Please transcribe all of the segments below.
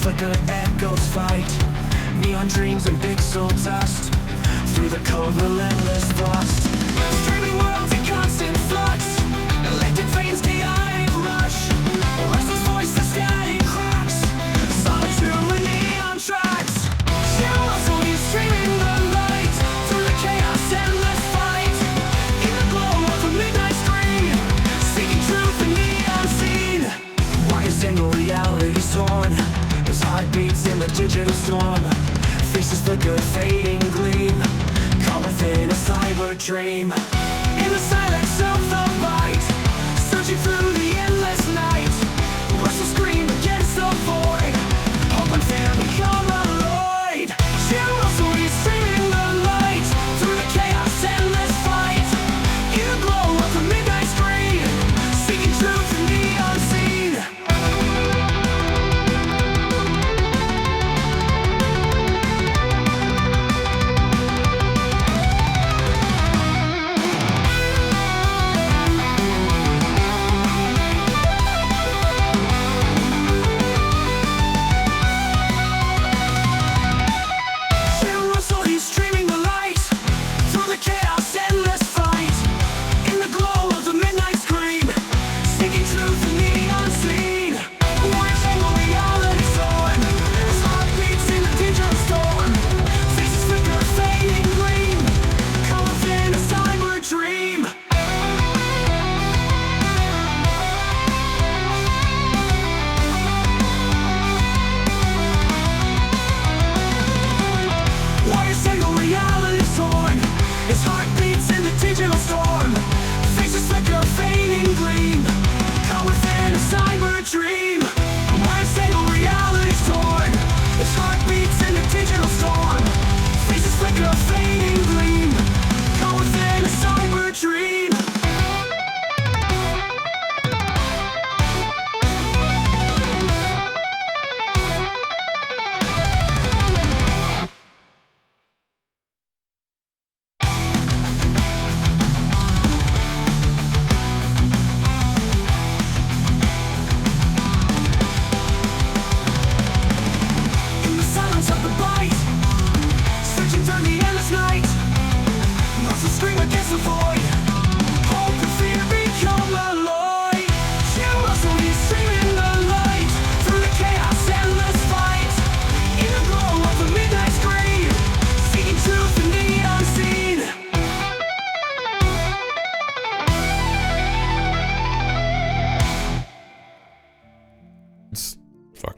flicker, echoes fight. Neon dreams and pixel dust through the cold, relentless thrust. Streaming worlds in constant flux. Electric veins, chaotic rush. A restless voice, the static cracks. Solitude with neon tracks. Zero SUNDAY streaming the light through the chaos, endless fight. In the glow of a midnight screen, seeking truth in the unseen. Why is single reality torn? As heartbeats in the digital storm. Faces flicker, fading gleam. Caught within a cyber dream. In the silence of the light, searching through the endless night. Restless scream against the void. Hope and fear become alloyed. Zero SUNDAY streaming the light through the chaos, endless fight. In the glow of the midnight screen, seeking truth in the unseen.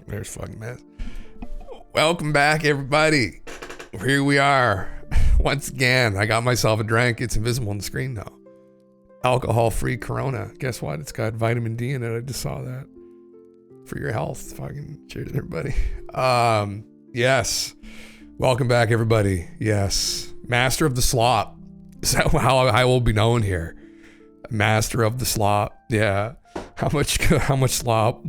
There's fucking mess. Welcome back, everybody. Here we are. Once again, I got myself a drink. It's invisible on the screen now. Alcohol-free Corona. Guess what? It's got vitamin D in it. I just saw that. For your health. Fucking cheers, everybody. Yes. Welcome back, everybody. Yes. Master of the slop. Is that how I will be known here? Master of the slop. Yeah. How much slop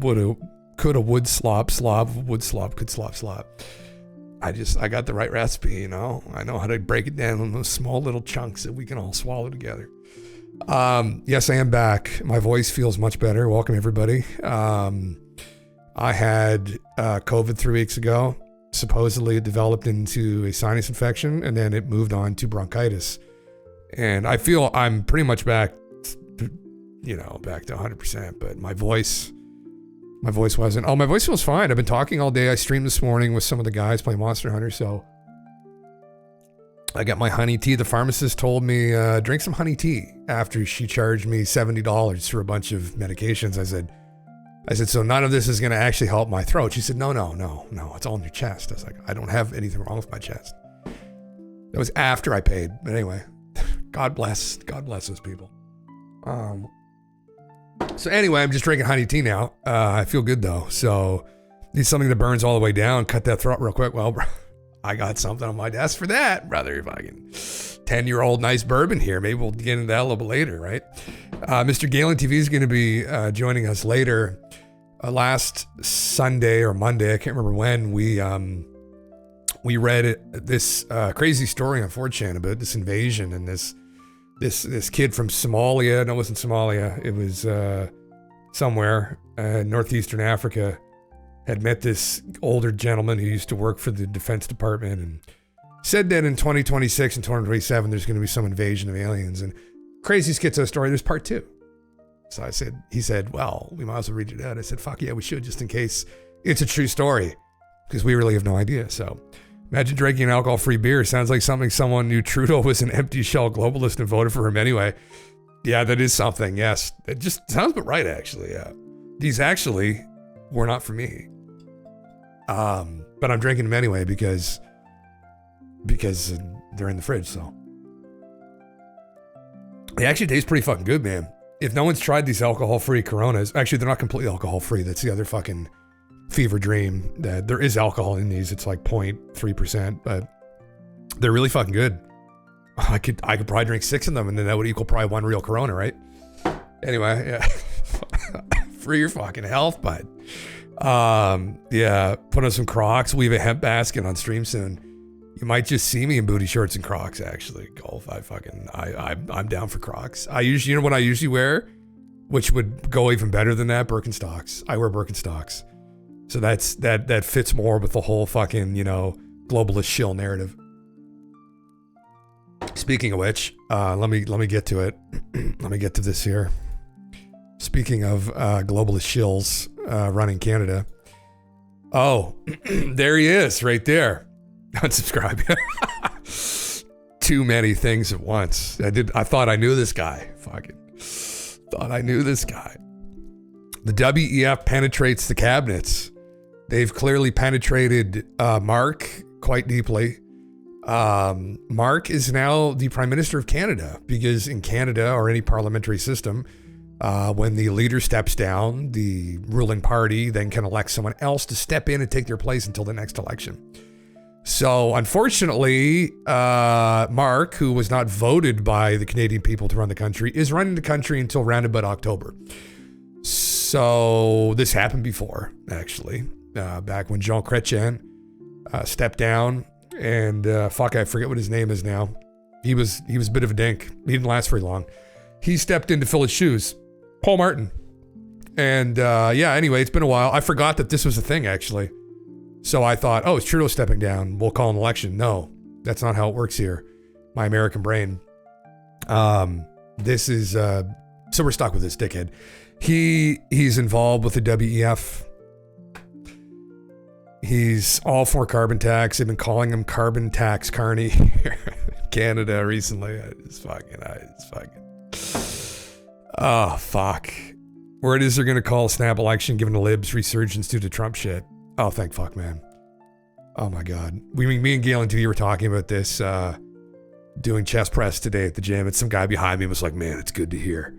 could a wood slop could slop. I got the right recipe, you know. I know how to break it down in those small little chunks that we can all swallow together. Yes, I am back. My voice feels much better. Welcome, everybody. I had COVID 3 weeks ago. Supposedly it developed into a sinus infection, and then it moved on to bronchitis. And I feel I'm pretty much back to 100%, but my voice wasn't. Oh, my voice feels fine. I've been talking all day. I streamed this morning with some of the guys playing Monster Hunter, so I got my honey tea. The pharmacist told me, drink some honey tea after she charged me $70 for a bunch of medications. I said, so none of this is going to actually help my throat. She said, no, it's all in your chest. I was like, I don't have anything wrong with my chest. That was after I paid. But anyway, God bless those people. So anyway, I'm just drinking honey tea now. I feel good though. So need something that burns all the way down. Cut that throat real quick. Well, I got something on my desk for that, brother. If I can 10-year-old nice bourbon here. Maybe we'll get into that a little bit later, right? Mr. GALENTV is going to be joining us later. Last Sunday or Monday, I can't remember when, we read this crazy story on 4chan about this invasion and this kid from Somalia. No, it wasn't Somalia. It was somewhere northeastern Africa. Had met this older gentleman who used to work for the Defense Department and said that in 2026 and 2027 there's going to be some invasion of aliens. And crazy SKIZ0 story. There's part 2. So he said, well, we might as well read it out. I said, fuck yeah, we should, just in case it's a true story, because we really have no idea. So imagine drinking an alcohol-free beer. Sounds like something someone knew Trudeau was an empty shell globalist and voted for him anyway. Yeah, that is something. Yes. It just sounds about right, actually. Yeah. These actually were not for me. But I'm drinking them anyway because they're in the fridge, so. They actually taste pretty fucking good, man. If no one's tried these alcohol-free Coronas, actually they're not completely alcohol-free. That's the other fucking fever dream, that there is alcohol in these. It's like 0.3%, but they're really fucking good. I could probably drink 6 of them, and then that would equal probably 1 real Corona, right? Anyway, yeah. For your fucking health, bud. Yeah, put on some Crocs. We have a hemp basket on stream soon. You might just see me in booty shorts and Crocs, actually. Golf, I'm down for Crocs. You know what I usually wear, which would go even better than that? Birkenstocks. I wear Birkenstocks. So that fits more with the whole fucking, globalist shill narrative. Speaking of which, let me get to it. Let me get to this here. Speaking of globalist shills running Canada. Oh, there he is, right there. Unsubscribe. Too many things at once. I thought I knew this guy. Fucking thought I knew this guy. The WEF penetrates the cabinets. They've clearly penetrated Mark quite deeply. Mark is now the Prime Minister of Canada, because in Canada, or any parliamentary system, when the leader steps down, the ruling party then can elect someone else to step in and take their place until the next election. So unfortunately, Mark, who was not voted by the Canadian people to run the country, is running the country until round about October. So this happened before, actually, back when Jean Chrétien stepped down, and I forget what his name is now. He was a bit of a dink. He didn't last very long. He stepped in to fill his shoes. Paul Martin. And anyway, it's been a while. I forgot that this was a thing, actually. So I thought, oh, it's Trudeau stepping down. We'll call an election. No, that's not how it works here. My American brain. This is, so we're stuck with this dickhead. He's involved with the WEF. He's all for carbon tax. They've been calling him Carbon Tax Carney here in Canada recently. It's fucking. Oh, fuck. Word is they're going to call a snap election given the libs resurgence due to Trump shit. Oh, thank fuck, man. Oh my God. Me and GALENTV were talking about this, doing chest press today at the gym, and some guy behind me was like, man, it's good to hear.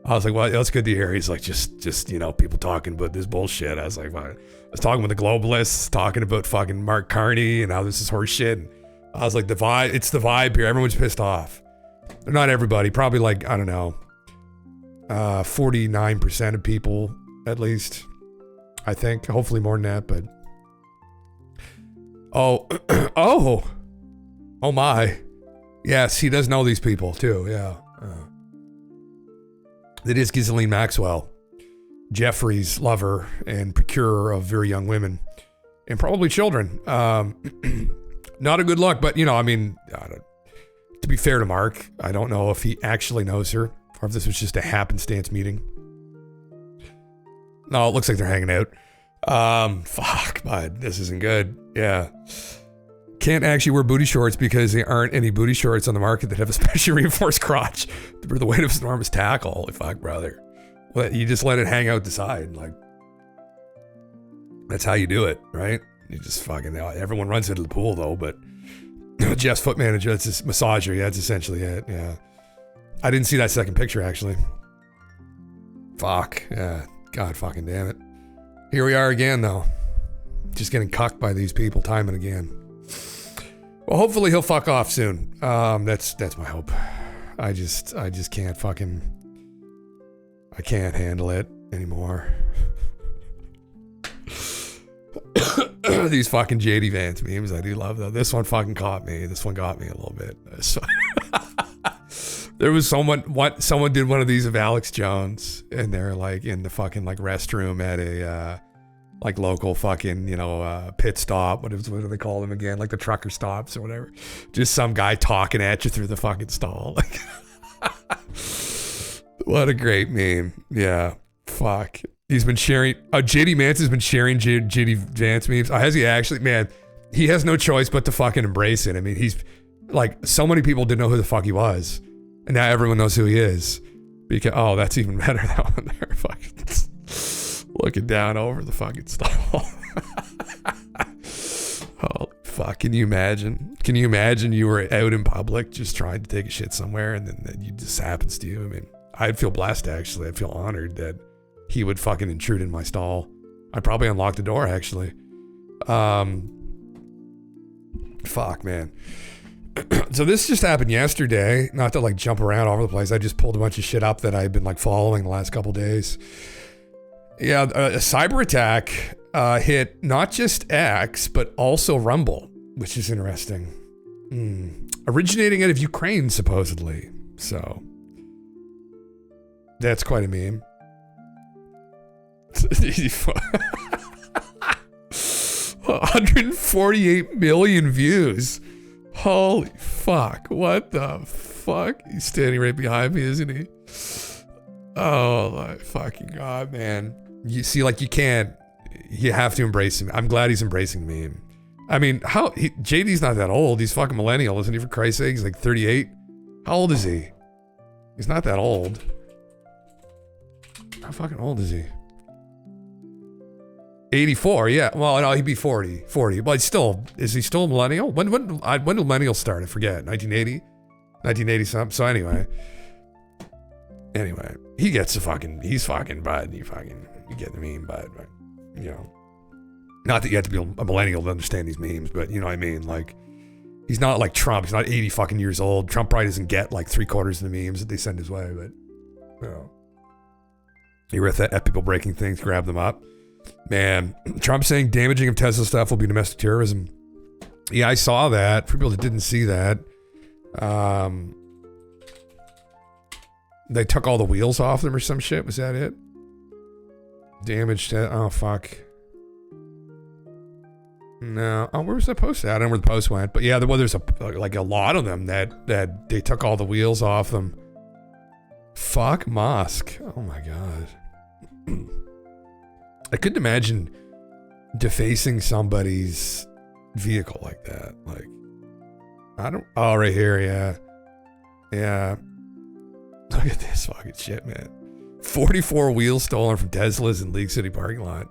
I was like, well, that's good to hear. He's like, just, you know, people talking about this bullshit. I was like, well, I was talking with the globalists, talking about fucking Mark Carney and how this is horse shit. And I was like, it's the vibe here. Everyone's pissed off. Not everybody, probably like, I don't know, 49% of people at least, I think. Hopefully more than that, but oh my. Yes, he does know these people too. Yeah. It is Ghislaine Maxwell, Jeffrey's lover and procurer of very young women and probably children. Not a good look, but you know, I mean, to be fair to Mark, I don't know if he actually knows her or if this was just a happenstance meeting. No, it looks like they're hanging out. Fuck, bud, this isn't good. Yeah. Can't actually wear booty shorts because there aren't any booty shorts on the market that have a specially reinforced crotch for the weight of an enormous tackle. Holy fuck, brother. Well, you just let it hang out the side. Like, that's how you do it, right? You just fucking, everyone runs into the pool though, but Jeff's foot manager, that's his massager. Yeah, that's essentially it. Yeah. I didn't see that second picture actually. Fuck. Yeah. God fucking damn it. Here we are again though. Just getting cucked by these people time and again. Well, hopefully he'll fuck off soon. That's my hope. I just can't fucking, I can't handle it anymore. These fucking JD Vance memes, I do love though. This one fucking caught me. This one got me a little bit. There was someone did one of these of Alex Jones, and they're like in the fucking like restroom at a like local fucking, you know, pit stop. What do they call them again? Like the trucker stops or whatever. Just some guy talking at you through the fucking stall. Like, what a great meme. Yeah. Fuck. He's been sharing. JD Vance has been sharing JD Vance memes. Has he actually? Man, he has no choice but to fucking embrace it. I mean, he's like, so many people didn't know who the fuck he was, and now everyone knows who he is. Because that's even better. That one there, fucking looking down over the fucking stall. Oh fuck! Can you imagine? Can you imagine you were out in public just trying to take a shit somewhere, and then it just happens to you? I mean, I'd feel blessed actually. I'd feel honored that he would fucking intrude in my stall. I'd probably unlock the door actually. Fuck, man. So this just happened yesterday. Not to like jump around all over the place. I just pulled a bunch of shit up that I've been like following the last couple days. Yeah, a cyber attack hit not just X, but also Rumble, which is interesting. Originating out of Ukraine, supposedly. So that's quite a meme. 148 million views. Holy fuck. What the fuck? He's standing right behind me, isn't he? Oh my fucking God, man. You see, like, you have to embrace him. I'm glad he's embracing the meme. I mean, JD's not that old. He's fucking millennial, isn't he, for Christ's sake? He's like 38. How old is he? He's not that old. How fucking old is he? 84, yeah. Well, no, he'd be 40. But is he still a millennial? When did millennials start? I forget. 1980? 1980 something. So anyway, he gets he's fucking bud. You get the meme, bud. But, you know, not that you have to be a millennial to understand these memes, but you know what I mean? Like, he's not like Trump. He's not 80 fucking years old. Trump probably doesn't get like 3/4 of the memes that they send his way, but, you know. You read that at people breaking things, grab them up. Man, Trump saying damaging of Tesla stuff will be domestic terrorism. Yeah, I saw that. For people that didn't see that, they took all the wheels off them or some shit. Was that it? Damaged. Oh, fuck. No. Oh, where was that post at? I don't know where the post went. But yeah, there's a lot of them that they took all the wheels off them. Fuck Musk. Oh my God. I couldn't imagine defacing somebody's vehicle like that. Like, oh, right here, yeah. Yeah. Look at this fucking shit, man. 44 wheels stolen from Teslas in League City parking lot.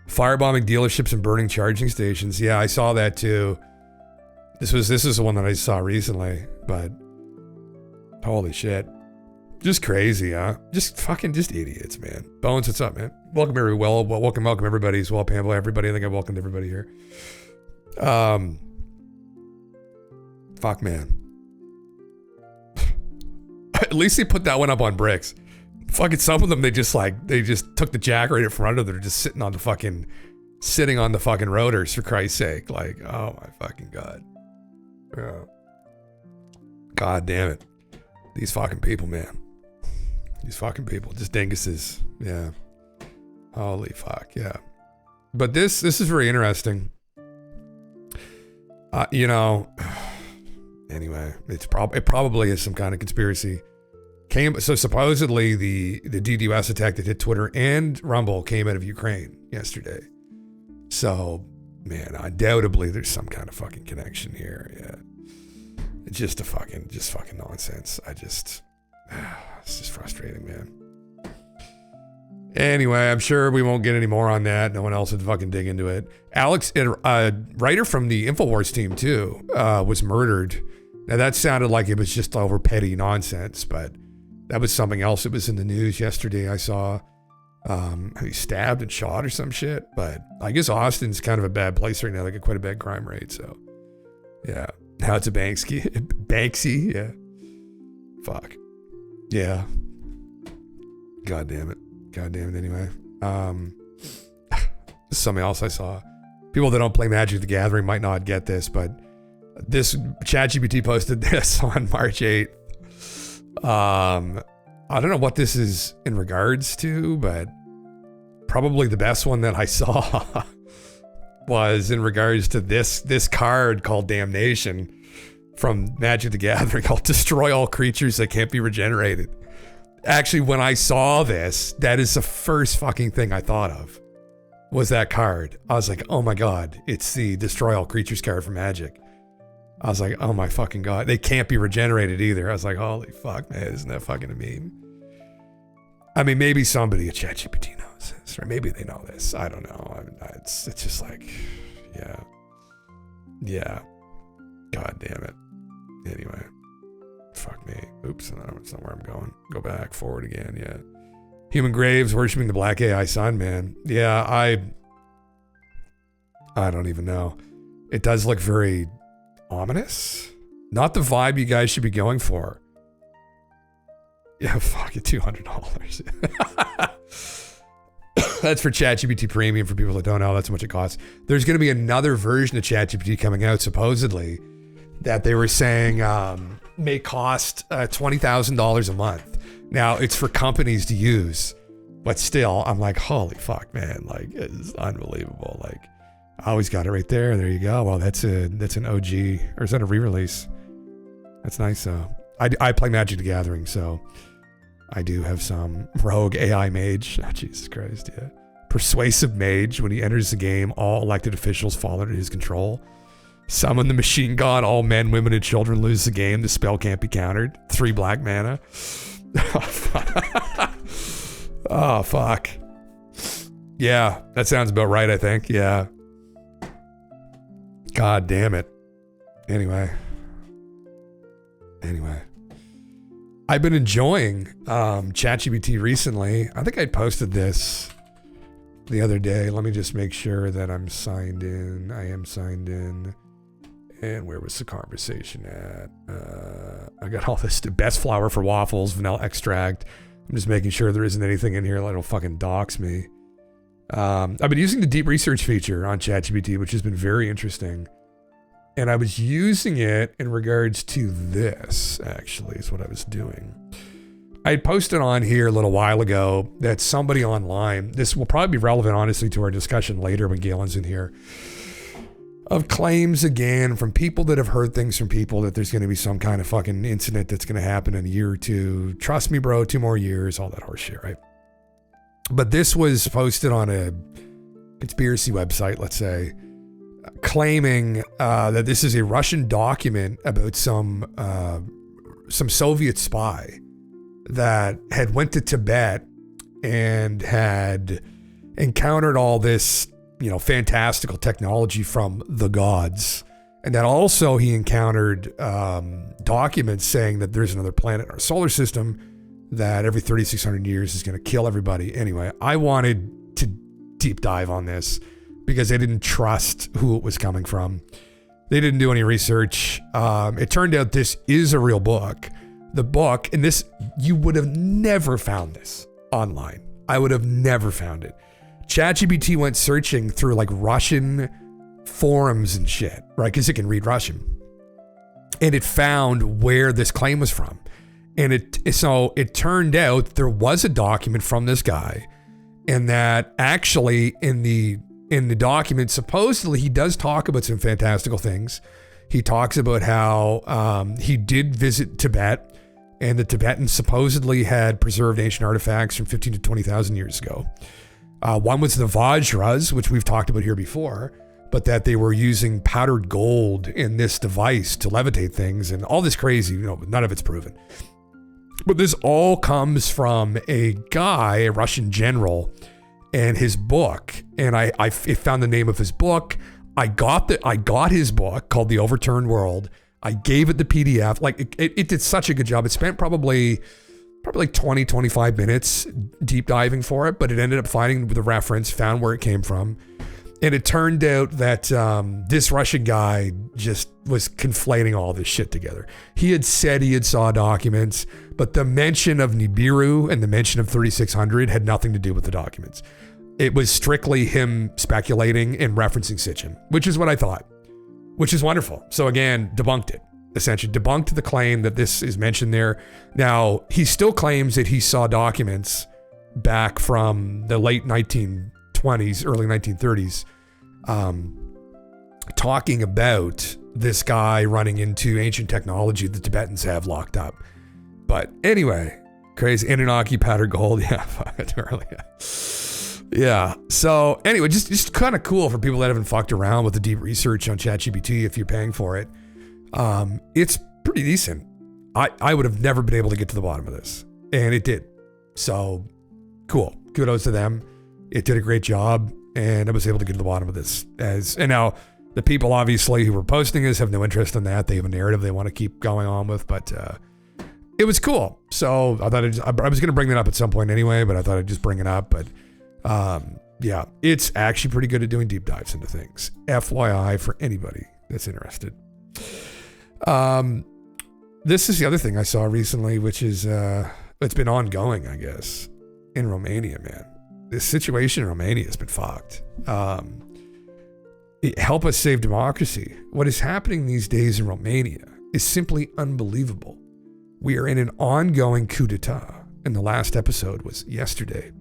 Firebombing dealerships and burning charging stations. Yeah, I saw that too. This is the one that I saw recently, but holy shit. Just crazy, huh? Just idiots, man. Bones, what's up, man? Welcome everybody as well, Pamela, everybody. I think I welcomed everybody here. Fuck, man. At least they put that one up on bricks. Fucking some of them, they just took the jack right in front of them. They're just sitting on the fucking rotors, for Christ's sake. Like, oh my fucking God. Oh. God damn it. These fucking people, man. These fucking people. Just dinguses. Yeah. Holy fuck, yeah. But this is very interesting. You know, anyway, it probably is some kind of conspiracy. So supposedly the DDoS attack that hit Twitter and Rumble came out of Ukraine yesterday. So, man, undoubtedly there's some kind of fucking connection here. Yeah. It's just fucking nonsense. It's just frustrating, man. Anyway, I'm sure we won't get any more on that. No one else would fucking dig into it. Alex, a writer from the InfoWars team too, was murdered. Now that sounded like it was just over petty nonsense, but that was something else that was in the news yesterday. I saw he stabbed and shot or some shit. But I guess Austin's kind of a bad place right now. They got quite a bad crime rate. So yeah, now it's a Banksy. Yeah, fuck. Yeah. God damn it. Anyway, something else I saw. People that don't play Magic the Gathering might not get this, but this ChatGPT posted this on March 8th. I don't know what this is in regards to, but probably the best one that I saw was in regards to this card called Damnation from Magic the Gathering, called Destroy All Creatures That Can't Be Regenerated. Actually, when I saw this, that is the first fucking thing I thought of, was that card. I was like, oh my God, it's the Destroy All Creatures card from Magic. I was like, oh my fucking God, they can't be regenerated either. I was like, holy fuck, man, isn't that fucking a meme? I mean, maybe somebody at ChatGPT knows this, or maybe they know this. I don't know. I mean, it's just like, yeah. God damn it. Anyway. Fuck me. Oops, that's not where I'm going. Go back, forward again, yeah. Human Graves worshiping the Black AI Sun, man. Yeah, I don't even know. It does look very ominous. Not the vibe you guys should be going for. Yeah, fuck it, $200. That's for ChatGPT Premium, for people that don't know. That's how much it costs. There's going to be another version of ChatGPT coming out, supposedly, that they were saying may cost $20,000 a month. Now, it's for companies to use, but still, I'm like, holy fuck, man. Like, it's unbelievable. Like, I always got it right there. There you go. Well, that's an OG, or is that a re-release? That's nice, though. I play Magic the Gathering, so I do have some rogue AI mage. Oh, Jesus Christ, yeah. Persuasive mage. When he enters the game, all elected officials fall under his control. Summon the machine god. All men, women, and children lose the game. The spell can't be countered. 3 black mana. Oh, fuck. Yeah, that sounds about right, I think. Yeah. God damn it. Anyway. I've been enjoying ChatGPT recently. I think I posted this the other day. Let me just make sure that I'm signed in. I am signed in. And where was the conversation at? I got all this, best flour for waffles, vanilla extract. I'm just making sure there isn't anything in here that'll fucking dox me. I've been using the deep research feature on ChatGPT, which has been very interesting. And I was using it in regards to this, actually, is what I was doing. I had posted on here a little while ago that somebody online, this will probably be relevant, honestly, to our discussion later when Galen's in here, of claims again from people that have heard things from people that there's going to be some kind of fucking incident that's going to happen in a year or two. Trust me, bro, 2 more years, all that horse shit, right? But this was posted on a conspiracy website, let's say, claiming that this is a Russian document about some Soviet spy that had went to Tibet and had encountered all this, fantastical technology from the gods. And that also he encountered documents saying that there's another planet in our solar system that every 3,600 years is going to kill everybody. Anyway, I wanted to deep dive on this because I didn't trust who it was coming from. They didn't do any research. It turned out this is a real book. The book, and this, you would have never found this online. I would have never found it. ChatGPT went searching through like Russian forums and shit, right? Because it can read Russian. And it found where this claim was from. And it turned out there was a document from this guy, and that actually in the document, supposedly he does talk about some fantastical things. He talks about how he did visit Tibet, and the Tibetans supposedly had preserved ancient artifacts from 15 to 20,000 years ago. One was the Vajras, which we've talked about here before, but that they were using powdered gold in this device to levitate things and all this crazy, none of it's proven. But this all comes from a guy, a Russian general, and his book. And I found the name of his book. I got his book called The Overturned World. I gave it the PDF. Like it did such a good job. It spent probably like 20, 25 minutes deep diving for it, but it ended up finding the reference, found where it came from. And it turned out that this Russian guy just was conflating all this shit together. He had said he had saw documents, but the mention of Nibiru and the mention of 3600 had nothing to do with the documents. It was strictly him speculating and referencing Sitchin, which is what I thought, which is wonderful. So again, debunked it. Essentially debunked the claim that this is mentioned there. Now, he still claims that he saw documents back from the late 1920s, early 1930s, talking about this guy running into ancient technology the Tibetans have locked up. But anyway, crazy. Anunnaki powdered gold. Yeah, yeah. So anyway, just kind of cool for people that haven't fucked around with the deep research on ChatGPT if you're paying for it. It's pretty decent. I would have never been able to get to the bottom of this, and it did. So cool. Kudos to them. It did a great job, and I was able to get to the bottom of this. And now the people obviously who were posting this have no interest in that. They have a narrative they want to keep going on with, but it was cool. So I thought I was going to bring that up at some point anyway, but I thought I'd just bring it up. But yeah, it's actually pretty good at doing deep dives into things. FYI for anybody that's interested. This is the other thing I saw recently, which is it's been ongoing, I guess, in Romania, man. This situation in Romania has been fucked. Help us save democracy. What is happening these days in Romania is simply unbelievable. We are in an ongoing coup d'etat, and the last episode was yesterday.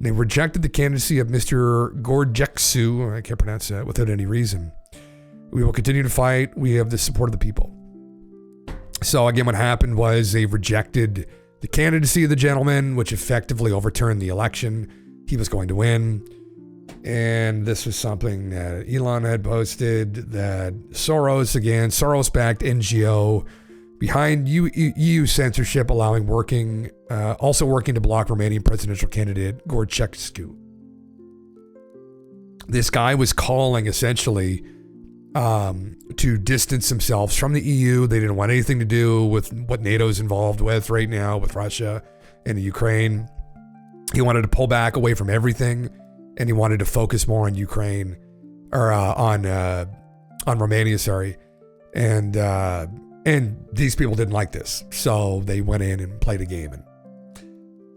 They rejected the candidacy of Mr. Gorjeksu, I can't pronounce that, without any reason. We will continue to fight. We have the support of the people. So again, what happened was they rejected the candidacy of the gentleman, which effectively overturned the election. He was going to win. And this was something that Elon had posted, that Soros-backed NGO behind EU censorship, also working to block Romanian presidential candidate Gorjeksu. This guy was calling essentially to distance themselves from the EU. They didn't want anything to do with what NATO's involved with right now with Russia and the Ukraine. He wanted to pull back away from everything, and he wanted to focus more on Ukraine, or on Romania, sorry. And these people didn't like this, so they went in and played a game. And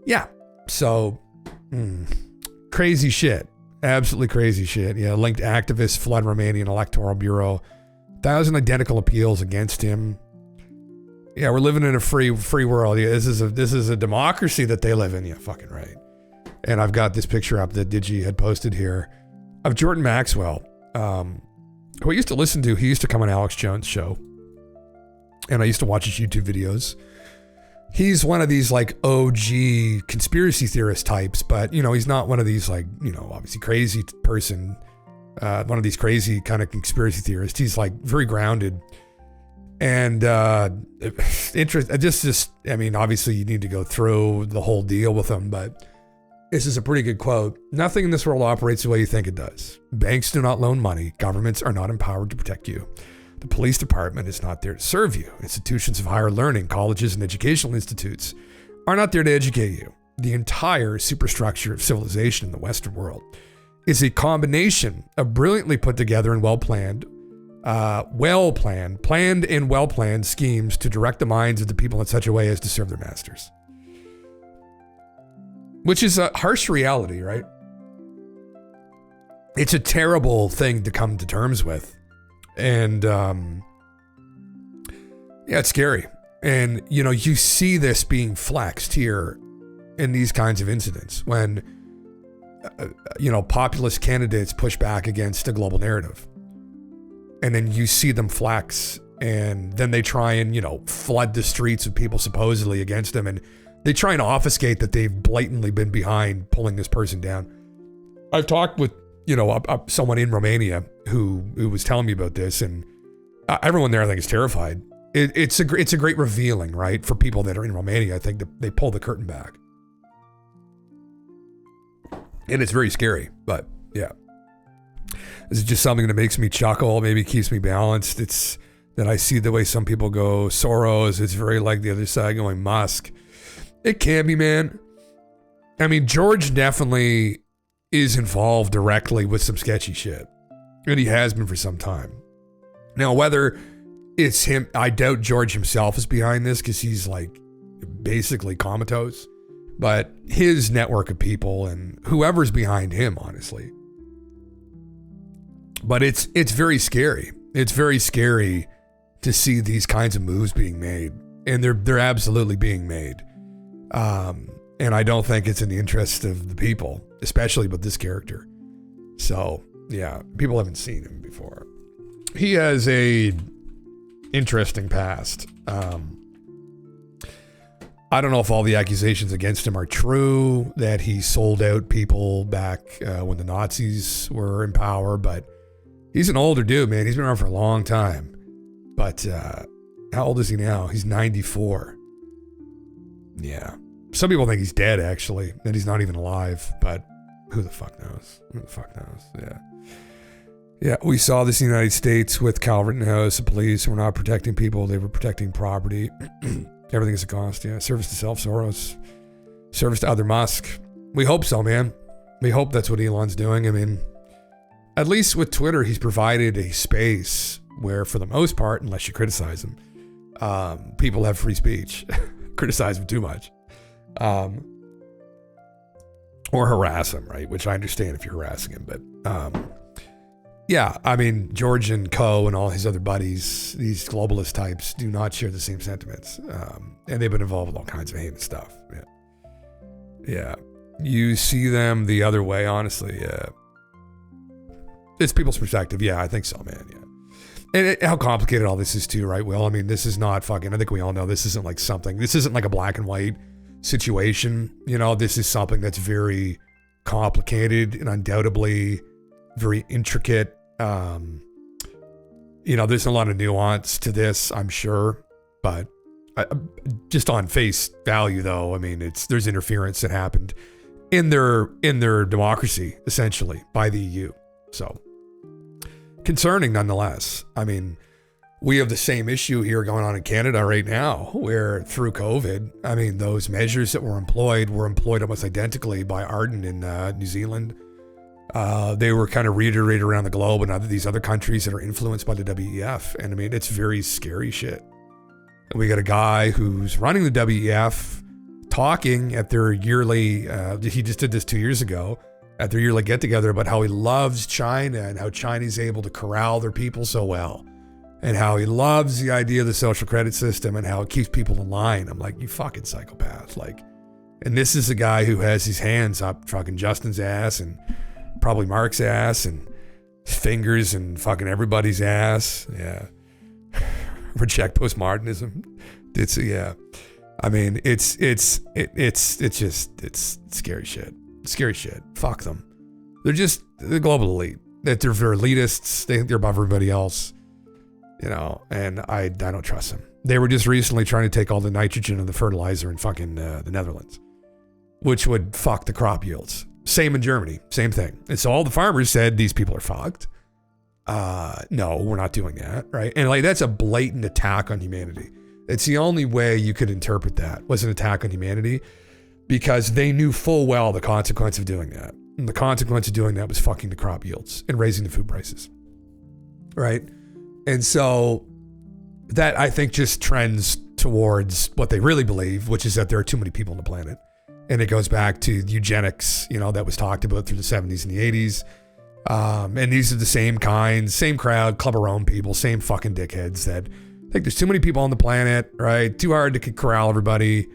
yeah, so crazy shit. Absolutely crazy shit. Yeah, linked activists flood Romanian electoral bureau. 1,000 identical appeals against him. Yeah, we're living in a free world. Yeah, this is a democracy that they live in. Yeah, fucking right. And I've got this picture up that Digi had posted here of Jordan Maxwell, who I used to listen to. He used to come on Alex Jones' show, and I used to watch his YouTube videos. He's one of these like OG conspiracy theorist types, but he's not one of these like, obviously crazy person, one of these crazy kind of conspiracy theorists. He's like very grounded and obviously you need to go through the whole deal with him, but This is a pretty good quote. Nothing in this world operates the way you think it does. Banks do not loan money. Governments are not empowered to protect you. The police department is not there to serve you. Institutions of higher learning, colleges and educational institutes are not there to educate you. The entire superstructure of civilization in the Western world is a combination of brilliantly put together and well-planned schemes to direct the minds of the people in such a way as to serve their masters. Which is a harsh reality, right? It's a terrible thing to come to terms with. And yeah, it's scary. And, you see this being flexed here in these kinds of incidents when, populist candidates push back against a global narrative. And then you see them flex, and then they try and, flood the streets of people supposedly against them. And they try and obfuscate that they've blatantly been behind pulling this person down. I've talked with, someone in Romania who was telling me about this, and everyone there, I think, is terrified. It's a great revealing, right? For people that are in Romania, I think they pull the curtain back. And it's very scary, but yeah. This is just something that makes me chuckle, maybe keeps me balanced. It's that I see the way some people go Soros. It's very like the other side going Musk. It can be, man. I mean, George definitely is involved directly with some sketchy shit. And he has been for some time. Now, whether it's him, I doubt George himself is behind this because he's like basically comatose. But his network of people and whoever's behind him, honestly. But it's very scary. It's very scary to see these kinds of moves being made. And they're absolutely being made. And I don't think it's in the interest of the people, especially with this character. So, yeah, people haven't seen him before. He has a interesting past. I don't know if all the accusations against him are true, that he sold out people back when the Nazis were in power, but he's an older dude, man. He's been around for a long time. But how old is he now? He's 94. Yeah. Some people think he's dead, actually, that he's not even alive, but who the fuck knows? Yeah. Yeah, we saw this in the United States with Calvert House. The police were not protecting people. They were protecting property. Everything is a cost, yeah. Service to self, Soros. Service to other Musk. We hope so, man. We hope that's what Elon's doing. I mean, at least with Twitter, he's provided a space where, for the most part, unless you criticize him, people have free speech. Criticize him too much. Or harass him, right? Which I understand if you're harassing him, but yeah, I mean, George and Co. and all his other buddies, these globalist types, do not share the same sentiments, and they've been involved with all kinds of heinous stuff. Yeah, you see them the other way, honestly. It's people's perspective. Yeah, I think so, man. Yeah. And how complicated all this is too, right, Will? I mean, this is not fucking, I think we all know this isn't like a black and white situation. This is something that's very complicated and undoubtedly very intricate. There's a lot of nuance to this, I'm sure, but just on face value, though, I mean, there's interference that happened in their democracy, essentially, by the EU. So concerning nonetheless. I mean, we have the same issue here going on in Canada right now, where through COVID, I mean, those measures that were employed almost identically by Arden in New Zealand. They were kind of reiterated around the globe and these other countries that are influenced by the WEF. And I mean, it's very scary shit. And we got a guy who's running the WEF talking at their yearly, he just did this 2 years ago, at their yearly get together about how he loves China and how China's able to corral their people so well. And how he loves the idea of the social credit system and how it keeps people in line. I'm like, you fucking psychopath. And this is a guy who has his hands up fucking Justin's ass and probably Mark's ass and fingers and fucking everybody's ass. Yeah. Reject postmodernism. I mean, it's scary shit. Scary shit. Fuck them. They're just the global elite. They're elitists. They think they're above everybody else. And I don't trust them. They were just recently trying to take all the nitrogen and the fertilizer in fucking the Netherlands, which would fuck the crop yields. Same in Germany, same thing. And so all the farmers said, these people are fucked. No, we're not doing that, right? And like, that's a blatant attack on humanity. It's the only way you could interpret that was an attack on humanity, because they knew full well the consequence of doing that. And the consequence of doing that was fucking the crop yields and raising the food prices, right? And so that, I think, just trends towards what they really believe, which is that there are too many people on the planet. And it goes back to eugenics, that was talked about through the 70s and the 80s. And these are the same kinds, same crowd, Club of Rome people, same fucking dickheads that think there's too many people on the planet, right? Too hard to corral everybody.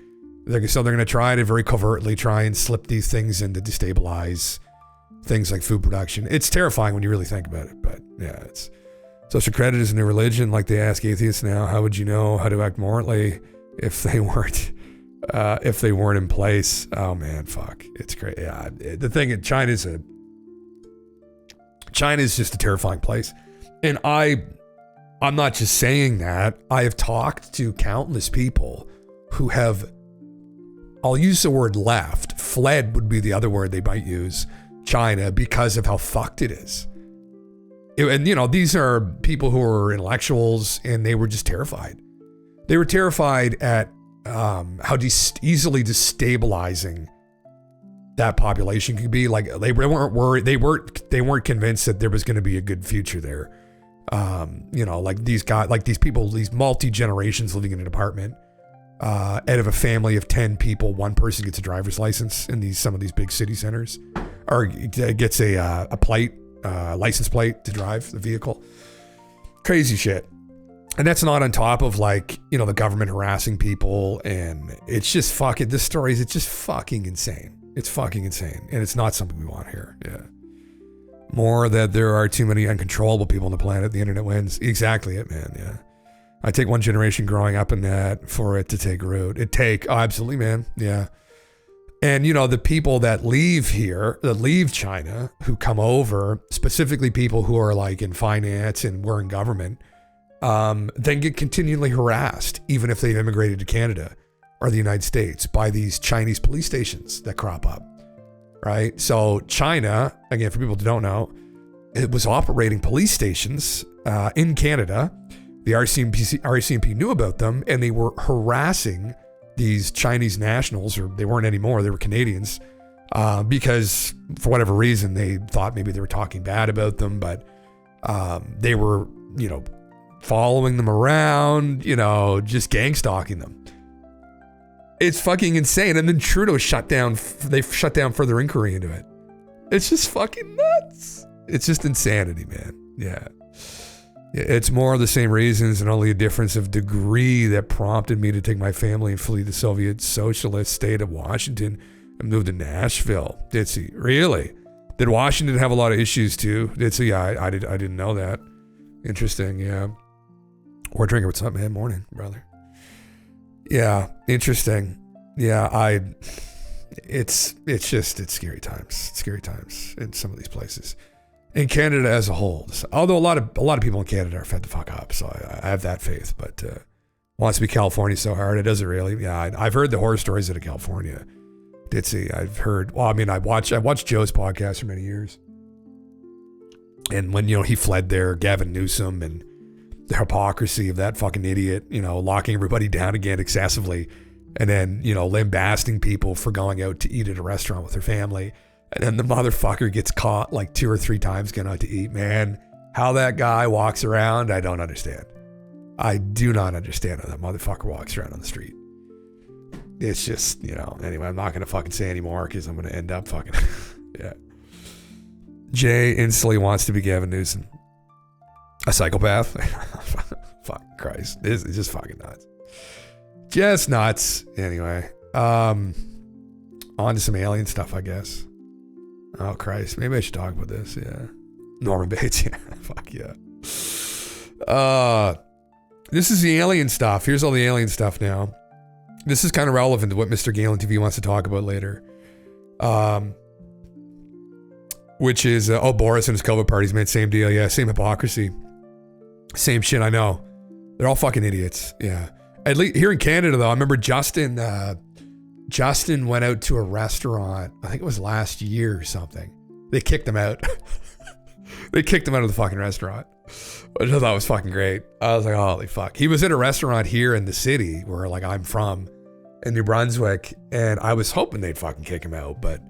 So they're going to try to very covertly try and slip these things in to destabilize things like food production. It's terrifying when you really think about it, but yeah, it's social credit is a new religion. Like they ask atheists now, how would you know how to act morally if they weren't in place? Oh man, fuck, it's great. Yeah, the thing, China's just a terrifying place, and I'm not just saying that. I have talked to countless people who have, I'll use the word left, fled would be the other word they might use, China, because of how fucked it is. And these are people who are intellectuals, and they were just terrified. They were terrified at how easily destabilizing that population could be. Like they weren't worried. They weren't convinced that there was going to be a good future there. Like these guys, like these people, these multi-generations living in an apartment, out of a family of 10 people, one person gets a driver's license in some of these big city centers, or gets a license plate to drive the vehicle. Crazy shit. And that's not on top of the government harassing people. And it's just fucking, this story is, it's just fucking insane. It's fucking insane. And it's not something we want here. Yeah. More that there are too many uncontrollable people on the planet. The internet wins. Exactly it, man. Yeah. I take one generation growing up in that for it to take root. Absolutely, man. Yeah. And, the people that leave here, that leave China, who come over, specifically people who are like in finance and were in government, then get continually harassed, even if they've immigrated to Canada or the United States, by these Chinese police stations that crop up, right? So China, again, for people who don't know, it was operating police stations in Canada. The RCMP knew about them, and they were harassing these Chinese nationals, or they weren't anymore, they were Canadians, because for whatever reason, they thought maybe they were talking bad about them, but they were, following them around, just gang stalking them. It's fucking insane. And then Trudeau they shut down further inquiry into it. It's just fucking nuts. It's just insanity, man. Yeah. It's more of the same reasons and only a difference of degree that prompted me to take my family and flee the Soviet socialist state of Washington and move to Nashville. Did he? Really? Did Washington have a lot of issues too? Did he? Yeah, I didn't know that. Interesting, yeah. We're drinking with something, man. Morning, brother. Yeah, interesting. Yeah, it's scary times. Scary times in some of these places. In Canada as a whole. Although a lot of people in Canada are fed the fuck up, so I have that faith. But wants to be California so hard, it doesn't really. Yeah, I've heard the horror stories out of California. I've heard. Well, I mean, I watched Joe's podcast for many years, and when he fled there, Gavin Newsom, and the hypocrisy of that fucking idiot, locking everybody down again excessively, and then lambasting people for going out to eat at a restaurant with their family. And then the motherfucker gets caught like 2 or 3 times going out to eat. Man, how that guy walks around, I don't understand. I do not understand how that motherfucker walks around on the street. It's just, anyway, I'm not going to fucking say anymore because I'm going to end up fucking, yeah. Jay instantly wants to be Gavin Newsom. A psychopath? Fuck Christ. This is just fucking nuts. Just nuts. Anyway, on to some alien stuff, I guess. Oh, Christ. Maybe I should talk about this. Yeah. Norman Bates. Yeah. Fuck yeah. This is the alien stuff. Here's all the alien stuff now. This is kind of relevant to what Mr. GALENTV wants to talk about later. Which is, Boris and his COVID parties, man. Same deal. Yeah. Same hypocrisy. Same shit. I know. They're all fucking idiots. Yeah. At least here in Canada, though, I remember Justin Justin went out to a restaurant, I think it was last year or something. They kicked him out. They kicked him out of the fucking restaurant, which I thought was fucking great. I was like, holy fuck. He was in a restaurant here in the city where like I'm from in New Brunswick, and I was hoping they'd fucking kick him out, but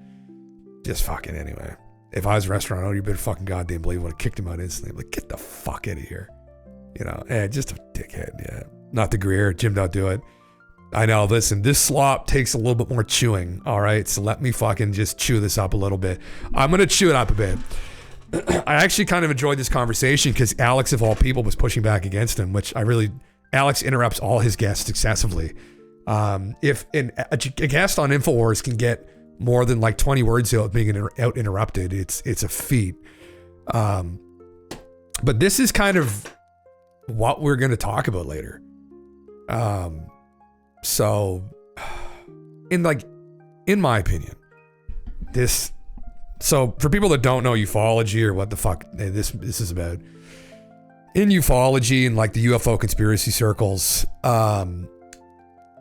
just fucking anyway. If I was a restaurant owner, you better fucking goddamn believe I would have kicked him out instantly. I'm like, get the fuck out of here. You know, just a dickhead, yeah. Not the Greer, Jim, don't do it. I know, listen, this slop takes a little bit more chewing, all right? So let me fucking just chew this up a little bit. I'm going to chew it up a bit. I actually kind of enjoyed this conversation because Alex, of all people, was pushing back against him, which Alex interrupts all his guests excessively. If a guest on InfoWars can get more than like 20 words out being out interrupted, it's a feat. But this is kind of what we're going to talk about later. So in my opinion, so for people that don't know ufology or what the fuck this is about, in ufology and like the UFO conspiracy circles,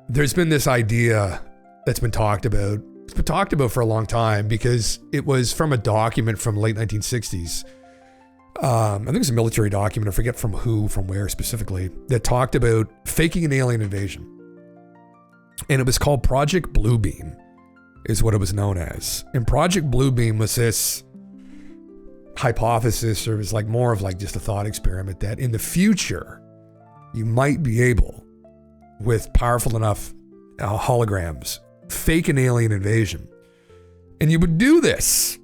there's been this idea that's been talked about. It's been talked about for a long time because it was from a document from the late 1960s. I think it was a military document. I forget from where specifically, that talked about faking an alien invasion. And it was called Project Bluebeam, is what it was known as. And Project Bluebeam was this hypothesis, or it was like more of like just a thought experiment that in the future, you might be able, with powerful enough holograms, fake an alien invasion. And you would do this,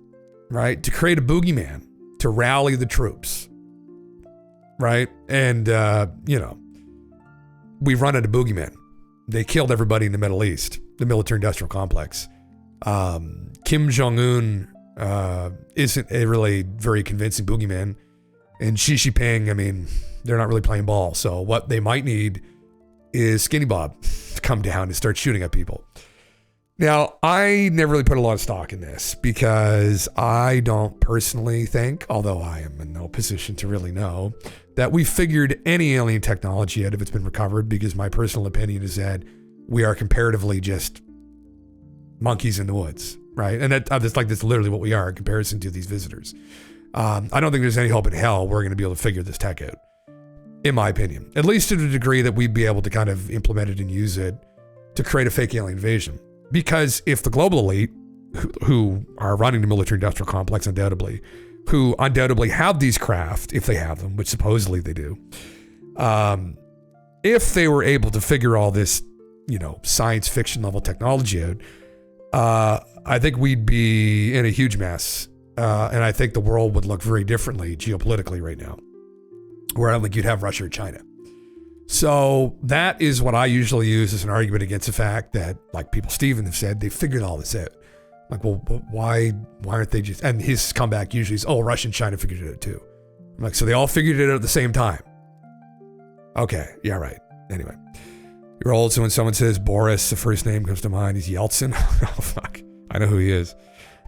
right, to create a boogeyman, to rally the troops, right? And, we run into boogeymen. They killed everybody in the Middle East, the military-industrial complex. Kim Jong-un isn't a really very convincing boogeyman. And Xi Jinping, I mean, they're not really playing ball. So what they might need is Skinny Bob to come down and start shooting at people. Now, I never really put a lot of stock in this because I don't personally think, although I am in no position to really know, that we figured any alien technology out if it's been recovered, because my personal opinion is that we are comparatively just monkeys in the woods, right? And that's literally what we are in comparison to these visitors. I don't think there's any hope in hell we're going to be able to figure this tech out, in my opinion, at least to the degree that we'd be able to kind of implement it and use it to create a fake alien invasion. Because if the global elite, who are running the military-industrial complex undoubtedly, who undoubtedly have these craft, if they have them, which supposedly they do, if they were able to figure all this, science fiction level technology out, I think we'd be in a huge mess. And I think the world would look very differently geopolitically right now, where I don't think you'd have Russia or China. So that is what I usually use as an argument against the fact that, like people Steven have said, they figured all this out. Like, well, why aren't they just, and his comeback usually is, Russia and China figured it out too. I'm like, so they all figured it out at the same time. Okay, yeah, right. Anyway, you're old, so when someone says Boris, the first name comes to mind, he's Yeltsin. Oh, fuck. I know who he is.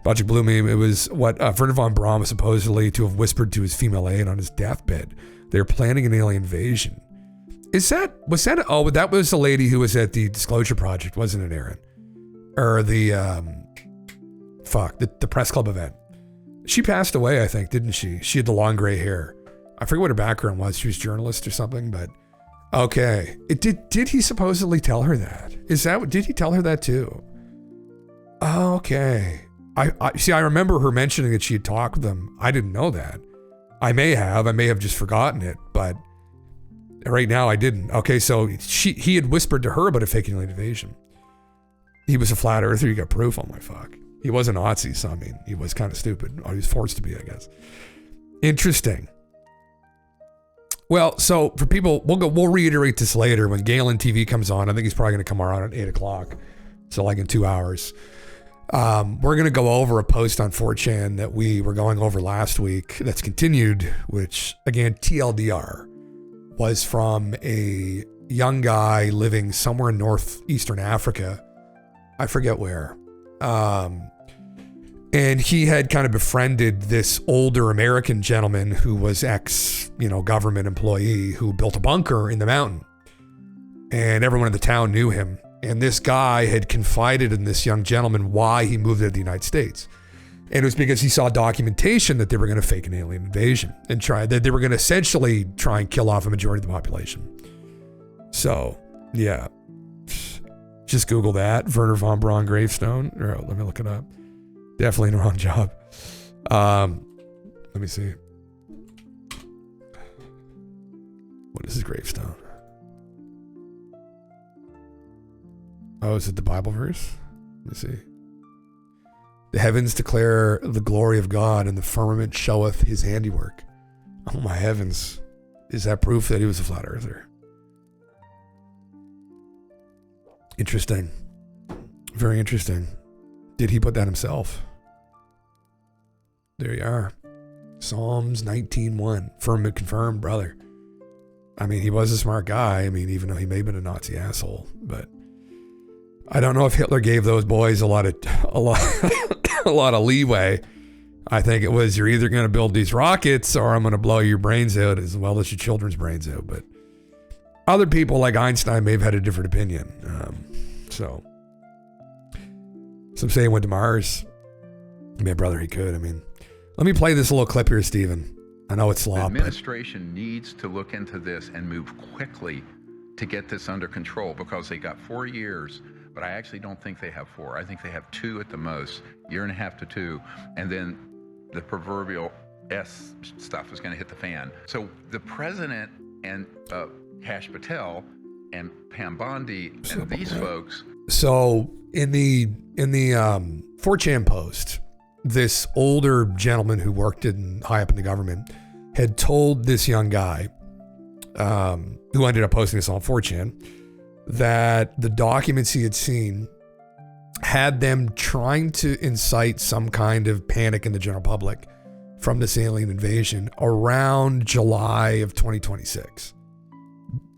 Project Bluebeam, it was what Werner von Braun was supposedly to have whispered to his female aide on his deathbed. They're planning an alien invasion. That was the lady who was at the Disclosure Project, wasn't it, Aaron? Or the press club event. She passed away, I think, didn't she? She had the long gray hair. I forget what her background was. She was a journalist or something, but okay. Did he supposedly tell her that? Did he tell her that too? Okay. I remember her mentioning that she had talked with them. I didn't know that. I may have just forgotten it, but right now I didn't. Okay, so he had whispered to her about a fake alien invasion. He was a flat earther. You got proof. Oh my fuck. He was a Nazi, so I mean, he was kind of stupid. Or he was forced to be, I guess. Interesting. Well, so for people, we'll reiterate this later when GALENTV comes on. I think he's probably going to come on at 8 o'clock. So like in 2 hours. We're going to go over a post on 4chan that we were going over last week that's continued, which again, TLDR, was from a young guy living somewhere in northeastern Africa. I forget where. And he had kind of befriended this older American gentleman who was government employee who built a bunker in the mountain. And everyone in the town knew him. And this guy had confided in this young gentleman why he moved to the United States. And it was because he saw documentation that they were going to fake an alien invasion and that they were going to essentially try and kill off a majority of the population. So, yeah. Just Google that. Werner von Braun gravestone. Or, let me look it up. Definitely in the wrong job. Let me see. What is his gravestone? Oh, is it the Bible verse? Let me see. The heavens declare the glory of God, and the firmament showeth his handiwork. Oh my heavens. Is that proof that he was a flat earther? Interesting. Very interesting. Did he put that himself? There you are. Psalms 19:1. Firmament confirmed, brother. I mean, he was a smart guy. I mean, even though he may have been a Nazi asshole, but I don't know if Hitler gave those boys a lot of leeway. I think it was, you're either going to build these rockets or I'm going to blow your brains out as well as your children's brains out. But other people like Einstein may have had a different opinion. So some say he went to Mars. I mean, brother, he could. I mean, let me play this little clip here, Stephen. I know it's slop. The administration needs to look into this and move quickly to get this under control, because they got 4 years, but I actually don't think they have 4. I think they have 2 at the most, 1.5 to 2, and then the proverbial S stuff is going to hit the fan. So the president and Kash Patel and Pam Bondi and these folks. So in the 4chan post, this older gentleman who worked high up in the government had told this young guy, who ended up posting this on 4chan, that the documents he had seen had them trying to incite some kind of panic in the general public from this alien invasion around July of 2026.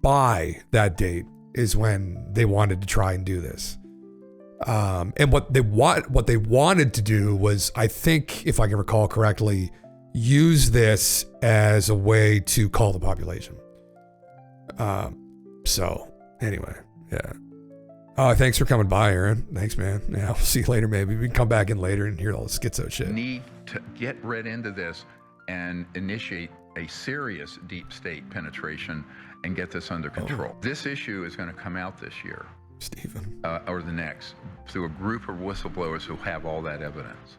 By that date is when they wanted to try and do this. And what they wanted to do was, I think, if I can recall correctly, use this as a way to call the population. So anyway, yeah. Oh, thanks for coming by, Aaron. Thanks, man. Yeah, we'll see you later. Maybe we can come back in later and hear all the SKIZ0 shit. Need to get right into this and initiate a serious deep state penetration and get this under control. This issue is going to come out this year, Stephen, or the next, through a group of whistleblowers who have all that evidence.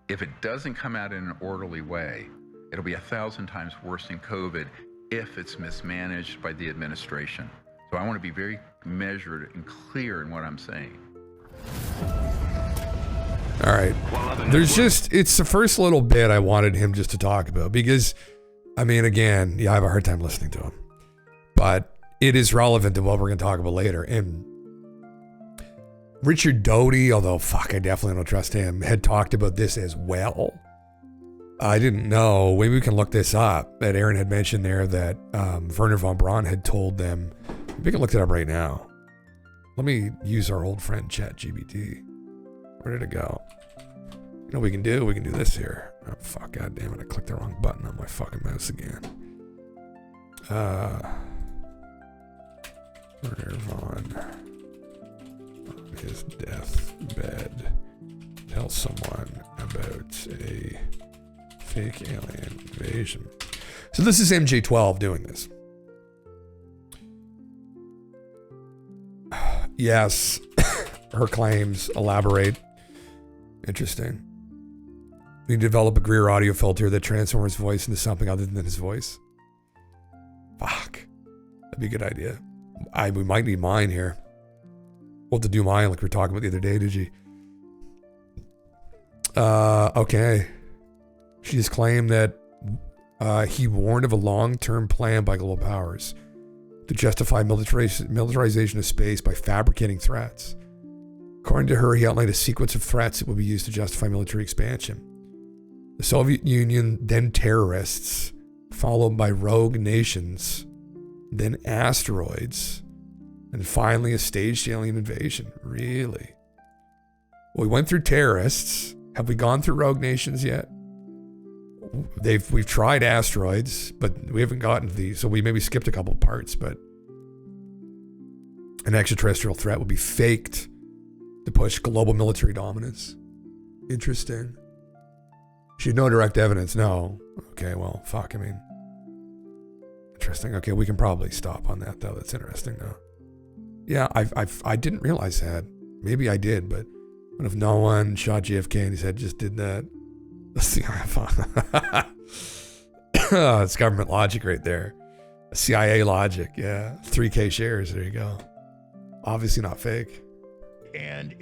If it doesn't come out in an orderly way, it'll be 1,000 times worse than COVID if it's mismanaged by the administration. So I want to be very measured and clear in what I'm saying. All right. It's the first little bit I wanted him just to talk about because, I mean, again, yeah, I have a hard time listening to him, but it is relevant to what we're going to talk about later. And Richard Doty, although fuck, I definitely don't trust him, had talked about this as well. I didn't know. Maybe we can look this up. That Aaron had mentioned there that Werner von Braun had told them. We can look it up right now. Let me use our old friend ChatGPT. Where did it go? You know what we can do? We can do this here. Oh fuck, god damn it, I clicked the wrong button on my fucking mouse again. Werner von on his deathbed tell someone about a fake alien invasion. So this is MJ12 doing this. Yes, her claims elaborate. Interesting. We develop a Greer audio filter that transforms his voice into something other than his voice. Fuck. That'd be a good idea. We might need mine here. We'll have to do mine like we were talking about the other day, did you? Okay. She just claimed that he warned of a long-term plan by global powers to justify militarization of space by fabricating threats. According to her, he outlined a sequence of threats that would be used to justify military expansion. The Soviet Union, then terrorists, followed by rogue nations, then asteroids, and finally a staged alien invasion. Really? Well, we went through terrorists. Have we gone through rogue nations yet? We've tried asteroids, but we haven't gotten to these, so we maybe skipped a couple of parts, but an extraterrestrial threat would be faked to push global military dominance. Interesting. She had no direct evidence. No. Okay, well, fuck. I mean, interesting. Okay, we can probably stop on that, though. That's interesting, though. Yeah, I didn't realize that. Maybe I did, but what if no one shot JFK and he said just did that? It's government logic right there. CIA logic, yeah. 3K shares, there you go. Obviously not fake. And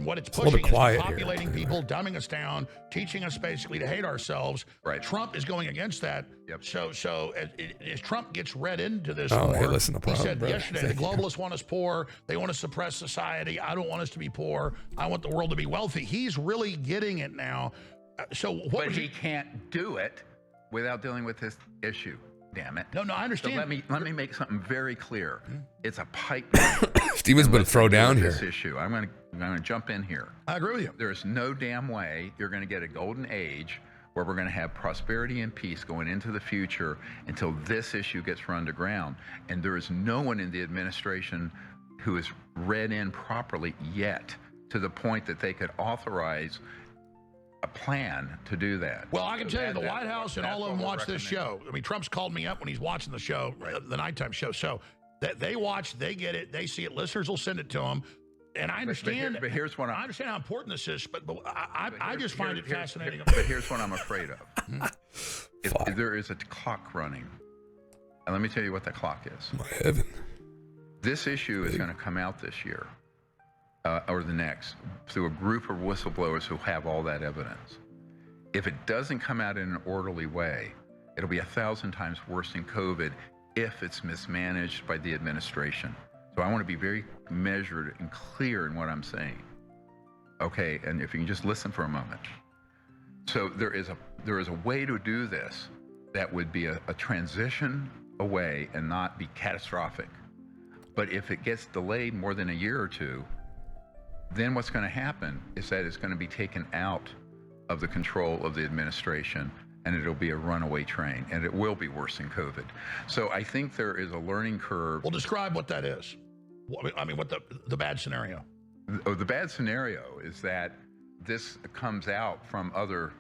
what it's a little pushing bit quiet is populating here. people, dumbing us down, teaching us basically to hate ourselves. Right. Trump is going against that. Yep. So as Trump gets read into this Oh, war, hey, listen, no he problem, said brother. yesterday, the globalists want us poor. They want to suppress society. I don't want us to be poor. I want the world to be wealthy. He's really getting it now. So what But would he you, can't do it without dealing with this issue. Damn it. No, I So understand. let me make something very clear. It's a pipe. Steven's been thrown down here. This issue. I'm gonna jump in here. I agree with you. There's no damn way you're going to get a golden age where we're going to have prosperity and peace going into the future until this issue gets run to ground. And there is no one in the administration who is read in properly yet to the point that they could authorize a plan to do that. Well, I can So tell you, the that's White House and that's all of what them we're watch this recommending. show. I mean, Trump's called me up when he's watching the show, the nighttime show. So that they watch, they get it, they see it. Listeners will send it to them. And I understand. But here's what I understand how important this is, but I just find it fascinating. But here's what I'm afraid of. If there is a clock running, and let me tell you what that clock is. My heaven. This issue is going to come out this year, or the next, through a group of whistleblowers who have all that evidence. If it doesn't come out in an orderly way, it'll be 1,000 times worse than COVID if it's mismanaged by the administration. So I want to be very measured and clear in what I'm saying. Okay, and if you can just listen for a moment. So there is a way to do this that would be a transition away and not be catastrophic. But if it gets delayed more than a year or two, then what's going to happen is that it's going to be taken out of the control of the administration, and it'll be a runaway train, and it will be worse than COVID. So I think there is a learning curve. Well, describe what that is. I mean, what the bad scenario? The bad scenario is that this comes out from other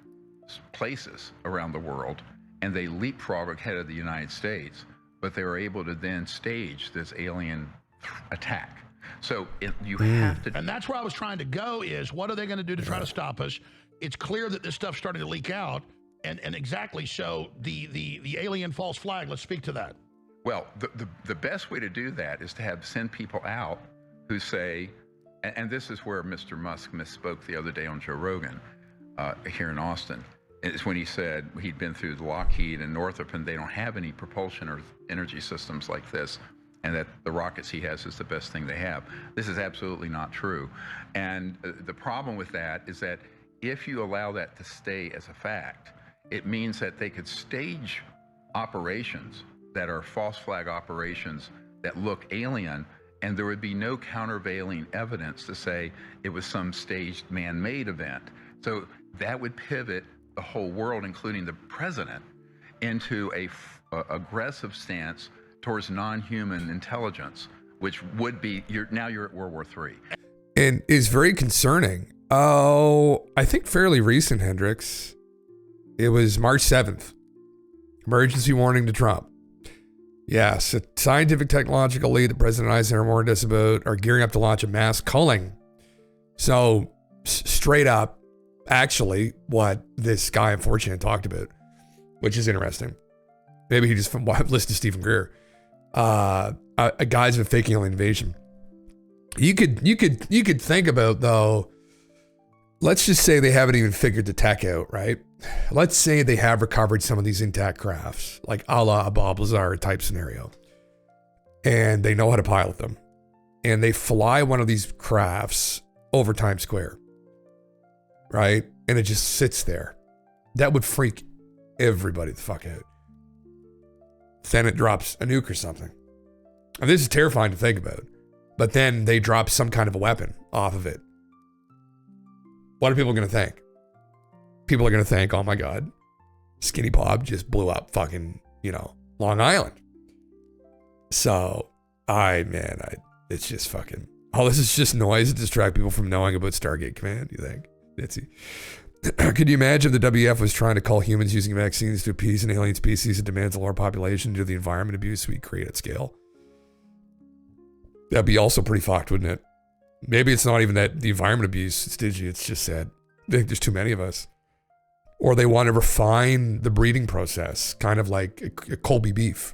places around the world, and they leapfrog ahead of the United States, but they were able to then stage this alien attack. So you have to. And that's where I was trying to go is, what are they going to do to try to stop us? It's clear that this stuff's starting to leak out. And exactly, so the alien false flag, let's speak to that. Well, the best way to do that is to send people out who say, and this is where Mr. Musk misspoke the other day on Joe Rogan here in Austin. It's when he said he'd been through the Lockheed and Northrop and they don't have any propulsion or energy systems like this, and that the rockets he has is the best thing they have. This is absolutely not true. And the problem with that is that if you allow that to stay as a fact, it means that they could stage operations that are false flag operations that look alien, and there would be no countervailing evidence to say it was some staged man-made event. So that would pivot the whole world, including the president, into a aggressive stance towards non-human intelligence, which would be, now you're at World War III. And is very concerning. Oh, I think fairly recent, Hendricks. It was March 7th. Emergency warning to Trump. Yes, a scientific technological lead that President Eisenhower warned us about are gearing up to launch a mass culling. So straight up, actually, what this guy unfortunately talked about, which is interesting. Maybe he just listened to Stephen Greer. A guy's been faking alien invasion. You could think about, though, let's just say they haven't even figured the tech out, right? Let's say they have recovered some of these intact crafts, like a la a Bob Lazar type scenario, and they know how to pilot them, and they fly one of these crafts over Times Square, right? And it just sits there. That would freak everybody the fuck out. Then it drops a nuke or something. And this is terrifying to think about. But then they drop some kind of a weapon off of it. What are people going to think? People are going to think, oh my God, Skinny Bob just blew up fucking, Long Island. So, It's just fucking, all this is just noise to distract people from knowing about Stargate Command, you think? Nancy. Could you imagine if the WF was trying to cull humans using vaccines to appease an alien species that demands a lower population due to the environment abuse we create at scale? That'd be also pretty fucked, wouldn't it? Maybe it's not even that the environment abuse is digi, it's just that they think there's too many of us. Or they want to refine the breeding process, kind of like a Colby beef,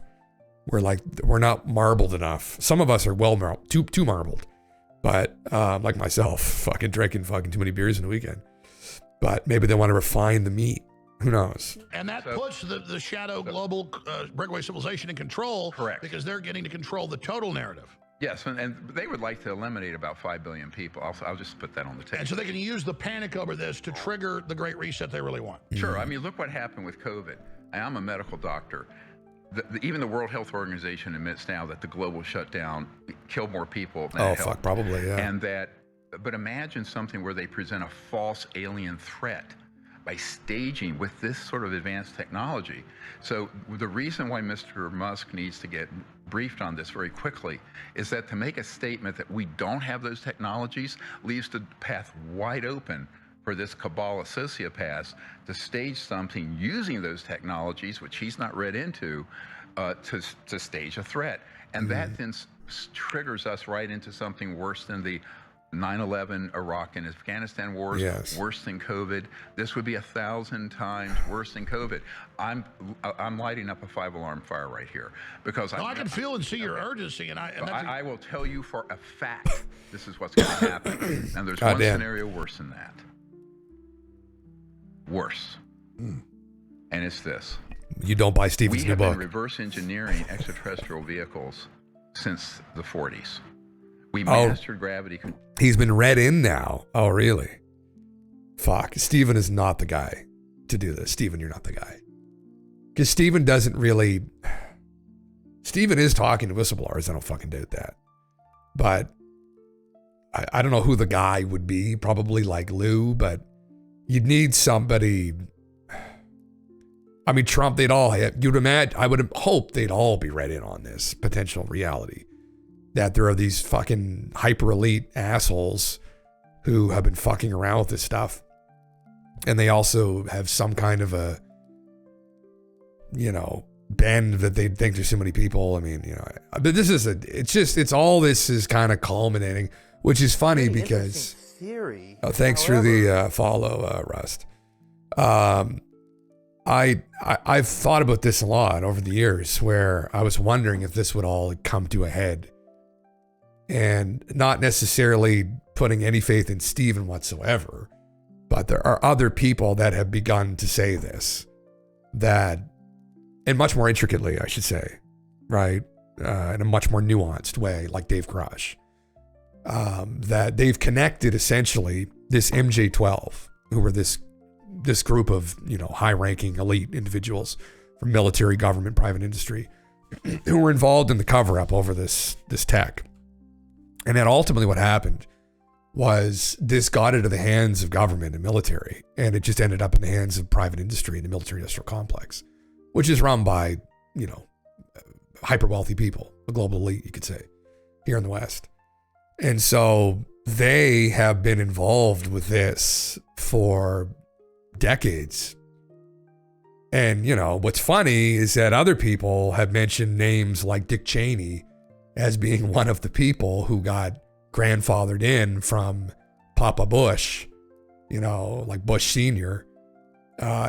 where like we're not marbled enough. Some of us are well marbled, too marbled. But like myself, fucking drinking fucking too many beers in a weekend. But maybe they want to refine the meat. Who knows? And that puts the shadow global breakaway civilization in control. Correct. Because they're getting to control the total narrative. Yes, and they would like to eliminate about 5 billion people. I'll just put that on the table. And so they can use the panic over this to trigger the Great Reset they really want. Sure. I mean, look what happened with COVID. I'm a medical doctor. Even the World Health Organization admits now that the global shutdown killed more people than it helped. Probably, yeah. And but imagine something where they present a false alien threat by staging with this sort of advanced technology. So the reason why Mr. Musk needs to get briefed on this very quickly is that to make a statement that we don't have those technologies leaves the path wide open for this cabal of sociopaths to stage something using those technologies, which he's not read into, to stage a threat. And that then triggers us right into something worse than the 9/11 Iraq and Afghanistan wars, worse than COVID. This would be 1,000 times worse than COVID. I'm lighting up a 5-alarm fire right here because I can feel and see your urgency, and I will tell you for a fact this is what's going to happen. And there's one scenario worse than that. Worse. And it's this. You don't buy Stephen's new book. We have been reverse engineering extraterrestrial vehicles since the 40s. We mastered gravity. He's been read in now. Oh, really? Fuck. Stephen is not the guy to do this. Stephen, you're not the guy. Because Stephen doesn't really... Stephen is talking to whistleblowers. I don't fucking doubt that. But I don't know who the guy would be. Probably like Lou, but you'd need somebody... I mean, Trump, they'd all... You'd imagine... I would hope they'd all be read in on this potential reality. That there are these fucking hyper elite assholes who have been fucking around with this stuff. And they also have some kind of a, bend that they think there's so many people. I mean, but this is it's all this is kind of culminating, which is funny because, theory. Oh, thanks for the follow, Rust. I've thought about this a lot over the years where I was wondering if this would all come to a head. And not necessarily putting any faith in Stephen whatsoever, but there are other people that have begun to say this, that, and much more intricately, I should say, right? In a much more nuanced way, like Dave Crush, that they've connected essentially this MJ-12, who were this group of, high-ranking elite individuals from military, government, private industry, who were involved in the cover-up over this tech. And then ultimately what happened was this got into the hands of government and military, and it just ended up in the hands of private industry and the military industrial complex, which is run by, hyper wealthy people, the global elite, you could say, here in the West. And so they have been involved with this for decades. And, what's funny is that other people have mentioned names like Dick Cheney as being one of the people who got grandfathered in from Papa Bush, like Bush Sr.,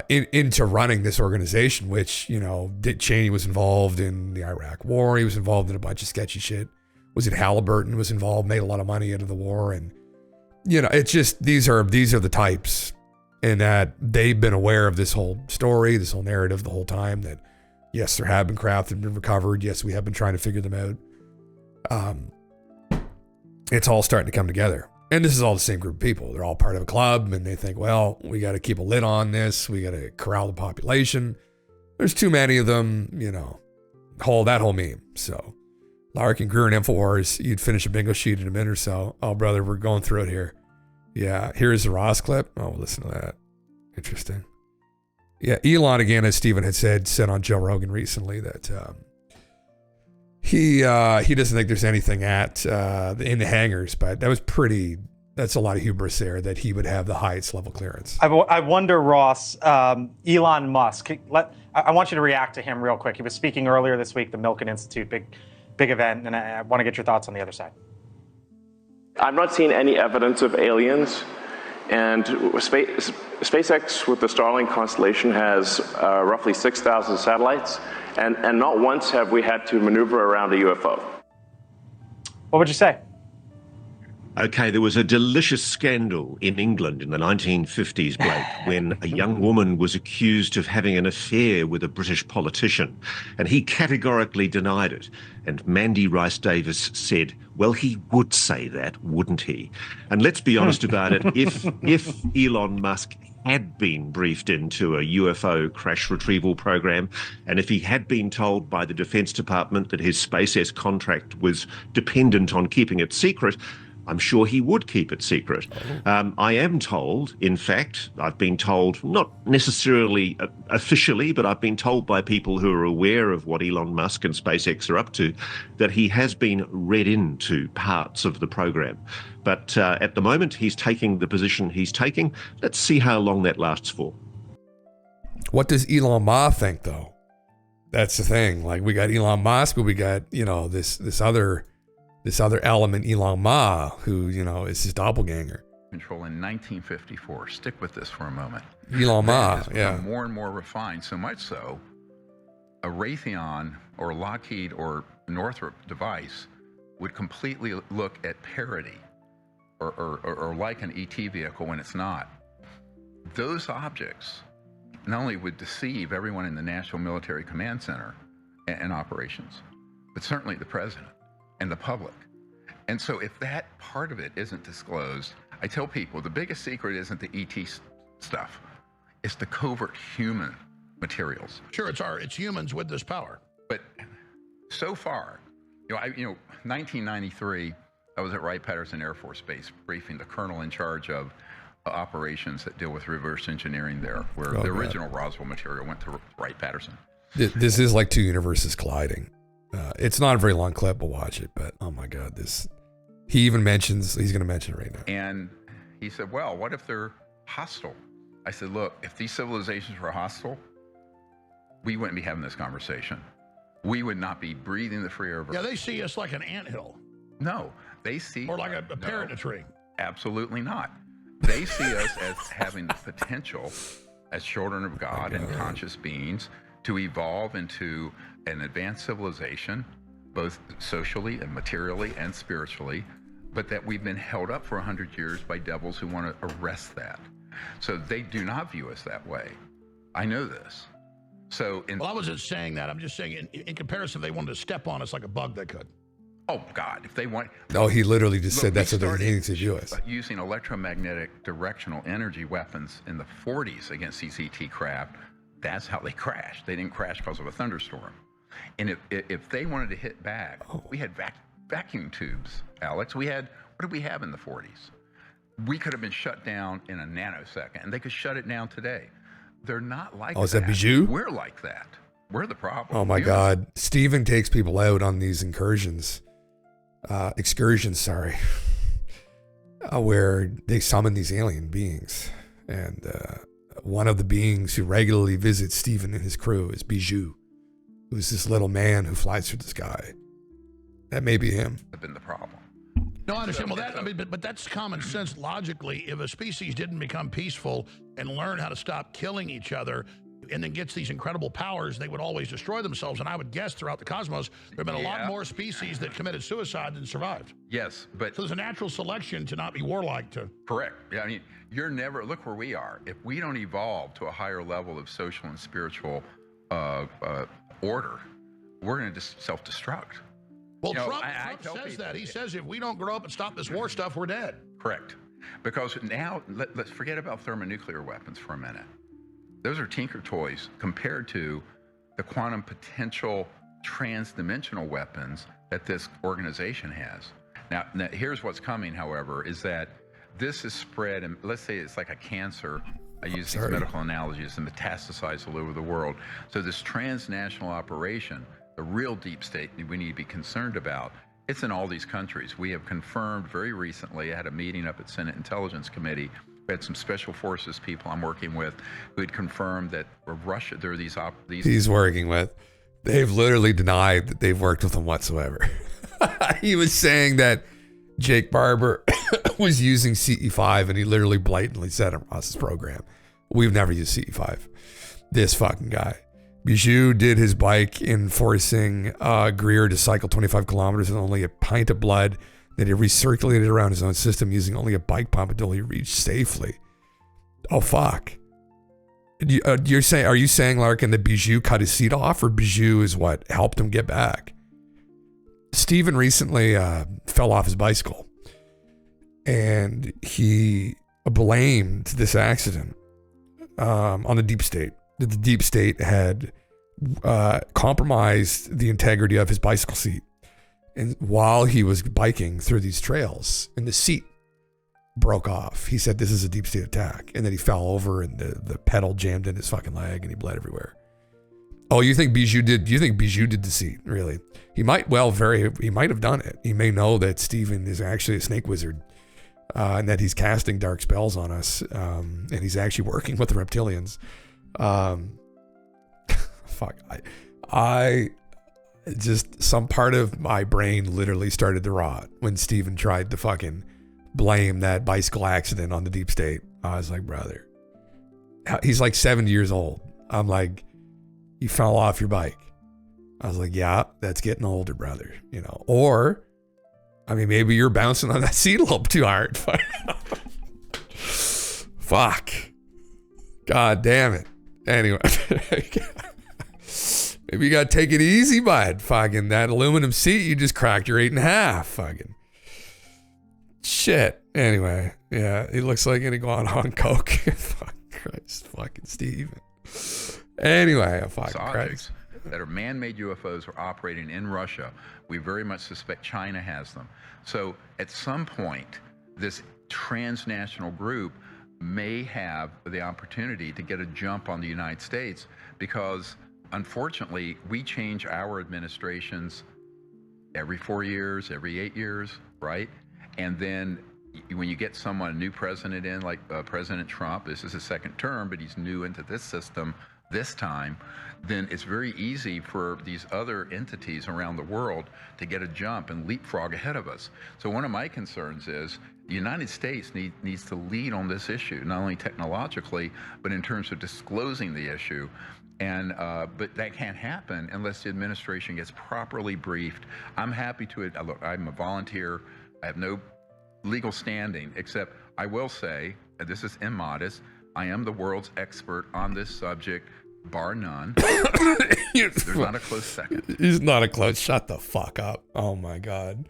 into running this organization, which, Dick Cheney was involved in the Iraq War. He was involved in a bunch of sketchy shit. Was it Halliburton was involved, made a lot of money into the war. And, it's just, these are the types, and that they've been aware of this whole story, this whole narrative the whole time, that yes, there have been craft that have been recovered. Yes, we have been trying to figure them out. It's all starting to come together. And this is all the same group of people. They're all part of a club, and they think, well, we got to keep a lid on this. We got to corral the population. There's too many of them, that whole meme. So Lark and Greer and InfoWars, you'd finish a bingo sheet in a minute or so. Oh, brother, we're going through it here. Yeah, here's the Ross clip. Oh, listen to that. Interesting. Yeah, Elon, again, as Stephen had said on Joe Rogan recently, that He doesn't think there's anything in the hangars, but that's a lot of hubris there that he would have the highest level clearance. I wonder, Ross, Elon Musk, I want you to react to him real quick. He was speaking earlier this week, the Milken Institute, big event, and I want to get your thoughts on the other side. I've not seen any evidence of aliens, and SpaceX with the Starlink constellation has roughly 6,000 satellites, and not once have we had to maneuver around a UFO. What would you say? Okay, there was a delicious scandal in England in the 1950s, Blake, when a young woman was accused of having an affair with a British politician, and he categorically denied it. And Mandy Rice Davis said, well, he would say that, wouldn't he? And let's be honest about it, if Elon Musk had been briefed into a UFO crash retrieval program, and if he had been told by the Defense Department that his SpaceX contract was dependent on keeping it secret, I'm sure he would keep it secret. I am told, in fact, I've been told, not necessarily officially, but I've been told by people who are aware of what Elon Musk and SpaceX are up to, that he has been read into parts of the program. But at the moment, he's taking the position he's taking. Let's see how long that lasts for. What does Elon Musk think, though? That's the thing. Like, we got Elon Musk, but we got, this other element, Elon Musk, who, is his doppelganger. Control in 1954. Stick with this for a moment. Elon Musk, yeah. More and more refined, so much so, a Raytheon or Lockheed or Northrop device would completely look at parity or like an ET vehicle when it's not. Those objects not only would deceive everyone in the National Military Command Center and operations, but certainly the president and the public. And so if that part of it isn't disclosed, I tell people the biggest secret isn't the ET stuff. It's the covert human materials. Sure, it's humans with this power. But so far, 1993, I was at Wright-Patterson Air Force Base briefing the colonel in charge of operations that deal with reverse engineering there, where the original Roswell material went to Wright-Patterson. This is like two universes colliding. It's not a very long clip, but watch it. But oh my God, he even mentions, he's going to mention it right now. And he said, well, what if they're hostile? I said, look, if these civilizations were hostile, we wouldn't be having this conversation. We would not be breathing the free air of Earth. Yeah, they see us like an anthill. No, they see... Or like a parrot in a tree. Absolutely not. They see us as having the potential, as children of God and conscious beings, to evolve into an advanced civilization, both socially and materially and spiritually, but that we've been held up for 100 years by devils who want to arrest that. So they do not view us that way. I know this. So well, I wasn't saying that. I'm just saying in comparison, if they wanted to step on us like a bug, they could. Oh, God, if they want... No, he literally just said that's what they're needing to view us. Using electromagnetic directional energy weapons in the 40s against these ET craft, that's how they crashed. They didn't crash because of a thunderstorm. And if they wanted to hit back, we had vacuum tubes, Alex. What did we have in the 40s? We could have been shut down in a nanosecond, and they could shut it down today. They're not like that. Oh, is that Bijou? We're like that. We're the problem. Oh, my God. Steven takes people out on these excursions, where they summon these alien beings. And one of the beings who regularly visits Steven and his crew is Bijou, who's this little man who flies through the sky. That may be him. Have been the problem. No, I understand. Well, but that's common sense logically. If a species didn't become peaceful and learn how to stop killing each other and then gets these incredible powers, they would always destroy themselves. And I would guess throughout the cosmos, there have been a lot more species that committed suicide than survived. Yes, but... So there's a natural selection to not be warlike to... Correct. Yeah, I mean, you're never... Look where we are. If we don't evolve to a higher level of social and spiritual order, we're going to self-destruct. Well, Trump says that. He says if we don't grow up and stop this war stuff, we're dead. Correct. Because now, let's forget about thermonuclear weapons for a minute. Those are tinker toys compared to the quantum potential trans-dimensional weapons that this organization has. Now, here's what's coming, however, is that this is spread, and let's say it's like a cancer. I use these medical analogies and metastasize all over the world. So this transnational operation the real deep state we need to be concerned about, it's in all these countries. We have confirmed very recently, I had a meeting up at Senate Intelligence Committee. We had some special forces people I'm working with who had confirmed that Russia, there are these he's working with, they've literally denied that they've worked with him whatsoever. He was saying that Jake Barber was using CE5, and he literally blatantly said it across his program, we've never used CE5. This fucking guy. Bijou did his bike in forcing Greer to cycle 25 kilometers with only a pint of blood that he recirculated around his own system using only a bike pump until he reached safely. Oh, fuck. Are you saying, Larkin, that Bijou cut his seat off, or Bijou is what helped him get back? Stephen recently fell off his bicycle, and he blamed this accident on the deep state. That the deep state had compromised the integrity of his bicycle seat, and while he was biking through these trails, and the seat broke off. He said this is a deep state attack, and then he fell over, and the pedal jammed in his fucking leg, and he bled everywhere. Oh, you think Bijou did? You think Bijou did the seat? Really? He might have done it. He may know that Stephen is actually a snake wizard, and that he's casting dark spells on us, and he's actually working with the reptilians. Fuck. I just, some part of my brain literally started to rot when Stephen tried to fucking blame that bicycle accident on the deep state. I was like, brother, he's like 70 years old. I'm like, you fell off your bike. I was like, yeah, that's getting older, brother. You know, or, I mean, maybe you're bouncing on that seat a little too hard. Fuck. God damn it. Anyway, maybe you gotta take it easy, bud. Fucking that aluminum seat, you just cracked your 8.5. Fucking shit. Anyway, yeah, he looks like any going on coke. Fuck Christ, fucking Steven. Anyway, fucking Christ. That are man-made UFOs are operating in Russia. We very much suspect China has them. So at some point, this transnational group may have the opportunity to get a jump on the United States, because unfortunately we change our administrations every 4 years, every 8 years, right? And then when you get someone, a new president in, like President Trump, this is his second term, but he's new into this system this time, then it's very easy for these other entities around the world to get a jump and leapfrog ahead of us. So one of my concerns is the United States needs to lead on this issue, not only technologically, but in terms of disclosing the issue. And but that can't happen unless the administration gets properly briefed. I'm happy to, look, I'm a volunteer. I have no legal standing, except I will say, and this is immodest, I am the world's expert on this subject, bar none. There's not a close second. He's not a close. Shut the fuck up. Oh my God.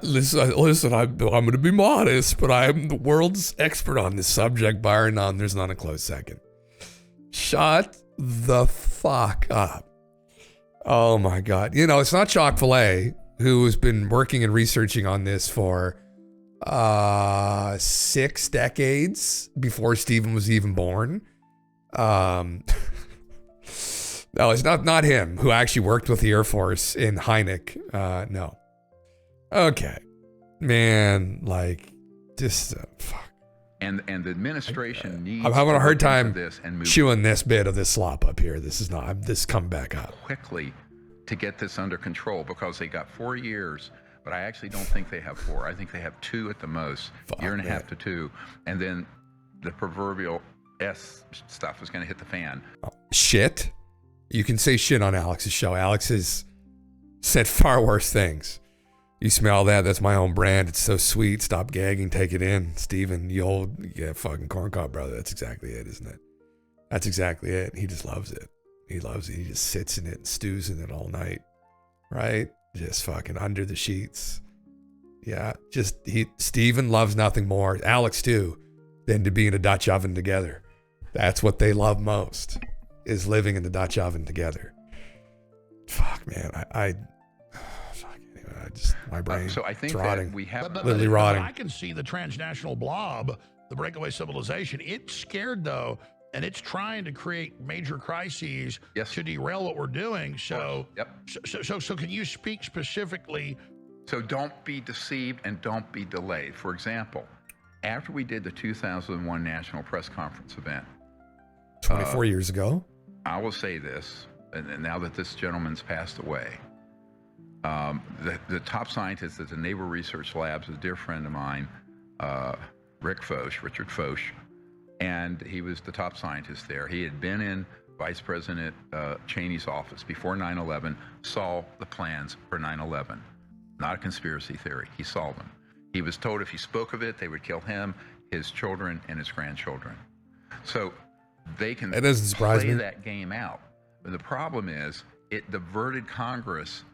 Listen, I'm going to be modest, but I'm the world's expert on this subject, bar none. There's not a close second. Shut the fuck up. Oh my God. You know, it's not Chock Filet, who has been working and researching on this for 6 decades before Stephen was even born. No, it's not him who actually worked with the Air Force in Hynek. No. Okay. Man, like, just fuck. And the administration needs. I'm having a hard time this and move chewing this bit of this slop up here. This is not. This come back up quickly to get this under control, because they got 4 years. But I actually don't think they have 4. I think they have 2 at the most, year and a half to 2. And then the proverbial S stuff is going to hit the fan. Shit. You can say shit on Alex's show. Alex has said far worse things. You smell that? That's my own brand. It's so sweet. Stop gagging. Take it in. Steven, you old fucking corncob brother. That's exactly it, isn't it? That's exactly it. He just loves it. He loves it. He just sits in it and stews in it all night. Right? Just fucking under the sheets. Yeah, Steven loves nothing more, Alex too, than to be in a Dutch oven together. That's what they love most, is living in the Dutch oven together. Fuck, man, my brain. So I think rotting. that we have literally rotting. I can see the transnational blob, the breakaway civilization. It's scared though. and it's trying to create major crises Yes. to derail what we're doing. So, Yep. so can you speak specifically? So don't be deceived and don't be delayed. For example, after we did the 2001 National Press Conference event, 24 years ago. I will say this, and now that this gentleman's passed away, the top scientist at the Naval Research Labs is a dear friend of mine, Richard Foch, and he was the top scientist there. He had been in Vice President Cheney's office before 9/11, saw the plans for 9/11. Not a conspiracy theory. He saw them. He was told if he spoke of it, they would kill him, his children, and his grandchildren. So they can That doesn't surprise play me. that game out. But the problem is it diverted Congress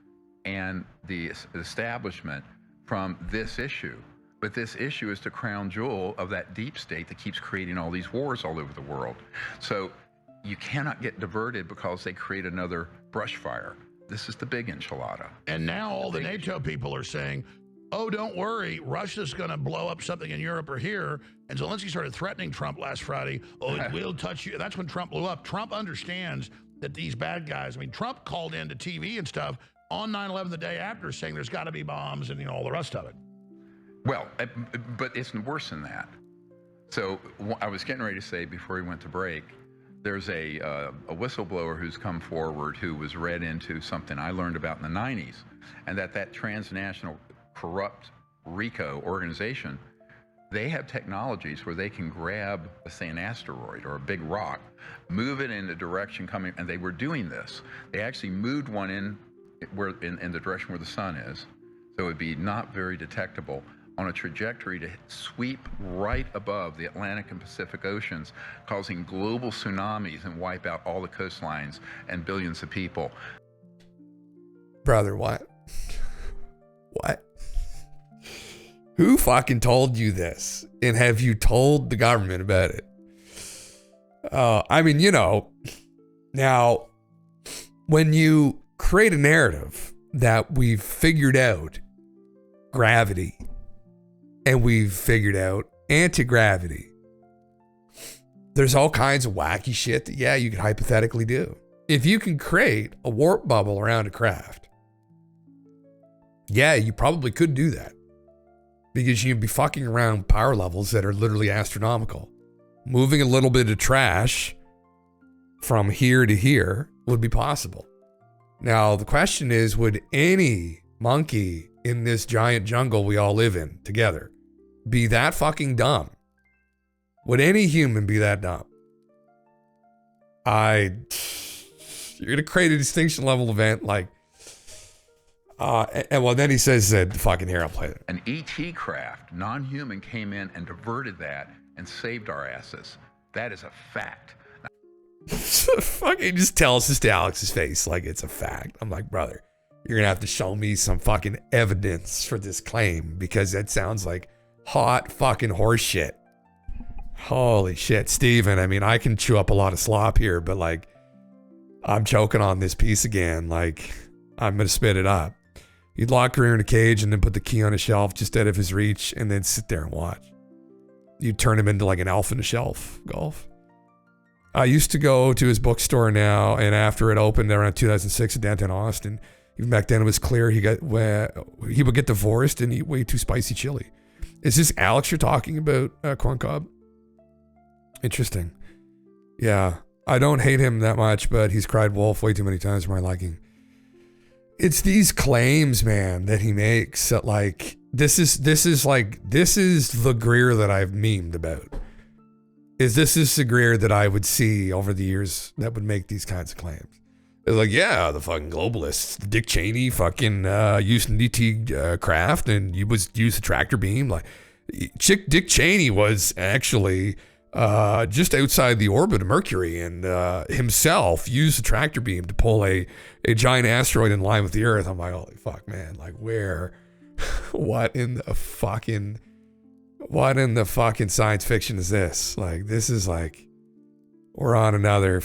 and the establishment from this issue. But this issue is the crown jewel of that deep state that keeps creating all these wars all over the world. So you cannot get diverted because they create another brush fire. This is the big enchilada. And now all the NATO people are saying, oh, don't worry, Russia's going to blow up something in Europe or here. And Zelensky started threatening Trump last Friday. Oh, it will touch you. That's when Trump blew up. Trump understands that these bad guys, I mean, Trump called into TV and stuff on 9/11 the day after saying there's got to be bombs and, you know, all the rest of it. Well, but it's worse than that. So I was getting ready to say before we went to break, there's a whistleblower who's come forward who was read into something I learned about in the 90s, and that transnational corrupt RICO organization, they have technologies where they can grab, let's say, an asteroid or a big rock, move it in the direction coming, and they were doing this. They actually moved one in the direction where the sun is, so it would be not very detectable, on a trajectory to sweep right above the Atlantic and Pacific Oceans, causing global tsunamis and wipe out all the coastlines and billions of people. Brother, what? What? Who fucking told you this? And have you told the government about it? I mean, you know, now, when you create a narrative that we've figured out gravity and we've figured out anti-gravity, there's all kinds of wacky shit that, yeah, you could hypothetically do. If you can create a warp bubble around a craft, yeah, you probably could do that, because you'd be fucking around power levels that are literally astronomical. Moving a little bit of trash from here to here would be possible. Now, the question is, would any monkey in this giant jungle we all live in together be that fucking dumb? Would any human be that dumb? You're going to create a distinction level event like, and well, then he says that fucking here, I'll play it. An ET craft, non-human, came in and diverted that and saved our asses. That is a fact. Fucking just tells this to Alex's face like it's a fact. I'm like, brother, you're gonna have to show me some fucking evidence for this claim, because that sounds like hot fucking horse shit. Holy shit, Steven. I mean, I can chew up a lot of slop here, but like, I'm choking on this piece again. Like, I'm gonna spit it up. You'd lock Greer in a cage and then put the key on a shelf just out of his reach and then sit there and watch. You'd turn him into like an elf in a shelf golf. I used to go to his bookstore now, and after it opened around 2006 in downtown Austin, even back then it was clear he would get divorced and eat way too spicy chili. Is this Alex you're talking about, Corn Cob? Interesting. Yeah, I don't hate him that much, but he's cried wolf way too many times for my liking. It's these claims, man, that he makes that like, this is the Greer that I've memed about. This is the Greer that I would see over the years that would make these kinds of claims. It's like, yeah, the fucking globalists, Dick Cheney fucking used an ET craft and used a tractor beam. Like, Dick Cheney was actually just outside the orbit of Mercury and himself used a tractor beam to pull a giant asteroid in line with the Earth. I'm like, holy fuck, man. Like, where? What in the fucking science fiction is this? Like, this is like, we're in another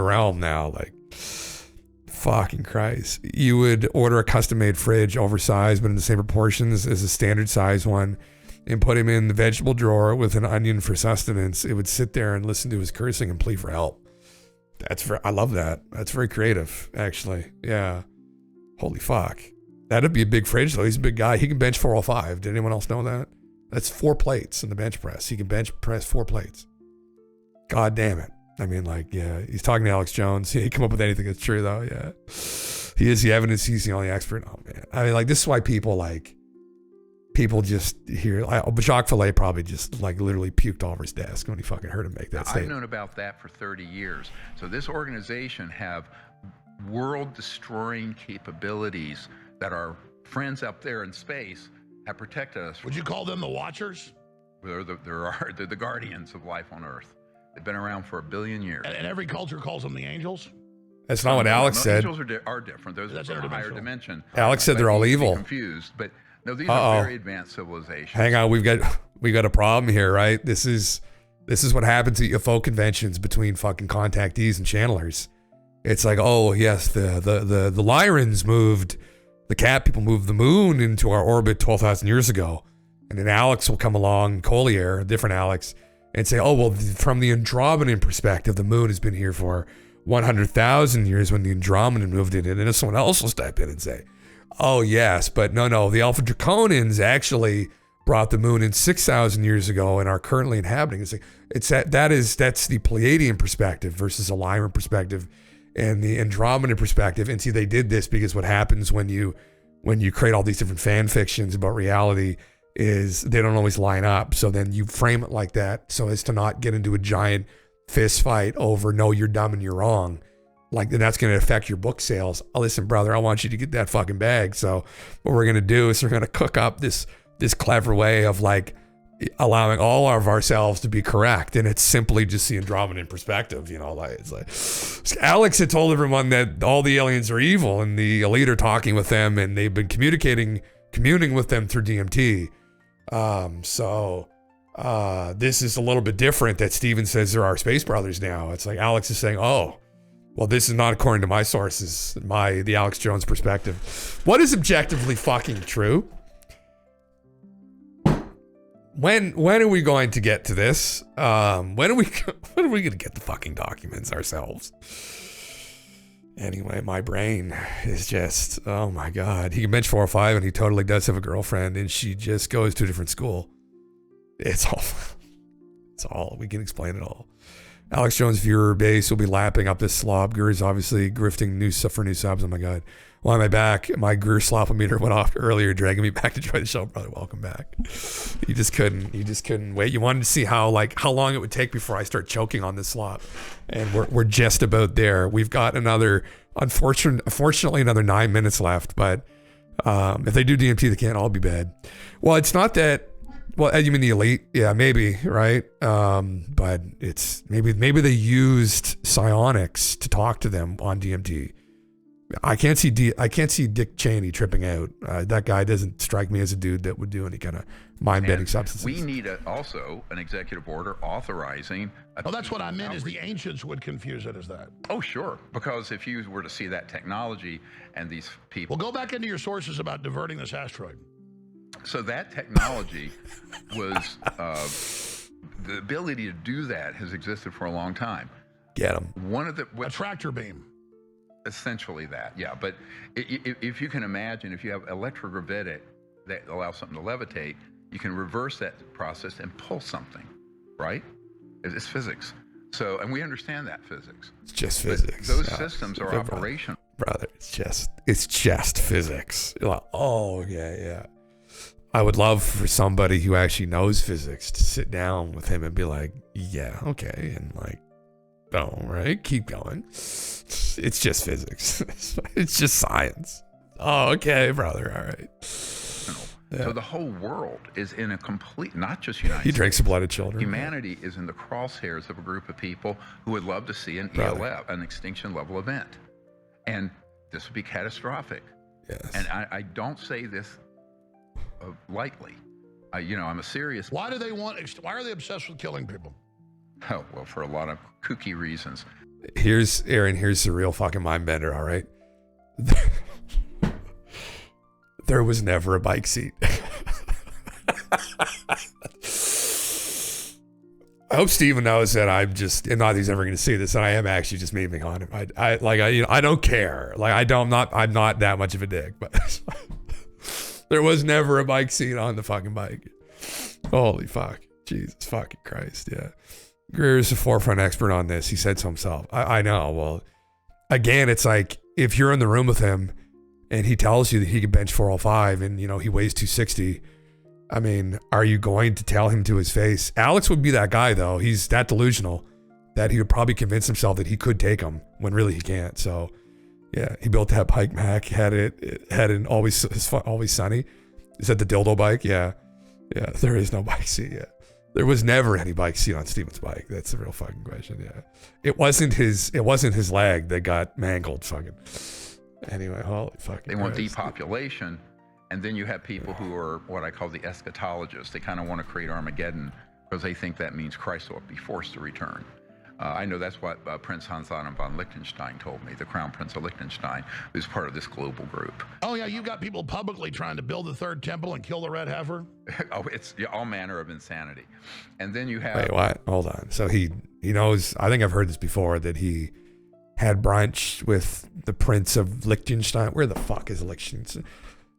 realm now. Like, fucking Christ. You would order a custom made fridge, oversized, but in the same proportions as a standard size one. and put him in the vegetable drawer with an onion for sustenance, it would sit there and listen to his cursing and plead for help. I love that. That's very creative, actually. Yeah. Holy fuck. That'd be a big fridge, though. He's a big guy. He can bench 405. Did anyone else know that? That's 4 plates in the bench press. He can bench press 4 plates. God damn it. I mean, like, yeah, he's talking to Alex Jones. He ain't come up with anything that's true, though. Yeah. He is the evidence. He's the only expert. Oh, man. I mean, like, this is why people just hear, Jacques Vallée probably just, like, literally puked all over his desk when he fucking heard him make that statement. I've known about that for 30 years. So this organization have world-destroying capabilities that our friends up there in space have protected us from. Would you call them the Watchers? They're the guardians of life on Earth. They've been around for 1 billion years. And every culture calls them the angels? That's not what Alex said. Angels are different. Those are from a higher dimension. Alex said they're all evil. Confused, but no, these are very advanced civilizations. Hang on, we got a problem here, right? This is what happens at UFO conventions between fucking contactees and channelers. It's like, oh yes, the Lyrans moved, the cat people moved the moon into our orbit 12,000 years ago, and then Alex will come along, Collier, a different Alex, and say, oh well, from the Andromedan perspective, the moon has been here for 100,000 years when the Andromedan moved in, and then someone else will step in and say, oh yes, but no, the Alpha Draconians actually brought the moon in 6,000 years ago and are currently inhabiting. That's the Pleiadian perspective versus a Lyran perspective and the Andromedan perspective. And see, they did this because what happens when you create all these different fan fictions about reality is they don't always line up. So then you frame it like that so as to not get into a giant fist fight over, no, you're dumb and you're wrong. Like, and that's going to affect your book sales. Oh, listen, brother, I want you to get that fucking bag. So what we're going to do is we're going to cook up this clever way of like allowing all of ourselves to be correct. And it's simply just the Andromedan perspective, like it's like Alex had told everyone that all the aliens are evil and the elite are talking with them and they've been communing with them through DMT. This is a little bit different that Steven says there are space brothers now. It's like Alex is saying, oh, well, this is not according to my sources, the Alex Jones perspective. What is objectively fucking true? When are we going to get to this? When are we going to get the fucking documents ourselves? Anyway, my brain is just, oh my God. He can bench 405 and he totally does have a girlfriend and she just goes to a different school. It's all, we can explain it all. Alex Jones viewer base will be lapping up this slob. Greer is obviously grifting for new subs. Oh my God. Why am I back? My Greer slop-o-meter went off earlier, dragging me back to join the show. Brother, welcome back. You just couldn't wait. You wanted to see how long it would take before I start choking on this slop. And we're just about there. We've got unfortunately another 9 minutes left, but if they do DMT, they can't all be bad. Well, it's not that. Well, you mean the elite? Yeah, maybe, right? But it's maybe they used psionics to talk to them on DMT. I can't see Dick Cheney tripping out. That guy doesn't strike me as a dude that would do any kind of mind-bending substances. We need also an executive order authorizing. That's what I meant. Is the ancients would confuse it as that? Oh, sure. Because if you were to see that technology and these people, well, go back into your sources about diverting this asteroid. So that technology was, the ability to do that has existed for a long time. Get them. A tractor beam. Essentially that, yeah. But if you can imagine, if you have electrogravitic that allows something to levitate, you can reverse that process and pull something, right? It's physics. So, and we understand that physics. It's just physics. Those systems are operational. Brother, it's just physics. You're like, oh, yeah. I would love for somebody who actually knows physics to sit down with him and be like, yeah, okay. And like, all right, keep going. It's just physics. It's just science. Oh, okay, brother. All right. Yeah. So the whole world is in a complete, not just United States. He drinks the blood of children. Humanity is in the crosshairs of a group of people who would love to see an ELF, an extinction level event. And this would be catastrophic. Yes. And I don't say this lightly. I'm a serious. Why are they obsessed with killing people? Oh, well, for a lot of kooky reasons. Here's the real fucking mind bender, all right? There was never a bike seat. I hope Steven knows that I'm just, and not that he's ever going to see this, and I am actually just memeing on him. I don't care. Like, I'm not that much of a dick, but there was never a bike seat on the fucking bike. Holy fuck. Jesus fucking Christ. Yeah. Greer's a forefront expert on this. He said so himself. I know. Well, again, it's like, if you're in the room with him and he tells you that he can bench 405 and, you know, he weighs 260, I mean, are you going to tell him to his face? Alex would be that guy, though. He's that delusional that he would probably convince himself that he could take him when really he can't. So, yeah, he built that bike, Mac. Had an always sunny. Is that the dildo bike? Yeah. Yeah, there is no bike seat. Yeah. There was never any bike seat on Steven's bike. That's the real fucking question. Yeah. It wasn't his leg that got mangled. Fucking. Anyway, holy fucking. They want depopulation. And then you have people who are what I call the eschatologists. They kind of want to create Armageddon because they think that means Christ will be forced to return. I know that's what Prince Hans-Adam von Liechtenstein told me, the Crown Prince of Liechtenstein, who's part of this global group. Oh, yeah, you've got people publicly trying to build the third temple and kill the red heifer? Oh, it's all manner of insanity. And then you have... Wait, what? Hold on. So he knows, I think I've heard this before, that he had brunch with the Prince of Liechtenstein. Where the fuck is Liechtenstein?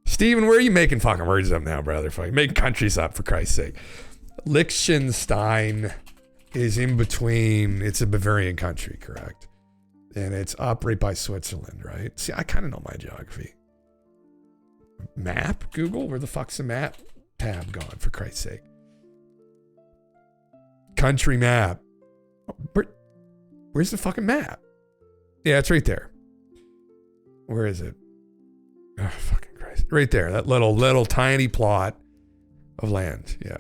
Steven, where are you making fucking words up now, brother? Fucking making countries up, for Christ's sake. Liechtenstein is in between. It's a Bavarian country, correct? And it's up right by Switzerland, right? See, I kind of know my geography. Map? Google? Where the fuck's the map tab gone, for Christ's sake? Country map. Where's the fucking map? Yeah, it's right there. Where is it? Oh, fucking Christ. Right there. That little tiny plot of land. Yeah.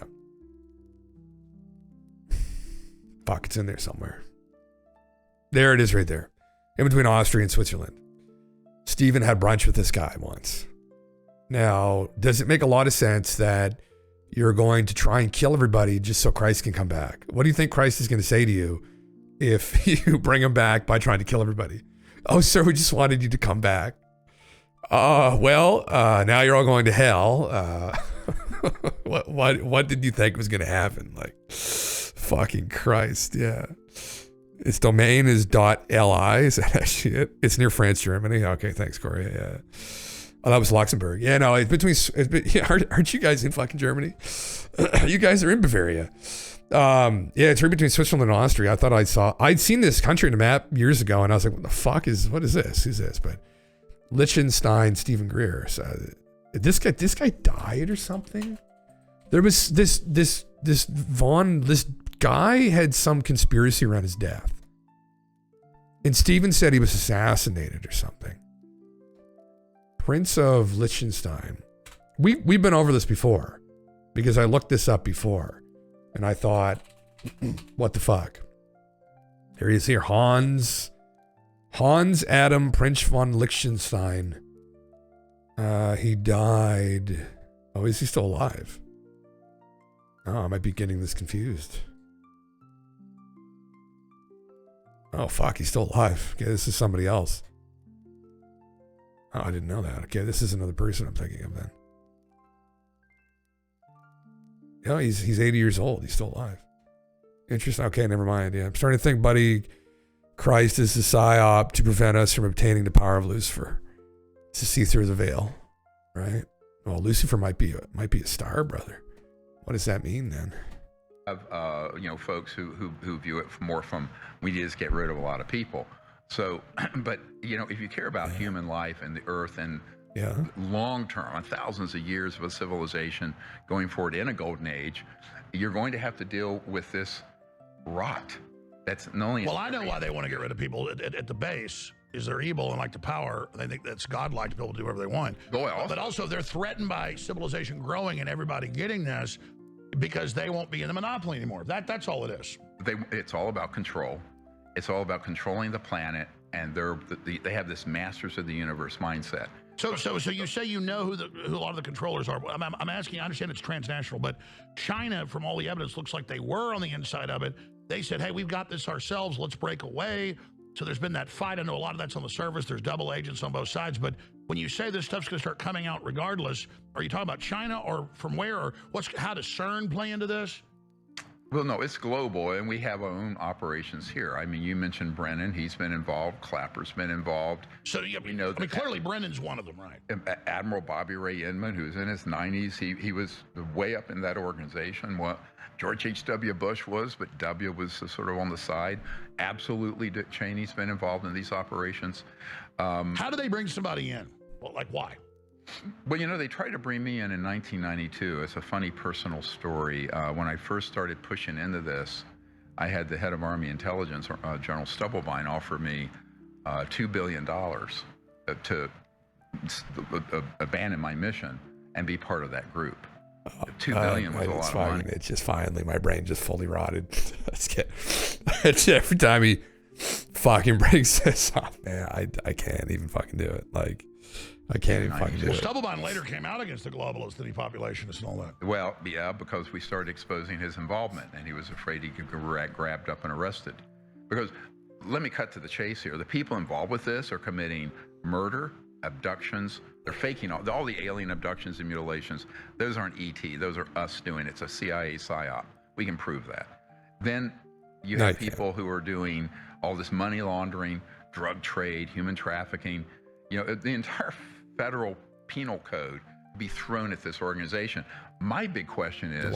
Fuck, it's in there somewhere. There it is right there. In between Austria and Switzerland. Steven had brunch with this guy once. Now, does it make a lot of sense that you're going to try and kill everybody just so Christ can come back? What do you think Christ is going to say to you if you bring him back by trying to kill everybody? Oh, sir, we just wanted you to come back. Now you're all going to hell. What did you think was going to happen? Like, fucking Christ, yeah. Its domain is .li. Is that actually it? It's near France, Germany. Okay, thanks, Corey. Yeah. Oh, that was Luxembourg. Yeah, no, it's between. Aren't you guys in fucking Germany? You guys are in Bavaria. Yeah, it's right between Switzerland and Austria. I thought I'd seen this country on a map years ago, and I was like, what is this? Who's this? But Liechtenstein, Steven Greer. So this guy died or something. There was this guy had some conspiracy around his death. And Steven said he was assassinated or something. Prince of Liechtenstein. We've been over this before because I looked this up before and I thought, what the fuck? Here he is here. Hans Adam Prince von Liechtenstein. He died. Oh, is he still alive? Oh, I might be getting this confused. Oh, fuck, he's still alive. Okay, this is somebody else. Oh, I didn't know that. Okay, this is another person I'm thinking of then. No, he's 80 years old. He's still alive. Interesting. Okay, never mind. Yeah, I'm starting to think, buddy, Christ is the psyop to prevent us from obtaining the power of Lucifer. To see through the veil, right? Well, Lucifer might be a star, brother. What does that mean then? Folks who view it more from we just get rid of a lot of people. So, but if you care about human life and the earth and long term, thousands of years of a civilization going forward in a golden age, you're going to have to deal with this rot. That's not only. Well, I know why they want to get rid of people at the base. Is they're evil and like the power. They think that's godlike to be able to do whatever they want. But also they're threatened by civilization growing and everybody getting this because they won't be in the monopoly anymore. That's all it is. It's all about control. It's all about controlling the planet, and they have this masters of the universe mindset. So you say who a lot of the controllers are. I'm asking. I understand it's transnational, but China, from all the evidence, looks like they were on the inside of it. They said, "Hey, we've got this ourselves. Let's break away." So there's been that fight. I know a lot of that's on the surface. There's double agents on both sides. But when you say this stuff's going to start coming out regardless, are you talking about China or from where? Or how does CERN play into this? Well, no, it's global, and we have our own operations here. I mean, you mentioned Brennan. He's been involved. Clapper's been involved. So, yeah, We know that clearly Brennan's one of them, right? Admiral Bobby Ray Inman, who's in his 90s, he was way up in that organization. What George H.W. Bush was, but W was sort of on the side. Absolutely, Dick Cheney's been involved in these operations. How do they bring somebody in? Well, like, why? Well, you know, they tried to bring me in 1992. It's a funny personal story. When I first started pushing into this, I had the head of Army Intelligence, General Stubblebine, offer me $2 billion to abandon my mission and be part of that group. $2 billion was a lot of money. It's just finally, my brain just fully rotted. It's every time he fucking brings this up, man, I can't even fucking do it. Like, I can't even fucking do it. Stubblebine later came out against the globalists, the depopulationists, and all that. Well, yeah, because we started exposing his involvement, and he was afraid he could get grabbed up and arrested. Because, let me cut to the chase here. The people involved with this are committing murder, abductions. They're faking all the alien abductions and mutilations. Those aren't ET. Those are us doing it. It's a CIA psyop. We can prove that. Then you have people who are doing all this money laundering, drug trade, human trafficking. You know, the entire federal penal code be thrown at this organization. My big question is,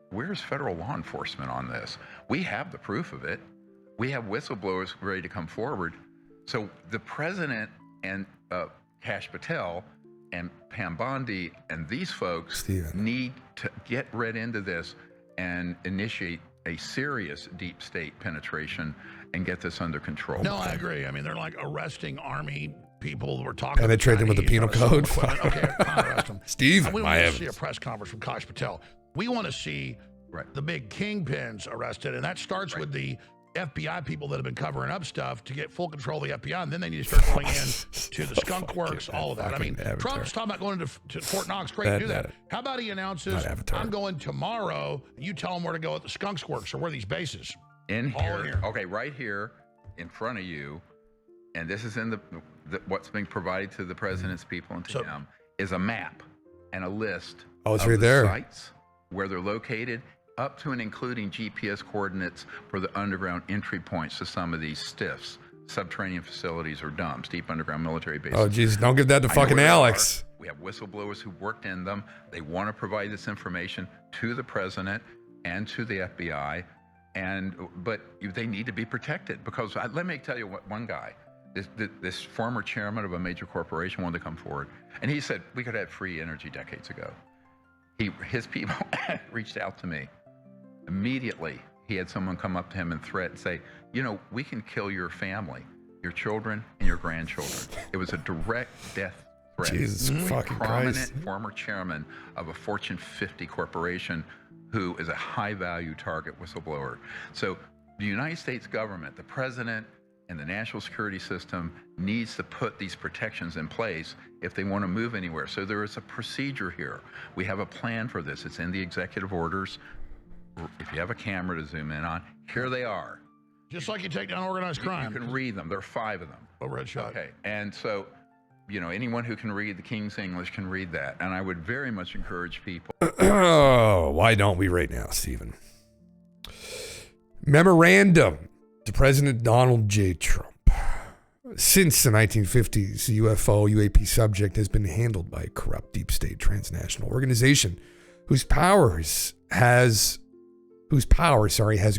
where's federal law enforcement on this? We have the proof of it. We have whistleblowers ready to come forward. So the president and Kash Patel and Pam Bondi and these folks need to get read into this and initiate a serious deep state penetration and get this under control. No, I agree. I mean, they're like arresting Army people. We're talking. And they trade them with the penal code. Okay, fine, arrest them. Steve, we want to see a press conference from Kash Patel. We want to see the big kingpins arrested, and that starts with the FBI people that have been covering up stuff to get full control of the FBI, and then they need to start going in to the skunk works, all of that. I mean, Trump's talking about going to Fort Knox. Great to do that. How about he announces, I'm going tomorrow, and you tell him where to go at the skunks works, or where are these bases? In here. Okay, right here in front of you, and this is in the what's being provided to the president's people and to him, is a map and a list of the there. Sites, where they're located, up to and including GPS coordinates for the underground entry points to some of these STIFs, subterranean facilities or dumps, deep underground military bases. Oh, Jesus, don't give that to fucking Alex. We have whistleblowers who worked in them. They want to provide this information to the president and to the FBI, but they need to be protected because let me tell you what one guy, this former chairman of a major corporation wanted to come forward, and he said we could have free energy decades ago. His people reached out to me. Immediately, he had someone come up to him and say, you know, we can kill your family, your children, and your grandchildren. It was a direct death threat. Jesus fucking Prominent Christ. former chairman of a Fortune 50 corporation who is a high-value target whistleblower. So the United States government, the president, and the national security system needs to put these protections in place if they want to move anywhere. So there is a procedure here. We have a plan for this. It's in the executive orders. If you have a camera to zoom in on, here they are. Just like you take down organized crime. You can read them. There are 5 of them. Overhead shot. Okay, and so, you know, anyone who can read the King's English can read that. And I would very much encourage people. Why don't we right now, Stephen? Memorandum to President Donald J. Trump. Since the 1950s, the UAP subject has been handled by a corrupt deep state transnational organization whose power has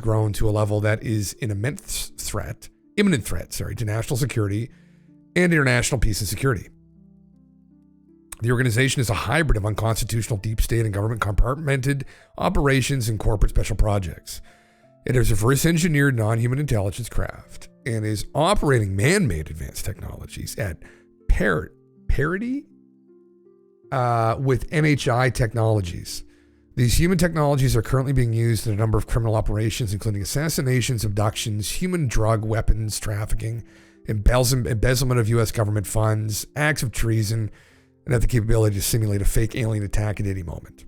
grown to a level that is an imminent threat to national security and international peace and security. The organization is a hybrid of unconstitutional deep state and government compartmented operations and corporate special projects. It is a reverse-engineered non-human intelligence craft and is operating man-made advanced technologies at parity with NHI technologies. These human technologies are currently being used in a number of criminal operations, including assassinations, abductions, human drug weapons trafficking, embezzlement of U.S. government funds, acts of treason, and have the capability to simulate a fake alien attack at any moment.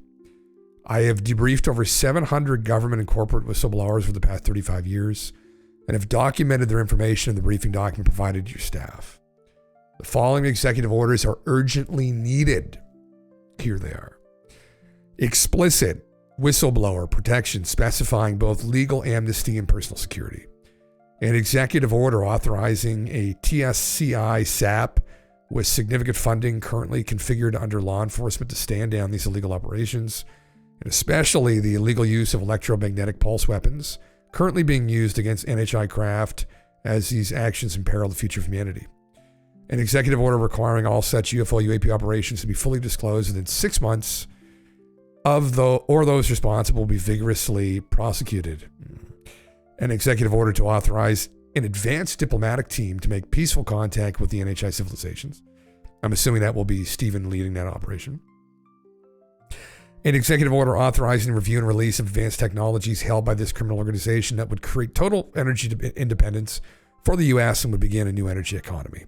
I have debriefed over 700 government and corporate whistleblowers for the past 35 years and have documented their information in the briefing document provided to your staff. The following executive orders are urgently needed. Here they are. Explicit whistleblower protection specifying both legal amnesty and personal security. An executive order authorizing a TSCI SAP with significant funding currently configured under law enforcement to stand down these illegal operations, and especially the illegal use of electromagnetic pulse weapons currently being used against NHI craft as these actions imperil the future of humanity. An executive order requiring all such UFO UAP operations to be fully disclosed within 6 months of those responsible will be vigorously prosecuted. An executive order to authorize an advanced diplomatic team to make peaceful contact with the NHI civilizations. I'm assuming that will be Stephen leading that operation. An executive order authorizing review and release of advanced technologies held by this criminal organization that would create total energy independence for the U.S. and would begin a new energy economy.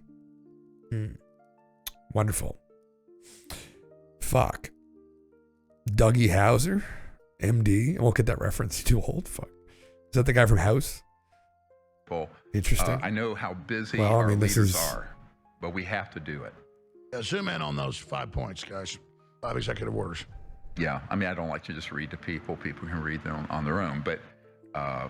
Wonderful. Fuck. Dougie Hauser, MD. I won't get that reference. He's too old. Fuck. Is that the guy from House? Interesting. I know how busy our leaders are, but we have to do it. Zoom in on those 5 points, guys. 5 executive orders. Yeah, I mean, I don't like to just read to people. People can read them on their own. But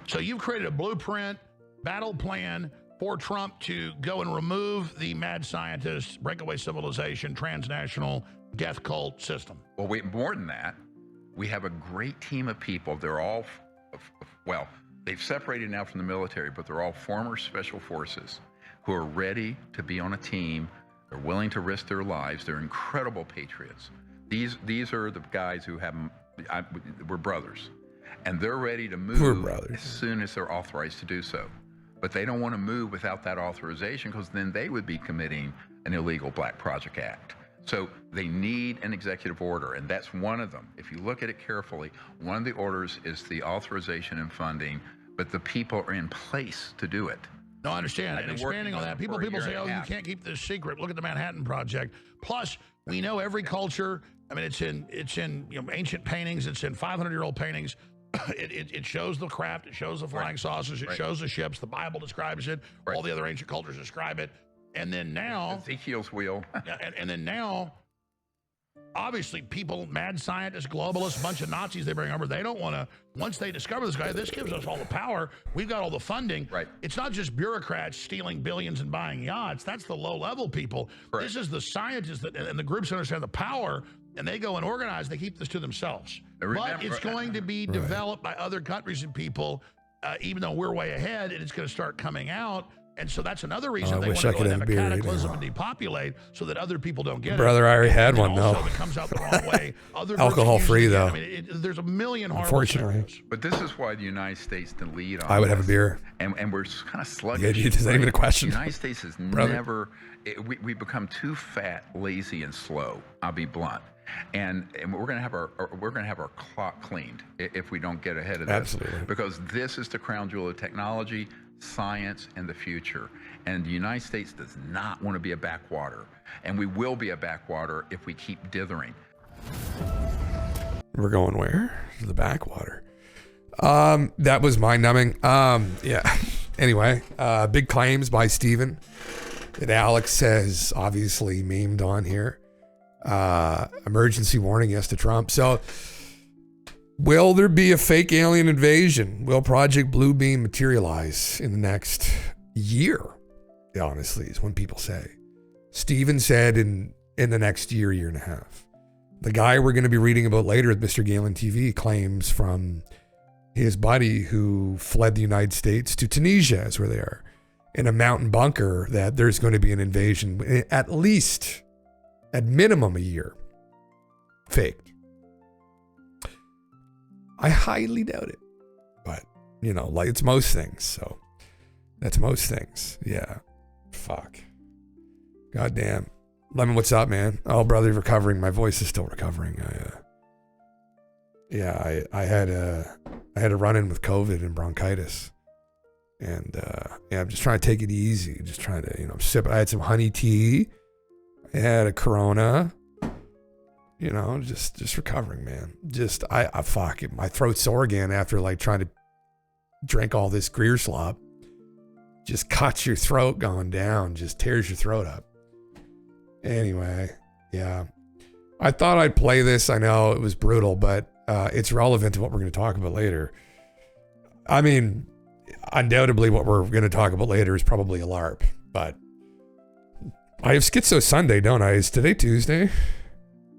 so you've created a blueprint, battle plan for Trump to go and remove the mad scientist, breakaway civilization, transnational death cult system. Well, wait, more than that, we have a great team of people. They're all, well, they've separated now from the military, but they're all former special forces who are ready to be on a team. They're willing to risk their lives. They're incredible patriots. These are the guys who have, we're brothers, and they're ready to move as soon as they're authorized to do so. But they don't want to move without that authorization, because then they would be committing an illegal Black Project Act. So they need an executive order, and that's one of them. If you look at it carefully, one of the orders is the authorization and funding, but the people are in place to do it. No, I understand. And expanding on that, people say, oh, you can't keep this secret. Look at the Manhattan Project. Plus, we know every culture. I mean, it's in ancient paintings. It's in 500-year-old paintings. It shows the craft. It shows the flying saucers. It shows the ships. The Bible describes it. All the other ancient cultures describe it. And then now, Ezekiel's wheel. and then now, obviously, people, mad scientists, globalists, a bunch of Nazis they bring over, they don't want to, once they discover this guy, this gives us all the power. We've got all the funding. Right. It's not just bureaucrats stealing billions and buying yachts. That's the low-level people. Right. This is the scientists and the groups that understand the power, and they go and organize. They keep this to themselves. But it's going to be developed by other countries and people, even though we're way ahead, and it's going to start coming out. And so that's another reason they want to go and have a cataclysm and depopulate so that other people don't get it. Brother, I already had one, though. If it comes out the wrong way, alcohol-free, though. I mean, there's a million harmful Unfortunately. scenarios. But this is why the United States didn't lead on I would this. have a beer. And we're kind of sluggish. Yeah, is that even a question? The United States has never, we become too fat, lazy, and slow. I'll be blunt. And we're going to have our clock cleaned if we don't get ahead of this. Absolutely. Because this is the crown jewel of technology, science, and the future. And the United States does not want to be a backwater. And we will be a backwater if we keep dithering. We're going where? To the backwater. That was mind-numbing. Yeah. Anyway, big claims by Stephen that Alex has obviously memed on here. Emergency warning, yes, to Trump. So, will there be a fake alien invasion? Will Project Bluebeam materialize in the next year? Honestly, is when people say. Stephen said in the next year and a half. The guy we're going to be reading about later at Mr. GALENTV claims from his buddy who fled the United States to Tunisia, is where they are, in a mountain bunker, that there's going to be an invasion, at least, at minimum, a year. Faked. I highly doubt it. But, like it's most things, so that's most things. Yeah. Fuck. Goddamn. Lemon, what's up, man? Oh, brother, recovering. My voice is still recovering. I had a run-in with COVID and bronchitis. And, I'm just trying to take it easy. Just trying to, sip. I had some honey tea. I had a Corona. Just recovering, man. Fuck it. My throat's sore again after, trying to drink all this Greer slop. Just cuts your throat going down. Just tears your throat up. Anyway, yeah. I thought I'd play this. I know it was brutal, but it's relevant to what we're going to talk about later. I mean, undoubtedly what we're going to talk about later is probably a LARP, but I have SKIZ0 Sunday, don't I? Is today Tuesday?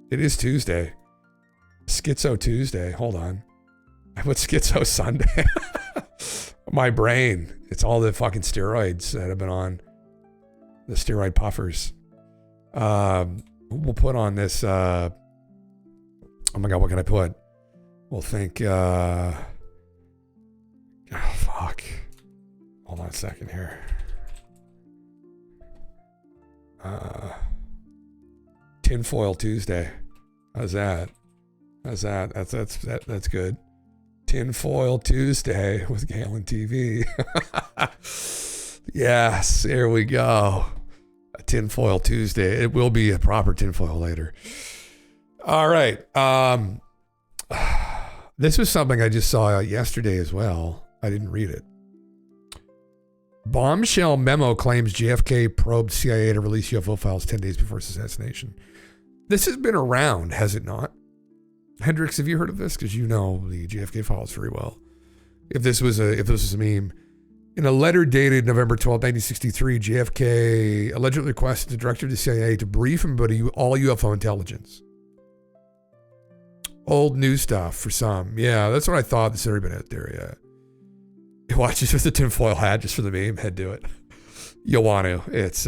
It is Tuesday. SKIZ0 Tuesday. Hold on. What's SKIZ0 Sunday? My brain. It's all the fucking steroids that have been on. The steroid puffers. We'll put on this. Oh my God, what can I put? We'll think. Oh, fuck. Hold on a second here. Tinfoil Tuesday. How's that? That's good. Tinfoil Tuesday with GALENTV. Yes, here we go. A Tinfoil Tuesday. It will be a proper tinfoil later. All right. This was something I just saw yesterday as well. I didn't read it. Bombshell memo claims JFK probed CIA to release UFO files 10 days before his assassination. This has been around, has it not? Hendrix, have you heard of this? Because you know the JFK files very well. If this was a meme. In a letter dated November 12, 1963, JFK allegedly requested the director of the CIA to brief him about all UFO intelligence. Old news stuff for some. Yeah, that's what I thought. This had already been out there, yeah. He watches with the tinfoil hat just for the meme. Head to it. You'll want to. It's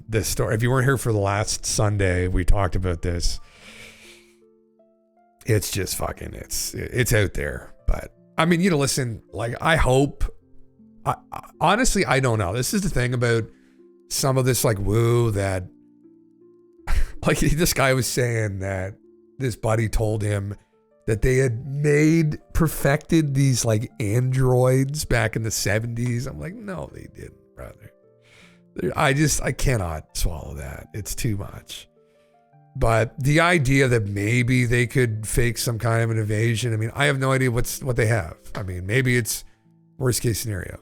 this story. If you weren't here for the last Sunday, we talked about this. It's just fucking, it's out there. But, I mean, you know, listen, like, I hope, honestly, I don't know. This is the thing about some of this, like, woo, that, like, this guy was saying that this buddy told him that they had perfected these, like, androids back in the 70s. I'm like, no, they didn't, brother. I cannot swallow that. It's too much. But the idea that maybe they could fake some kind of an invasion, I mean, I have no idea what they have. I mean, maybe it's worst case scenario.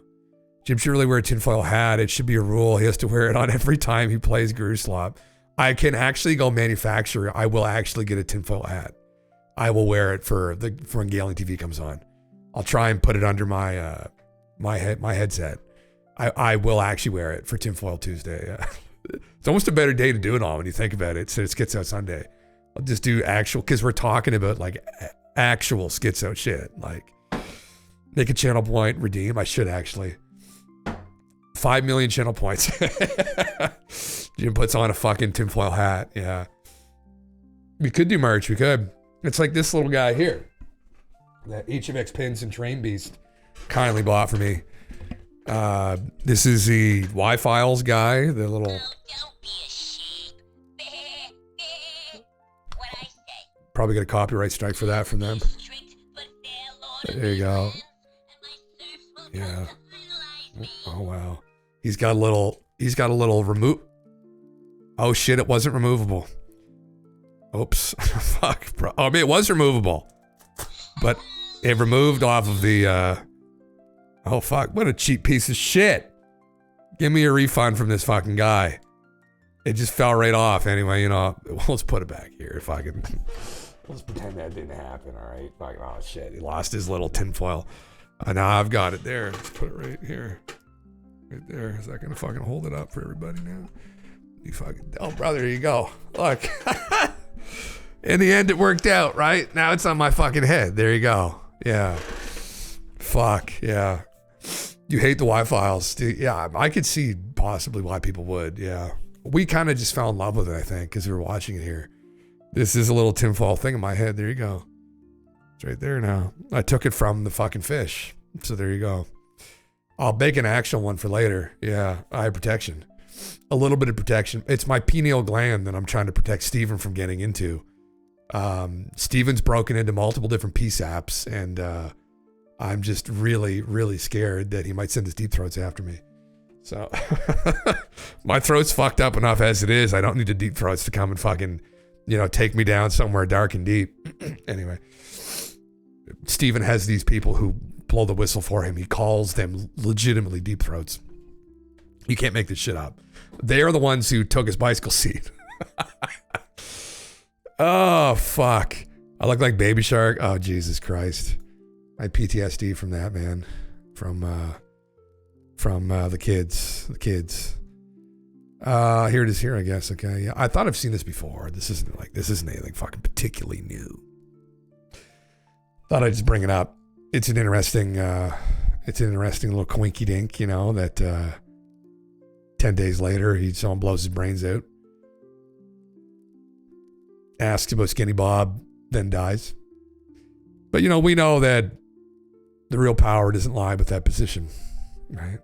Jim should really wear a tinfoil hat. It should be a rule. He has to wear it on every time he plays Guru Slop. I can actually go manufacture. I will actually get a tinfoil hat. I will wear it for when GALENTV comes on. I'll try and put it under my my headset. I will actually wear it for Tinfoil Tuesday. Yeah. It's almost a better day to do it on when you think about it. So it's SKIZ0 Sunday. I'll just do actual, because we're talking about like actual SKIZ0 shit. Like make a channel point, redeem. I should actually. 5 million channel points. Jim puts on a fucking tinfoil hat. Yeah. We could do merch. We could. It's like this little guy here that HMX Pins and Train Beast kindly bought for me. This is the Y-Files guy, the little... Don't be a sheep. What I say. Probably get a copyright strike for that from them. There you go. Yeah. Oh, wow. He's got a little remove... Oh, shit, it wasn't removable. Oops. Fuck, bro. I mean, it was removable. But it removed off of the, Oh, fuck. What a cheap piece of shit. Give me a refund from this fucking guy. It just fell right off. Anyway, you know, let's put it back here. If I can... Let's pretend that didn't happen, all right? Fucking, oh, shit. He lost his little tinfoil. Now I've got it there. Let's put it right here. Right there. Is that going to fucking hold it up for everybody now? You fucking... Oh, brother, here you go. Look. In the end, it worked out, right? Now it's on my fucking head. There you go. Yeah. Fuck, yeah. You hate the Y-Files. Yeah, I could see possibly why people would, yeah. We kind of just fell in love with it, I think, because we were watching it here. This is a little tinfoil thing in my head. There you go. It's right there now. I took it from the fucking fish. So there you go. I'll make an actual one for later. Yeah, eye protection. A little bit of protection. It's my pineal gland that I'm trying to protect Steven from getting into. Steven's broken into multiple different PSAPs, and I'm just really, really scared that he might send his deep throats after me. So my throat's fucked up enough as it is. I don't need the deep throats to come and fucking, you know, take me down somewhere dark and deep. Anyway, Steven has these people who blow the whistle for him. He calls them legitimately deep throats. You can't make this shit up. They are the ones who took his bicycle seat. Oh, fuck. I look like Baby Shark. Oh, Jesus Christ. I had PTSD from that, man. From the kids. The kids. Here it is here, I guess. Okay. Yeah. I thought I've seen this before. This isn't anything fucking particularly new. Thought I'd just bring it up. It's an interesting little coinky dink, you know, that 10 days later someone blows his brains out. Asks about Skinny Bob, then dies. But you know, we know that the real power doesn't lie with that position, right?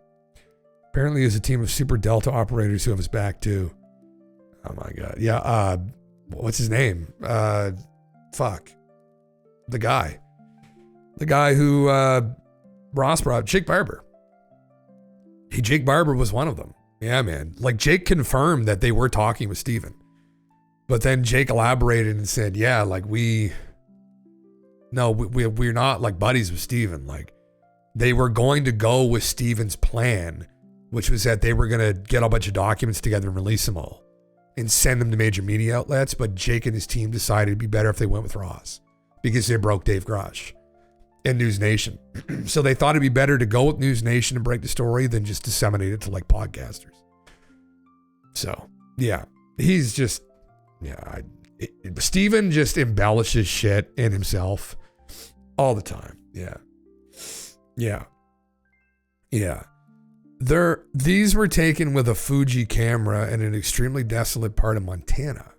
Apparently there's a team of Super Delta operators who have his back too. Oh my God. Yeah, what's his name? Fuck. The guy who Ross brought, Jake Barber. Jake Barber was one of them. Yeah, man. Like Jake confirmed that they were talking with Steven. But then Jake elaborated and said, yeah, like we're not like buddies with Steven. Like they were going to go with Steven's plan, which was that they were going to get a bunch of documents together and release them all and send them to major media outlets. But Jake and his team decided it'd be better if they went with Ross because they broke Dave Grosh and News Nation. So they thought it'd be better to go with News Nation and break the story than just disseminate it to like podcasters. So yeah, he's just, Steven just embellishes shit in himself all the time. Yeah. These were taken with a Fuji camera in an extremely desolate part of Montana.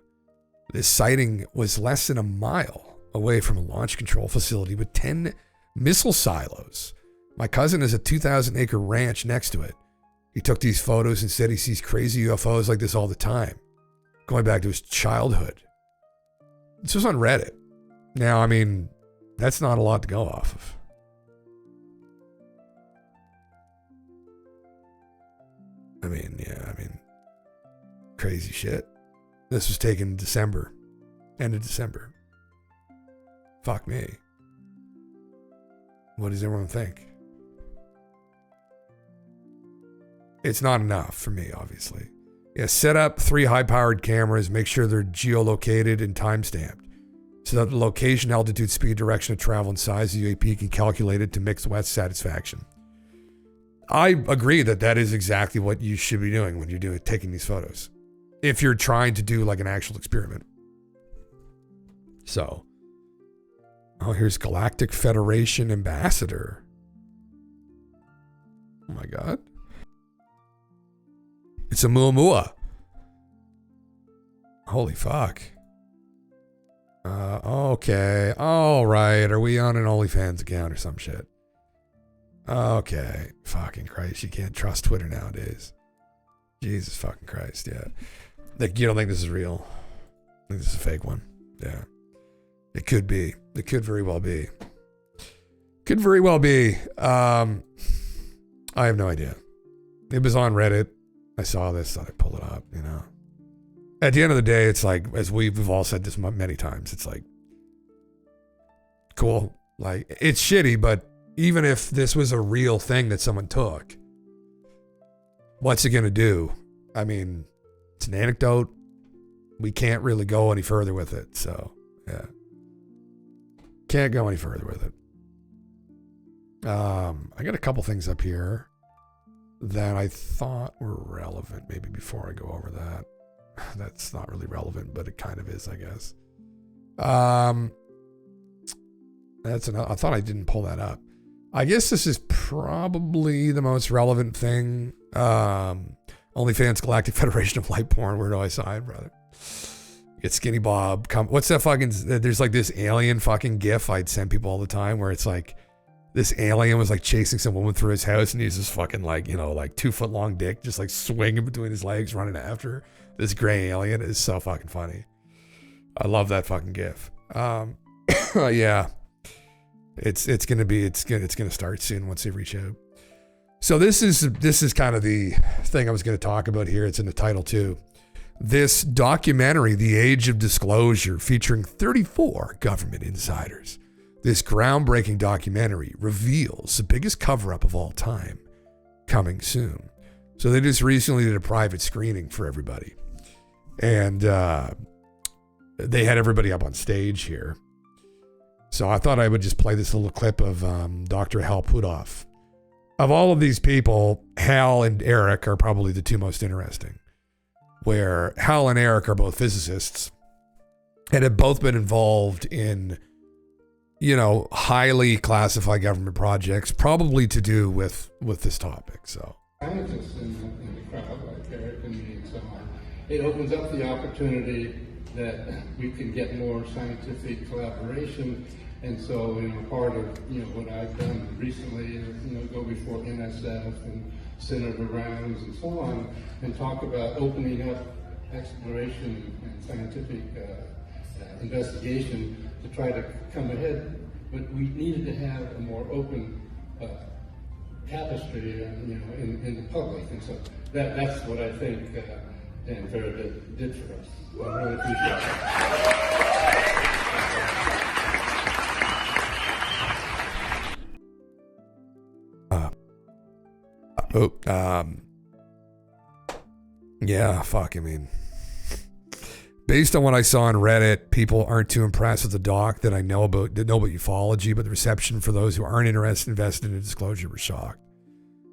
This sighting was less than a mile away from a launch control facility with 10 missile silos. My cousin has a 2,000-acre ranch next to it. He took these photos and said he sees crazy UFOs like this all the time, going back to his childhood. This was on Reddit. Now, I mean, that's not a lot to go off of. I mean, crazy shit. This was taken in December. End of December. Fuck me. What does everyone think? It's not enough for me, obviously. Yeah, set up 3 high-powered cameras, make sure they're geolocated and time-stamped, so that the location, altitude, speed, direction of travel, and size of the UAP can calculate it to mixed west satisfaction. I agree that is exactly what you should be doing when you're taking these photos. If you're trying to do like an actual experiment. So, here's Galactic Federation Ambassador. Oh my God. It's a Muamua. Holy fuck. Okay. All right. Are we on an OnlyFans account or some shit? Okay. Fucking Christ. You can't trust Twitter nowadays. Jesus fucking Christ. Yeah. Like, you don't think this is real? I think this is a fake one. Yeah. It could be. It could very well be. Could very well be. I have no idea. It was on Reddit. I saw this, thought I'd pull it up, you know. At the end of the day, it's like, as we've all said this many times, it's like, cool. Like, it's shitty, but even if this was a real thing that someone took, what's it going to do? I mean, it's an anecdote. We can't really go any further with it. So, yeah. Can't go any further with it. I got a couple things up here that I thought were relevant. Maybe before I go over that. That's not really relevant, but it kind of is, I guess. That's another. I thought I didn't pull that up. I guess this is probably the most relevant thing. OnlyFans Galactic Federation of Light Porn. Where do I sign, brother? Get Skinny Bob. What's that fucking? There's like this alien fucking gif I'd send people all the time where it's like this alien was like chasing some woman through his house and he's just fucking like, you know, like 2 foot long dick just like swinging between his legs running after her. This gray alien is so fucking funny. I love that fucking gif. Yeah. It's gonna start soon once they reach out. So this is kind of the thing I was going to talk about here. It's in the title too. This documentary, The Age of Disclosure, featuring 34 government insiders. This groundbreaking documentary reveals the biggest cover-up of all time, coming soon. So they just recently did a private screening for everybody. And they had everybody up on stage here. So I thought I would just play this little clip of Dr. Hal Puthoff. Of all of these people, Hal and Eric are probably the two most interesting. Where Hal and Eric are both physicists and have both been involved in, you know, highly classified government projects, probably to do with this topic. So scientists in the crowd, like Eric and me and so on, it opens up the opportunity that we can get more scientific collaboration. And so, you know, part of, you know, what I've done recently is, you know, go before NSF and Senator Rounds and so on, and talk about opening up exploration and scientific investigation to try to come ahead. But we needed to have a more open tapestry, you know, in the public. And so that's what I think Dan Vera did for us. I really appreciate it. Yeah, fuck, I mean, based on what I saw on Reddit, people aren't too impressed with the doc that know about ufology, but the reception for those who aren't invested in disclosure were shocked.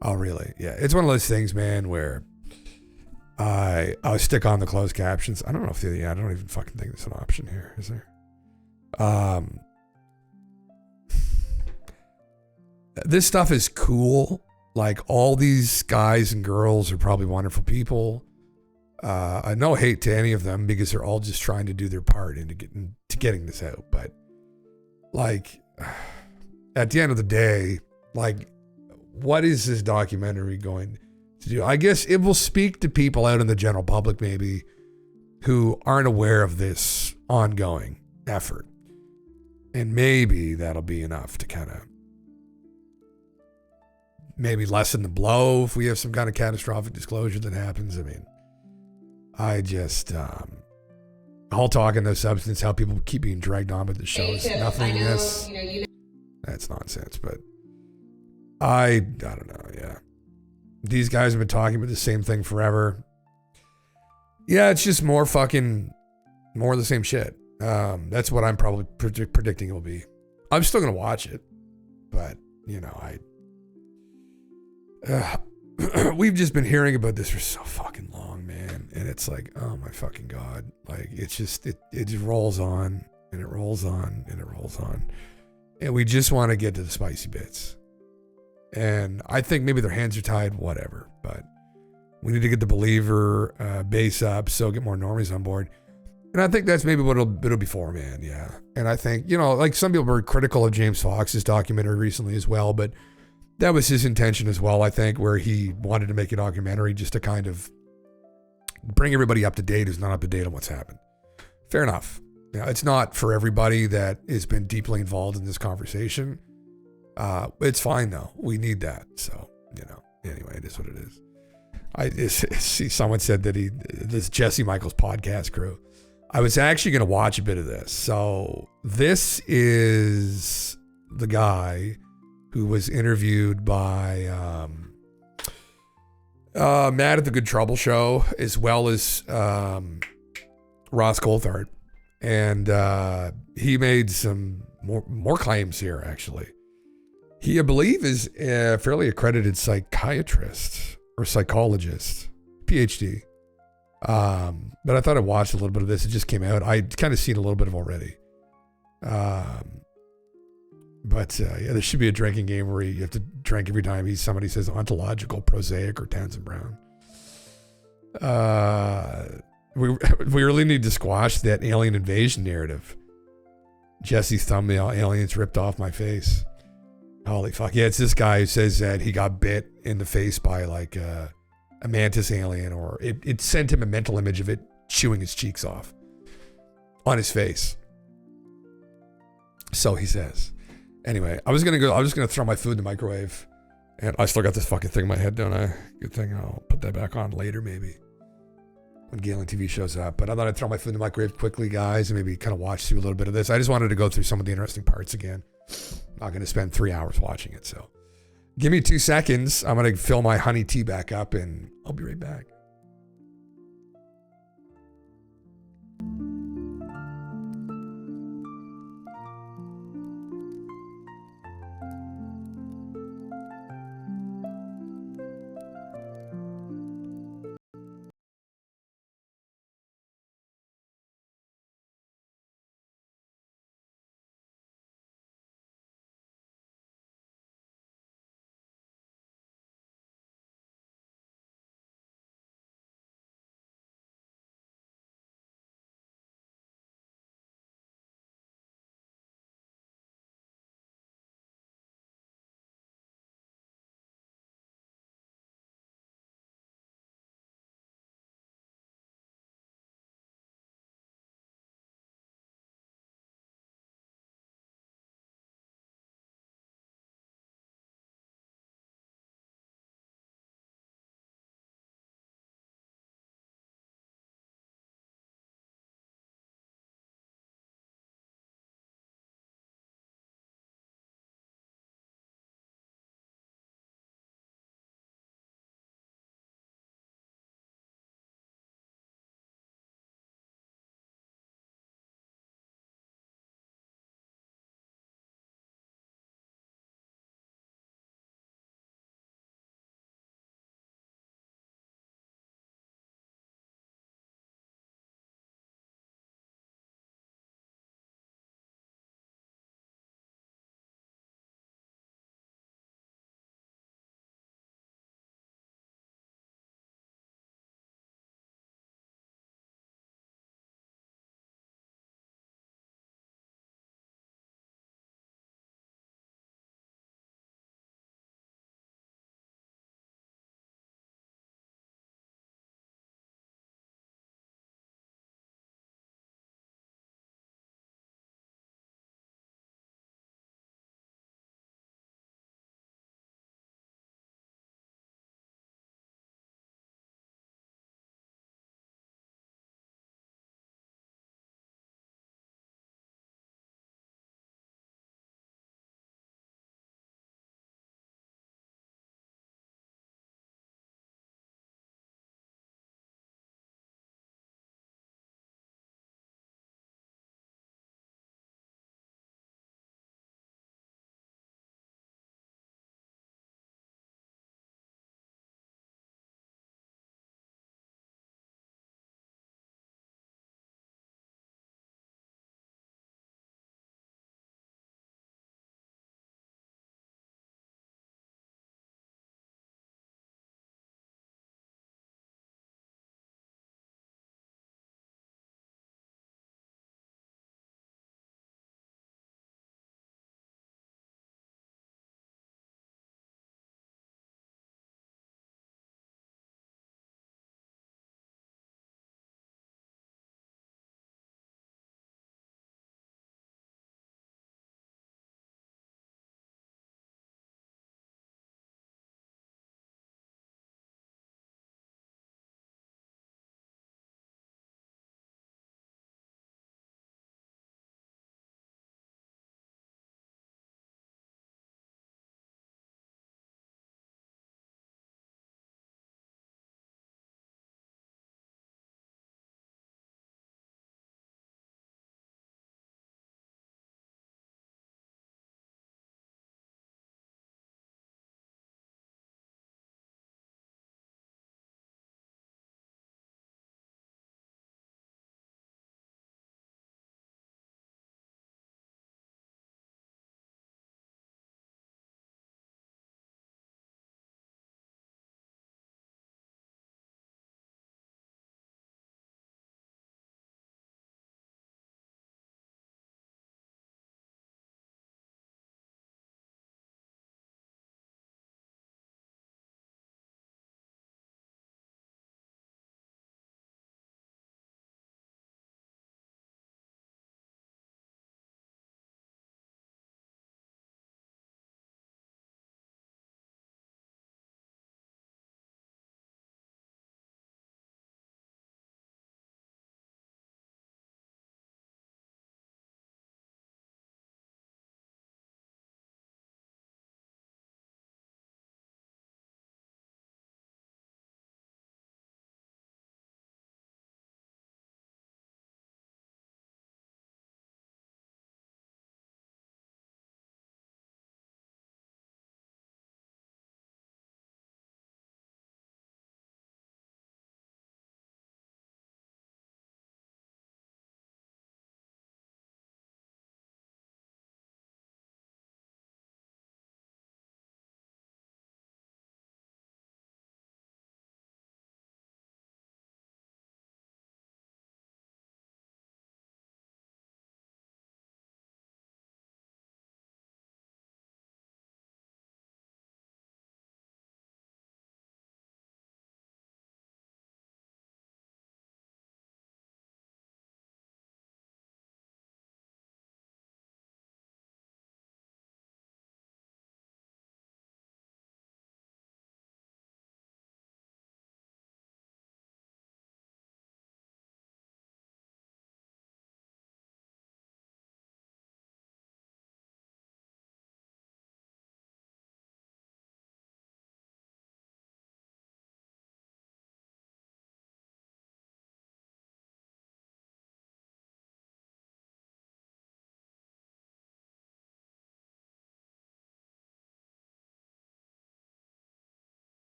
Oh, really? Yeah, it's one of those things, man, where I'll stick on the closed captions. I don't know if I don't even fucking think there's an option here, is there? This stuff is cool. Like, all these guys and girls are probably wonderful people. I no hate to any of them because they're all just trying to do their part into getting this out. But, like, at the end of the day, like, what is this documentary going to do? I guess it will speak to people out in the general public, maybe, who aren't aware of this ongoing effort. And maybe that'll be enough to kind of maybe lessen the blow if we have some kind of catastrophic disclosure that happens. I mean, I just, all talk and no substance, how people keep being dragged on with the shows. Nothingness. That's nonsense, but I don't know, yeah. These guys have been talking about the same thing forever. Yeah, it's just more of the same shit. That's what I'm probably predicting it will be. I'm still going to watch it, but, you know, we've just been hearing about this for so fucking long, man. And it's like, oh my fucking God. Like, it's just, it just rolls on and it rolls on and it rolls on. And we just want to get to the spicy bits. And I think maybe their hands are tied, whatever. But we need to get the believer base up, so get more normies on board. And I think that's maybe what it'll be for, man. Yeah. And I think, you know, like some people were critical of James Fox's documentary recently as well, but that was his intention as well, I think, where he wanted to make a documentary just to kind of bring everybody up to date who's not up to date on what's happened. Fair enough. You know, it's not for everybody that has been deeply involved in this conversation. It's fine, though. We need that. So, you know, anyway, it is what it is. I see someone said that this Jesse Michaels podcast crew. I was actually going to watch a bit of this. So this is the guy who was interviewed by Matt at the Good Trouble Show, as well as Ross Coulthard. And he made some more claims here, actually. He, I believe, is a fairly accredited psychiatrist or psychologist, PhD. But I thought I watched a little bit of this. It just came out. I'd kind of seen a little bit of already. But yeah, there should be a drinking game where you have to drink every time somebody says ontological, prosaic, or Townsend Brown. We really need to squash that alien invasion narrative. Jesse's thumbnail, aliens ripped off my face. Holy fuck. Yeah, it's this guy who says that he got bit in the face by like a mantis alien, or it sent him a mental image of it chewing his cheeks off on his face. So he says. Anyway, I was just gonna throw my food in the microwave, and I still got this fucking thing in my head, don't I? Good thing I'll put that back on later, maybe, when GALENTV shows up. But I thought I'd throw my food in the microwave quickly, guys, and maybe kind of watch through a little bit of this. I just wanted to go through some of the interesting parts again. Not going to spend 3 hours watching it, so give me 2 seconds. I'm going to fill my honey tea back up, and I'll be right back.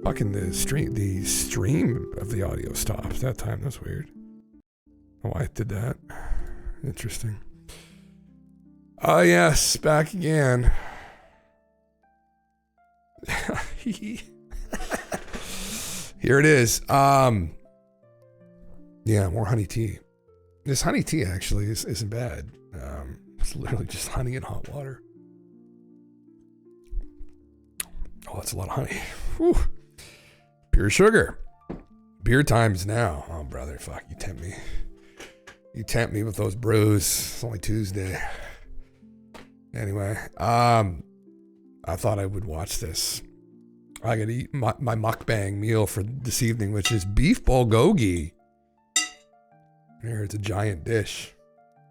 Fucking the stream of the audio stopped that time. That's weird. Oh, I did that. Interesting. Oh yes, back again. Here it is. Yeah, more honey tea. This honey tea actually isn't bad. It's literally just honey and hot water. Oh, that's a lot of honey. Whew. Pure sugar. Beer times now. Oh, brother, fuck, you tempt me. You tempt me with those brews. It's only Tuesday. Anyway, I thought I would watch this. I gotta eat my mukbang meal for this evening, which is beef bulgogi. Here, it's a giant dish.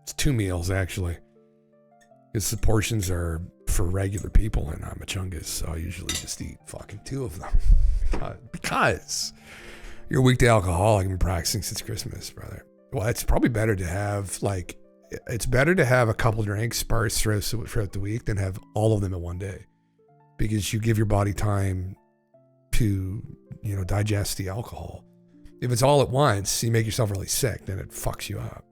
It's 2 meals, actually. Because the portions are for regular people, and I'm a chungus, so I usually just eat fucking 2 of them. Because you're a weekday alcoholic and been practicing since Christmas, brother. Well, it's probably better to have, like, it's better to have a couple drinks sparse throughout the week than have all of them in one day. Because you give your body time to, you know, digest the alcohol. If it's all at once, you make yourself really sick, then it fucks you up.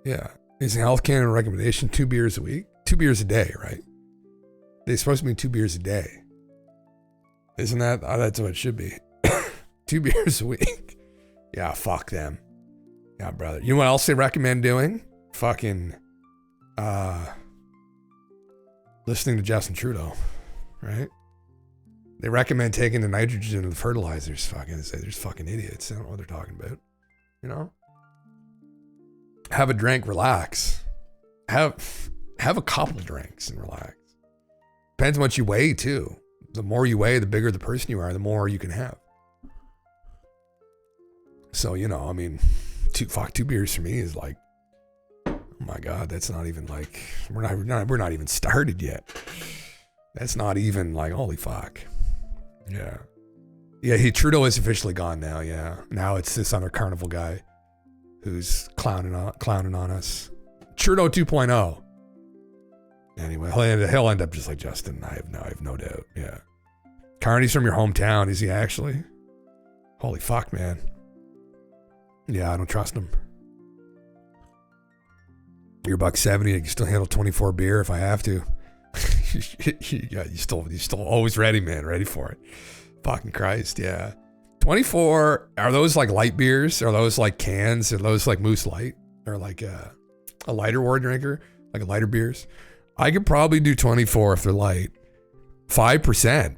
Yeah. Is the Health Canada recommendation 2 beers a week? 2 beers a day, right? They're supposed to be 2 beers a day. Isn't that? Oh, that's what it should be. 2 beers a week. Yeah, fuck them. Yeah, brother. You know what else they recommend doing? Fucking, listening to Justin Trudeau, right? They recommend taking the nitrogen and the fertilizers. Fucking, they're just fucking idiots. They don't know what they're talking about. You know? Have a drink, relax. Have a couple drinks and relax. Depends on what you weigh, too. The more you weigh, the bigger the person you are, the more you can have. So, you know, I mean, 2 beers for me is like, oh my God, that's not even like, we're not even started yet. That's not even like, holy fuck. Yeah. Yeah, Trudeau is officially gone now, yeah. Now it's this other carnival guy who's clowning on us. Trudeau 2.0. Anyway, he'll end up just like Justin. I have no doubt. Yeah. Carney's from your hometown, is he actually? Holy fuck, man. Yeah, I don't trust him. You're $1.70. I can still handle 24 beer if I have to. Yeah, you still always ready, man. Ready for it. Fucking Christ, yeah. 24. Are those like light beers? Are those like cans? Are those like Moose Light? Or like a lighter war drinker? Like a lighter beers? I could probably do 24 if they're light. 5%.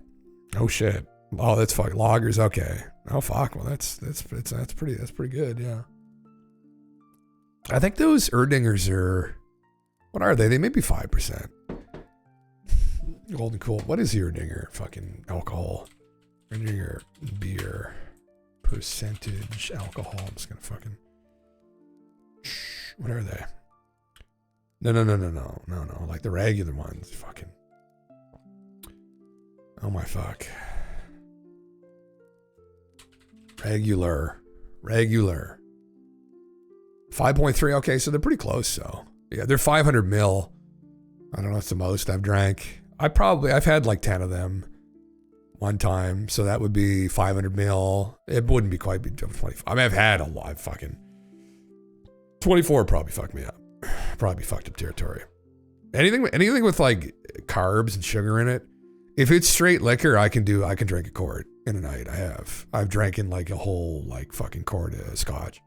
Oh shit. Oh, that's fucking lagers. Okay. Oh fuck. Well, that's pretty good. Yeah. I think those Erdingers are. What are they? They may be 5%. Golden Cool. What is Erdinger? Fucking alcohol. Erdinger beer percentage alcohol. I'm just gonna fucking. What are they? No. Like the regular ones. Fucking. Oh my fuck. Regular. 5.3. Okay, so they're pretty close. So yeah, they're 500 mil. I don't know. It's the most I've drank. I've had like 10 of them one time. So that would be 500 mil. It wouldn't be quite 25. I mean, I've had a lot. Fucking 24 probably fucked me up. Probably fucked up territory. Anything with like carbs and sugar in it. If it's straight liquor, I can drink a quart in a night. I've drank in like a whole like fucking quart of scotch.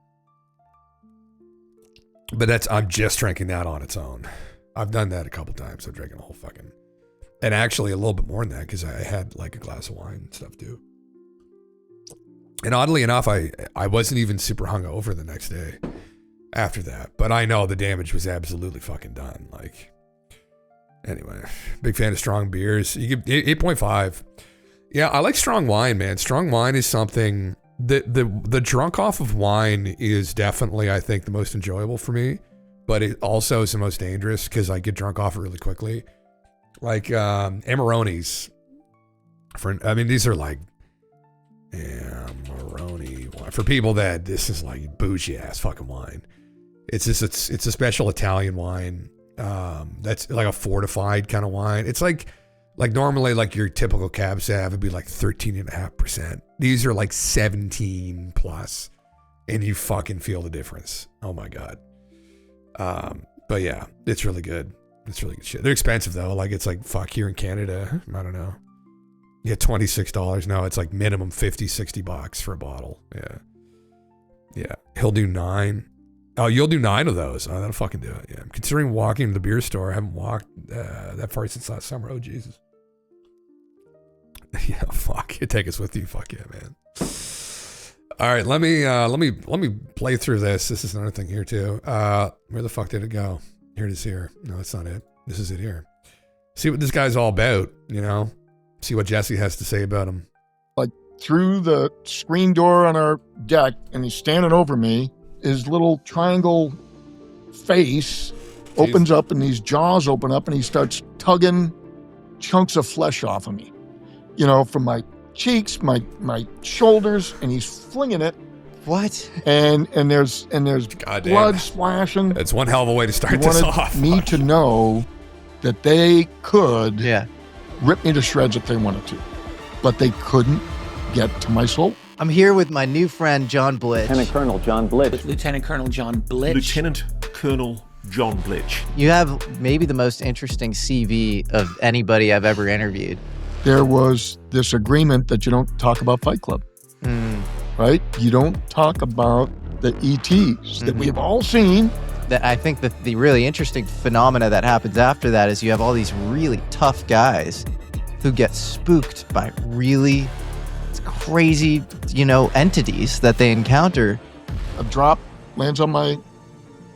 But I'm just drinking that on its own. I've done that a couple times. I'm drinking a whole fucking, and actually a little bit more than that because I had like a glass of wine and stuff too. And oddly enough, I wasn't even super hungover the next day after that. But I know the damage was absolutely fucking done. Like, anyway, big fan of strong beers. You give 8.5. Yeah, I like strong wine, man. Strong wine is something. The drunk off of wine is definitely, I think, the most enjoyable for me, but it also is the most dangerous because I get drunk off it really quickly. Like Amaronis. These are like Amarone wine. For people that this is like bougie ass fucking wine. It's a special Italian wine. That's like a fortified kind of wine. It's like Like normally, like your typical cab sav would be like 13.5%. These are like 17 plus, and you fucking feel the difference. Oh my God. But yeah, it's really good. It's really good shit. They're expensive though. Like it's like fuck here in Canada. I don't know. You get $26. No, it's like minimum $50-$60 for a bottle. Yeah. Yeah. He'll do 9. Oh, you'll do 9 of those. Oh, that'll fucking do it. Yeah. I'm considering walking to the beer store. I haven't walked that far since last summer. Oh, Jesus. Yeah, fuck. You take us with you. Fuck yeah, man. All right, let me play through this. This is another thing here too. Where the fuck did it go? Here it is here. No, that's not it. This is it here. See what this guy's all about, you know? See what Jesse has to say about him. Like through the screen door on our deck, and he's standing over me. His little triangle face opens up, and these jaws open up, and he starts tugging chunks of flesh off of me. You know, from my cheeks, my shoulders, and he's flinging it. What? And there's Goddamn. blood splashing. It's one hell of a way to start He this wanted off. me Fuck. to know that they could Yeah. rip me to shreds if they wanted to, but they couldn't get to my soul. I'm here with my new friend, John Blitch. Lieutenant Colonel John Blitch. Lieutenant Colonel John Blitch. Lieutenant Colonel John Blitch. You have maybe the most interesting CV of anybody I've ever interviewed. There was this agreement that you don't talk about Fight Club, right? You don't talk about the ETs that we've all seen. That I think that the really interesting phenomena that happens after that is you have all these really tough guys who get spooked by really crazy, you know, entities that they encounter. A drop lands on my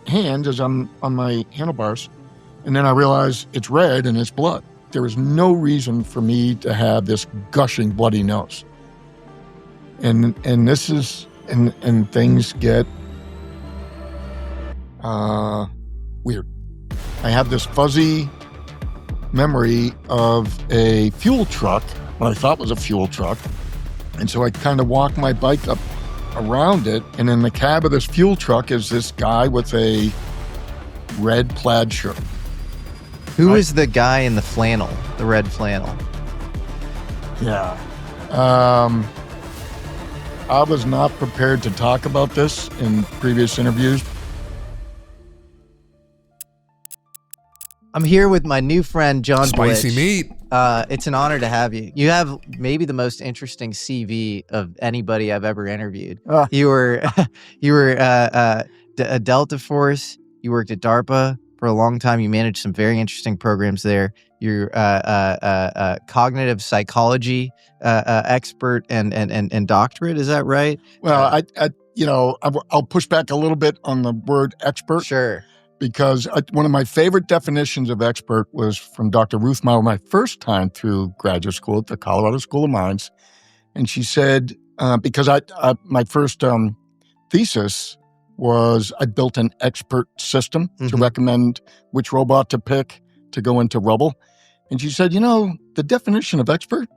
hand as I'm on my handlebars, and then I realize it's red and it's blood. There is no reason for me to have this gushing bloody nose. And this is, and things get weird. I have this fuzzy memory of a fuel truck, what I thought was a fuel truck. And so I kind of walk my bike up around it, and in the cab of this fuel truck is this guy with a red plaid shirt. Who is the guy in the flannel, the red flannel? Yeah. I was not prepared to talk about this in previous interviews. I'm here with my new friend, John Spicy Blitch. meat. It's an honor to have you. You have maybe the most interesting CV of anybody I've ever interviewed. You were a Delta Force. You worked at DARPA for a long time. You managed some very interesting programs there. You're a cognitive psychology expert and doctorate. Is that right? Well, I'll push back a little bit on the word expert. Sure. Because one of my favorite definitions of expert was from Dr. Ruth Mauer my first time through graduate school at the Colorado School of Mines. And she said, because my first thesis was I built an expert system to recommend which robot to pick to go into rubble. And she said, the definition of expert,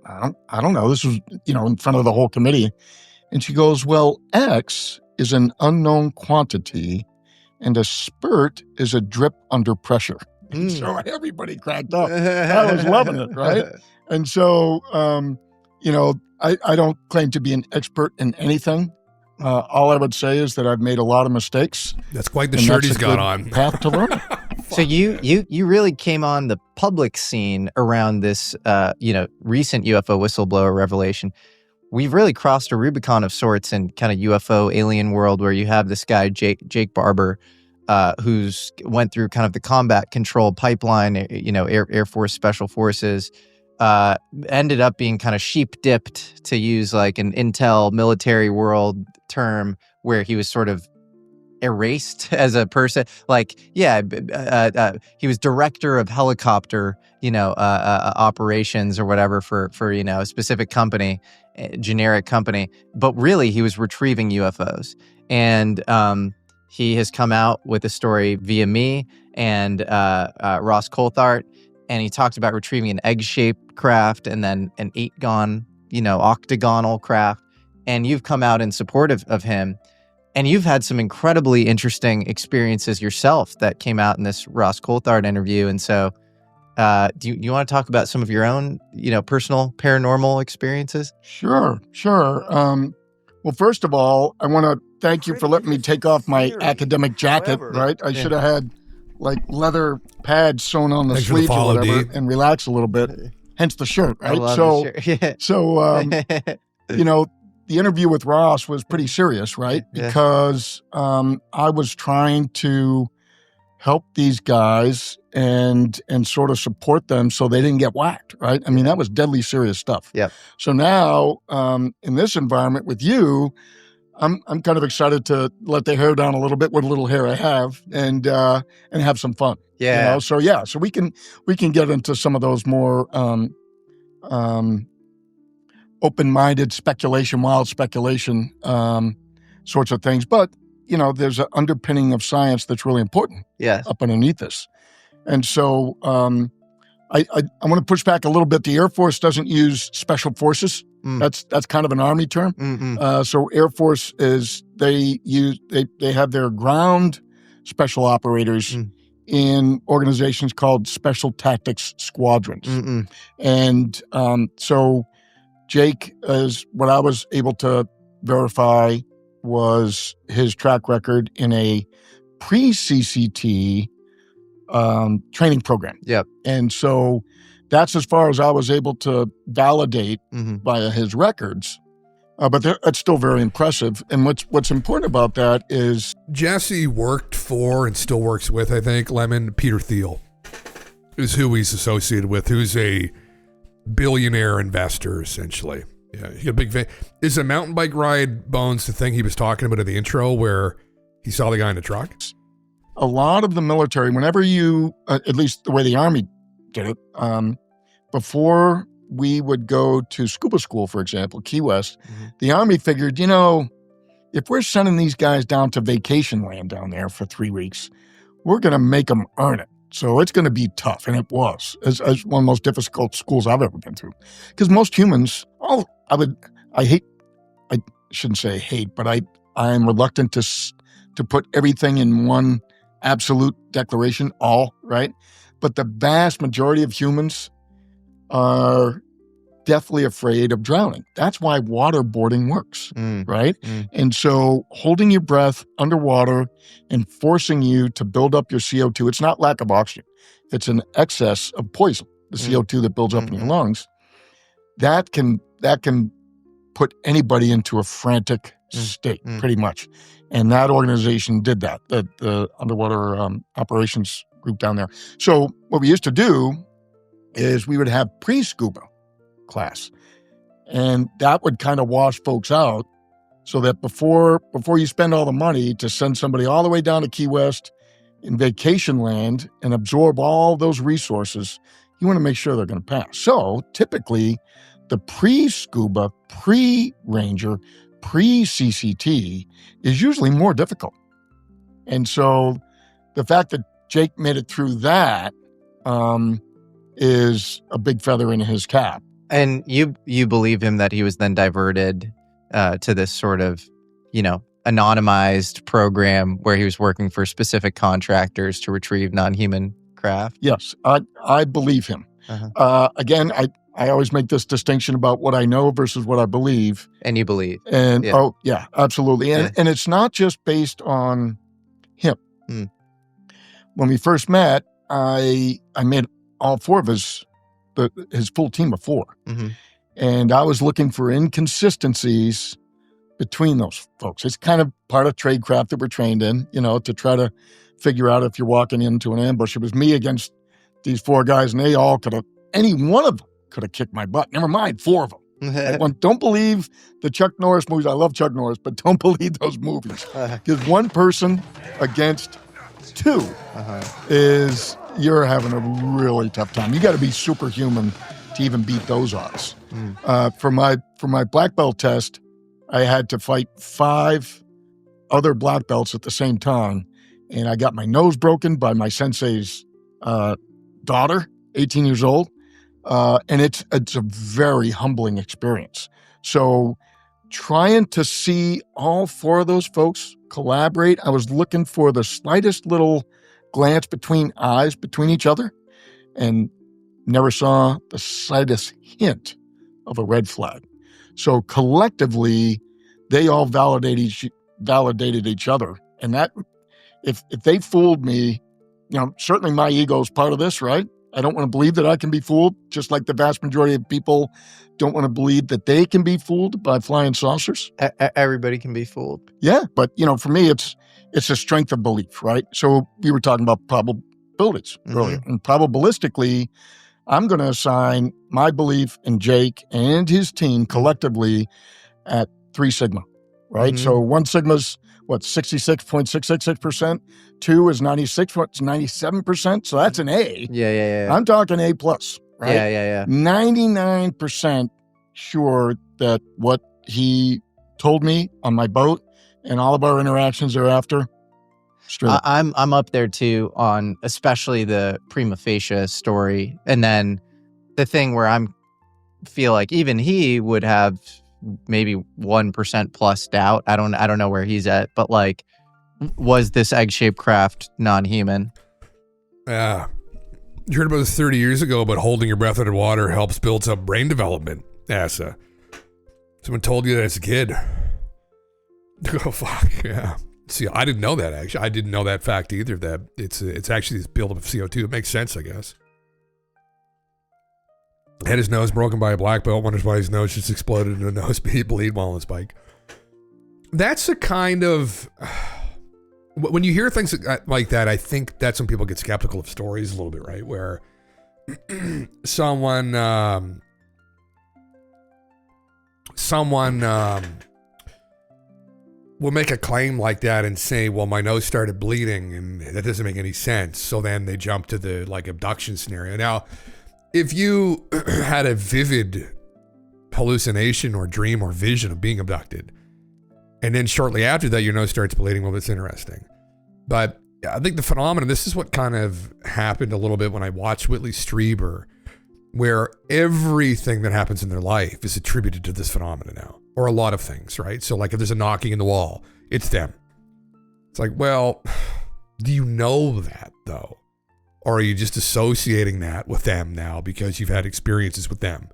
I don't know. This was, in front of the whole committee. And she goes, well, X is an unknown quantity and a spurt is a drip under pressure. So everybody cracked up. I was loving it, right? And so, I don't claim to be an expert in anything. All I would say is that I've made a lot of mistakes. That's quite the shirt he's got on. Path to learning. So you really came on the public scene around this, recent UFO whistleblower revelation. We've really crossed a Rubicon of sorts in kind of UFO alien world where you have this guy, Jake Barber, who's went through kind of the combat control pipeline, Air Force Special Forces, ended up being kind of sheep dipped, to use like an intel military world term, where he was sort of erased as a person. He was director of helicopter, operations or whatever for a specific company, generic company, but really he was retrieving UFOs. And he has come out with a story via me and Ross Coulthart, and he talked about retrieving an egg-shaped craft and then an 8-gon, octagonal craft. And you've come out in support of him. And you've had some incredibly interesting experiences yourself that came out in this Ross Coulthart interview. And so Do you want to talk about some of your own, personal paranormal experiences? Sure. Well, first of all, I want to thank you for letting me take off my academic jacket, right? I should have had like leather pads sewn on the Thanks for the sleeves or follow, whatever D. and relax a little bit. Hence the shirt, I right? love So, the shirt. the interview with Ross was pretty serious, right? Yeah. Because I was trying to help these guys and sort of support them so they didn't get whacked, right? I mean, that was deadly serious stuff. Yep. So now, in this environment with you, I'm kind of excited to let the hair down a little bit, what little hair I have, and have some fun. Yeah. So we can get into some of those more open-minded speculation, wild speculation sorts of things. But there's an underpinning of science that's really important. Yes. Up underneath this. And so I want to push back a little bit. The Air Force doesn't use special forces. That's kind of an Army term. So Air Force is they have their ground special operators in organizations called Special Tactics Squadrons. And so Jake, is what I was able to verify was his track record in a pre-CCT training program. Yep. And so that's as far as I was able to validate via his records. But that's still very impressive. And what's important about that is Jesse worked for and still works with, I think, Peter Thiel is who he's associated with, who's a billionaire investor, essentially. Yeah, he's a big fan. Is a mountain bike ride, Bones, the thing he was talking about in the intro where he saw the guy in the truck? a lot of the military, whenever you, at least the way the Army did it, before we would go to scuba school, for example, Key West, the Army figured, if we're sending these guys down to vacation land down there for 3 weeks, we're going to make them earn it. So it's going to be tough. And it was as one of the most difficult schools I've ever been through. Because most humans, I shouldn't say hate, but I'm reluctant to put everything in one absolute declaration, all, right? But the vast majority of humans are deathly afraid of drowning. That's why waterboarding works, right? And so holding your breath underwater and forcing you to build up your CO2, it's not lack of oxygen. It's an excess of poison, the CO2 that builds up in your lungs. That can put anybody into a frantic state, pretty much. And that organization did that, the underwater operations group down there. So what we used to do is we would have pre-scuba class. And that would kind of wash folks out so that before you spend all the money to send somebody all the way down to Key West in vacation land and absorb all those resources, you want to make sure they're going to pass. So typically the pre-scuba, pre-ranger, pre-CCT is usually more difficult. And so the fact that Jake made it through that is a big feather in his cap. And you believe him that he was then diverted to this sort of, anonymized program where he was working for specific contractors to retrieve non-human craft? Yes, I believe him. Again, I always make this distinction about what I know versus what I believe. And you believe. And oh, yeah, absolutely. And it's not just based on him. When we first met, I met all four of his full team of four. And I was looking for inconsistencies between those folks. It's kind of part of tradecraft that we're trained in, to try to figure out if you're walking into an ambush. It was me against these four guys, and they all any one of them could have kicked my butt. Never mind, four of them. Don't believe the Chuck Norris movies. I love Chuck Norris, but don't believe those movies. Because one person against two is... you're having a really tough time. You got to be superhuman to even beat those odds. For my black belt test, I had to fight 5 other black belts at the same time, and I got my nose broken by my sensei's daughter, 18 years old, and it's a very humbling experience. So trying to see all 4 of those folks collaborate, I was looking for the slightest little glance between eyes between each other. And never saw the slightest hint of a red flag. So collectively, they all validated each other. And that, if they fooled me, certainly my ego is part of this, right? I don't want to believe that I can be fooled, just like the vast majority of people don't want to believe that they can be fooled by flying saucers. Everybody can be fooled. Yeah, but for me, it's a strength of belief, right? So we were talking about probabilities earlier, and probabilistically, I'm going to assign my belief in Jake and his team collectively at 3 sigma, right? So 1 sigma's 66.666%. 2 is 97%. So that's an A. Yeah. I'm talking A plus, right? Yeah. 99% sure that what he told me on my boat and all of our interactions thereafter, straight up. I'm up there too on especially the prima facie story, and then the thing where I'm feel like even he would have maybe 1% plus doubt. I don't know where he's at, but like, was this egg-shaped craft non-human? Yeah. You heard about this 30 years ago, but holding your breath underwater helps build up brain development. NASA. Someone told you that as a kid. Oh, fuck, yeah. See, I didn't know that, actually. I didn't know that fact either, that it's actually this buildup of CO2. It makes sense, I guess. Had his nose broken by a black belt, wonders why his nose just exploded in a nosebleed while on his bike. That's a kind of... When you hear things like that, I think that's when people get skeptical of stories a little bit, right? Where someone will make a claim like that and say, well, my nose started bleeding and that doesn't make any sense. So then they jump to the abduction scenario. Now, if you had a vivid hallucination or dream or vision of being abducted, and then shortly after that, your nose starts bleeding, well, that's interesting. But I think the phenomenon, this is what kind of happened a little bit when I watched Whitley Strieber, where everything that happens in their life is attributed to this phenomenon now, or a lot of things, right? So like if there's a knocking in the wall, it's them. It's like, well, do you know that though? Or are you just associating that with them now because you've had experiences with them?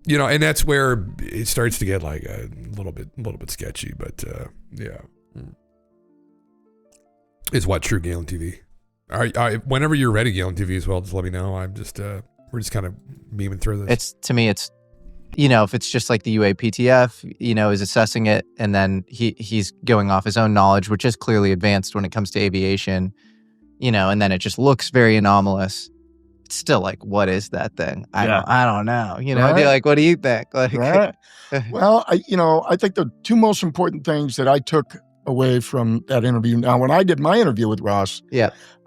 And that's where it starts to get like a little bit sketchy, but yeah. It's what true GALENTV. Whenever you're ready, GALENTV as well, just let me know. I'm just we're just kind of memeing through this. To me, it's if it's just like the UAPTF, is assessing it, and then he's going off his own knowledge, which is clearly advanced when it comes to aviation, and then it just looks very anomalous. It's still like, what is that thing? I don't know. I'd be like, what do you think? Like, right. Well, I think the 2 most important things that I took away from that interview. Now, when I did my interview with Ross,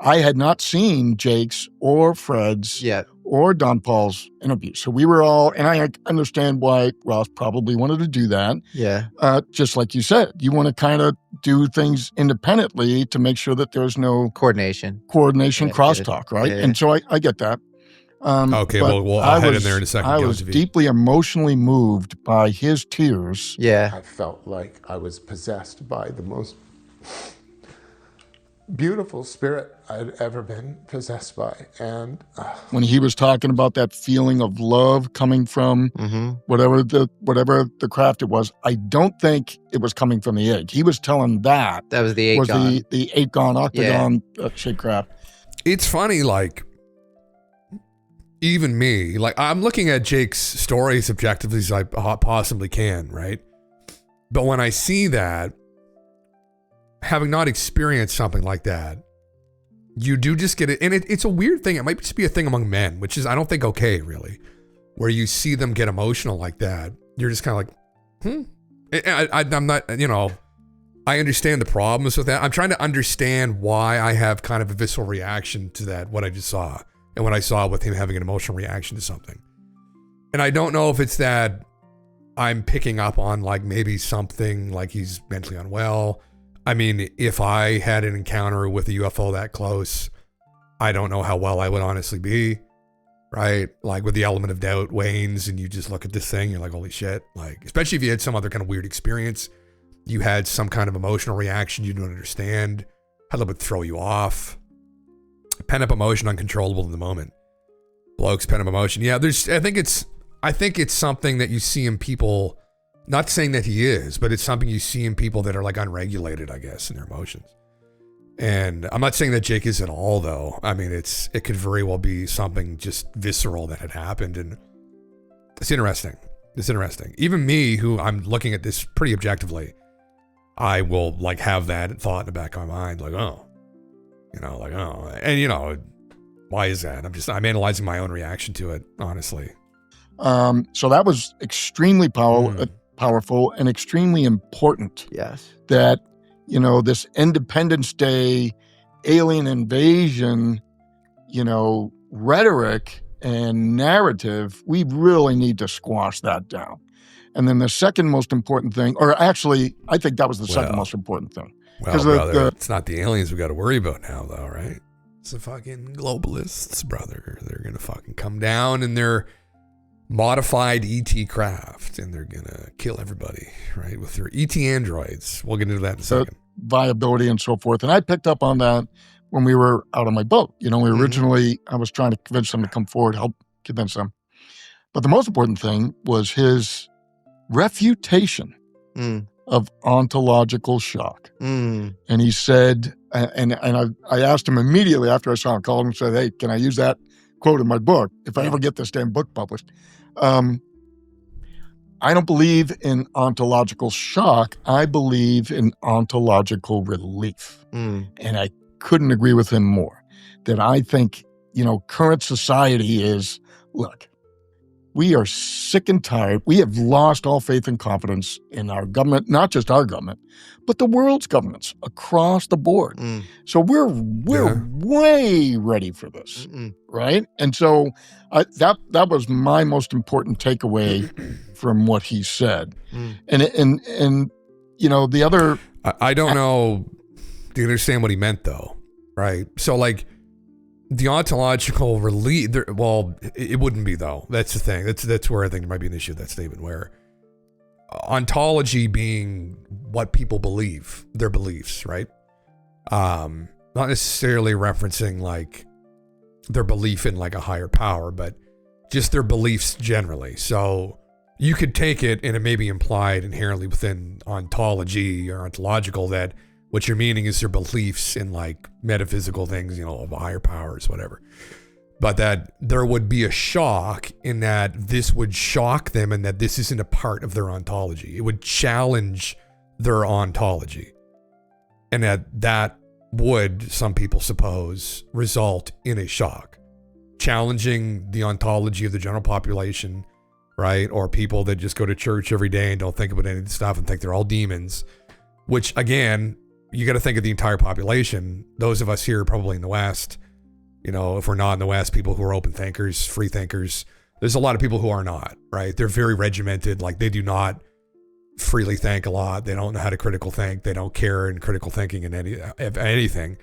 I had not seen Jake's or Fred's or Don Paul's interview. So we were all, and I understand why Ross probably wanted to do that. Yeah. Just like you said, you want to kind of do things independently to make sure that there's no coordination, crosstalk, right? And so I get that. Okay, well, I'll head in there in a second. I was deeply emotionally moved by his tears. Yeah. I felt like I was possessed by the most beautiful spirit I'd ever been possessed by. And when he was talking about that feeling of love coming from whatever the craft it was, I don't think it was coming from the egg. He was telling that was the 8-gon. The 8-gon octagon shaped craft. It's funny, like, even me, like, I'm looking at Jake's story as objectively as I possibly can, right? But when I see that, having not experienced something like that, you do just get it. And it's a weird thing. It might just be a thing among men, which is, I don't think, okay, really. Where you see them get emotional like that. You're just kind of like, I'm not, I understand the problems with that. I'm trying to understand why I have kind of a visceral reaction to that, what I just saw. And what I saw with him having an emotional reaction to something. And I don't know if it's that I'm picking up on like maybe something like he's mentally unwell. I mean, if I had an encounter with a UFO that close, I don't know how well I would honestly be, right? Like with the element of doubt wanes and you just look at this thing, you're like, holy shit. Like, especially if you had some other kind of weird experience, you had some kind of emotional reaction you don't understand, had a little bit throw you off. Pent up emotion, uncontrollable in the moment. Blokes, pen of emotion. Yeah, I think it's something that you see in people, not saying that he is, but it's something you see in people that are like unregulated, I guess, in their emotions. And I'm not saying that Jake is at all, though. I mean, it could very well be something just visceral that had happened. And it's interesting. It's interesting. Even me, who I'm looking at this pretty objectively, I will like have that thought in the back of my mind, like, oh, and why is that? I'm analyzing my own reaction to it, honestly. So that was extremely powerful and extremely important. Yes. That, this Independence Day alien invasion, rhetoric and narrative, we really need to squash that down. And then the second most important thing, or actually, I think that was the second most important thing. Well, brother, it's not the aliens we got to worry about now, though, right? It's the fucking globalists, brother. They're going to fucking come down in their modified ET craft, and they're going to kill everybody, right? With their ET androids. We'll get into that in a second. Viability and so forth. And I picked up on that when we were out on my boat. We originally, I was trying to convince them to come forward, help convince them. But the most important thing was his refutation of ontological shock. And he said, and I asked him immediately after I saw him, called him and said, hey, can I use that quote in my book if I ever get this damn book published? I don't believe in ontological shock. I believe in ontological relief. And I couldn't agree with him more. That I think, current society is, look, we are sick and tired. We have lost all faith and confidence in our government, not just our government, but the world's governments across the board. So we're way ready for this, right? And so that was my most important takeaway from what he said. And the other, I don't know. Do you understand what he meant, though? Right? So like, the ontological relief, well, it wouldn't be, though. That's the thing. That's where I think there might be an issue with that statement, where ontology being what people believe, their beliefs, right? Not necessarily referencing like their belief in like a higher power, but just their beliefs generally. So you could take it, and it may be implied inherently within ontology or ontological that what you're meaning is their beliefs in like metaphysical things, of higher powers, whatever. But that there would be a shock in that this would shock them and that this isn't a part of their ontology. It would challenge their ontology. And that would, some people suppose, result in a shock. Challenging the ontology of the general population, right? Or people that just go to church every day and don't think about any of the stuff and think they're all demons, which again, you got to think of the entire population. Those of us here, probably in the West, if we're not in the West, people who are open thinkers, free thinkers, there's a lot of people who are not, right? They're very regimented. Like they do not freely think a lot. They don't know how to critical think. They don't care in critical thinking in anything.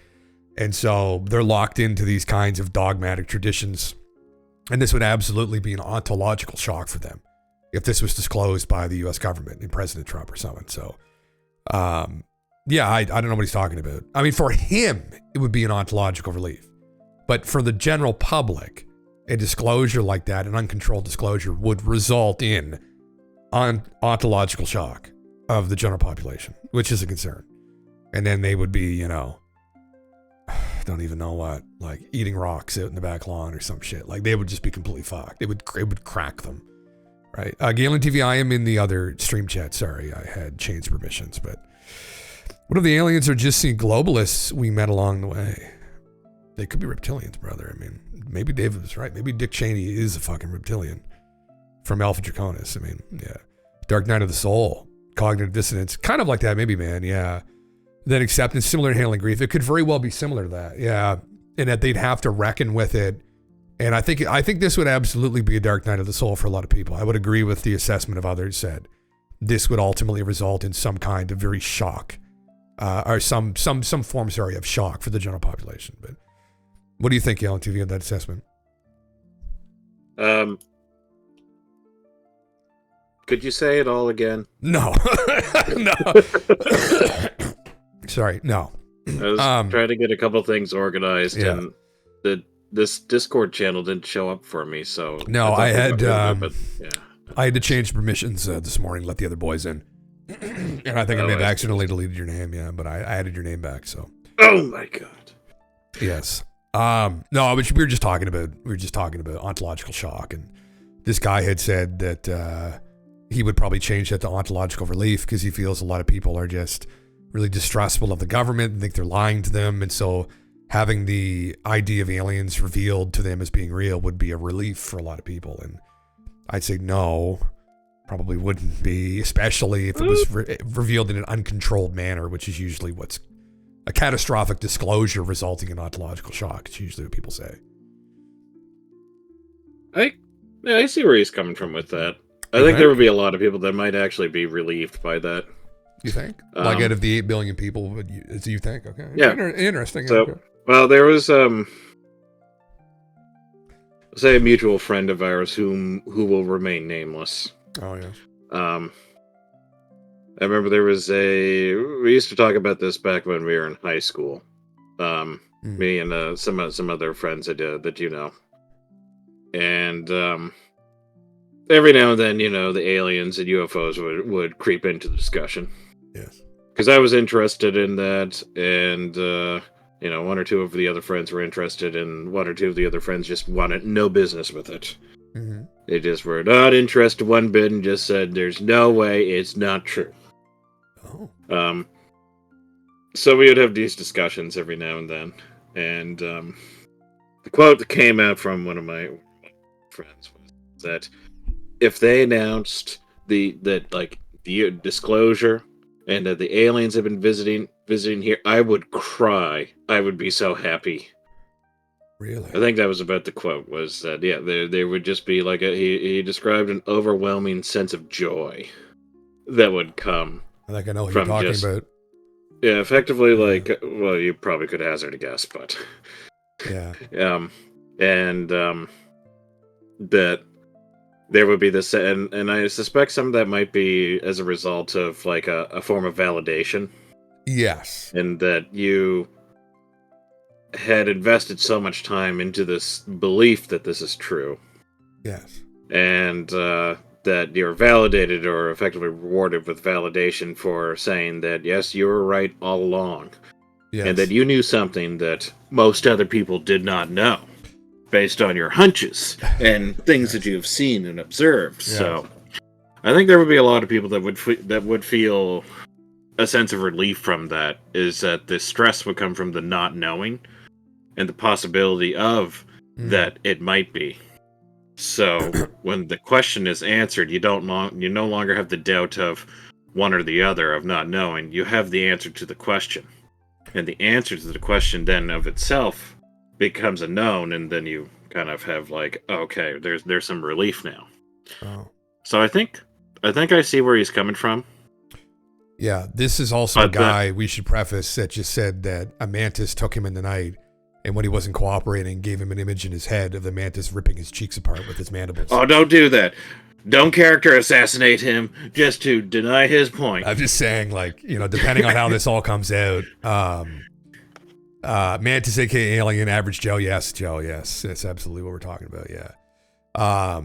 And so they're locked into these kinds of dogmatic traditions. And this would absolutely be an ontological shock for them if this was disclosed by the U.S. government and President Trump or someone. So, yeah, I don't know what he's talking about. I mean, for him, it would be an ontological relief. But for the general public, a disclosure like that, an uncontrolled disclosure, would result in ontological shock of the general population, which is a concern. And then they would be, don't even know what, like eating rocks out in the back lawn or some shit. Like they would just be completely fucked. It would crack them, right? GALENTV, I am in the other stream chat. Sorry, I had changed permissions, but what if the aliens are just the globalists we met along the way? They could be reptilians, brother. I mean, maybe David was right. Maybe Dick Cheney is a fucking reptilian from Alpha Draconis. I mean, yeah. Dark Night of the Soul, cognitive dissonance, kind of like that, maybe, man. Yeah. Then acceptance, similar to handling grief. It could very well be similar to that. Yeah. And that they'd have to reckon with it. And I think this would absolutely be a dark night of the soul for a lot of people. I would agree with the assessment of others that this would ultimately result in some kind of very shock. Or some form, of shock for the general population. But what do you think, GALENTV, of that assessment? Could you say it all again? No. No. Sorry, no. I was trying to get a couple things organized, yeah. and the this Discord channel didn't show up for me, so No, thought I we had got rid of it, but, yeah. I had to change permissions this morning, let the other boys in, and I think I may have accidentally deleted your name. Yeah, but I added your name back. So. Oh my god. Yes. No, but we were just talking about ontological shock, and this guy had said that he would probably change that to ontological relief because he feels a lot of people are just really distrustful of the government and think they're lying to them, and so having the idea of aliens revealed to them as being real would be a relief for a lot of people. And I'd say no, probably wouldn't be, especially if it was revealed in an uncontrolled manner, which is usually what's a catastrophic disclosure resulting in ontological shock. It's usually what people say. I see where he's coming from with that. I think there would be a lot of people that might actually be relieved by that. You think? Like out of the 8 billion people, you think? Okay. Yeah. Interesting. So, okay. Well, there was say a mutual friend of ours who will remain nameless. Oh yes. I remember we used to talk about this back when we were in high school. Me and some other friends that you know. And every now and then, the aliens and UFOs would creep into the discussion. Yes. Because I was interested in that, and one or two of the other friends were interested, and one or two of the other friends just wanted no business with it. Mm-hmm. They just were not interested one bit and just said, "There's no way, it's not true." Oh. So we would have these discussions every now and then, and the quote that came out from one of my friends was that if they announced the disclosure and that the aliens have been visiting here, I would cry. I would be so happy. Really? I think that was about the quote, was that, yeah, there would just be like he described an overwhelming sense of joy that would come. I think I know what you're talking about. Yeah, effectively, well, you probably could hazard a guess, but... Yeah. That there would be this, and I suspect some of that might be as a result of, like, a form of validation. Yes. And that you had invested so much time into this belief that this is true. Yes. And that you're validated or effectively rewarded with validation for saying that, yes, you were right all along. Yes. And that you knew something that most other people did not know, based on your hunches and things that you've seen and observed. Yes. So I think there would be a lot of people that would feel a sense of relief from that, is that the stress would come from the not knowing and the possibility of that it might be. So when the question is answered, you no longer have the doubt of one or the other of not knowing. You have the answer to the question. And the answer to the question then of itself becomes a known, and then you kind of have like, okay, there's some relief now. Oh. So I think I see where he's coming from. Yeah, this is also a guy, we should preface, that just said that a mantis took him in the night, and when he wasn't cooperating, gave him an image in his head of the mantis ripping his cheeks apart with his mandibles. Oh, don't do that. Don't character assassinate him just to deny his point. I'm just saying, like, depending on how this all comes out, mantis, aka alien, average Joe, yes, that's absolutely what we're talking about, yeah.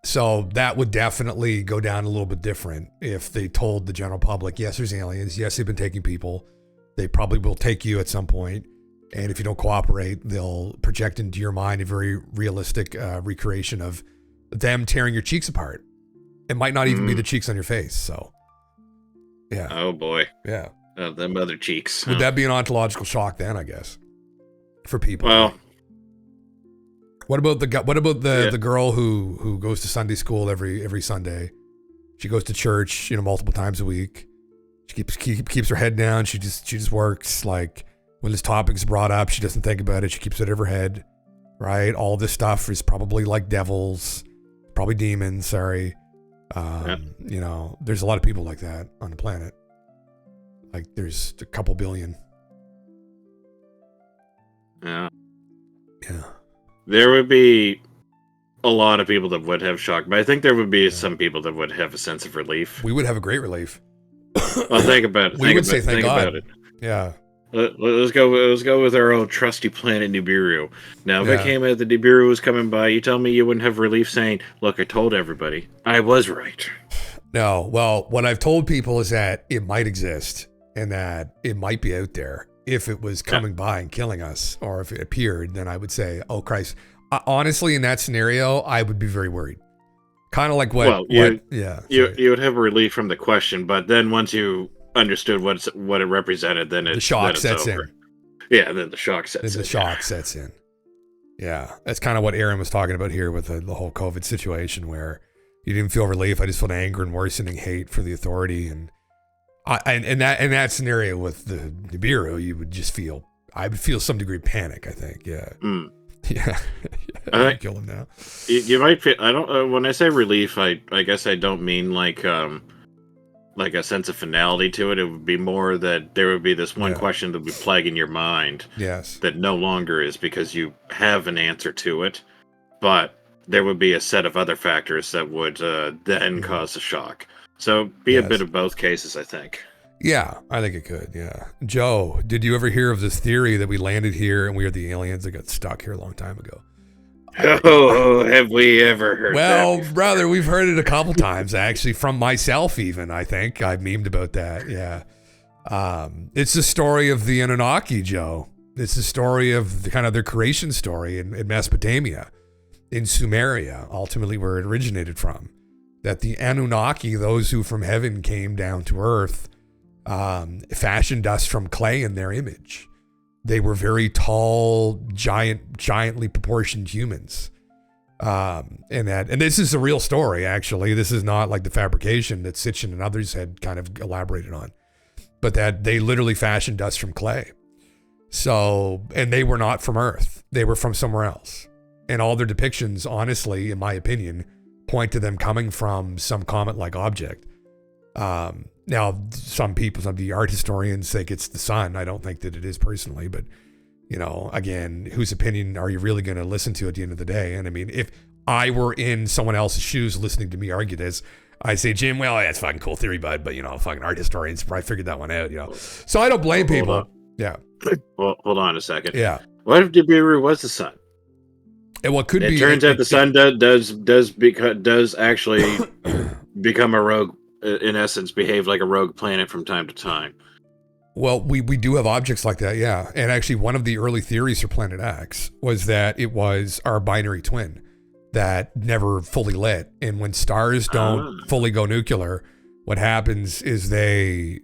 So that would definitely go down a little bit different if they told the general public, yes, there's aliens, yes, they've been taking people, they probably will take you at some point, and if you don't cooperate, they'll project into your mind a very realistic recreation of them tearing your cheeks apart. It might not even be the cheeks on your face, so yeah. Oh boy. Yeah. Them other cheeks. Would that be an ontological shock then, I guess, for people? Well, what about the girl who goes to Sunday school every Sunday? She goes to church, multiple times a week. She keeps her head down. She just works. Like, when this topic is brought up, she doesn't think about it. She keeps it out of her head, right? All this stuff is probably like devils, probably demons. Sorry, there's a lot of people like that on the planet. Like, there's a couple billion. Yeah. Yeah. There would be a lot of people that would have shock, but I think there would be some people that would have a sense of relief. We would have a great relief. Well, think about it. We would say thank God. About it. Yeah. Let's go with our old trusty planet Nibiru. Now, if Yeah. it came out that Nibiru was coming by, you tell me you wouldn't have relief saying, "Look, I told everybody, I was right." No, well, what I've told people is that it might exist and that it might be out there. If it was coming by and killing us, or if it appeared, then I would say, "Oh Christ!" Honestly, in that scenario, I would be very worried. Kind of like what? You sorry. would have relief from the question, but then once you understood what it represented, then The shock sets over. in. Yeah, then the shock sets in. Then the shock sets in. Yeah, that's kind of what Aaron was talking about here with the whole COVID situation, where you didn't feel relief. I just felt anger and worsening hate for the authority, and in that scenario with the Nibiru, you would just feel. I would feel some degree of panic. I think. Yeah. Yeah. I think kill him now. You might feel. I don't. When I say relief, I guess I don't mean like a sense of finality to it. It would be more that there would be this one question that would be plaguing your mind. Yes. That no longer is, because you have an answer to it, but there would be a set of other factors that would then cause a shock. So be a bit of both cases, I think. Yeah, I think it could. Yeah. Joe, did you ever hear of this theory that we landed here and we are the aliens that got stuck here a long time ago? Oh, have we ever heard that? Well, brother, we've heard it a couple times, actually, from myself even, I think. I've memed about that, yeah. It's the story of the Anunnaki, Joe. It's the story of kind of their creation story in Mesopotamia, in Sumeria, ultimately where it originated from. That the Anunnaki, those who from heaven came down to earth, fashioned us from clay in their image. They were very tall, giantly proportioned humans. And this is a real story, actually. This is not like the fabrication that Sitchin and others had kind of elaborated on, but that they literally fashioned us from clay. So, and they were not from Earth. They were from somewhere else. And all their depictions, honestly, in my opinion, point to them coming from some comet-like object. Now, some of the art historians think it's the sun. I don't think that it is personally, but, you know, again, whose opinion are you really going to listen to at the end of the day? And I mean, if I were in someone else's shoes listening to me argue this, I say, Jim, well, that's fucking cool theory, bud, but, you know, fucking art historians probably figured that one out, you know. So I don't blame people. Yeah. Well, hold on a second. Yeah. What if Nibiru was the sun? And what could be? It turns out the sun does actually become a rogue. In essence, behave like a rogue planet from time to time. Well, we do have objects like that, yeah. And actually, one of the early theories for Planet X was that it was our binary twin that never fully lit. And when stars don't fully go nuclear, what happens is they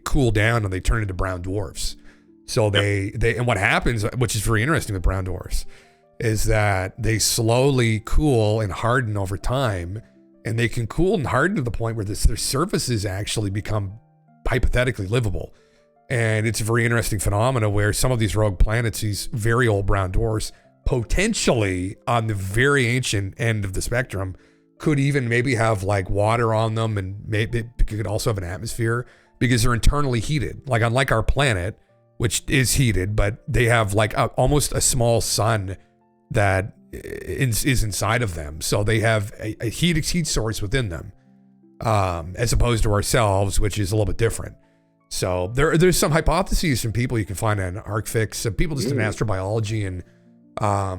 cool down and they turn into brown dwarfs. So they and what happens, which is very interesting with brown dwarfs, is that they slowly cool and harden over time. And they can cool and harden to the point where their surfaces actually become hypothetically livable. And it's a very interesting phenomena where some of these rogue planets, these very old brown dwarfs, potentially on the very ancient end of the spectrum, could even maybe have like water on them, and maybe it could also have an atmosphere because they're internally heated. Like unlike our planet, which is heated, but they have like almost a small sun that is inside of them. So they have a heat source within them, as opposed to ourselves, which is a little bit different. So there's some hypotheses from people you can find on ArcFix, people just in astrobiology and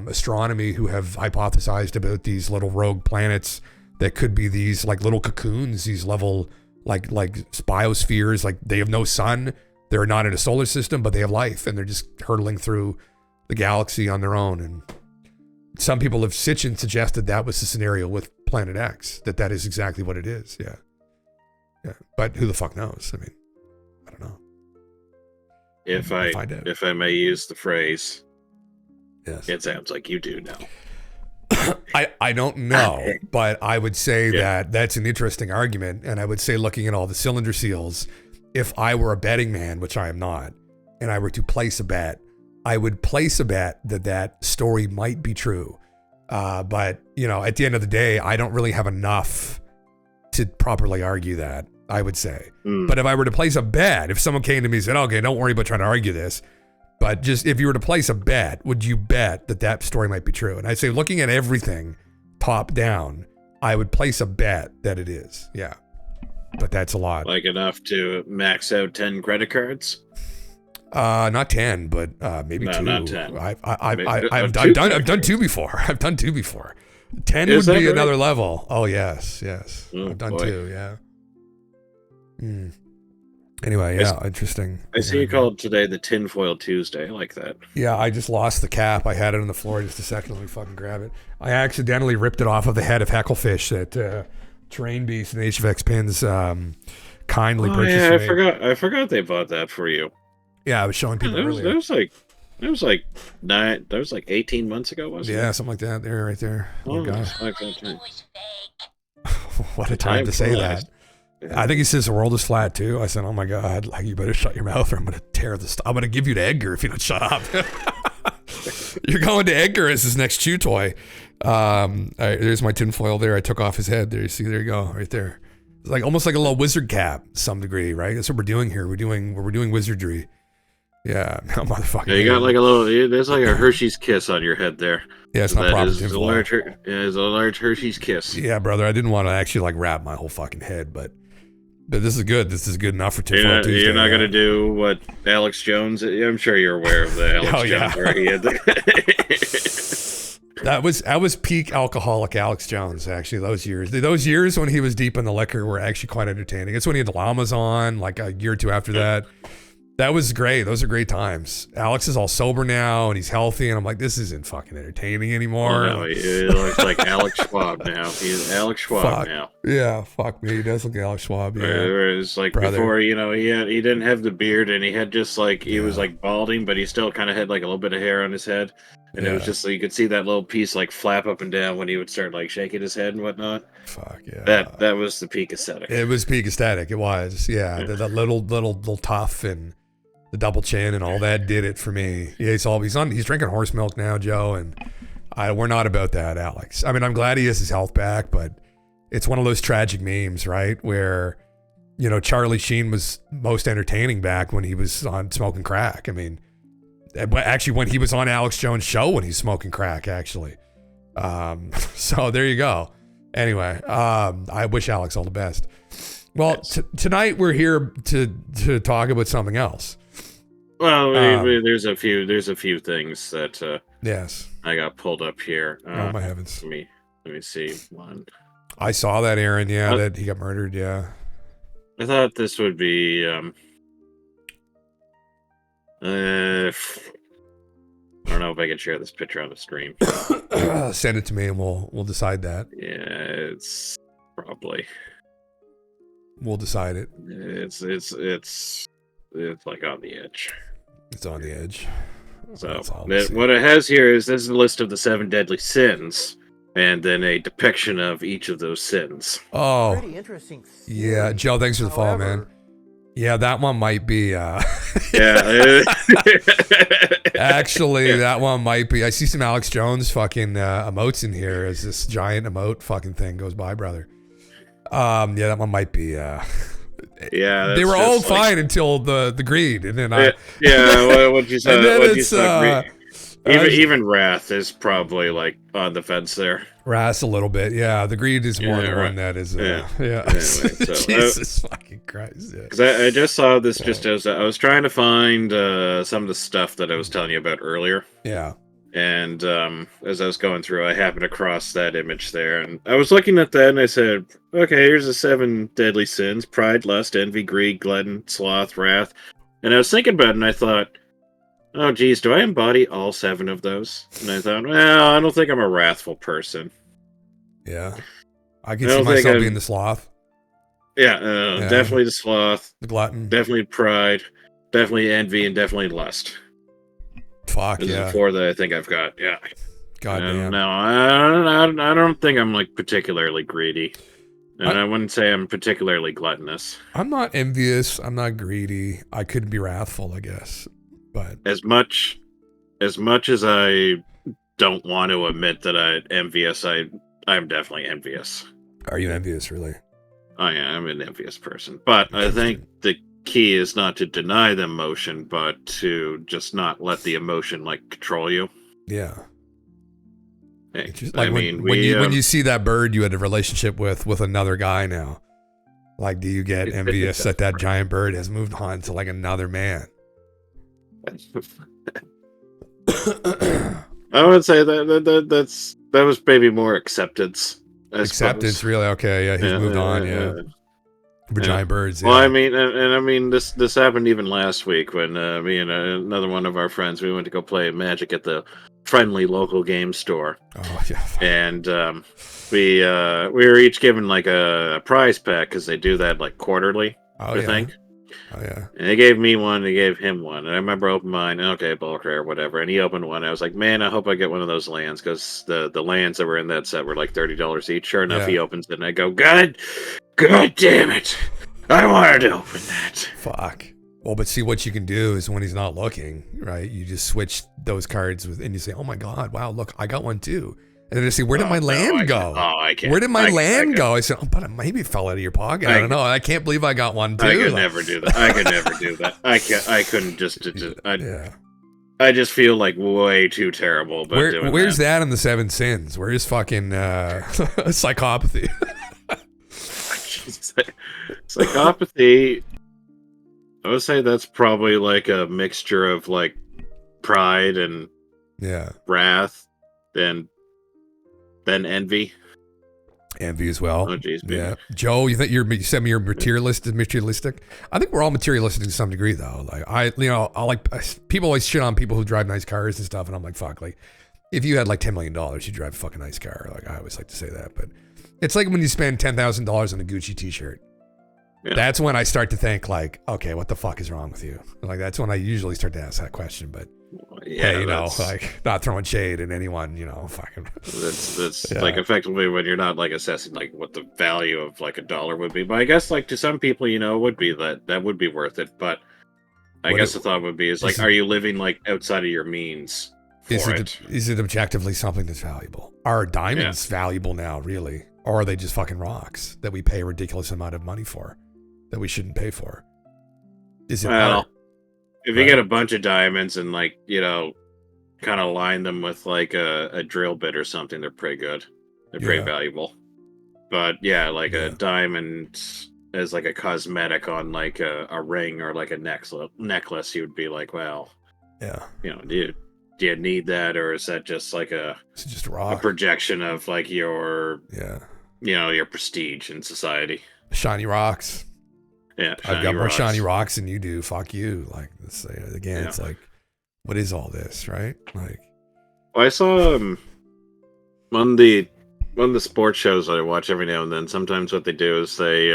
astronomy who have hypothesized about these little rogue planets that could be these like little cocoons, these level like biospheres. Like they have no sun, they're not in a solar system, but they have life, and they're just hurtling through the galaxy on their own. And some people have suggested that was the scenario with Planet X, that is exactly what it is. Yeah. But who the fuck knows? I mean, I don't know. If I may use the phrase, yes, it sounds like you do know. I don't know, but I would say that that's an interesting argument. And I would say, looking at all the cylinder seals, if I were a betting man, which I am not, and I were to place a bet, I would place a bet that story might be true. But, you know, at the end of the day, I don't really have enough to properly argue that, I would say. But if I were to place a bet, if someone came to me and said, okay, don't worry about trying to argue this, but just if you were to place a bet, would you bet that story might be true? And I'd say, looking at everything top down, I would place a bet that it is. Yeah. But that's a lot. Like enough to max out 10 credit cards? Not 10, but maybe No, 2. not 10. I've done 2 before. I've done 2 before. 10 Is would that be right? another level. Oh yes. Oh, I've done boy. 2. Yeah. Anyway, yeah, interesting. I see you called today the Tinfoil Tuesday. I like that. Yeah, I just lost the cap. I had it on the floor just a second. Let me fucking grab it. I accidentally ripped it off of the head of Hecklefish that Terrain Beast and HFX Pins kindly purchased. Yeah, for me. I forgot they bought that for you. Yeah, I was showing people earlier. That was like 18 months ago, wasn't it? Yeah, something like that. There, right there. Oh, God. Like that too. What a time to say that. Yeah. I think he says the world is flat too. I said, "Oh my God, like you better shut your mouth, or I'm gonna tear this. I'm gonna give you to Edgar if you don't shut up." You're going to Edgar as his next chew toy. There's my tinfoil there. I took off his head. There, you see, there you go, right there. It's like almost like a little wizard cap, to some degree, right? That's what we're doing here. We're doing wizardry. Yeah, no, motherfucker. Yeah, you got like a little. There's like a Hershey's kiss on your head there. Yeah, it's not proper It's tinfoil. a large Hershey's kiss. Yeah, brother. I didn't want to actually like wrap my whole fucking head, but this is good. This is good enough for tinfoil Tuesday. You're not gonna do what Alex Jones. I'm sure you're aware of the Alex Jones where he had That was peak alcoholic Alex Jones, actually, those years. Those years when he was deep in the liquor were actually quite entertaining. It's when he had the llamas on, like a year or two after that. That was great. Those are great times. Alex is all sober now, and he's healthy, and I'm like, this isn't fucking entertaining anymore. Oh, no, he looks like Alex Schwab now. He's Alex Schwab now. Yeah, fuck me. He does look like Alex Schwab, yeah. Whereas, like, before, he didn't have the beard, and he had just, like, he was, like, balding, but he still kind of had, like, a little bit of hair on his head. And it was just, like, you could see that little piece, like, flap up and down when he would start, like, shaking his head and whatnot. Fuck, yeah. That was the peak aesthetic. It was peak aesthetic. It was, yeah. That little tough and the double chin and all that did it for me. Yeah, he's drinking horse milk now, Joe, and we're not about that, Alex. I mean, I'm glad he has his health back, but it's one of those tragic memes, right? Where, Charlie Sheen was most entertaining back when he was on smoking crack. I mean, actually when he was on Alex Jones' show when he's smoking crack, actually. So there you go. Anyway, I wish Alex all the best. Well, tonight we're here to talk about something else. Well, there's a few things that yes, I got pulled up here. Oh my heavens! Let me see one. I saw that, Aaron. Yeah, that he got murdered. Yeah, I thought this would be. I don't know if I can share this picture on the stream. Send it to me, and we'll decide that. Yeah, it's probably. We'll decide it. It's like on the edge. It's on the edge. So what it has here is this is a list of the 7 deadly sins, and then a depiction of each of those sins. Oh, Pretty interesting. Yeah, Joe. Thanks for the follow, man. Yeah, that one might be. Yeah. Actually, that one might be. I see some Alex Jones fucking emotes in here as this giant emote fucking thing goes by, brother. Yeah, that one might be. Yeah, they were all fine until the greed, and then what you said. Even Wrath is probably like on the fence there. Wrath a little bit, yeah. The greed is more the one that is. Yeah. Anyway, so, Jesus fucking Christ. Because I just saw this just as I was trying to find some of the stuff that I was telling you about earlier. Yeah. And as I was going through, I happened across that image there, and I was looking at that, and I said, "Okay, here's the 7 deadly sins: pride, lust, envy, greed, glutton, sloth, wrath." And I was thinking about it, and I thought, "Oh, geez, do I embody all 7 of those?" And I thought, "Well, I don't think I'm a wrathful person." Yeah, I can see myself being the sloth. Yeah, definitely the sloth, the glutton, definitely pride, definitely envy, and definitely lust. Fuck Those yeah. are 4 that I think I've got. Yeah. Goddamn. No, I don't think I'm like particularly greedy, and I wouldn't say I'm particularly gluttonous. I'm not envious. I'm not greedy. I could be wrathful, I guess. But as much as I don't want to admit that I'm envious, I'm definitely envious. Are you envious, really? I'm an envious person, but I think the key is not to deny the emotion, but to just not let the emotion like control you. Yeah. Hey, just, like when you see that bird you had a relationship with another guy now, like, do you get envious that giant bird has moved on to like another man? I would say that was maybe more acceptance. Acceptance, suppose. really? Okay, yeah, he's moved on. Yeah, giant birds. Yeah. Well, I mean, and I mean, this happened even last week when me and another one of our friends, we went to go play Magic at the friendly local game store. Oh yeah. And we were each given like a prize pack because they do that like quarterly. Oh, I yeah. think. Oh yeah. And they gave me one, they gave him one. And I remember opening mine, okay, bulk rare, whatever. And he opened one. I was like, man, I hope I get one of those lands, because the lands that were in that set were like $30 each. Sure enough, he opens it, and I go, God damn it. I wanted to open that. Fuck. Well, but see, what you can do is when he's not looking, right? You just switch those cards with, and you say, oh my God, wow, look, I got one too. And then they say, where did my land go? I can't. Where did my land go? I said, oh, but it maybe fell out of your pocket. I don't know. I can't believe I got one too. I could never do that. I could never do that. I couldn't just I just feel like way too terrible about doing where's that in the 7 sins? Where's fucking psychopathy? Psychopathy, I would say that's probably like a mixture of like pride and wrath and then envy. Envy as well. Oh, geez, yeah. Joe, you said you're materialistic? I think we're all materialistic to some degree, though. Like I like people always shit on people who drive nice cars and stuff, and I'm like, fuck. Like, if you had like $10 million, you'd drive a fucking nice car. Like I always like to say that, but it's like when you spend $10,000 on a Gucci T-shirt. Yeah. That's when I start to think like, okay, what the fuck is wrong with you? Like that's when I usually start to ask that question, but. Yeah, hey, like not throwing shade at anyone, fucking. That's like effectively when you're not like assessing like what the value of like a dollar would be. But I guess like to some people, it would be that would be worth it. But I guess the thought would be is like, are you living like outside of your means? Is it objectively something that's valuable? Are diamonds valuable now, really, or are they just fucking rocks that we pay a ridiculous amount of money for, that we shouldn't pay for? Is it? Art? If you get a bunch of diamonds and like, kind of line them with like a drill bit or something, they're pretty good. They're pretty valuable. But a diamond as like a cosmetic on like a ring or like a necklace, you would be like, well, do you need that, or is that just like a projection of like your your prestige in society? Shiny rocks. Yeah, I've got more shiny rocks than you do. Fuck you. Like, again, it's like, what is all this, right? Like, well, I saw one of the sports shows that I watch every now and then. Sometimes what they do is they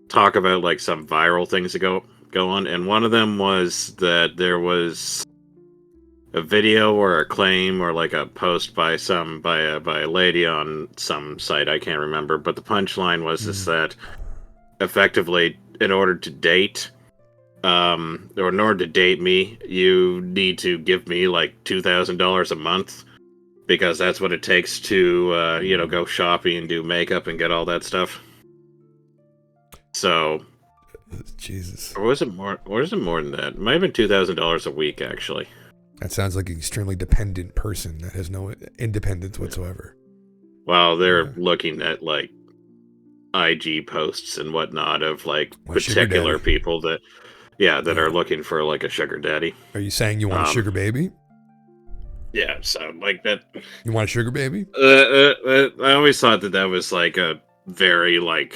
talk about like some viral things that go on, and one of them was that there was a video or a claim or like a post by a lady on some site, I can't remember, but the punchline was is that effectively, in order to date, or in order to date me, you need to give me like $2,000 a month, because that's what it takes to go shopping and do makeup and get all that stuff. So, Jesus, or was it more? Or is it more than that? It might have been $2,000 a week, actually. That sounds like an extremely dependent person that has no independence whatsoever. Well, they're looking at like IG posts and whatnot of like particular people that are looking for like a sugar daddy. Are you saying you want a sugar baby? Yeah, so like that. You want a sugar baby? I always thought that was like a very like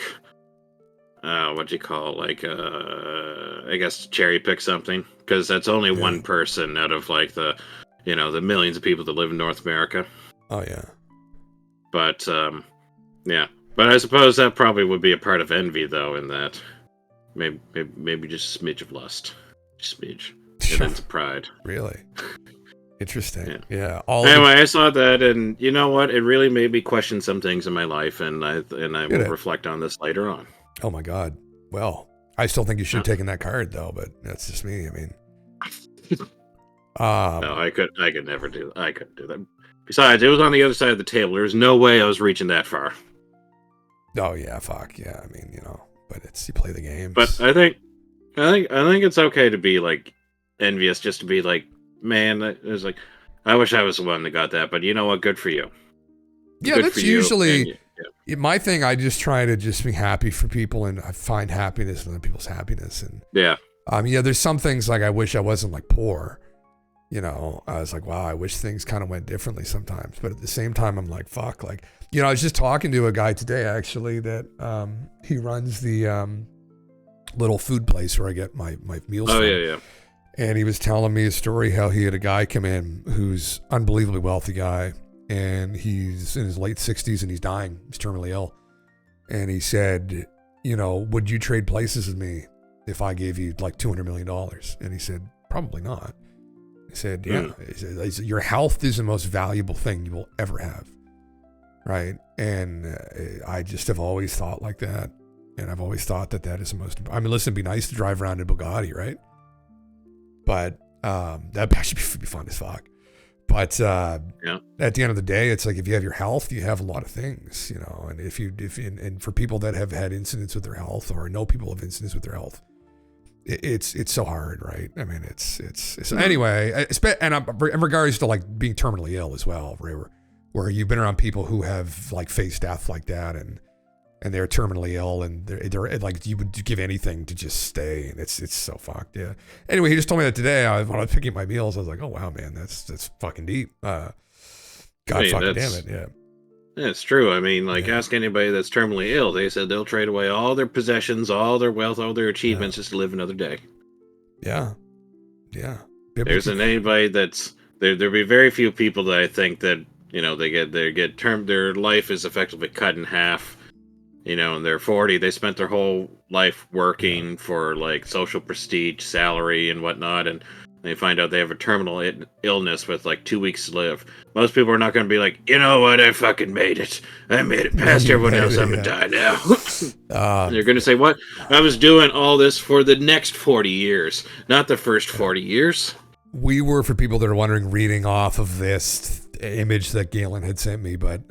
what you call like I guess cherry pick something, because that's only one person out of like the the millions of people that live in North America. Oh yeah. But But I suppose that probably would be a part of envy, though, in that maybe just a smidge of lust, just a smidge, and then to pride. Really interesting. Yeah. Anyway, I saw that, and you know what? It really made me question some things in my life, and I will reflect on this later on. Oh my God. Well, I still think you should have taken that card, though, but that's just me. I mean, no, I could never do. I couldn't do that. Besides, it was on the other side of the table. There was no way I was reaching that far. Oh yeah, fuck yeah. I mean, but you play the games. But I think it's okay to be like envious, just to be like, man, it's like, I wish I was the one that got that. But you know what? Good for you. Yeah, good that's usually my thing. I just try to just be happy for people, and I find happiness in other people's happiness. And Yeah, there's some things like I wish I wasn't like poor. You know, I was like, wow, I wish things kind of went differently sometimes. But at the same time, I'm like, fuck. Like, you know, I was just talking to a guy today, actually, that he runs the little food place where I get my meals from. Yeah. And he was telling me a story how he had a guy come in who's unbelievably wealthy guy. And he's in his late 60s and he's dying. He's terminally ill. And he said, you know, would you trade places with me if I gave you like $200 million? And he said, probably not. I said, yeah. He said, your health is the most valuable thing you will ever have. Right. And I just have always thought like that. And I've always thought that is the most, I mean, listen, it'd be nice to drive around in a Bugatti, right? But that'd actually be fun as fuck. But at the end of the day, it's like if you have your health, you have a lot of things, you know. And and for people that have had incidents with their health or know people have incidents with their health, it's so hard, right? I mean, it's anyway. And in regards to like being terminally ill as well, where you've been around people who have like faced death like that, and they're terminally ill, and they're like, you would give anything to just stay, and it's so fucked. Yeah. Anyway, he just told me that today. When I was picking my meals, I was like, oh wow, man, that's fucking deep. God fucking damn it, yeah. It's true. I mean, like, ask anybody that's terminally ill. They said they'll trade away all their possessions, all their wealth, all their achievements just to live another day. Yeah. There's anybody that's there'll be very few people that I think that, you know, their life is effectively cut in half. You know, and they're 40. They spent their whole life working for like social prestige, salary, and whatnot, and they find out they have a terminal illness with like 2 weeks to live. Most people are not going to be like, you know what, I fucking made it. I made it past everyone else. I'm going to die now. They're going to say, what? I was doing all this for the next 40 years, not the first 40 years. We were, for people that are wondering, reading off of this image that Galen had sent me, but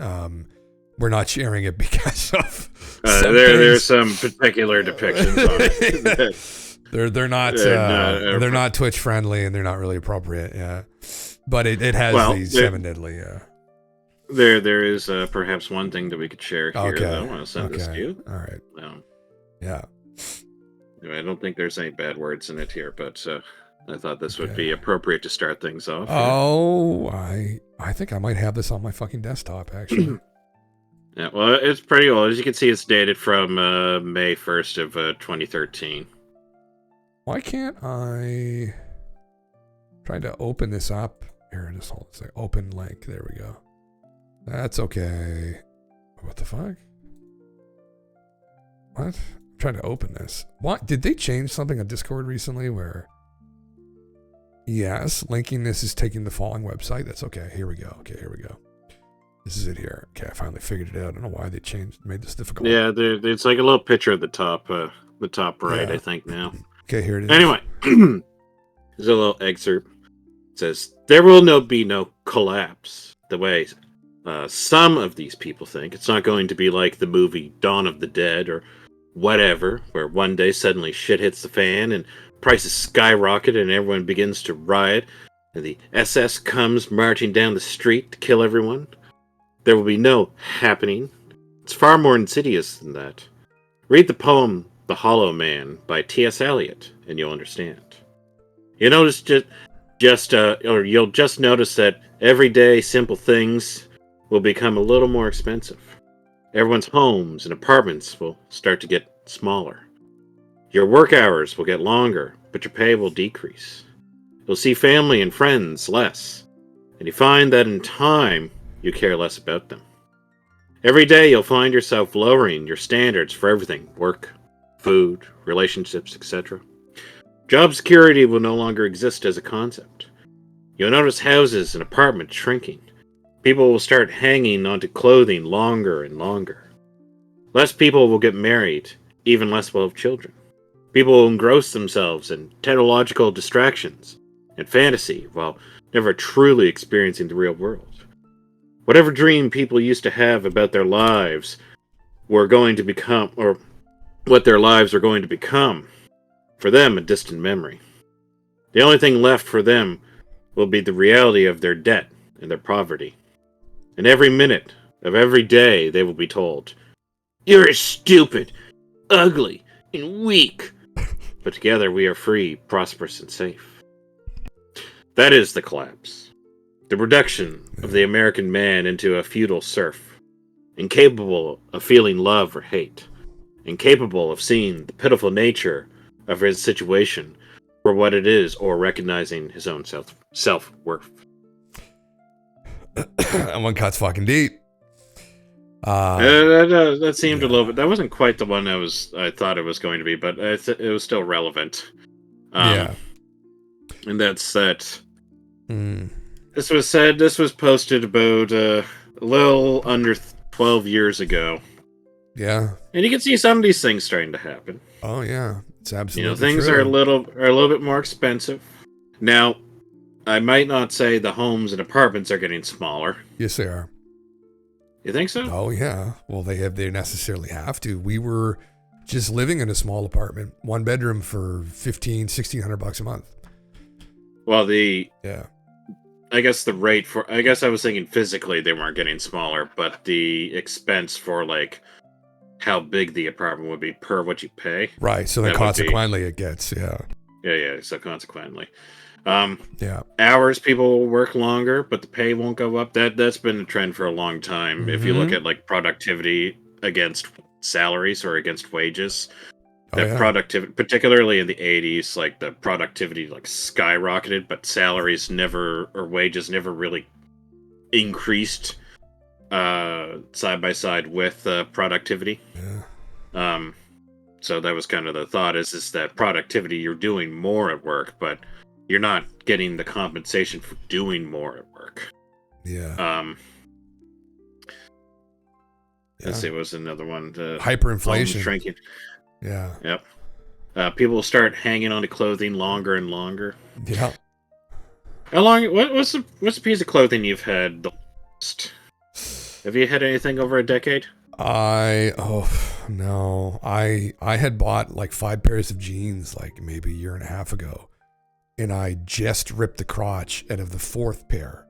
we're not sharing it because of there's some particular depictions on it. They're not Twitch friendly, and they're not really appropriate. Yeah, but it has these 7 deadly. There is perhaps one thing that we could share here. Okay. That I want to send this to you. All right. Yeah. I don't think there's any bad words in it here, but I thought this would be appropriate to start things off. Oh, I think I might have this on my fucking desktop, actually. Yeah, well, it's pretty old. As you can see, it's dated from May 1st of 2013. Why can't I try to open this up? Here, just hold it. Open link. There we go. That's okay. What the fuck? What? I'm trying to open this. What? Did they change something on Discord recently where... Yes, linking this is taking the following website. That's okay. Here we go. Okay, here we go. This is it here. Okay, I finally figured it out. I don't know why they made this difficult. Yeah, it's like a little picture at the top right, I think now. Okay, here it is. Anyway, there's a little excerpt. It says, there will be no collapse the way some of these people think. It's not going to be like the movie Dawn of the Dead or whatever, where one day suddenly shit hits the fan and prices skyrocket and everyone begins to riot and the SS comes marching down the street to kill everyone. There will be no happening. It's far more insidious than that. Read the poem The Hollow Man by T.S. Eliot, and you'll understand. You'll notice you'll just notice that everyday simple things will become a little more expensive. Everyone's homes and apartments will start to get smaller. Your work hours will get longer, but your pay will decrease. You'll see family and friends less, and you find that in time, you care less about them. Every day you'll find yourself lowering your standards for everything: work, food, relationships, etc. Job security will no longer exist as a concept. You'll notice houses and apartments shrinking. People will start hanging onto clothing longer and longer. Less people will get married, even less will have children. People will engross themselves in technological distractions and fantasy while never truly experiencing the real world. Whatever dream people used to have about their lives were going to become, or what their lives were going to become, for them a distant memory. The only thing left for them will be the reality of their debt and their poverty. And every minute of every day they will be told, "You're stupid, ugly, and weak." but together we are free, prosperous, and safe. That is the collapse. The reduction of the American man into a feudal serf, incapable of feeling love or hate, incapable of seeing the pitiful nature of his situation for what it is or recognizing his own self-worth. That one cuts fucking deep. That seemed a little bit. That wasn't quite the one I thought it was going to be, but it was still relevant. Yeah. And that's that. This was said. This was posted about a little under 12 years ago. Yeah. And you can see some of these things starting to happen. Oh yeah, it's absolutely things true. are a little bit more expensive. Now, I might not say the homes and apartments are getting smaller. Yes, they are. You think so? Oh yeah. Well, they necessarily have to. We were just living in a small apartment, 1 bedroom for $1,600 a month. Well, I guess the rate for, I guess I was thinking physically they weren't getting smaller, but the expense for like how big the apartment would be per what you pay. Right. So then consequently it gets, yeah. Yeah. So consequently. Yeah. Hours, people will work longer, but the pay won't go up. That's been a trend for a long time. If you look at like productivity against salaries or against wages, productivity, particularly in the 80s, like the productivity like skyrocketed, but salaries never, or wages never really increased side by side with productivity. Yeah. So that was kind of the thought is that productivity, you're doing more at work, but you're not getting the compensation for doing more at work. Yeah. Let's see, what was another one? Hyperinflation. Shrinking. Yeah. Yep. People will start hanging on to clothing longer and longer. Yeah. How long? What's the piece of clothing you've had the longest? Have you had anything over a decade? No. I had bought like 5 pairs of jeans like maybe a year and a half ago. And I just ripped the crotch out of the 4th pair.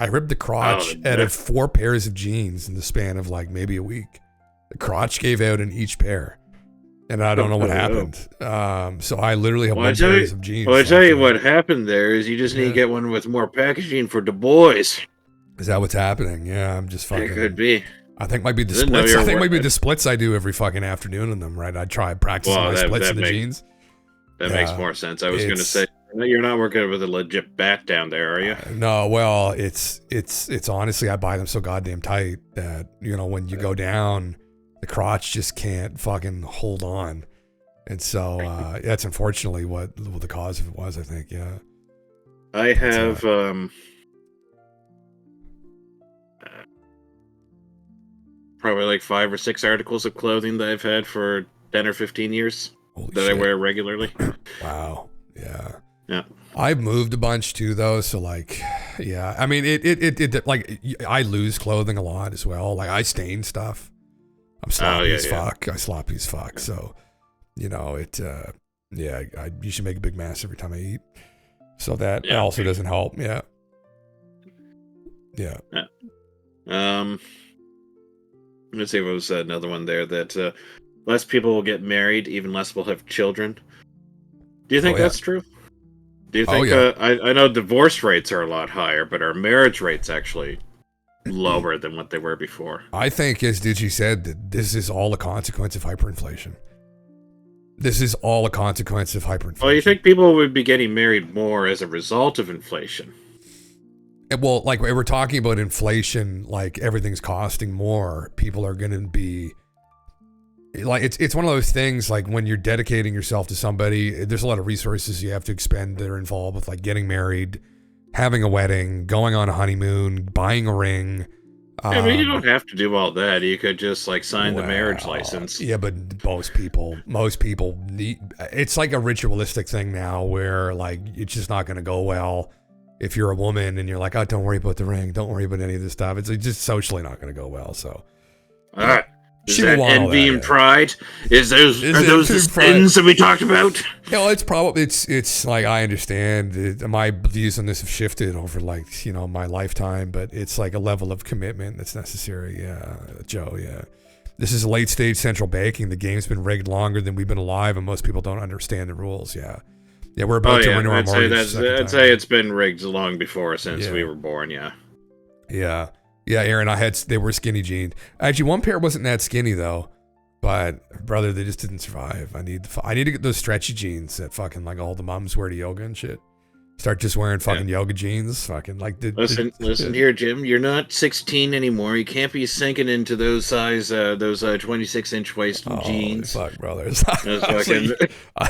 I ripped the crotch out of 4 pairs of jeans in the span of like maybe a week. The crotch gave out in each pair. And I don't know what happened. So I literally have 1 pair of jeans. Well, I tell you what happened there is you just need to get one with more packaging for the boys. Is that what's happening? Yeah, I'm just fucking... It could be. I think might be the splits. I think might be the splits I do every fucking afternoon in them, right? I try practicing my splits in the jeans. That makes more sense. I was going to say, you're not working with a legit bat down there, are you? No, well, it's honestly, I buy them so goddamn tight that, when you go down, the crotch just can't fucking hold on. And so that's unfortunately what the cause of it was, I think, yeah. I have probably like 5 or 6 articles of clothing that I've had for 10 or 15 years I wear regularly. Wow. Yeah. Yeah. I've moved a bunch too, though. So like, yeah, I mean, it like I lose clothing a lot as well. Like I stain stuff. I'm sloppy as fuck. I sloppy as fuck. So, you should make a big mess every time I eat. So that also doesn't help. Yeah. Yeah. Let's see, what was another one there that less people will get married, even less will have children. Do you think that's true? Do you think, I know divorce rates are a lot higher, but are marriage rates actually lower than what they were before? I think, as Digi said, that this is all a consequence of hyperinflation. This is all a consequence of hyperinflation. Well, you think people would be getting married more as a result of inflation? Well, like we're talking about inflation, like everything's costing more. People are going to be like, it's one of those things, like when you're dedicating yourself to somebody, there's a lot of resources you have to expend that are involved with like getting married, having a wedding, going on a honeymoon, buying a ring. I mean, you don't have to do all that. You could just like sign the marriage license. Yeah, but most people need, it's like a ritualistic thing now where like, it's just not going to go well. If you're a woman and you're like, oh, don't worry about the ring, don't worry about any of this stuff, it's just socially not going to go well. So, all right. Is that envy and pride? Are those the sins that we talked about? Yeah, it's probably it's like, I understand my views on this have shifted over like my lifetime, but it's like a level of commitment that's necessary. Yeah, Joe. Yeah, This is late stage central banking. The game's been rigged longer than we've been alive, and most people don't understand the rules. Yeah, we're about to renew our mortgage. I'd say it's been rigged long before since we were born. Yeah, Aaron, they were skinny jeans. Actually, one pair wasn't that skinny though, but brother, they just didn't survive. I need to get those stretchy jeans that fucking like all the moms wear to yoga and shit. Start just wearing fucking yoga jeans, fucking like. Listen here, Jim. You're not 16 anymore. You can't be sinking into those 26-inch waist jeans. Fuck, brothers.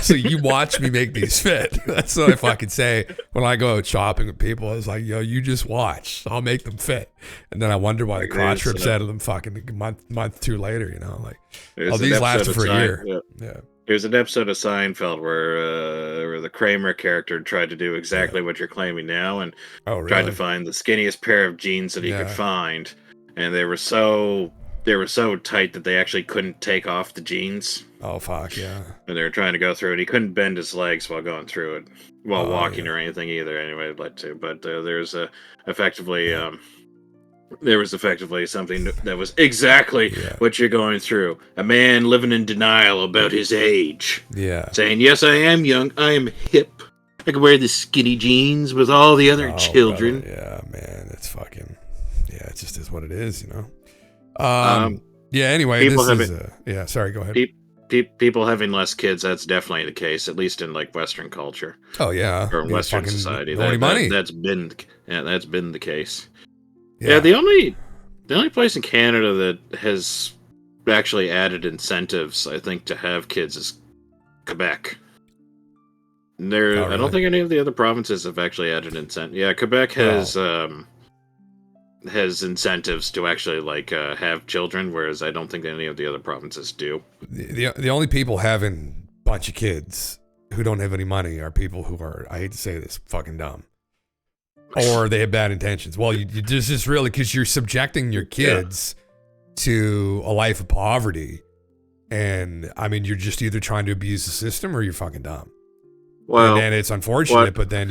So you watch me make these fit. That's what I fucking say when I go out shopping with people. It's like, yo, you just watch. I'll make them fit, and then I wonder why the crotch rips out of them fucking a month two later. You know, like these lasted for a year. Yeah. There's an episode of Seinfeld where the Kramer character tried to do exactly what you're claiming now, and tried to find the skinniest pair of jeans that he could find, and they were so tight that they actually couldn't take off the jeans. Oh fuck yeah! And they were trying to go through it. He couldn't bend his legs while going through it, while walking or anything either. Anyway, I'd like to, but there's effectively. There was effectively something that was exactly what you're going through. A man living in denial about his age. Yeah. Saying, yes, I am young. I am hip. I can wear the skinny jeans with all the other children. Brother. Yeah, man. It's fucking... Yeah, it just is what it is, you know? Anyway, sorry, go ahead. People having less kids, that's definitely the case, at least in, like, Western culture. Oh, yeah. Or Western society. That's been the case. Yeah, the only place in Canada that has actually added incentives, I think, to have kids is Quebec. I don't think any of the other provinces have actually added incentive. Yeah, Quebec has incentives to actually have children, whereas I don't think any of the other provinces do. The only people having a bunch of kids who don't have any money are people who are, I hate to say this, fucking dumb. Or they have bad intentions. Well, you just really, because you're subjecting your kids to a life of poverty. And, I mean, you're just either trying to abuse the system or you're fucking dumb. Well, and it's unfortunate, but then,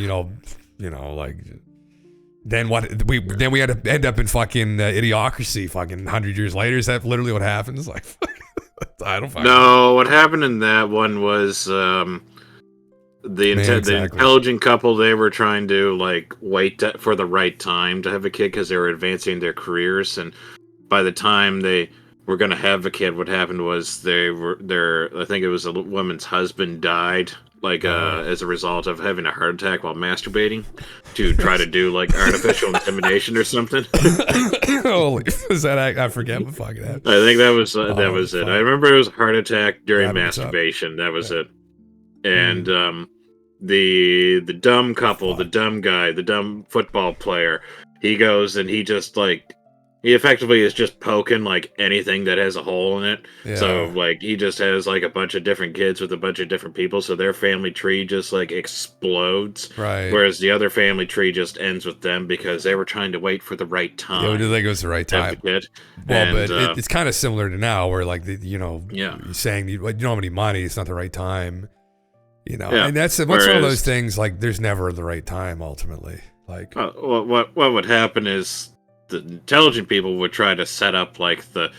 then what? We had to end up in fucking idiocracy fucking 100 years later. Is that literally what happens? Like, I don't fucking know. What happened in that one was... The intelligent couple, they were trying to wait for the right time to have a kid because they were advancing their careers, and by the time they were going to have a kid, what happened was I think it was a woman's husband died as a result of having a heart attack while masturbating to try to do artificial insemination or something. Holy, is that I forget what fucking happened. I think that was it. I remember it was a heart attack during masturbation. That was it. And the dumb couple, the dumb guy, the dumb football player, he goes and he just he effectively is just poking anything that has a hole in it. Yeah. So he just has a bunch of different kids with a bunch of different people, so their family tree just explodes. Right. Whereas the other family tree just ends with them because they were trying to wait for the right time. Yeah, we did think it was the right time. Well, but it's kind of similar to now where you're saying you don't have any money, it's not the right time. And that's what's one of those things. There's never the right time. Ultimately, what would happen is the intelligent people would try to set up the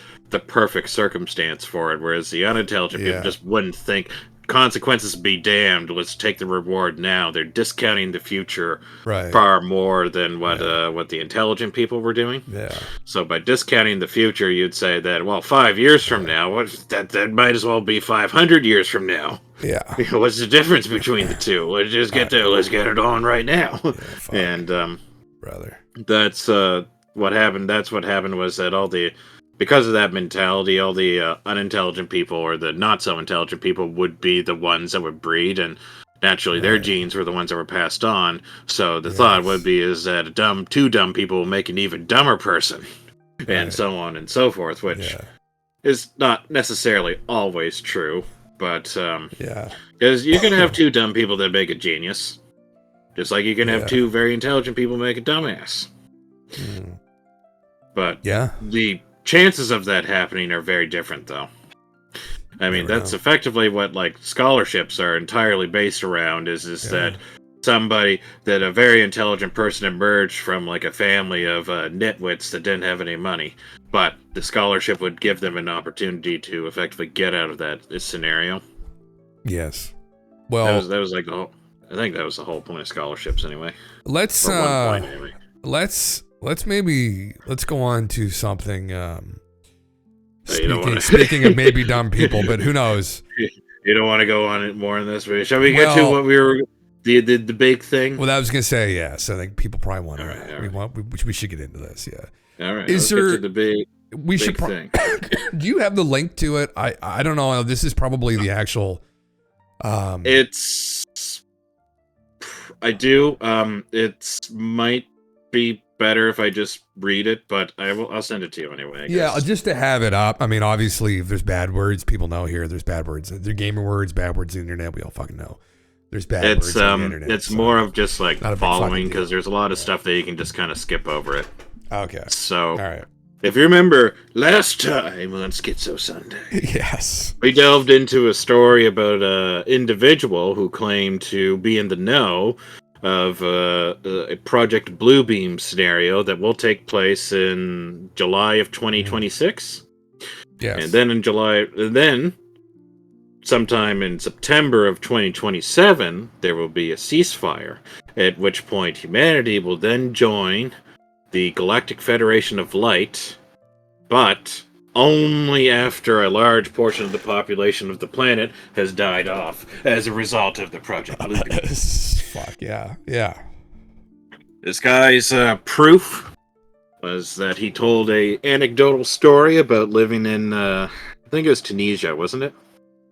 perfect circumstance for it, whereas the unintelligent people just wouldn't think. Consequences be damned. Let's take the reward now. They're discounting the future far more than what the intelligent people were doing. Yeah. So by discounting the future, you'd say that 5 years from now, that might as well be 500 years from now. Yeah. What's the difference between the two? Let's just get it on right now. And brother, that's what happened. That's what happened was that because of that mentality, all the unintelligent people or the not so intelligent people would be the ones that would breed, and naturally their genes were the ones that were passed on. So the thought would be is that two dumb people will make an even dumber person, and so on and so forth, which is not necessarily always true, but because you can have two dumb people that make a genius, just like you can have two very intelligent people make a dumbass. But the chances of that happening are very different, though. I mean, that's effectively what scholarships are entirely based around. Is that somebody that a very intelligent person emerged from like a family of nitwits that didn't have any money, but the scholarship would give them an opportunity to effectively get out of this scenario. Yes. Well, that was like the whole. I think that was the whole point of scholarships, anyway. Let's anyway. let's go on to something. Speaking of maybe dumb people, but who knows? You don't want to go on it more in this way. Shall we get to what we were the big thing? Well, I was gonna say yes. I think people probably want to. We should get into this. Yeah. All right. Is there? Get to the big thing. Do you have the link to it? I don't know. This is probably the actual. I do. It might be better if I just read it, but I'll send it to you anyway. Yeah, just to have it up. I mean, obviously, if there's bad words, people know here. There's bad words. They're gamer words, bad words on the internet. We all fucking know. There's bad words on the internet. It's more of just like following, because there's a lot of stuff that you can just kind of skip over it. Okay. So, all right. If you remember last time on SKIZ0 Sunday, yes, we delved into a story about an individual who claimed to be in the know of a Project Bluebeam scenario that will take place in July of 2026. Yes. And then sometime in September of 2027, there will be a ceasefire, at which point humanity will then join the Galactic Federation of Light, but only after a large portion of the population of the planet has died off as a result of the Project Bluebeam. Fuck yeah, yeah. This guy's proof was that he told a anecdotal story about living in, I think it was Tunisia, wasn't it?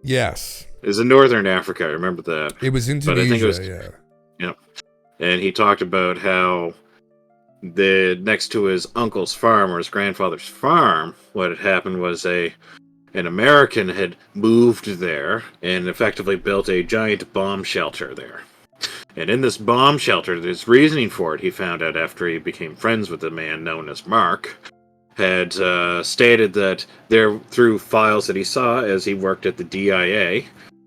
Yes. It was in Northern Africa, I remember that. It was in Tunisia, but I think it was, yeah. Yeah. And he talked about how next to his uncle's farm or his grandfather's farm, what had happened was an American had moved there and effectively built a giant bomb shelter there. And in this bomb shelter, there's reasoning for it, he found out after he became friends with a man known as Mark, had stated that through files that he saw as he worked at the DIA,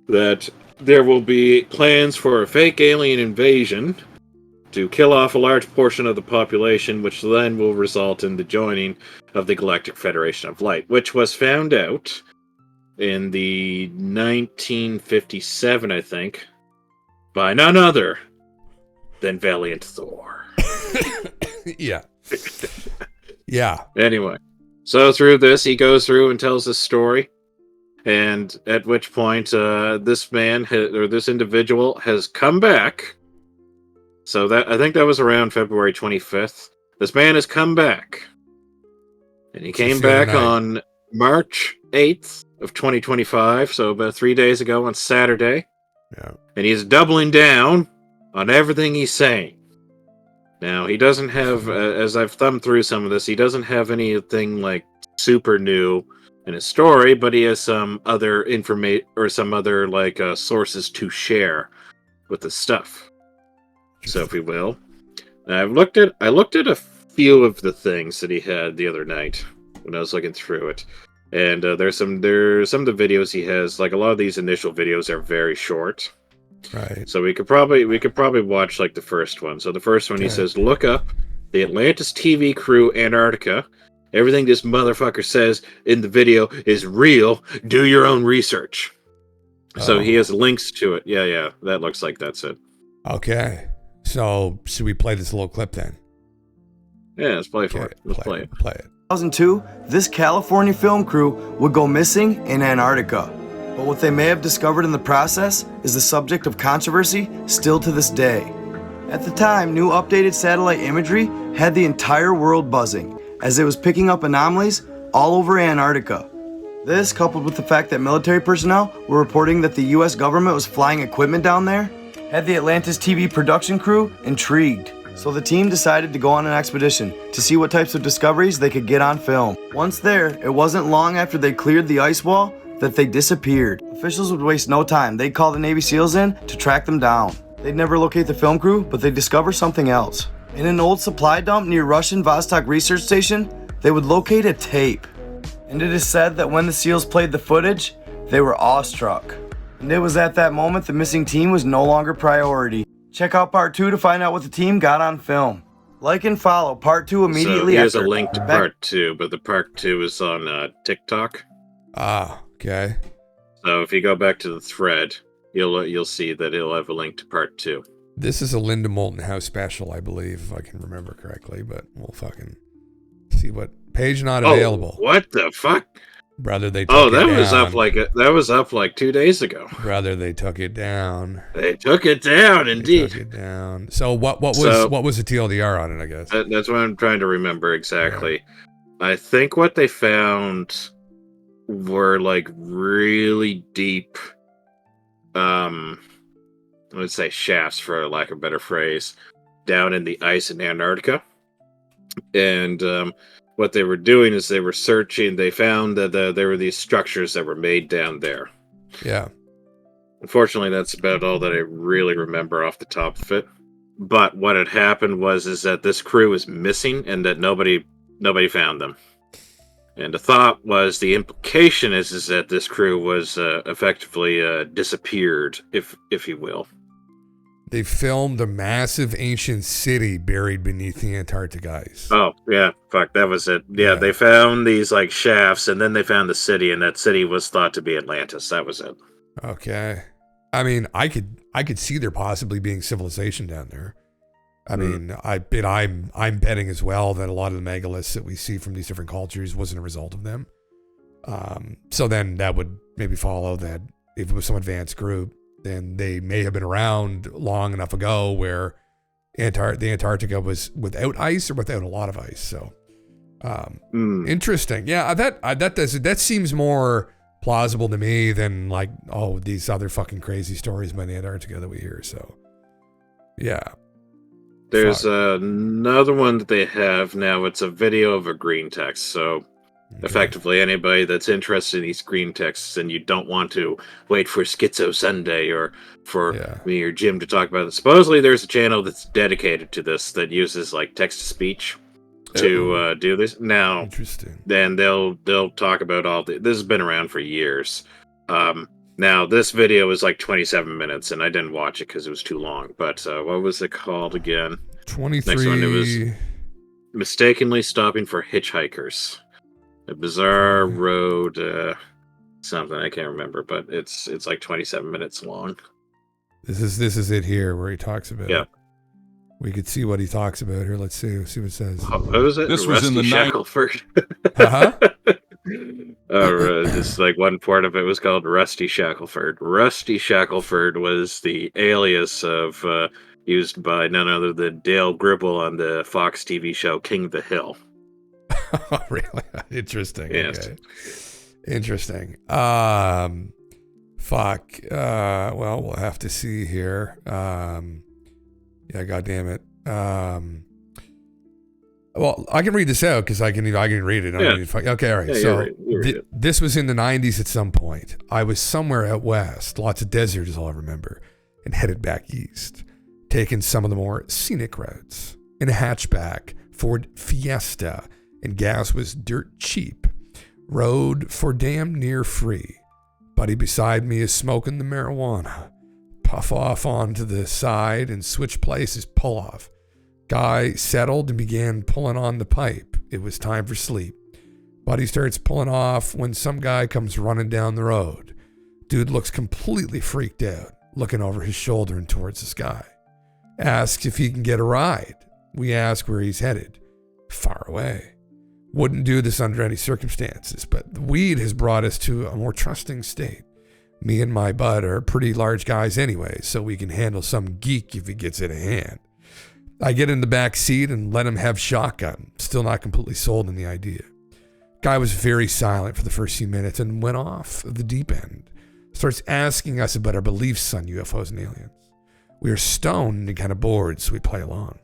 that there will be plans for a fake alien invasion to kill off a large portion of the population, which then will result in the joining of the Galactic Federation of Light, which was found out in the 1957, I think, by none other than Valiant Thor. Yeah. Yeah. Anyway, so through this, he goes through and tells this story, and at which point this individual has come back. So I think that was around February 25th. This man has come back. And he came back on March 8th of 2025, so about 3 days ago on Saturday. Yeah. And he's doubling down on everything he's saying. Now, he doesn't have, as I've thumbed through some of this, he doesn't have anything like super new in his story, but he has some other information or some other like sources to share with the stuff. So, if we will, I looked at a few of the things that he had the other night when I was looking through it, and there's some of the videos he has. Like a lot of these initial videos are very short, right? So we could probably watch like the first one. So the first one, he says, "Look up the Atlantis TV crew Antarctica. Everything this motherfucker says in the video is real. Do your own research." So he has links to it. Yeah, that looks like that's it. Okay. So, should we play this little clip then? Yeah, let's play for it. Let's play it. Play it. 2002, this California film crew would go missing in Antarctica. But what they may have discovered in the process is the subject of controversy still to this day. At the time, new updated satellite imagery had the entire world buzzing, as it was picking up anomalies all over Antarctica. This, coupled with the fact that military personnel were reporting that the US government was flying equipment down there, had the Atlantis TV production crew intrigued. So the team decided to go on an expedition to see what types of discoveries they could get on film. Once there, it wasn't long after they cleared the ice wall that they disappeared. Officials would waste no time. They'd call the Navy SEALs in to track them down. They'd never locate the film crew, but they'd discover something else. In an old supply dump near Russian Vostok research station, they would locate a tape. And it is said that when the SEALs played the footage, they were awestruck. And it was at that moment the missing team was no longer priority. Check out part 2 to find out what the team got on film. Like and follow part 2 immediately So here's after. a link to part 2, but the part 2 is on TikTok. Ah, okay. So if you go back to the thread, you'll see that it'll have a link to part 2. This is a Linda Moulton House special, I believe, if I can remember correctly, but we'll fucking see what page not available. What the fuck? Brother, they took it down. That was up like 2 days ago. Brother, they took it down. They took it down, indeed. They took it down. So what was the TLDR on it, I guess? That's what I'm trying to remember exactly. Yeah. I think what they found were like really deep let's say shafts, for lack of a better phrase, down in the ice in Antarctica. And what they were doing is they were searching. They found that there were these structures that were made down there. Yeah. Unfortunately, that's about all that I really remember off the top of it. But what had happened is that this crew was missing and that nobody found them. And the implication is that this crew was effectively disappeared, if you will. They filmed a massive ancient city buried beneath the Antarctic ice. Oh, yeah. Fuck, that was it. Yeah, they found these, like, shafts, and then they found the city, and that city was thought to be Atlantis. That was it. Okay. I mean, I could see there possibly being civilization down there. I mean, I'm betting as well that a lot of the megaliths that we see from these different cultures wasn't a result of them. So then that would maybe follow that if it was some advanced group, then they may have been around long enough ago where the Antarctica was without ice or without a lot of ice. So interesting. Yeah, that seems more plausible to me than like, oh, these other fucking crazy stories about Antarctica that we hear. So yeah. There's another one that they have now. It's a video of a green text. So effectively, anybody that's interested in these green texts and you don't want to wait for SKIZ0 Sunday or for me or Jim to talk about it. Supposedly, there's a channel that's dedicated to this that uses like text-to-speech to do this. Now, interesting. Then they'll talk about all this has been around for years. Now, this video is like 27 minutes, and I didn't watch it because it was too long. But what was it called again? 23. Next one, it was mistakenly stopping for hitchhikers. A bizarre road, something I can't remember, but it's like 27 minutes long. This is it here where he talks about. Yeah. We could see what he talks about here. Let's see what it says. What was it? This was in the Shackelford. Just like one part of it was called Rusty Shackelford. Rusty Shackelford was the alias of used by none other than Dale Gribble on the Fox TV show King of the Hill. Oh, really? Interesting. Yes. Okay. Interesting. Fuck. Well, we'll have to see here. Yeah, goddamn it. Well, I can read this out because I can read it. Okay, all right. Yeah, so you read it. This was in the 90s at some point. I was somewhere out west, lots of desert is all I remember, and headed back east, taking some of the more scenic routes. In a hatchback, Ford Fiesta, and gas was dirt cheap. Rode for damn near free. Buddy beside me is smoking the marijuana. Puff off onto the side and switch places, pull off. Guy settled and began pulling on the pipe. It was time for sleep. Buddy starts pulling off when some guy comes running down the road. Dude looks completely freaked out, looking over his shoulder and towards the sky. Asks if he can get a ride. We ask where he's headed. Far away. Wouldn't do this under any circumstances, but the weed has brought us to a more trusting state. Me and my bud are pretty large guys anyway, so we can handle some geek if he gets it a hand. I get in the back seat and let him have shotgun, still not completely sold on the idea. Guy was very silent for the first few minutes and went off the deep end. Starts asking us about our beliefs on UFOs and aliens. We are stoned and kind of bored, so we play along.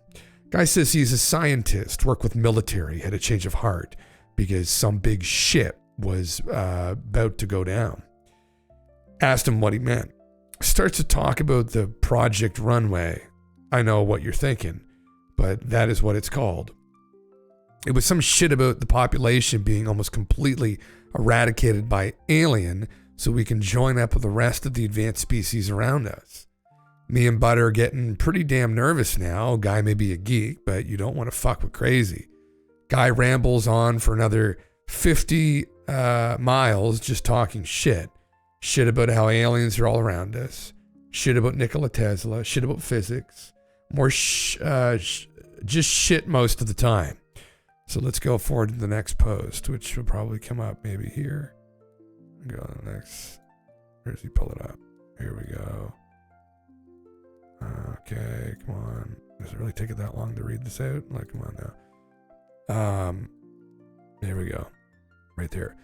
Guy says he's a scientist, worked with military, had a change of heart because some big shit was about to go down. Asked him what he meant. Starts to talk about the Project Runway. I know what you're thinking, but that is what it's called. It was some shit about the population being almost completely eradicated by alien so we can join up with the rest of the advanced species around us. Me and Bud are getting pretty damn nervous now. Guy may be a geek, but you don't want to fuck with crazy. Guy rambles on for another 50 miles just talking shit. Shit about how aliens are all around us. Shit about Nikola Tesla. Shit about physics. More just shit most of the time. So let's go forward to the next post, which will probably come up maybe here. Go to the next. Where does he pull it up? Here we go. Okay, come on. Does it really take it that long to read this out? Like, come on now. There we go. Right there.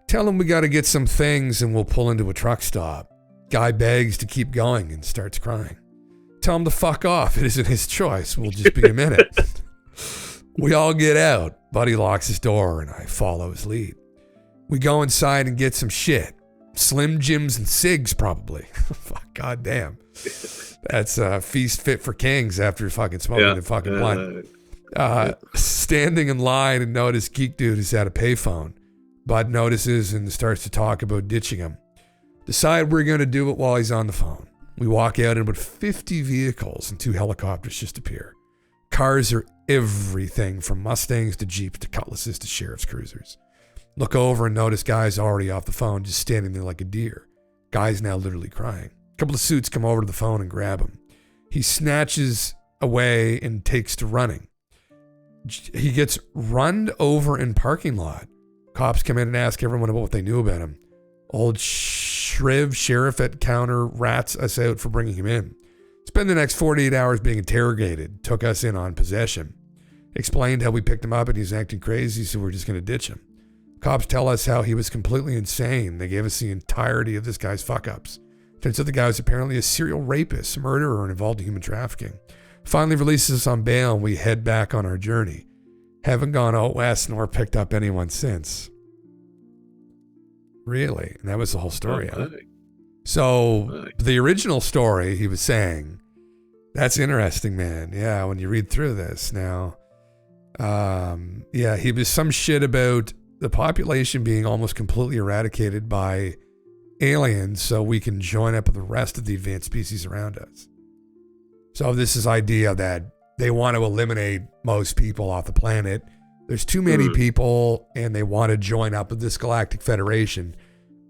Tell him we got to get some things and we'll pull into a truck stop. Guy begs to keep going and starts crying. Tell him to fuck off. It isn't his choice. We'll just be a minute. We all get out. Buddy locks his door and I follow his lead. We go inside and get some shit. Slim Jims and cigs, probably. Fuck, goddamn. That's a feast fit for kings after fucking smoking the fucking blunt. Standing in line and notice Geek Dude is at a payphone. Bud notices and starts to talk about ditching him. Decide we're going to do it while he's on the phone. We walk out and about 50 vehicles and 2 helicopters just appear. Cars are everything from Mustangs to Jeeps to Cutlasses to Sheriff's Cruisers. Look over and notice Guy's already off the phone, just standing there like a deer. Guy's now literally crying. A couple of suits come over to the phone and grab him. He snatches away and takes to running. He gets run over in parking lot. Cops come in and ask everyone about what they knew about him. Old Shriv sheriff at counter rats us out for bringing him in. Spent the next 48 hours being interrogated. Took us in on possession. Explained how we picked him up and he's acting crazy, so we're just going to ditch him. Cops tell us how he was completely insane. They gave us the entirety of this guy's fuck-ups. Turns out the guy was apparently a serial rapist, murderer, and involved in human trafficking. Finally releases us on bail and we head back on our journey. Haven't gone out west nor picked up anyone since. Really? And that was the whole story. Huh? So the original story he was saying, that's interesting, man. Yeah, when you read through this now. He was some shit about the population being almost completely eradicated by aliens so we can join up with the rest of the advanced species around us. So this is idea that they want to eliminate most people off the planet. There's too many people and they want to join up with this galactic federation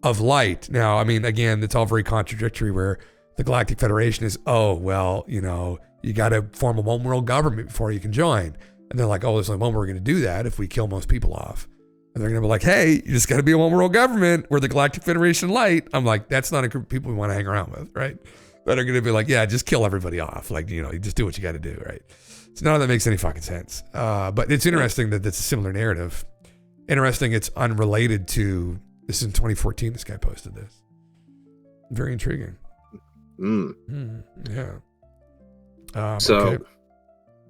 of light. Now, I mean, again, it's all very contradictory where the Galactic Federation is, you got to form a one world government before you can join. And they're like, there's only one way we're going to do that if we kill most people off. And they're going to be like, hey, you just got to be a one world government. We're the Galactic Federation Light. I'm like, that's not a group of people we want to hang around with, right? That are going to be like, yeah, just kill everybody off. Like, you just do what you got to do, right? So none of that makes any fucking sense. But it's interesting that it's a similar narrative. Interesting, it's unrelated to, this is in 2014, this guy posted this. Very intriguing. Yeah. So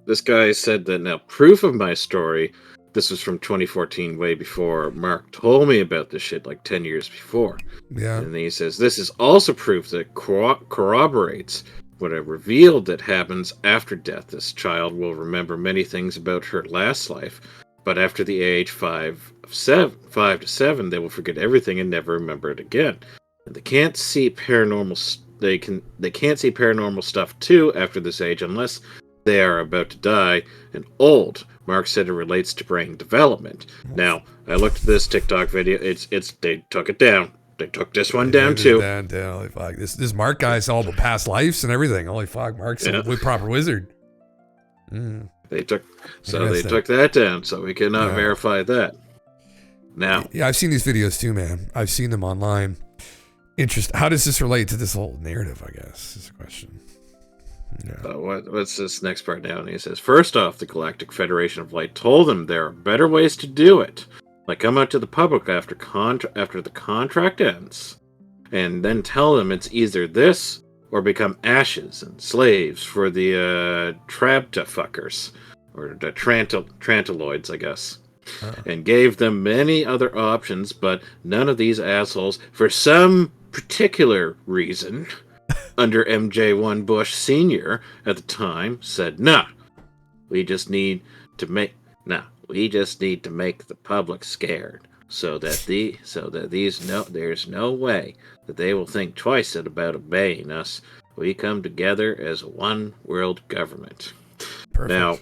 this guy said that now proof of my story, this was from 2014, way before Mark told me about this shit, like 10 years before. Yeah. And then he says, this is also proof that corroborates what I revealed that happens after death. This child will remember many things about her last life, but after the age 5 to 7, they will forget everything and never remember it again. And they can't see paranormal. They can't see paranormal stuff too after this age unless they are about to die and old. Mark said it relates to brain development. Now, I looked at this TikTok video. It's they took it down. They took this one down too. Down. Holy fuck. This Mark guy's all about past lives and everything. Holy fuck, Mark's a proper wizard. They took that down, so we cannot verify that. Now, yeah, I've seen these videos too, man. I've seen them online. How does this relate to this whole narrative? I guess is the question. Yeah. What's this next part now? And he says, first off, the Galactic Federation of Light told them there are better ways to do it. Like come out to the public after the contract ends, and then tell them it's either this or become ashes and slaves for the Trabta fuckers, or the Trantaloids, I guess. And gave them many other options, but none of these assholes, for some particular reason, under MJ1 Bush Sr. at the time, said, nah, we just need to make the public scared, so that there's no way that they will think twice about obeying us we come together as one world government. Perfect. Now,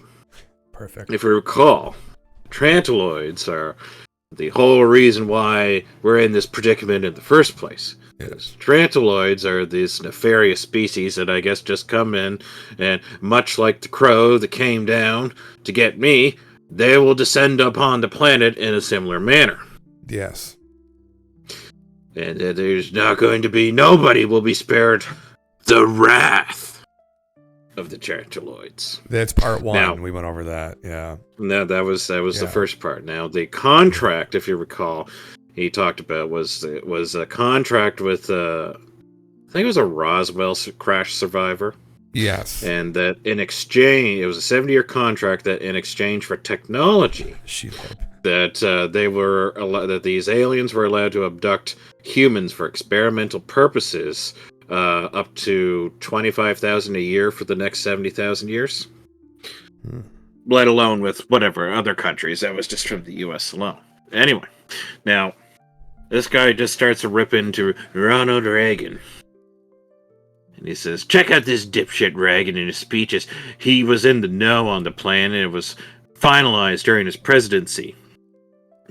perfect. If we recall, Trantiloids are the whole reason why we're in this predicament in the first place. Yes. Trantiloids are these nefarious species that I guess just come in, and much like the crow that came down to get me, they will descend upon the planet in a similar manner. Yes. And there's not going to be, nobody will be spared the wrath of the Trantiloids. That's part one. Now, we went over that. Yeah. No, that was the first part. Now, the contract, if you recall, he talked about was a contract with I think it was a Roswell crash survivor. Yes. And that in exchange, it was a 70-year contract that in exchange for technology, that that these aliens were allowed to abduct humans for experimental purposes, up to 25,000 a year for the next 70,000 years. Let alone with whatever other countries. That was just from the U.S. alone. Anyway, now this guy just starts to rip into Ronald Reagan. And he says, check out this dipshit Reagan in his speeches. He was in the know on the plan, and it was finalized during his presidency.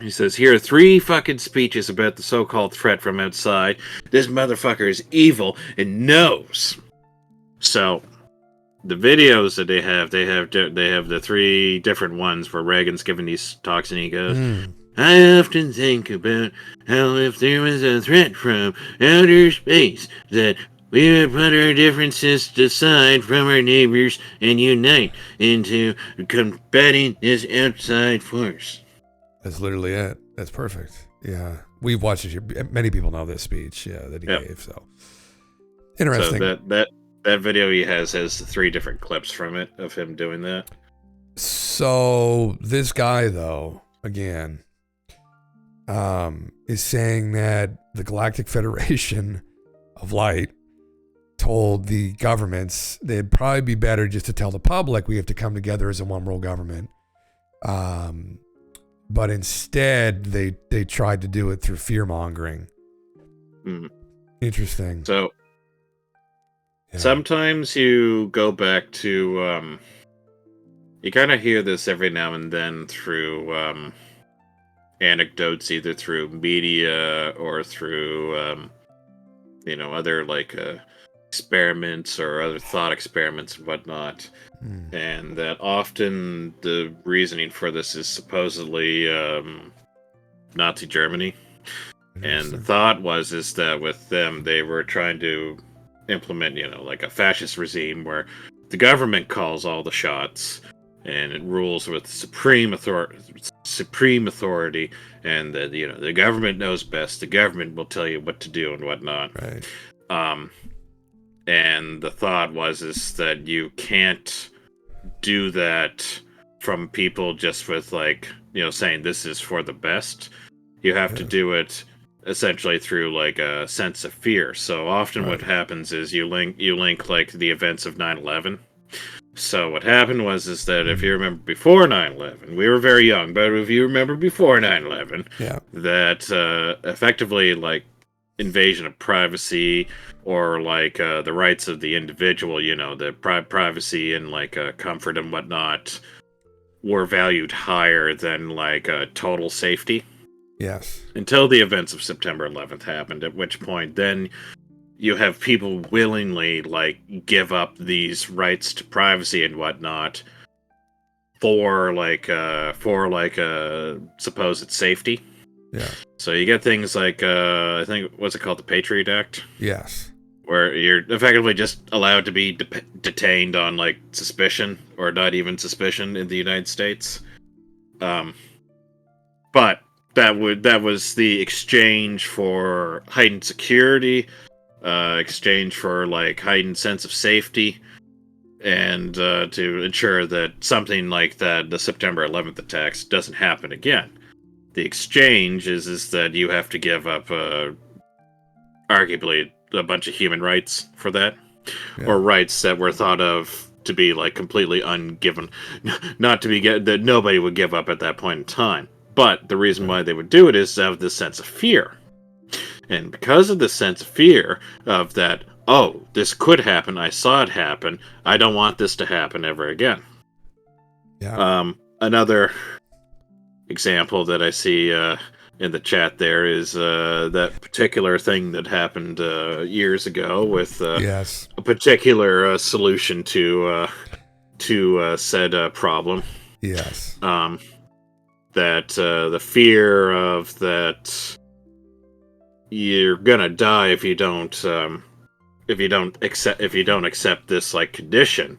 He says, here are 3 fucking speeches about the so-called threat from outside. This motherfucker is evil and knows. So, the videos that they have the 3 different ones where Reagan's giving these talks, and he goes, I often think about how if there was a threat from outer space, that we would put our differences aside from our neighbors and unite into combating this outside force. That's literally it. That's perfect. Yeah. We've watched it. Many people know this speech, that he gave. So interesting. So that video he has 3 different clips from it of him doing that. So this guy, though, again, is saying that the Galactic Federation of Light told the governments it'd probably be better just to tell the public we have to come together as a one world government. But instead, they tried to do it through fear mongering. Interesting. So sometimes you go back to you kind of hear this every now and then through anecdotes, either through media or through other experiments or other thought experiments and whatnot. And that often the reasoning for this is supposedly Nazi Germany. And the thought is that with them, they were trying to implement, a fascist regime where the government calls all the shots and it rules with supreme authority, and that, the government knows best. The government will tell you what to do and whatnot. Right. And the thought is that you can't do that from people just with saying this is for the best. You have to do it essentially through a sense of fear. So often what happens is you link the events of 9/11. So what happened is that if you remember before 9/11, we were very young, but if you remember before 9/11, that effectively invasion of privacy or the rights of the individual, the privacy and comfort and whatnot were valued higher than total safety. Yes. Until the events of September 11th happened, at which point then you have people willingly give up these rights to privacy and whatnot for supposed safety. Yeah. So you get things I think, what's it called, the Patriot Act? Yes. Where you're effectively just allowed to be detained on suspicion or not even suspicion in the United States. But that was the exchange for heightened security, exchange for heightened sense of safety, and to ensure that something like that, the September 11th attacks, doesn't happen again. The exchange is that you have to give up arguably a bunch of human rights for that, or rights that were thought of to be completely ungiven, not to be that nobody would give up at that point in time. But the reason why they would do it is out of this sense of fear. And because of the sense of fear of that oh, this could happen. I saw it happen. I don't want this to happen ever again. Yeah. Another example that I see in the chat there is that particular thing that happened years ago with Yes. a particular solution to said problem. Yes. That the fear of that you're gonna die if you don't accept this like condition,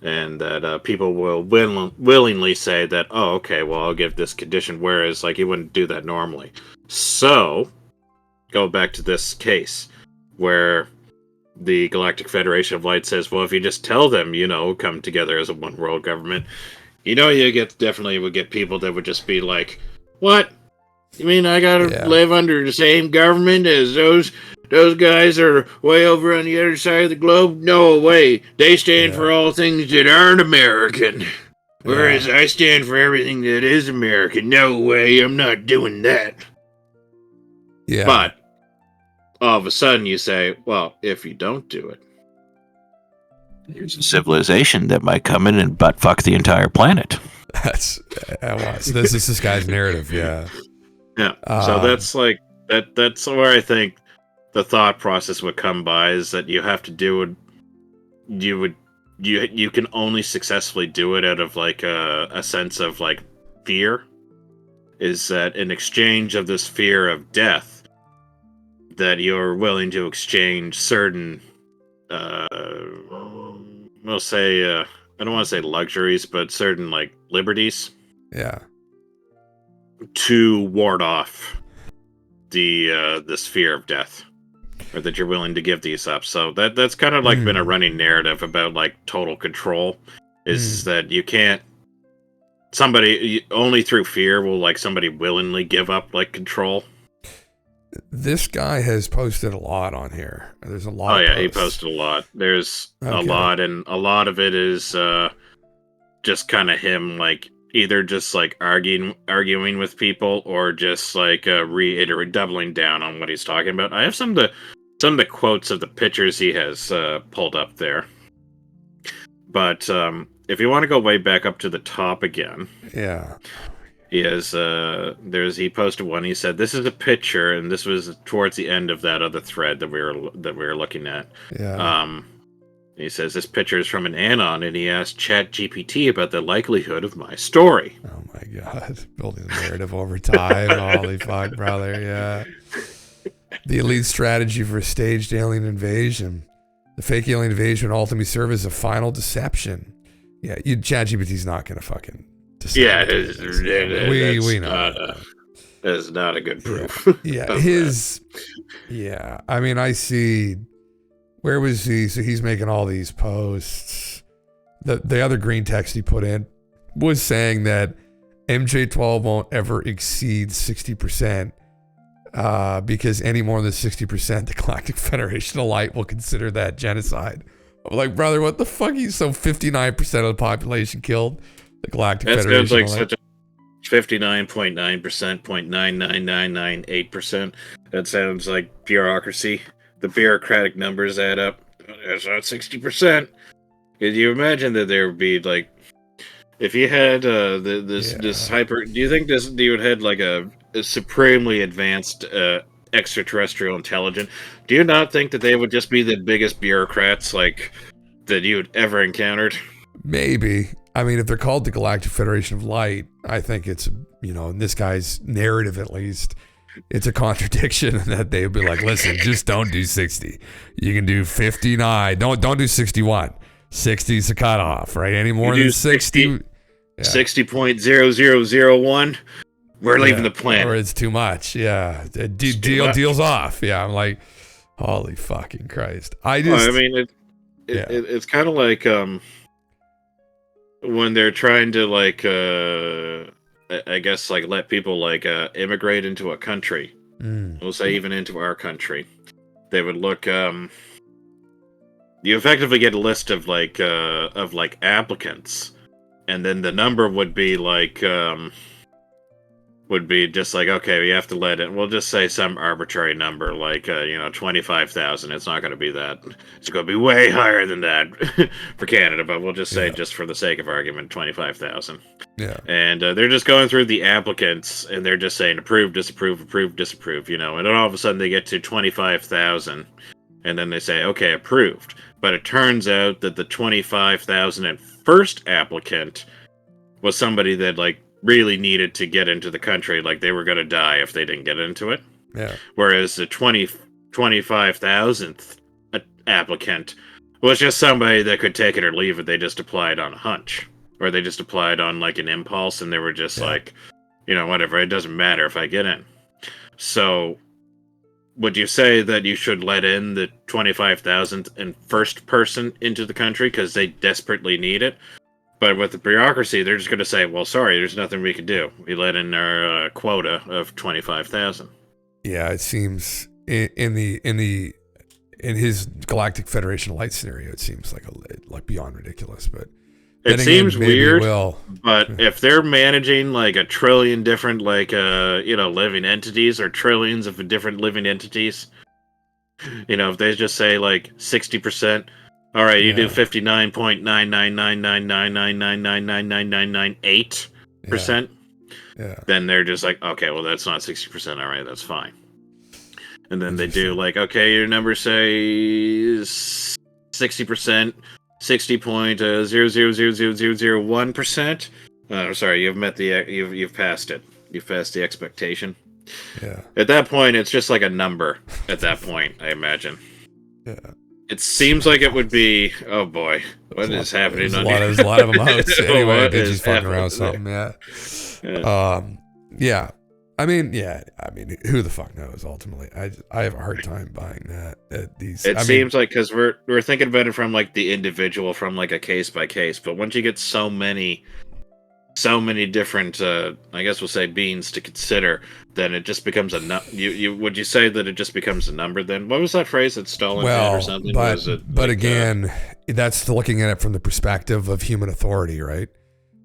and that people will willingly say that, oh, okay, well, I'll give this condition, whereas like you wouldn't do that normally. So go back to this case where the Galactic Federation of Light says, well, if you just tell them, come together as a one world government, you definitely would get people that would just be like, what? You mean I gotta live under the same government as those guys are way over on the other side of the globe? No way. They stand for all things that aren't American. Whereas I stand for everything that is American. No way, I'm not doing that. Yeah. But all of a sudden you say, well, if you don't do it, there's a civilization that might come in and butt fuck the entire planet. This is this guy's narrative, yeah. Yeah. So that's like that's where I think the thought process would come by, is that you have to do it. You can only successfully do it out of like a sense of like fear. Is that in exchange of this fear of death, that you're willing to exchange certain we'll say I don't want to say luxuries, but certain like liberties. Yeah. To ward off this fear of death, or that you're willing to give these up. So that's kind of like been a running narrative about like total control, is that you can't, only through fear will like somebody willingly give up like control. This guy has posted a lot on here. There's a lot. Oh yeah, of he posts. posted a lot. There's a lot, and a lot of it is just kind of him like either just like arguing with people, or just like doubling down on what he's talking about. I have some of the quotes of the pictures he has pulled up there. But if you want to go way back up to the top again, yeah, he has he posted one. He said, "This is a picture," and this was towards the end of that other thread that we were looking at. Yeah. He says, this picture is from an anon, and he asked ChatGPT about the likelihood of my story. Oh my god. Building the narrative over time. Holy fuck, brother. Yeah. The elite strategy for a staged alien invasion. The fake alien invasion will ultimately serve as a final deception. Yeah, ChatGPT's not going to fucking deceive. Yeah, we know. That's not a good proof. Yeah, yeah. I mean, I see. Where was he? So he's making all these posts. The other green text he put in was saying that MJ12 won't ever exceed 60%, because any more than 60%, the Galactic Federation of Light will consider that genocide. I'm like, brother, what the fuck? So 59% of the population killed the Galactic Federation. That sounds like of Light. such a 59.9%, 0.99998%. That sounds like bureaucracy. The bureaucratic numbers add up. That's not 60%. Could you imagine that there would be like, if you had this hyper? Do you think you would have like a supremely advanced extraterrestrial intelligence? Do you not think that they would just be the biggest bureaucrats like that you had ever encountered? Maybe. I mean, if they're called the Galactic Federation of Light, I think it's, in this guy's narrative at least, it's a contradiction that they would be like, listen, just don't do 60. You can do 59. Don't do 61. 60 is the cutoff, right? Any more than 60. 60.0001. We're leaving the planet. Or it's too much. Yeah. Deal's off. Yeah. I'm like, holy fucking Christ. It's kind of like when they're trying to like I guess like let people like immigrate into a country. We'll say even into our country. They would look you effectively get a list of like applicants, and then the number would be like would be just like, okay, we have to let it. We'll just say some arbitrary number, like 25,000. It's not going to be that. It's going to be way higher than that for Canada, but we'll just say, just for the sake of argument, 25,000. Yeah. And they're just going through the applicants, and they're just saying approve, disapprove, approve, disapprove. And then all of a sudden they get to 25,000, and then they say, okay, approved. But it turns out that the 25,001st applicant was somebody that really needed to get into the country, like they were going to die if they didn't get into it. Yeah. Whereas the 25,000th applicant was just somebody that could take it or leave it. They just applied on a hunch, or they just applied on an impulse, and they were just whatever, it doesn't matter if I get in. So would you say that you should let in the 25,001st person into the country because they desperately need it? But with the bureaucracy, they're just going to say, well, sorry, there's nothing we can do. We let in our quota of 25,000. Yeah, it seems in his Galactic Federation of Light scenario, it seems like beyond ridiculous. But it seems weird. But if they're managing a trillion different living entities, or trillions of different living entities, if they just say 60%. All right, you do 59.99999999998%. Yeah. Then they're just okay, well, that's not 60%. All right, that's fine. And then they do okay, your number says 60%, 60.000001%. Sorry, you've passed it. You've passed the expectation. Yeah. At that point, it's just a number. At that point, I imagine. Yeah. It seems like it would be. Oh boy, what is happening? There's a lot of emotes. Anyway, they're just fucking around with something. Yeah. I mean, who the fuck knows? Ultimately, I have a hard time buying that. It seems like because we're thinking about it from the individual, from a case by case. But once you get so many different, I guess we'll say, beans to consider, then it just becomes a would you say that it just becomes a number? Then what was that phrase that Stalin had or something? But again, that's looking at it from the perspective of human authority, right?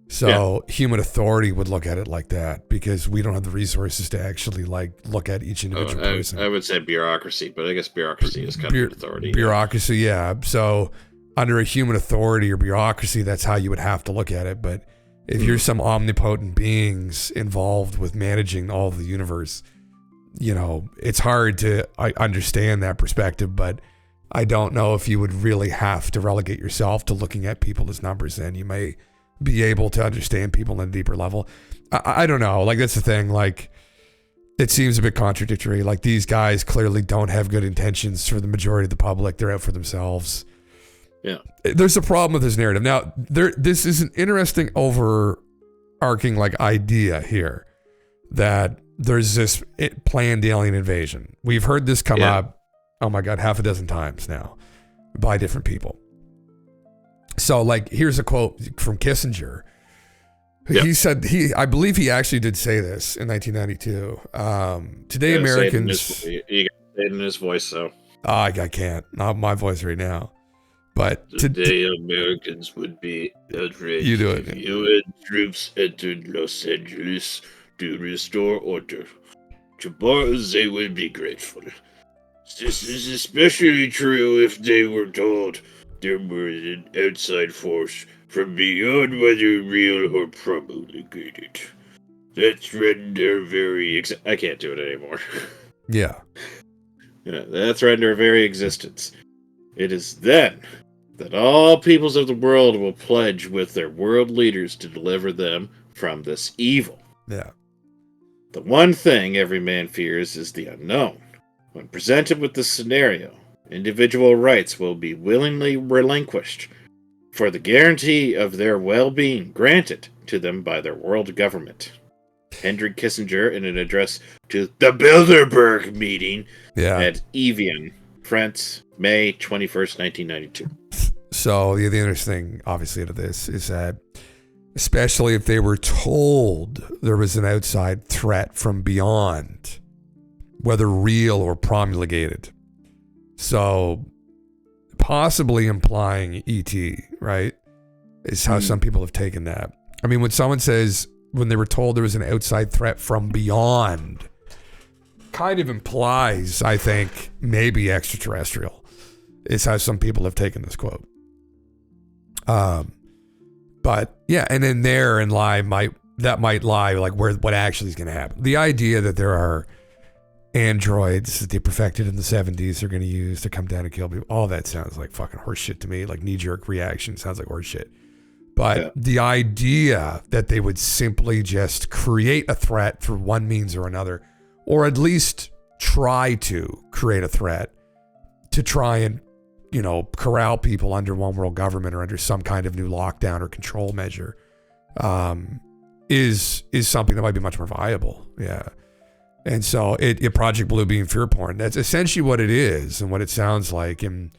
So human authority would look at it like that because we don't have the resources to actually look at each individual person. I would say bureaucracy, but I guess bureaucracy is kind of authority. Bureaucracy, yeah. So under a human authority or bureaucracy, that's how you would have to look at it. But if you're some omnipotent beings involved with managing all of the universe, it's hard to understand that perspective, but I don't know if you would really have to relegate yourself to looking at people as numbers. Then you may be able to understand people on a deeper level. I don't know. That's the thing. It seems a bit contradictory. These guys clearly don't have good intentions for the majority of the public. They're out for themselves. Yeah. There's a problem with this narrative. Now, this is an interesting overarching idea here that there's this planned alien invasion. We've heard this come up, oh my God, half a dozen times now by different people. So here's a quote from Kissinger. He said, I believe he actually did say this in 1992. Today Americans... You got to say it in his voice, though. I can't. Not my voice right now. But today Americans would be outraged. You do it. If UN troops entered Los Angeles to restore order. Tomorrow they would be grateful. This is especially true if they were told there was an outside force from beyond, whether real or promulgated. That threatened their very I can't do it anymore. Yeah. That threatened their very existence. It is then that all peoples of the world will pledge with their world leaders to deliver them from this evil. Yeah. The one thing every man fears is the unknown. When presented with this scenario, individual rights will be willingly relinquished for the guarantee of their well-being granted to them by their world government. Henry Kissinger, in an address to the Bilderberg meeting at Evian, France, May 21st, 1992. So the interesting thing, obviously, to this is that, especially if they were told there was an outside threat from beyond, whether real or promulgated, so possibly implying ET, right, is how some people have taken that. I mean, when someone says when they were told there was an outside threat from beyond, kind of implies, I think, maybe extraterrestrial is how some people have taken this quote. But yeah, and then therein might lie like what actually is going to happen. The idea that there are androids that they perfected in the 70s are going to use to come down and kill people, all that sounds like fucking horseshit to me. Like knee-jerk reaction sounds like horseshit. But the idea that they would simply just create a threat through one means or another, or at least try to create a threat to try and, you know, corral people under one world government or under some kind of new lockdown or control measure, is something that might be much more viable. Yeah. And so Project Blue being fear porn, that's essentially what it is and what it sounds like. And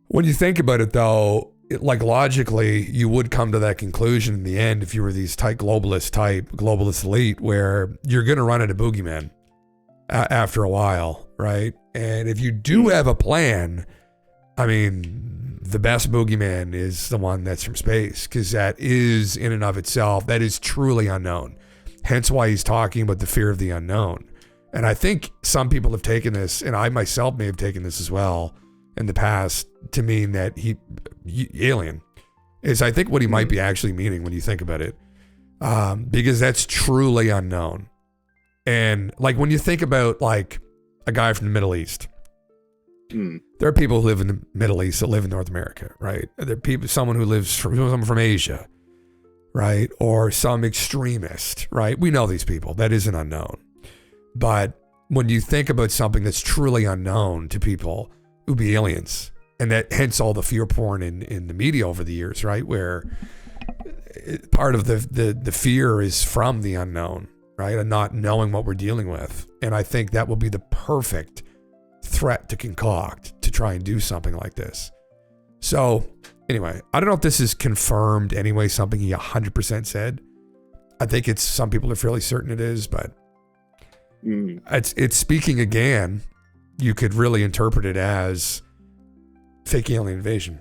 when you think about it, though, like logically, you would come to that conclusion in the end if you were these globalist elite, where you're going to run into boogeymen after a while, right? And if you do have a plan, I mean, the best boogeyman is the one that's from space, because that is in and of itself, that is truly unknown. Hence why he's talking about the fear of the unknown. And I think some people have taken this, and I myself may have taken this as well in the past, to mean that alien is, I think, what he might be actually meaning when you think about it, because that's truly unknown. And like when you think about like a guy from the Middle East, there are people who live in the Middle East that live in North America, right? There are people, someone from Asia, right? Or some extremist, right? We know these people. That is an unknown. But when you think about something that's truly unknown to people, it would be aliens. And that hence all the fear porn in the media over the years, right? Where part of the fear is from the unknown, right? And not knowing what we're dealing with. And I think that will be the perfect threat to concoct to try and do something like this. So anyway, I don't know if this is confirmed anyway, something he 100% said. I think it's, some people are fairly certain it is, but it's speaking again. You could really interpret it as fake alien invasion.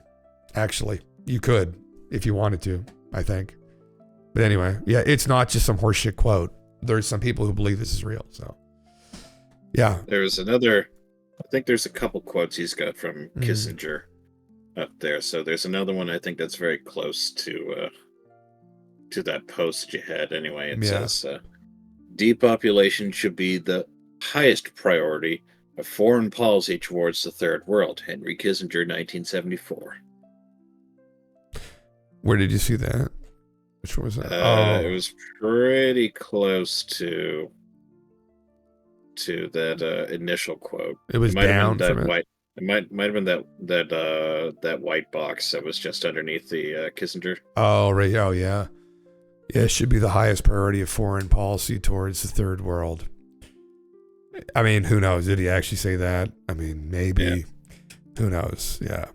Actually, you could if you wanted to, I think. But anyway, yeah, it's not just some horseshit quote. There's some people who believe this is real. So yeah, there's another, I think there's a couple quotes he's got from Kissinger up there. So there's another one I think that's very close to that post you had. Anyway, it says depopulation should be the highest priority of foreign policy towards the third world. Henry Kissinger, 1974. Where did you see that? Which one was that? It was pretty close to that initial quote. It was down from it. White. It might have been that white box that was just underneath the Kissinger. Oh right. Oh yeah. Yeah, it should be the highest priority of foreign policy towards the third world. I mean, who knows? Did he actually say that? I mean, maybe. Yeah. Who knows? Yeah.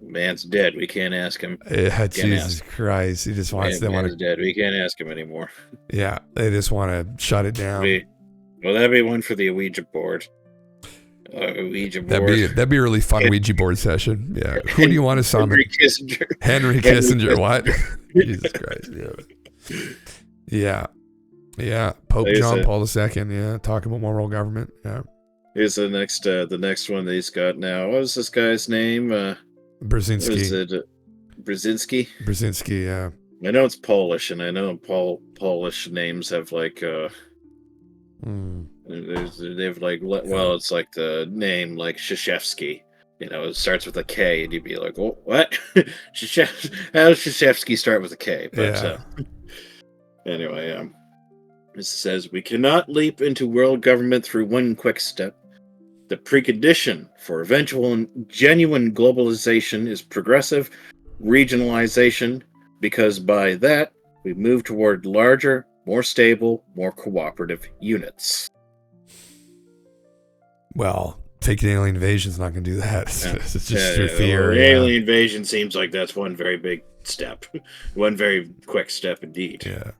Man's dead. We can't ask him. Jesus Christ. He just wants them. Man's dead. We can't ask him anymore. Yeah. They just want to shut it down. That'd be one for the Ouija board. Ouija board. That'd be a really fun Ouija board session. Yeah. Who do you want to summon? Henry Kissinger. Henry Kissinger. What? Jesus Christ. Yeah. Yeah. Yeah. Pope John Paul II. Yeah. Talking about moral government. Yeah. Here's the next one that he's got now. What was this guy's name? Brzezinski. Is it Brzezinski? Brzezinski, yeah. I know it's Polish, and I know Polish names have like they've like it's like the name like Krzyzewski. You know, it starts with a K, and you'd be like, "Oh, what? How does Krzyzewski start with a K?" But anyway, it says we cannot leap into world government through one quick step. The precondition for eventual and genuine globalization is progressive regionalization, because by that we move toward larger, more stable, more cooperative units. Well, fake alien invasion is not going to do that. It's just through fear. Well, alien invasion seems like that's one very big step, one very quick step indeed. Yeah.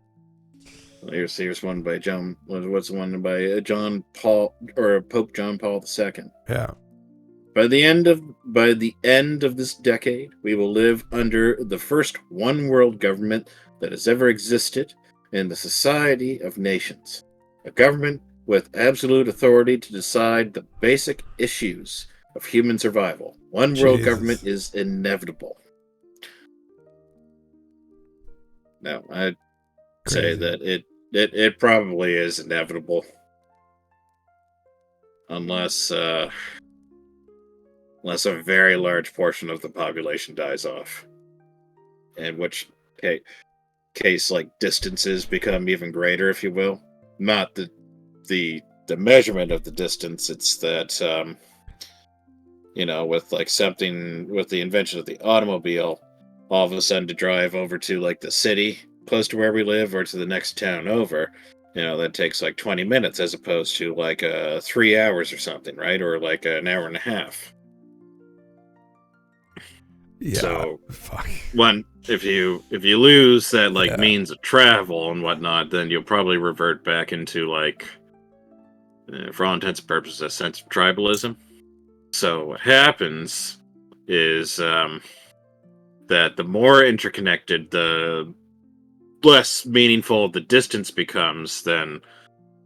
Here's one by John. What's the one by John Paul or Pope John Paul II? Yeah. By the end of this decade, we will live under the first one world government that has ever existed, in the Society of Nations, a government with absolute authority to decide the basic issues of human survival. One world government is inevitable. No, I'd say that it probably is inevitable. Unless a very large portion of the population dies off. In which case, like, distances become even greater, if you will. Not the measurement of the distance, it's that, with like something, with the invention of the automobile, all of a sudden to drive over to like the city close to where we live or to the next town over, that takes like 20 minutes as opposed to like 3 hours or something, right? Or like an hour and a half. Yeah. So, if you lose that means of travel and whatnot, then you'll probably revert back into like, for all intents and purposes, a sense of tribalism. So what happens is that the more interconnected, the less meaningful the distance becomes, then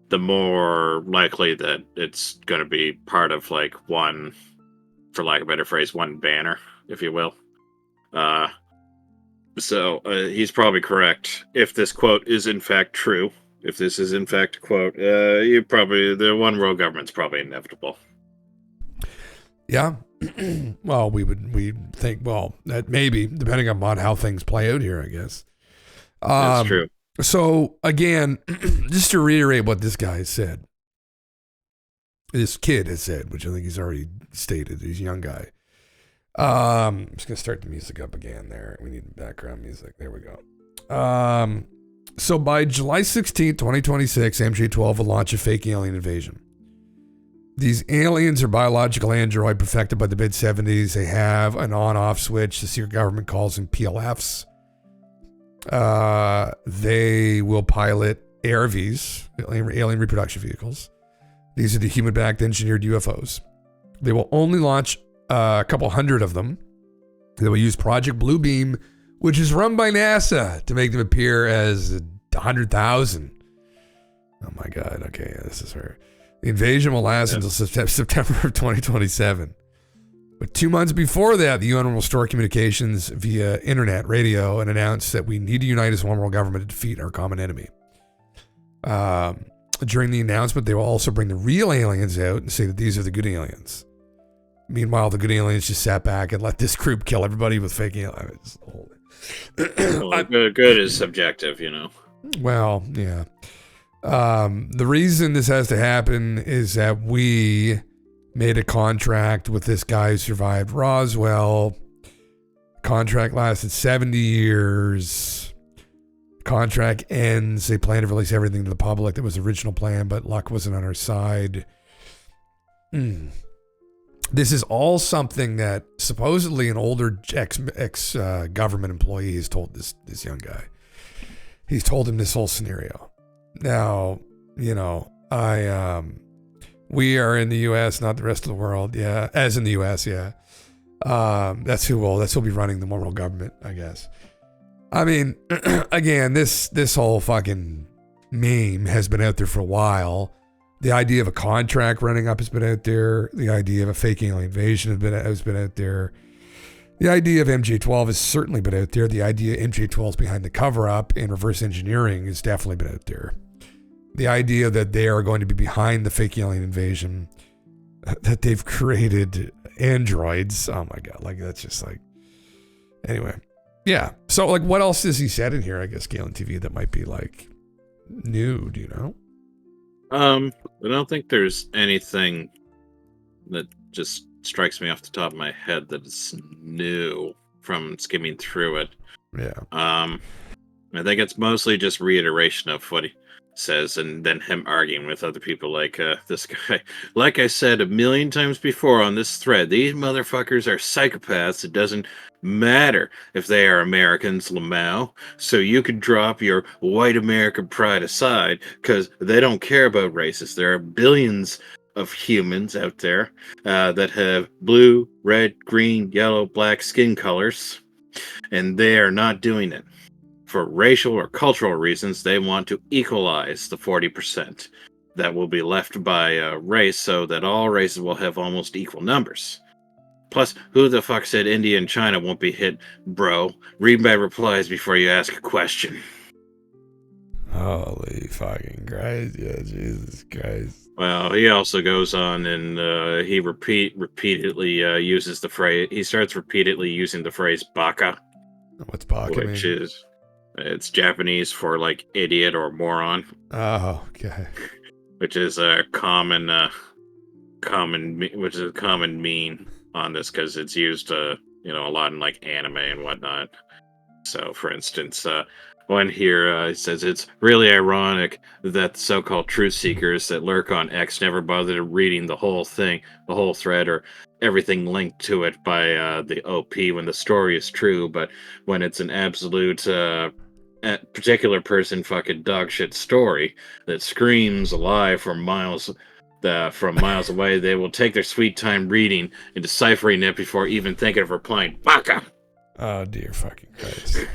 the more likely that it's going to be part of like one, for lack of a better phrase, one banner, if you will. So he's probably correct. If this quote is in fact true, if this is in fact a quote, the one world government's probably inevitable. Yeah. Well, we think, that maybe, depending on how things play out here, I guess. That's true. So, again, just to reiterate what this guy said, this kid has said, which I think he's already stated, he's a young guy. I'm just going to start the music up again there. We need background music. There we go. So by July 16th, 2026, MJ12 will launch a fake alien invasion. These aliens are biological android perfected by the mid-70s. They have an on-off switch. The secret government calls them PLFs. They will pilot ARVs, alien reproduction vehicles. These are the human-backed engineered UFOs. They will only launch a couple hundred of them. They will use Project Bluebeam, which is run by NASA, to make them appear as 100,000. Oh my God. Okay, this is her. The invasion will last until September of 2027. But 2 months before that, the UN will restore communications via internet, radio, and announce that we need to unite as one world government to defeat our common enemy. During the announcement, they will also bring the real aliens out and say that these are the good aliens. Meanwhile, the good aliens just sat back and let this group kill everybody with fake aliens. Well, good is subjective, Well, yeah. The reason this has to happen is that we made a contract with this guy who survived Roswell. Contract lasted 70 years. Contract ends. They plan to release everything to the public. That was the original plan, but luck wasn't on our side. This is all something that supposedly an older ex government employee has told this young guy. He's told him this whole scenario. Now, we are in the U.S., not the rest of the world. Yeah, as in the U.S. Yeah, that's who'll be running the world government, I guess. I mean, again, this whole fucking meme has been out there for a while. The idea of a contract running up has been out there. The idea of a fake alien invasion has been out there. The idea of MJ12 has certainly been out there. The idea MJ12 is behind the cover-up and reverse engineering has definitely been out there. The idea that they are going to be behind the fake alien invasion, that they've created androids. Oh my God. Like, that's just like, anyway. Yeah. So like, what else has he said in here, I guess, GALENTV, that might be like new? Do you know? I don't think there's anything that just strikes me off the top of my head that is new from skimming through it. Yeah. I think it's mostly just reiteration of what he says, and then him arguing with other people like this guy. Like I said 1,000,000 times before on this thread, these motherfuckers are psychopaths. It doesn't matter if they are Americans, Lamau. So you can drop your white American pride aside, because they don't care about races. There are billions of humans out there that have blue, red, green, yellow, black skin colors, and they are not doing it for racial or cultural reasons, they want to equalize the 40% that will be left by race so that all races will have almost equal numbers. Plus, who the fuck said India and China won't be hit, bro? Read my replies before you ask a question. Holy fucking Christ. Yeah, Jesus Christ. Well, he also goes on and he repeatedly uses the phrase. He starts repeatedly using the phrase "baka." What's baka which mean? It's Japanese for like idiot or moron. Oh, okay. Which is a common mean on this because it's used a lot in like anime and whatnot. So, for instance, one here it says it's really ironic that the so-called truth seekers that lurk on X never bothered reading the whole thing, the whole thread, or everything linked to it by the OP when the story is true, but when it's an absolute particular person fucking dog shit story that screams a lie from miles away, they will take their sweet time reading and deciphering it before even thinking of replying "baka." Oh dear fucking Christ.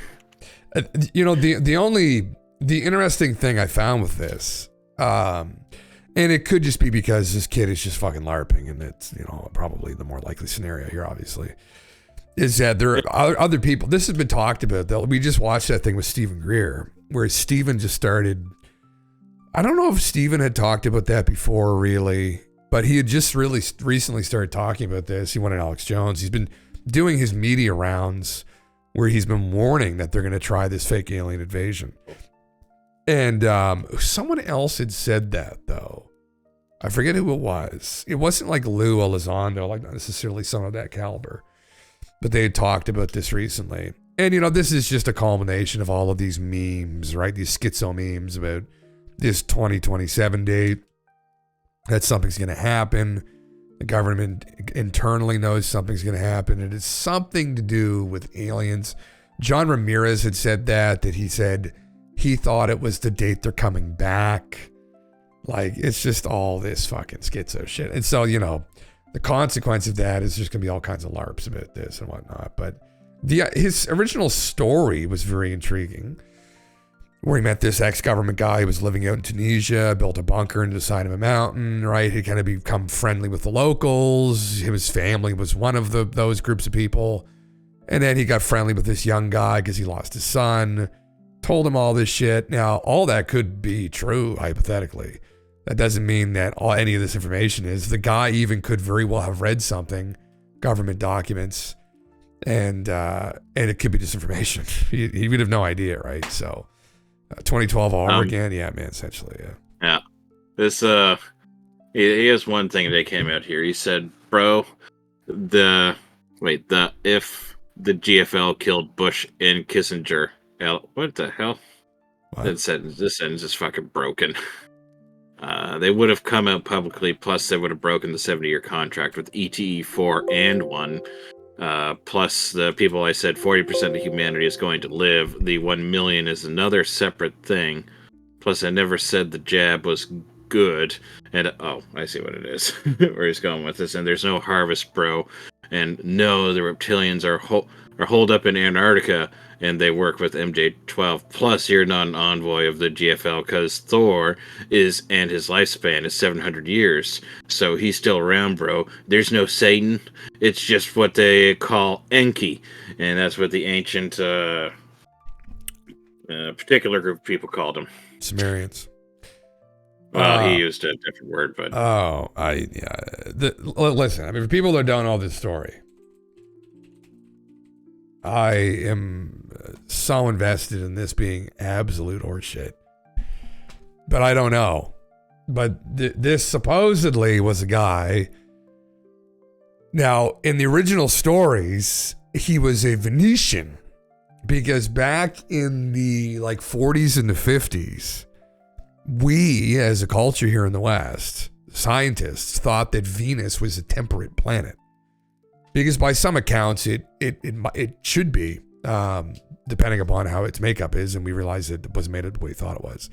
The interesting thing I found with this, and it could just be because this kid is just fucking LARPing, and it's, probably the more likely scenario here, obviously, is that there are other people. This has been talked about, though. We just watched that thing with Stephen Greer, where Stephen just started. I don't know if Stephen had talked about that before, really, but he had just really recently started talking about this. He wanted Alex Jones. He's been doing his media rounds where he's been warning that they're going to try this fake alien invasion. And someone else had said that, though. I forget who it was. It wasn't like Lou Elizondo, like not necessarily someone of that caliber. But they had talked about this recently. And, this is just a culmination of all of these memes, right? These schizo memes about this 2027 date, that something's going to happen. The government internally knows something's going to happen, and it's something to do with aliens. John Ramirez had said that he said he thought it was the date they're coming back. Like, it's just all this fucking schizo shit. And so, the consequence of that is just going to be all kinds of LARPs about this and whatnot. But his original story was very intriguing, where he met this ex-government guy who was living out in Tunisia, built a bunker into the side of a mountain, right? He kind of become friendly with the locals. His family was one of those groups of people. And then he got friendly with this young guy because he lost his son, told him all this shit. Now, all that could be true, hypothetically. That doesn't mean that any of this information is. The guy even could very well have read something, government documents, and it could be disinformation. He would have no idea, right? So... 2012 all over again, yeah, man. Essentially, yeah. Yeah, this he has one thing that came out here. He said, "Bro, if the GFL killed Bush and Kissinger, what the hell?" What? This sentence is fucking broken. They would have come out publicly. Plus, they would have broken the 70-year contract with ETE 4 and 1. Plus the people I said 40% of humanity is going to live. The 1 million is another separate thing. Plus I never said the jab was good. And I see what it is. Where he's going with this. And there's no harvest, bro. And no, the reptilians are holed up in Antarctica, and they work with MJ-12. Plus, you're not an envoy of the GFL because Thor and his lifespan is 700 years. So he's still around, bro. There's no Satan. It's just what they call Enki. And that's what the ancient particular group of people called him. Sumerians. Well, he used a different word, but... Listen, for people that don't know this story, I am so invested in this being absolute horseshit. But I don't know. But this supposedly was a guy. Now, in the original stories, he was a Venetian. Because back in the 40s and the 50s, we, as a culture here in the West, scientists thought that Venus was a temperate planet. Because by some accounts, it should be, depending upon how its makeup is, and we realized it wasn't made the way we thought it was.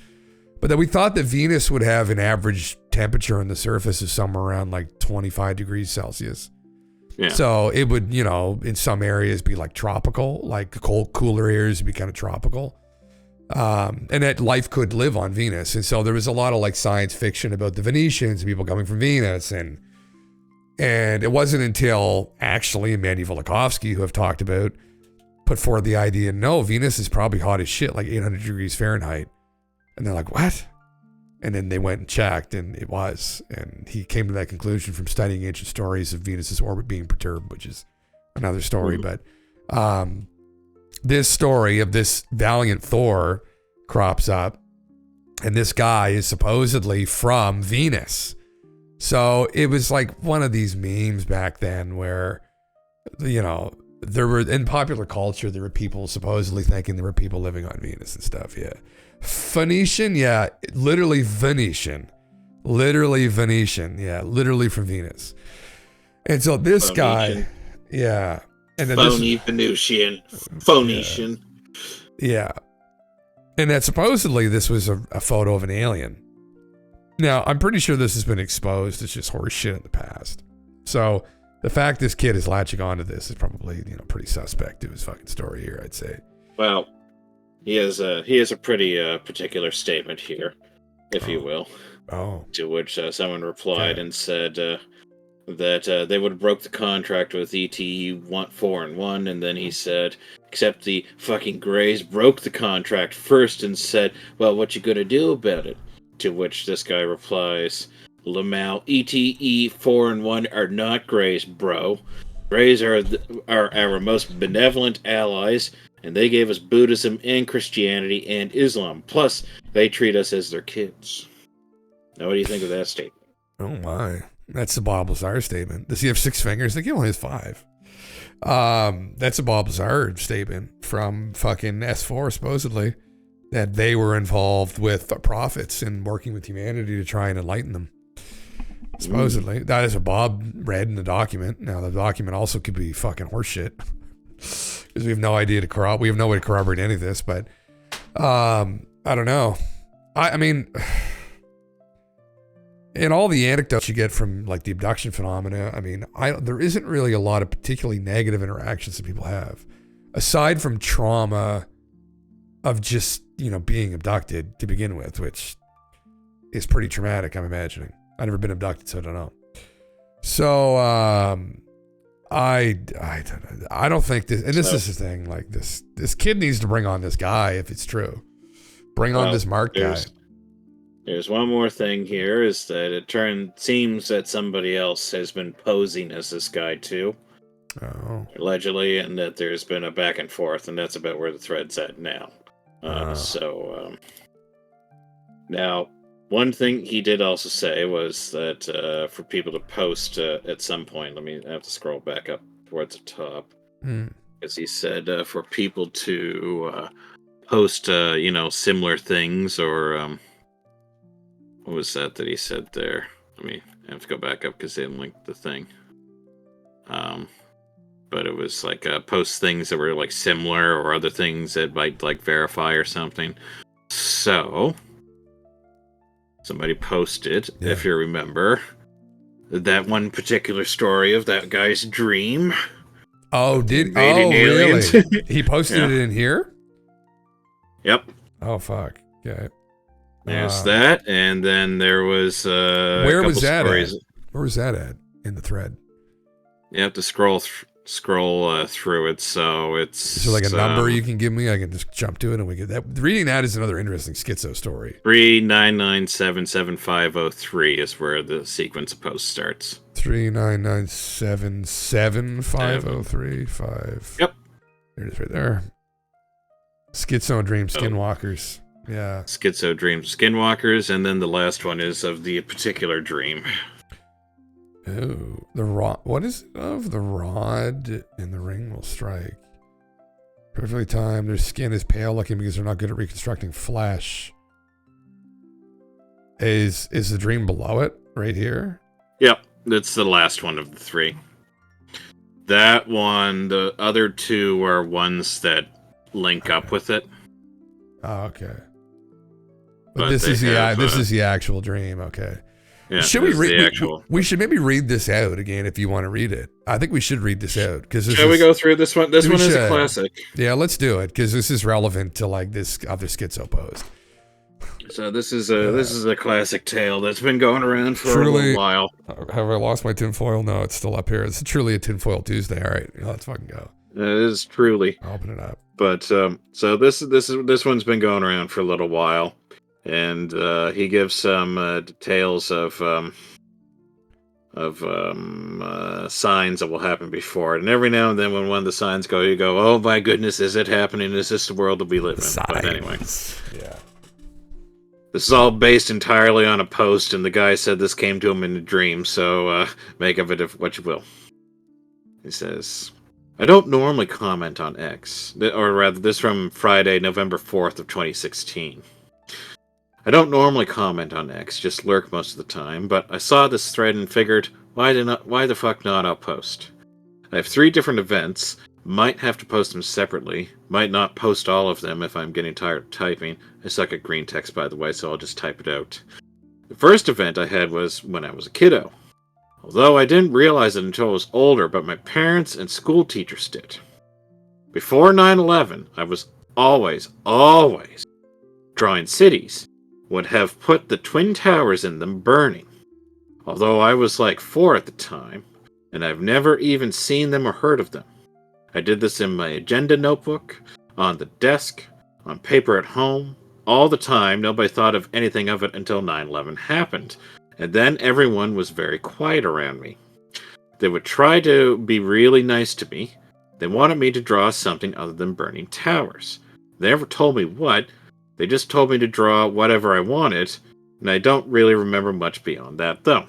But that we thought that Venus would have an average temperature on the surface of somewhere around 25 degrees Celsius. Yeah. So it would, in some areas be tropical, the cold, cooler areas would be kind of tropical. and that life could live on Venus. And so there was a lot of like science fiction about the Venetians and people coming from Venus. And it wasn't until actually Mandy Velikovsky, who I've talked about, put forward the idea, no, Venus is probably hot as shit, like 800 degrees Fahrenheit. And they're like, what? And then they went and checked, and it was. And he came to that conclusion from studying ancient stories of Venus's orbit being perturbed, which is another story. But this story of this valiant Thor crops up, and this guy is supposedly from Venus. So it was like one of these memes back then where, you know, there were, in popular culture, there were people supposedly thinking there were people living on Venus and stuff. Yeah. Phoenician. Yeah. Literally Venetian. Literally Venetian. Yeah. Literally from Venus. And so this guy, yeah. And then Venusian. Phoenician. Yeah. And that supposedly this was a photo of an alien. Now, I'm pretty sure this has been exposed. It's just horse shit in the past. So the fact this kid is latching onto this is probably, you know, pretty suspect to his fucking story here, I'd say. Well, he has a pretty particular statement here, if you will. Oh. To which someone replied and said that they would have broke the contract with ET4 and then he said, except the fucking Greys broke the contract first and said, well, what you gonna do about it? To which this guy replies, Lamau, ETE4 are not Greys, bro. Greys are our most benevolent allies, and they gave us Buddhism and Christianity and Islam. Plus, they treat us as their kids. Now, what do you think of that statement? Oh my, that's a Bob Lazar statement. Does he have 6 fingers? I think he only has 5. That's a Bob Lazar statement from fucking S4, supposedly, that they were involved with the prophets and working with humanity to try and enlighten them. Supposedly. That is what Bob read in the document. Now, the document also could be fucking horseshit. Because we have no idea we have no way to corroborate any of this, but I don't know. I mean, in all the anecdotes you get from like the abduction phenomena, I mean, there isn't really a lot of particularly negative interactions that people have. Aside from trauma of just, you know, being abducted to begin with, which is pretty traumatic, I'm imagining. I've never been abducted, so I don't know. So, I don't think this, and this is the thing, like this kid needs to bring on this guy if it's true. Bring on this Mark guy. There's one more thing here, is that it seems that somebody else has been posing as this guy too. Oh. Allegedly, and that there's been a back and forth, and that's about where the thread's at now. Now, one thing he did also say was that for people to post at some point, I have to scroll back up towards the top, because he said for people to post, similar things, or what was that he said there? I have to go back up because they didn't link the thing. But it was like post things that were like similar or other things that might like verify or something. So somebody posted, if you remember, that one particular story of that guy's dream. Oh, really? He posted it in here? Yep. Oh, fuck. Okay. There's that, and then there was where was that at? Where was that at in the thread? You have to scroll through it, so it's... Is there like a number you can give me? I can just jump to it and we get that. Reading that is another interesting schizo story. 3997750 is where the sequence of posts starts. 399775035. Yep. There it is right there. Schizo Dream Skinwalkers. Yeah. Schizo Dream Skinwalkers, and then the last one is of the particular dream. Oh, the rod. What is it of? The rod and the ring will strike. Perfectly timed. Their skin is pale looking because they're not good at reconstructing flesh. Is the dream below it right here? Yep, that's the last one of the 3. That one, the other 2 are ones that link up with it. Oh, okay. But this is the actual dream. Okay. Yeah, should we this is read? the actual. We should maybe read this out again if you want to read it. I think we should read this out because Shall we go through this one? This one is a classic. Yeah, let's do it because this is relevant to like this other Schizo post. So this is a classic tale that's been going around for a little while. Have I lost my tinfoil? No, it's still up here. It's truly a tinfoil Tuesday. All right, let's fucking go. It is truly. I'll open it up. But so this one's been going around for a little while, and he gives some details of signs that will happen before it. And every now and then, when one of the signs go, you go, "Oh my goodness, is it happening? Is this the world that we live in?" But anyway, yeah. This is all based entirely on a post, and the guy said this came to him in a dream. So make of it what you will. He says, I don't normally comment on X, or rather, this from Friday, November 4th of 2016. I don't normally comment on X, just lurk most of the time, but I saw this thread and figured, why the fuck not, I'll post. I have 3 different events, might have to post them separately, might not post all of them if I'm getting tired of typing. I suck at green text, by the way, so I'll just type it out. The first event I had was when I was a kiddo. Although I didn't realize it until I was older, but my parents and school teachers did. Before 9/11, I was always drawing cities, would have put the Twin Towers in them burning. Although I was like 4 at the time, and I've never even seen them or heard of them. I did this in my agenda notebook, on the desk, on paper at home, all the time. Nobody thought of anything of it until 9/11 happened. And then everyone was very quiet around me. They would try to be really nice to me. They wanted me to draw something other than burning towers. They never told me what. They just told me to draw whatever I wanted, and I don't really remember much beyond that, though.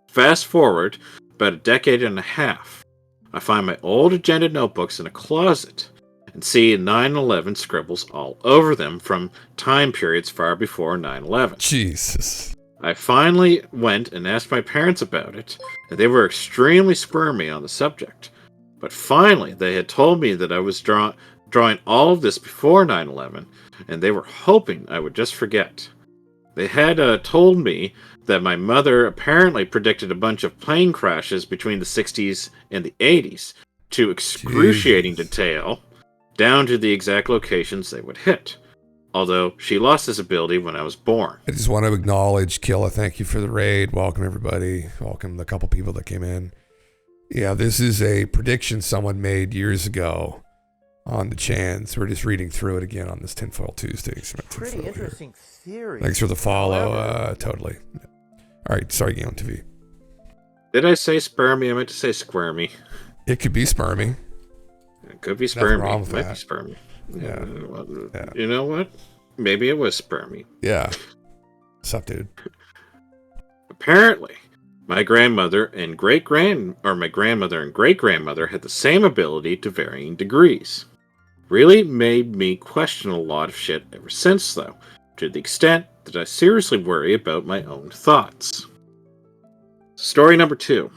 Fast forward about a decade and a half. I find my old agenda notebooks in a closet and see 9/11 scribbles all over them from time periods far before 9/11. Jesus. I finally went and asked my parents about it, and they were extremely squirmy on the subject. But finally, they had told me that I was drawing all of this before 9/11, and they were hoping I would just forget. They had told me that my mother apparently predicted a bunch of plane crashes between the 60s and the 80s to excruciating detail, down to the exact locations they would hit. Although she lost this ability when I was born. I just want to acknowledge Killa. Thank you for the raid. Welcome, everybody. Welcome the couple people that came in. Yeah, this is a prediction someone made years ago on the chans. We're just reading through it again on this Tinfoil Tuesday. Pretty interesting theory. Thanks for the follow. Totally. All right, sorry, GALENTV. Did I say spermy? I meant to say squirmy. It could be spermy. It could be spermy. Wrong with It might that. be spermy. Yeah. You know what? Maybe it was spermy. Yeah. What's up, dude? Apparently, my grandmother and great grandmother had the same ability to varying degrees. Really made me question a lot of shit ever since, though, to the extent that I seriously worry about my own thoughts. Story number 2.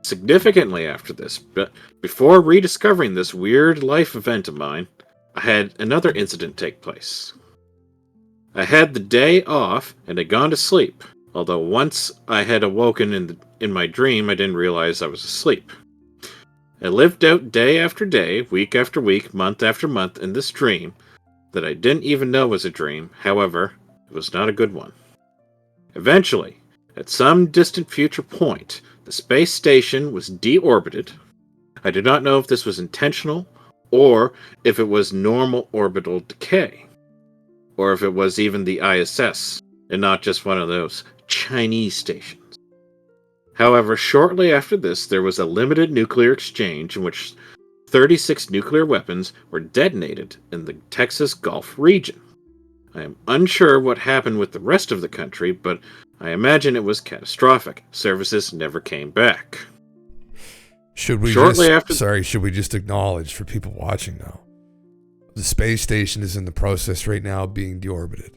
Significantly after this, but before rediscovering this weird life event of mine, I had another incident take place. I had the day off and had gone to sleep, although once I had awoken in my dream, I didn't realize I was asleep. I lived out day after day, week after week, month after month in this dream that I didn't even know was a dream. However, it was not a good one. Eventually, at some distant future point, the space station was deorbited. I do not know if this was intentional, or if it was normal orbital decay, or if it was even the ISS, and not just one of those Chinese stations. However, shortly after this, there was a limited nuclear exchange in which 36 nuclear weapons were detonated in the Texas Gulf region. I am unsure what happened with the rest of the country, but I imagine it was catastrophic. Services never came back. Should we just acknowledge for people watching now? The space station is in the process right now of being deorbited.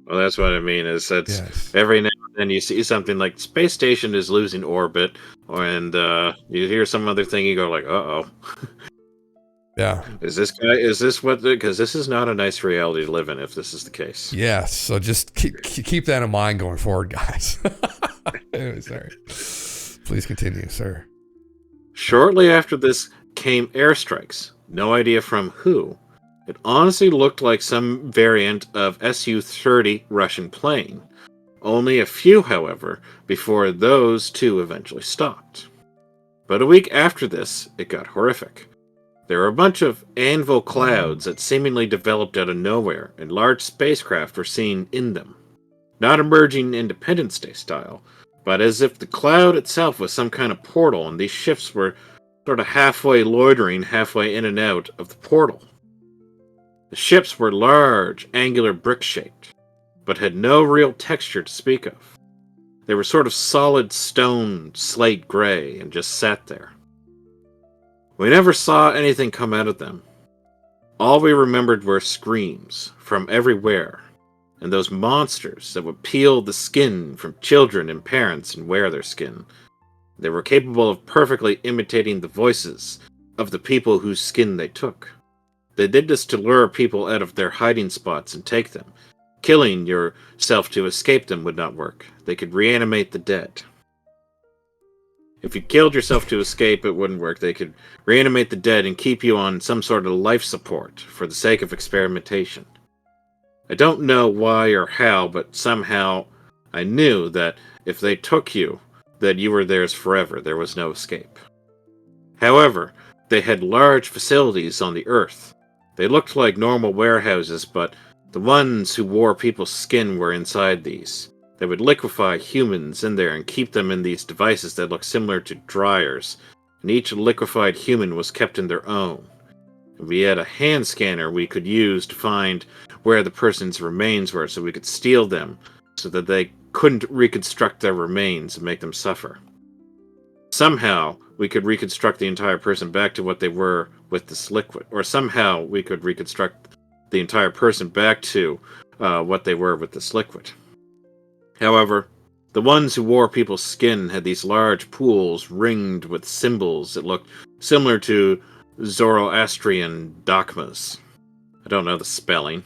Well, that's what I mean. Every now and then you see something like space station is losing orbit, and you hear some other thing, you go like, "Uh-oh." Yeah. Is this what, because this is not a nice reality to live in if this is the case. Yes. So just keep that in mind going forward, guys. Anyway, sorry. Please continue, sir. Shortly after this came airstrikes. No idea from who. It honestly looked like some variant of Su-30 Russian plane. Only a few, however, before those two eventually stopped. But a week after this, it got horrific. There were a bunch of anvil clouds that seemingly developed out of nowhere, and large spacecraft were seen in them. Not emerging Independence Day style, but as if the cloud itself was some kind of portal, and these ships were sort of halfway loitering, halfway in and out of the portal. The ships were large, angular brick-shaped, but had no real texture to speak of. They were sort of solid stone, slate gray, and just sat there. We never saw anything come out of them. All we remembered were screams from everywhere, and those monsters that would peel the skin from children and parents and wear their skin. They were capable of perfectly imitating the voices of the people whose skin they took. They did this to lure people out of their hiding spots and take them. Killing yourself to escape them would not work. They could reanimate the dead. If you killed yourself to escape, it wouldn't work. They could reanimate the dead and keep you on some sort of life support for the sake of experimentation. I don't know why or how, but somehow I knew that if they took you, that you were theirs forever. There was no escape. However, they had large facilities on the Earth. They looked like normal warehouses, but the ones who wore people's skin were inside these. They would liquefy humans in there and keep them in these devices that looked similar to dryers, and each liquefied human was kept in their own. And we had a hand scanner we could use to find where the person's remains were so we could steal them so that they couldn't reconstruct their remains and make them suffer. Somehow, we could reconstruct the entire person back to what they were with this liquid, or somehow we could reconstruct the entire person back to what they were with this liquid. However, the ones who wore people's skin had these large pools ringed with symbols that looked similar to Zoroastrian dogmas. I don't know the spelling.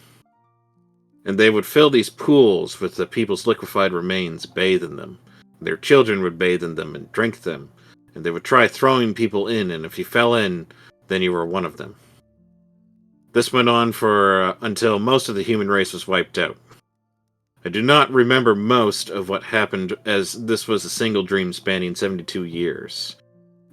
And they would fill these pools with the people's liquefied remains, bathe in them. Their children would bathe in them and drink them. And they would try throwing people in, and if you fell in, then you were one of them. This went on for until most of the human race was wiped out. I do not remember most of what happened, as this was a single dream spanning 72 years.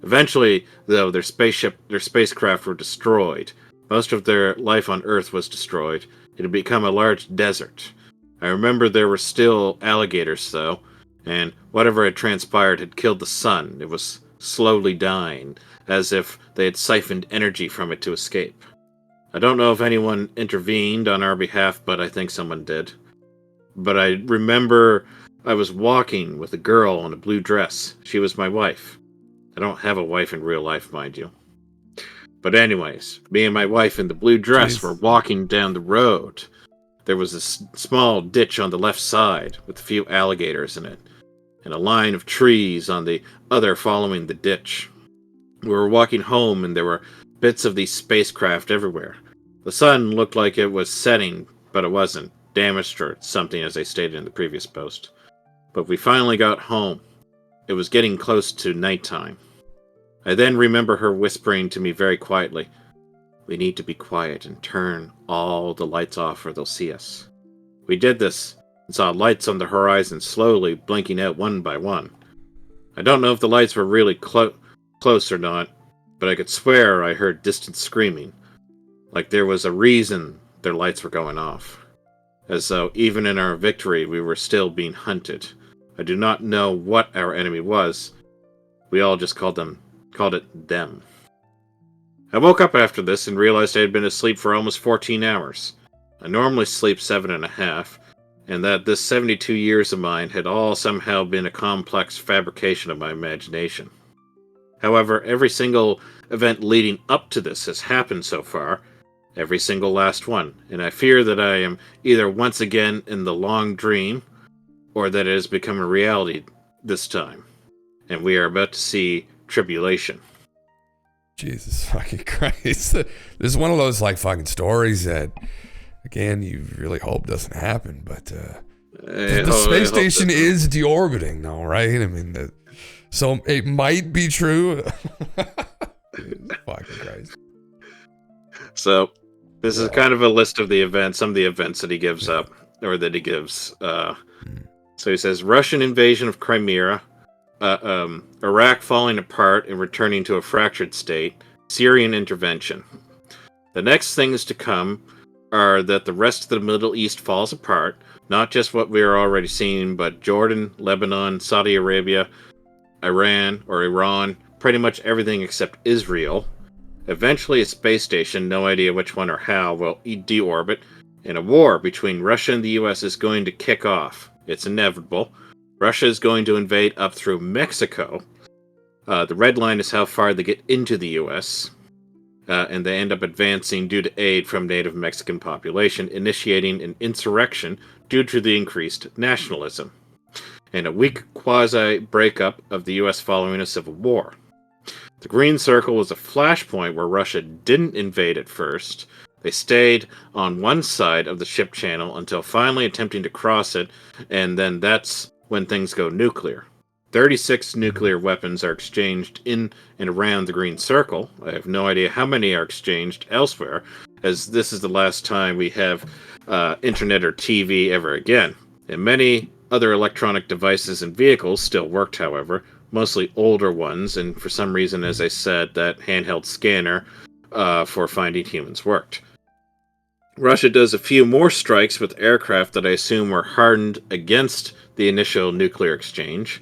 Eventually, though, their spacecraft were destroyed. Most of their life on Earth was destroyed. It had become a large desert. I remember there were still alligators, though, and whatever had transpired had killed the sun. It was slowly dying, as if they had siphoned energy from it to escape. I don't know if anyone intervened on our behalf, but I think someone did. But I remember I was walking with a girl in a blue dress. She was my wife. I don't have a wife in real life, mind you. But anyways, me and my wife in the blue dress were walking down the road. There was a small ditch on the left side with a few alligators in it, and a line of trees on the other following the ditch. We were walking home, and there were bits of these spacecraft everywhere. The sun looked like it was setting, but it wasn't. Damaged or something, as I stated in the previous post. But we finally got home. It was getting close to nighttime. I then remember her whispering to me very quietly, "We need to be quiet and turn all the lights off or they'll see us." We did this and saw lights on the horizon slowly blinking out one by one. I don't know if the lights were really close or not, but I could swear I heard distant screaming, like there was a reason their lights were going off. As though even in our victory we were still being hunted. I do not know what our enemy was. We all just called it them. I woke up after this and realized I had been asleep for almost 14 hours. I normally sleep 7.5, and that this 72 years of mine had all somehow been a complex fabrication of my imagination. However, every single event leading up to this has happened so far, every single last one, and I fear that I am either once again in the long dream, or that it has become a reality this time, and we are about to see tribulation. Jesus fucking Christ. This is one of those like fucking stories that, again, you really hope doesn't happen. But the space station is deorbiting now, right? I mean, so it might be true. Fucking Christ. So this is kind of a list of the events, some of the events that he gives up, or that he gives. So he says, Russian invasion of Crimea, Iraq falling apart and returning to a fractured state, Syrian intervention. The next things to come are that the rest of the Middle East falls apart, not just what we are already seeing, but Jordan, Lebanon, Saudi Arabia, Iran, pretty much everything except Israel. Eventually a space station, no idea which one or how, will deorbit, and a war between Russia and the US is going to kick off. It's inevitable. Russia is going to invade up through Mexico. The red line is how far they get into the US. And they end up advancing due to aid from native Mexican population, initiating an insurrection due to the increased nationalism. And a weak quasi-breakup of the US following a civil war. The green circle was a flashpoint where Russia didn't invade at first. They stayed on one side of the ship channel until finally attempting to cross it, and then that's when things go nuclear. 36 nuclear weapons are exchanged in and around the green circle. I have no idea how many are exchanged elsewhere, as this is the last time we have internet or TV ever again. And many other electronic devices and vehicles still worked, however, mostly older ones, and for some reason, as I said, that handheld scanner for finding humans worked. Russia does a few more strikes with aircraft that I assume were hardened against the initial nuclear exchange,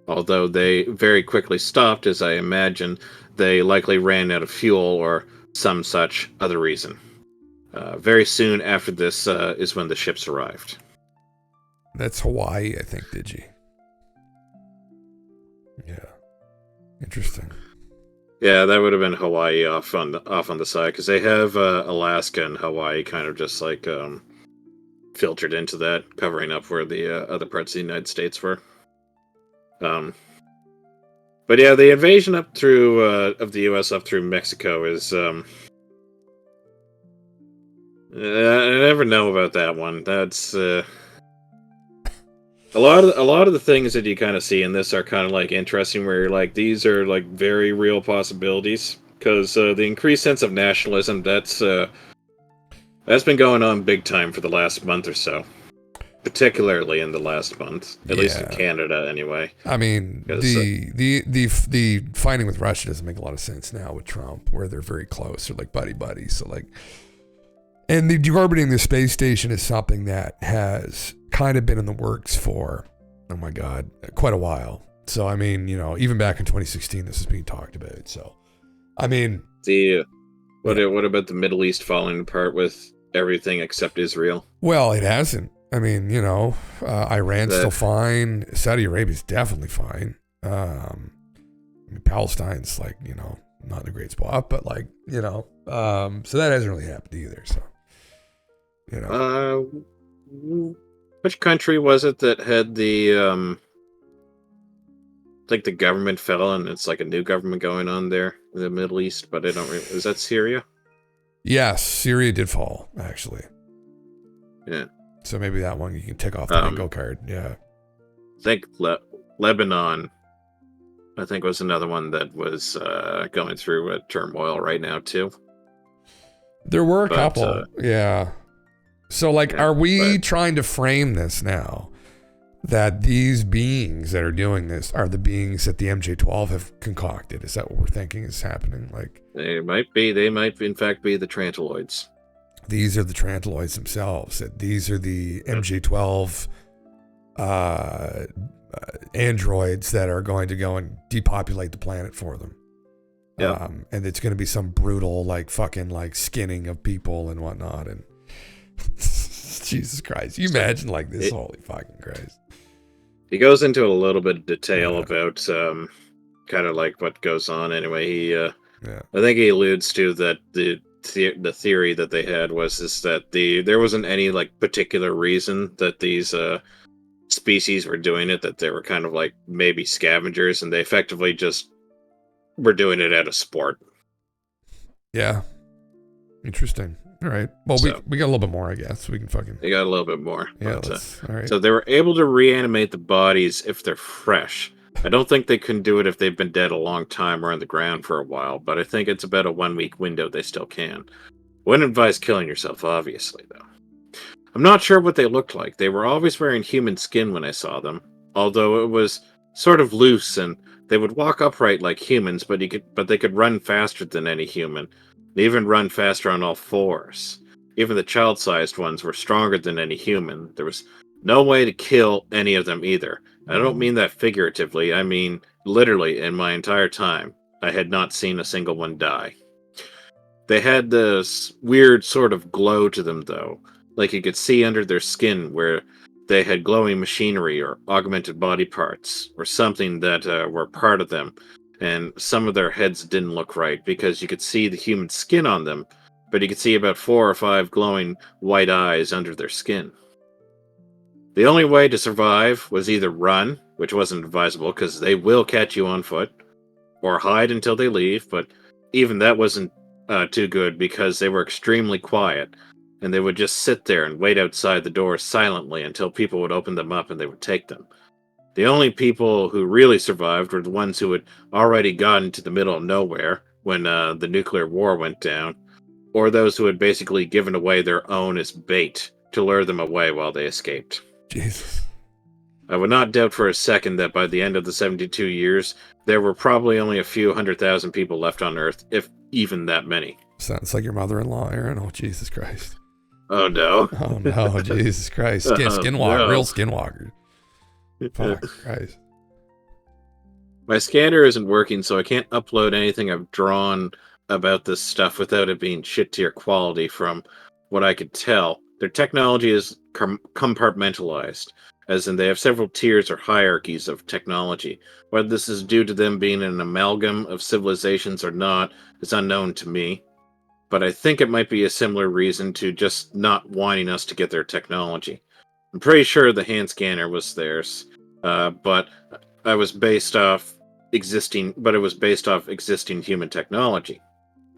although they very quickly stopped, as I imagine they likely ran out of fuel or some such other reason. Very soon after this is when the ships arrived. That's Hawaii, I think, Digi. Yeah. Interesting. Yeah, that would have been Hawaii off on the side, because they have Alaska and Hawaii kind of just like filtered into that, covering up where the other parts of the United States were. But yeah, the invasion up through of the U.S. up through Mexico is I never know about that one. That's a lot of the things that you kind of see in this are kind of like interesting, where you're like, these are like very real possibilities, because the increased sense of nationalism that's been going on big time for the last month or so, particularly in the last month, at least in Canada anyway. I mean, the fighting with Russia doesn't make a lot of sense now with Trump, where they're very close, they're like buddy. So like, and the deorbiting the space station is something that has kind of been in the works for, oh my God, quite a while. So, I mean, even back in 2016, this is being talked about. So, I mean... What about the Middle East falling apart with everything except Israel? Well, it hasn't. I mean, Iran's still fine. Saudi Arabia's definitely fine. I mean, Palestine's like, not in a great spot, but like, so that hasn't really happened either. So, which country was it that had the like the government fell and it's like a new government going on there in the Middle East? But I don't. Is that Syria? Yes, Syria did fall actually. Yeah. So maybe that one you can tick off the bingo card. Yeah. I think Lebanon, I think, was another one that was going through a turmoil right now too. There were a couple. Yeah. So, like, are we trying to frame this now that these beings that are doing this are the beings that the MJ-12 have concocted? Is that what we're thinking is happening? Like, they might be. They might, in fact, be the Trantiloids. These are the Trantiloids themselves. These are the MJ-12 androids that are going to go and depopulate the planet for them. Yeah. And it's going to be some brutal, like, fucking, like, skinning of people and whatnot. And Jesus Christ. You imagine like this? Holy fucking Christ. He goes into a little bit of detail about kind of like what goes on anyway. He I think he alludes to that the theory that they had was that there wasn't any like particular reason that these species were doing it, that they were kind of like maybe scavengers, and they effectively just were doing it out of sport. Yeah. Interesting. All right. Well, we got a little bit more, I guess. We can fucking... They got a little bit more. Yeah, But, all right. So they were able to reanimate the bodies if they're fresh. I don't think they can do it if they've been dead a long time or on the ground for a while, but I think it's about a 1 week window they still can. Wouldn't advise killing yourself, obviously, though. I'm not sure what they looked like. They were always wearing human skin when I saw them, although it was sort of loose, and they would walk upright like humans, but they could run faster than any human. They even run faster on all fours. Even the child-sized ones were stronger than any human. There was no way to kill any of them either. I don't mean that figuratively, I mean literally. In my entire time, I had not seen a single one die. They had this weird sort of glow to them, though, like you could see under their skin where they had glowing machinery or augmented body parts or something that were part of them, and some of their heads didn't look right because you could see the human skin on them, but you could see about 4 or 5 glowing white eyes under their skin. The only way to survive was either run, which wasn't advisable because they will catch you on foot, or hide until they leave, but even that wasn't too good because they were extremely quiet, and they would just sit there and wait outside the doors silently until people would open them up and they would take them. The only people who really survived were the ones who had already gotten to the middle of nowhere when the nuclear war went down, or those who had basically given away their own as bait to lure them away while they escaped. Jesus. I would not doubt for a second that by the end of the 72 years, there were probably only a few 100,000 people left on Earth, if even that many. Sounds like your mother-in-law, Aaron. Oh, Jesus Christ. Oh, no. Oh, no. Jesus Christ. Skinwalker. No. Real skinwalker. Fuck Christ. My scanner isn't working, so I can't upload anything I've drawn about this stuff without it being shit-tier quality from what I could tell. Their technology is compartmentalized, as in they have several tiers or hierarchies of technology. Whether this is due to them being an amalgam of civilizations or not is unknown to me, but I think it might be a similar reason to just not wanting us to get their technology. I'm pretty sure the hand scanner was theirs, but it was based off existing human technology.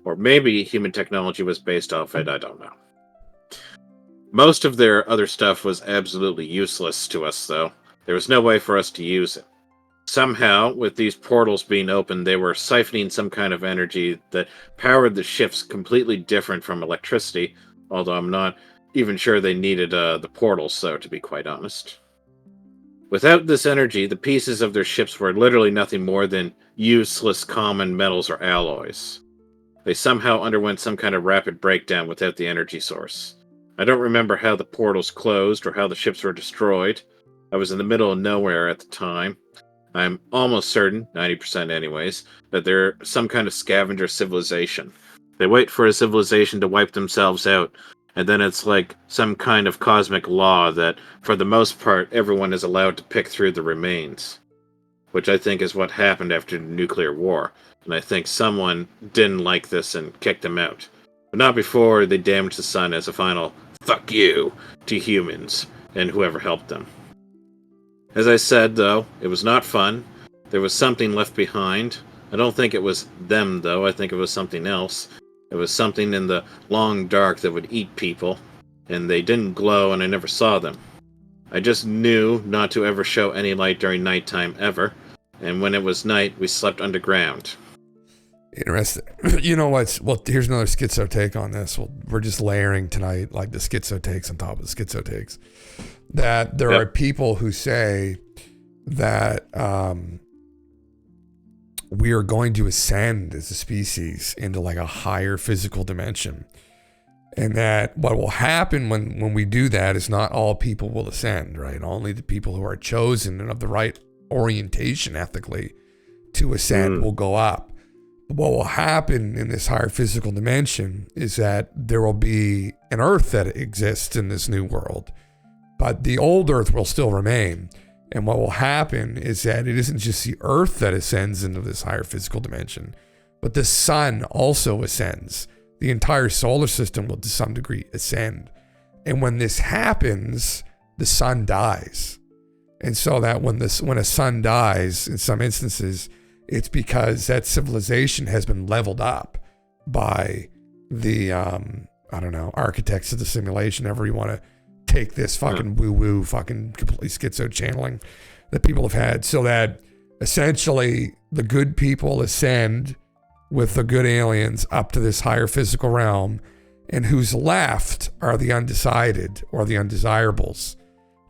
Or maybe human technology was based off it, I don't know. Most of their other stuff was absolutely useless to us, though. There was no way for us to use it. Somehow, with these portals being open, they were siphoning some kind of energy that powered the ships completely different from electricity, although I'm not even sure they needed the portals, so to be quite honest. Without this energy, the pieces of their ships were literally nothing more than useless common metals or alloys. They somehow underwent some kind of rapid breakdown without the energy source. I don't remember how the portals closed or how the ships were destroyed. I was in the middle of nowhere at the time. I'm almost certain, 90% anyways, that they're some kind of scavenger civilization. They wait for a civilization to wipe themselves out, and then it's like some kind of cosmic law that, for the most part, everyone is allowed to pick through the remains. Which I think is what happened after the nuclear war, and I think someone didn't like this and kicked them out. But not before they damaged the sun as a final fuck you to humans and whoever helped them. As I said, though, it was not fun. There was something left behind. I don't think it was them, though. I think it was something else. It was something in the long dark that would eat people, and they didn't glow, and I never saw them. I just knew not to ever show any light during nighttime ever, and when it was night, we slept underground. Interesting. You know what? Well, here's another schizo take on this. Well, we're just layering tonight, like the schizo takes on top of the schizo takes. That there are people who say that we are going to ascend as a species into like a higher physical dimension. And that what will happen when we do that is not all people will ascend, right? Only the people who are chosen and of the right orientation ethically to ascend will go up. What will happen in this higher physical dimension is that there will be an Earth that exists in this new world, but the old Earth will still remain. And what will happen is that it isn't just the Earth that ascends into this higher physical dimension, but the sun also ascends. The entire solar system will to some degree ascend. And when this happens, the sun dies. And so that when a sun dies, in some instances, it's because that civilization has been leveled up by the I don't know, architects of the simulation, however you want to take this fucking woo-woo, fucking completely schizo channeling that people have had, so that essentially the good people ascend with the good aliens up to this higher physical realm, and who's left are the undecided or the undesirables,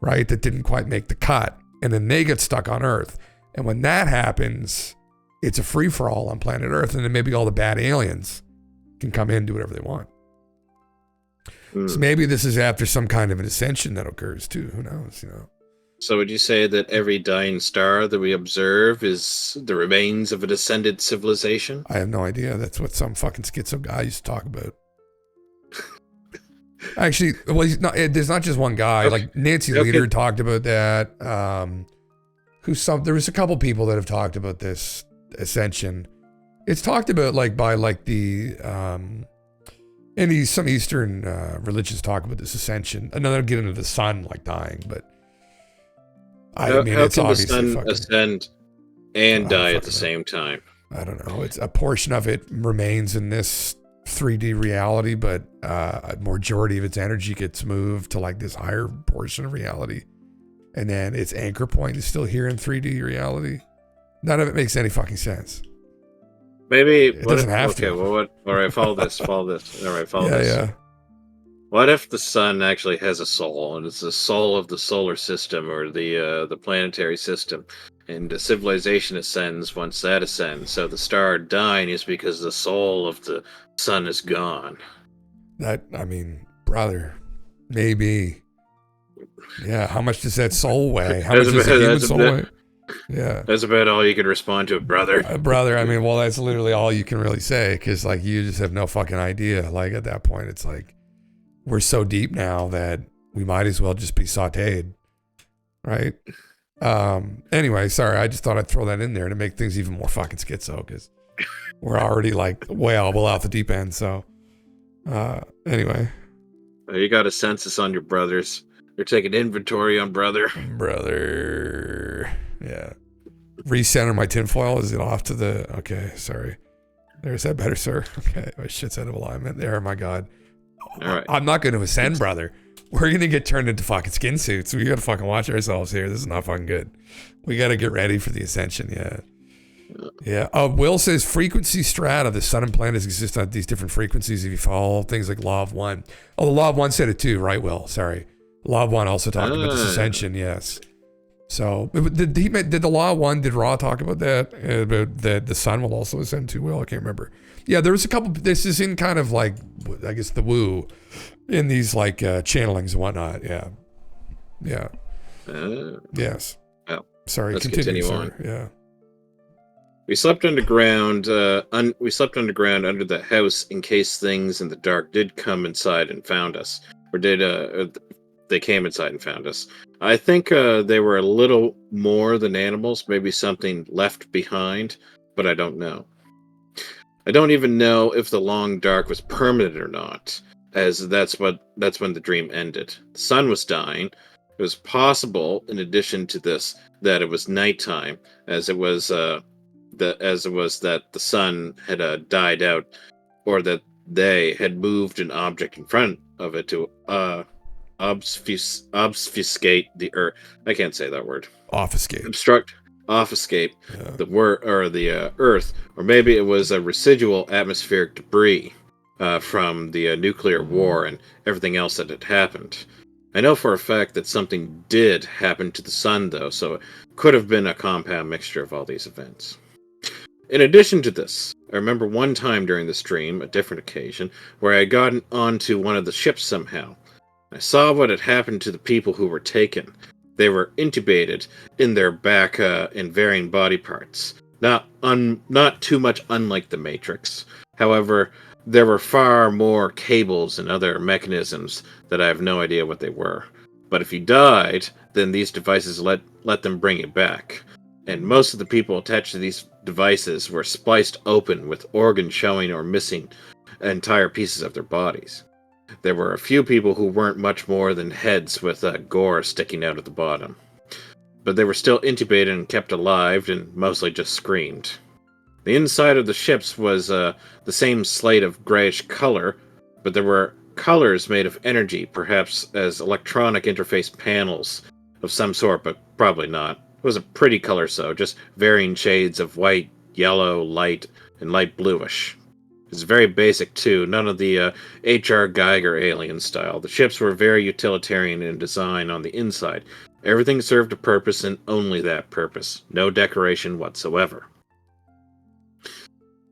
right? That didn't quite make the cut. And then they get stuck on Earth. And when that happens, it's a free-for-all on planet Earth, and then maybe all the bad aliens can come in and do whatever they want. So maybe this is after some kind of an ascension that occurs too. Who knows, you know? So would you say that every dying star that we observe is the remains of a descended civilization? I have no idea. That's what some fucking schizo guy used to talk about. Actually, well, there's not just one guy. Okay. Like Nancy Leader talked about that. There was a couple people that have talked about this ascension. It's talked about like by like the some Eastern religions talk about this ascension. And then they'll get into the sun like dying, but I mean, how it's can the obviously sun ascend and die at the same time? I don't know. It's a portion of it remains in this 3D reality, but a majority of its energy gets moved to like this higher portion of reality, and then its anchor point is still here in 3D reality. None of it makes any fucking sense. Maybe it doesn't have to. Well, what? All right, follow this. All right, follow this. Yeah. What if the sun actually has a soul, and it's the soul of the solar system or the planetary system, and the civilization ascends once that ascends? So the star dying is because the soul of the sun is gone. I mean, brother, maybe. Yeah. How much does that soul weigh? How much does a human soul weigh? Yeah. That's about all you can respond to, brother. Brother, I mean, well, that's literally all you can really say, because like you just have no fucking idea. Like at that point, it's like, we're so deep now that we might as well just be sauteed, right? Anyway, sorry, I just thought I'd throw that in there to make things even more fucking schizo, because we're already like well out the deep end. So anyway, you got a census on your brothers. You're taking inventory on brother. Yeah. Recenter my tinfoil. Is it off to the? Okay, sorry. There's that better, sir. Okay, my shit's out of alignment there. My God. All right. I'm not going to ascend, brother. We're going to get turned into fucking skin suits. We got to fucking watch ourselves here. This is not fucking good. We got to get ready for the ascension. Yeah. Will says frequency strata. The sun and planets exist on these different frequencies if you follow things like Law of One. Oh, the Law of One said it too, right, Will? Sorry. Law of One also talked about this ascension. Yes. So did the Law of One, did Ra talk about that? About that the sun will also ascend too? Will, I can't remember. Yeah, there was a couple. This is in kind of like, I guess, the woo in these like channelings and whatnot. Yeah. Yes. Well, sorry. Let's continue on. Yeah. We slept underground. We slept underground under the house in case things in the dark did come inside and found us, or did they came inside and found us. I think they were a little more than animals, maybe something left behind, but I don't know. I don't even know if the long dark was permanent or not, as that's when the dream ended. The sun was dying. It was possible, in addition to this, that it was nighttime, as it was that the sun had died out, or that they had moved an object in front of it to obfuscate the earth. I can't say that word. Obfuscate. Obfuscate the earth, or maybe it was a residual atmospheric debris from the nuclear war and everything else that had happened. I know for a fact that something did happen to the sun, though, so it could have been a compound mixture of all these events. In addition to this, I remember one time during the stream, a different occasion, where I had gotten onto one of the ships somehow. I saw what had happened to the people who were taken. They were intubated in their back in varying body parts. Not too much unlike the Matrix. However, there were far more cables and other mechanisms that I have no idea what they were. But if you died, then these devices let them bring you back. And most of the people attached to these devices were spliced open with organs showing or missing entire pieces of their bodies. There were a few people who weren't much more than heads with gore sticking out of the bottom. But they were still intubated and kept alive and mostly just screamed. The inside of the ships was the same slate of grayish color, but there were colors made of energy, perhaps as electronic interface panels of some sort, but probably not. It was a pretty color, so just varying shades of white, yellow, light, and light bluish. It's very basic, too, none of the H.R. Geiger alien style. The ships were very utilitarian in design on the inside. Everything served a purpose and only that purpose. No decoration whatsoever.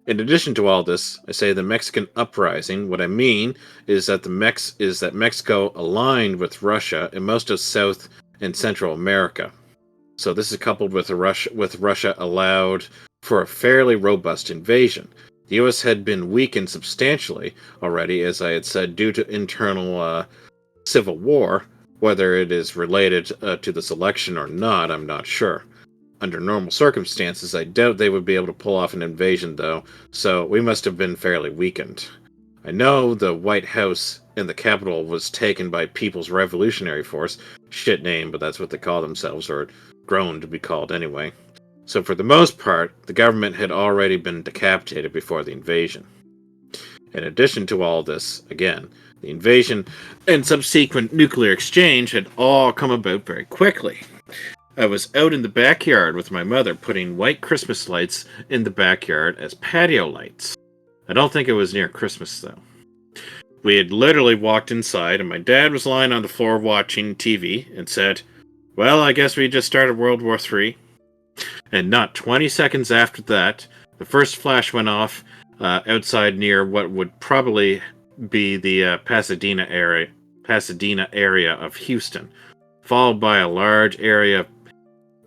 In addition to all this, I say the Mexican uprising. What I mean is that Mexico aligned with Russia in most of South and Central America. So this is coupled with Russia allowed for a fairly robust invasion. The U.S. had been weakened substantially already, as I had said, due to internal civil war. Whether it is related to this election or not, I'm not sure. Under normal circumstances, I doubt they would be able to pull off an invasion, though, so we must have been fairly weakened. I know the White House in the Capitol was taken by People's Revolutionary Force. Shit name, but that's what they call themselves, or grown to be called anyway. So for the most part, the government had already been decapitated before the invasion. In addition to all this, again, the invasion and subsequent nuclear exchange had all come about very quickly. I was out in the backyard with my mother putting white Christmas lights in the backyard as patio lights. I don't think it was near Christmas, though. We had literally walked inside, and my dad was lying on the floor watching TV and said, "Well, I guess we just started World War III." And not 20 seconds after that, the first flash went off outside near what would probably be the Pasadena area of Houston, followed by a large area of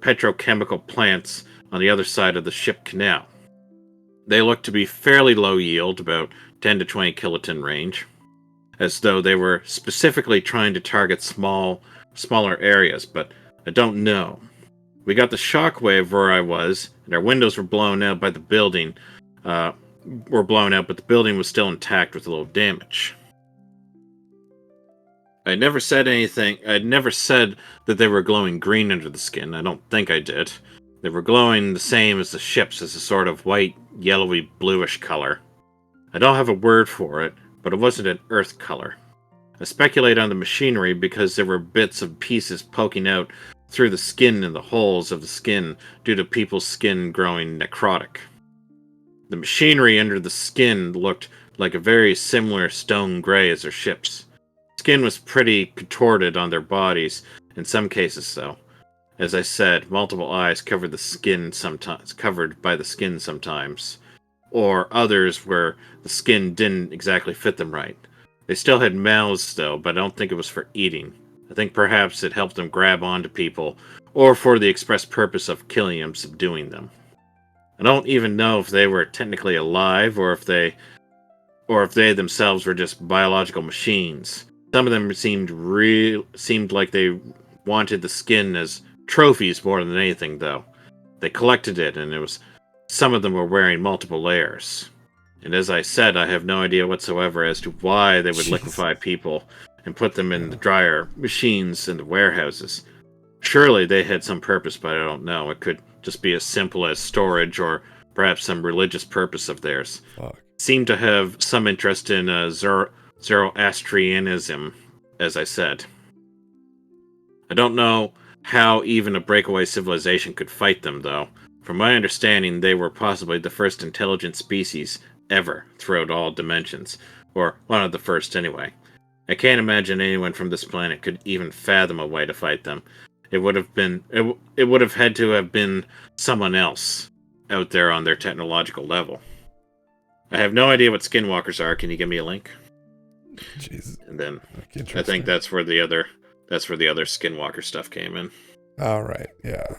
petrochemical plants on the other side of the ship canal. They looked to be fairly low yield, about 10 to 20 kiloton range, as though they were specifically trying to target smaller areas, but I don't know. We got the shockwave where I was, and our windows were blown out by the building, but the building was still intact with a little damage. I never said anything. I'd never said that they were glowing green under the skin. I don't think I did. They were glowing the same as the ships, as a sort of white, yellowy, bluish color. I don't have a word for it, but it wasn't an earth color. I speculate on the machinery because there were bits of pieces poking out through the skin and the holes of the skin due to people's skin growing necrotic. The machinery under the skin looked like a very similar stone gray as their ships. Skin was pretty contorted on their bodies, in some cases though. As I said, multiple eyes covered by the skin sometimes, or others where the skin didn't exactly fit them right. They still had mouths though, but I don't think it was for eating. I think perhaps it helped them grab onto people, or for the express purpose of killing them, subduing them. I don't even know if they were technically alive, or if they themselves were just biological machines. Some of them seemed like they wanted the skin as trophies more than anything, though. They collected it, and some of them were wearing multiple layers. And as I said, I have no idea whatsoever as to why they would liquefy people and put them in the dryer machines in the warehouses. Surely they had some purpose, but I don't know. It could just be as simple as storage, or perhaps some religious purpose of theirs. Seemed to have some interest in Zoroastrianism, as I said. I don't know how even a breakaway civilization could fight them, though. From my understanding, they were possibly the first intelligent species ever throughout all dimensions, or one of the first anyway. I can't imagine anyone from this planet could even fathom a way to fight them. It would have had to have been someone else out there on their technological level. I have no idea what skinwalkers are. Can you give me a link? Jesus. And then I think that's where the other skinwalker stuff came in. All right, yeah.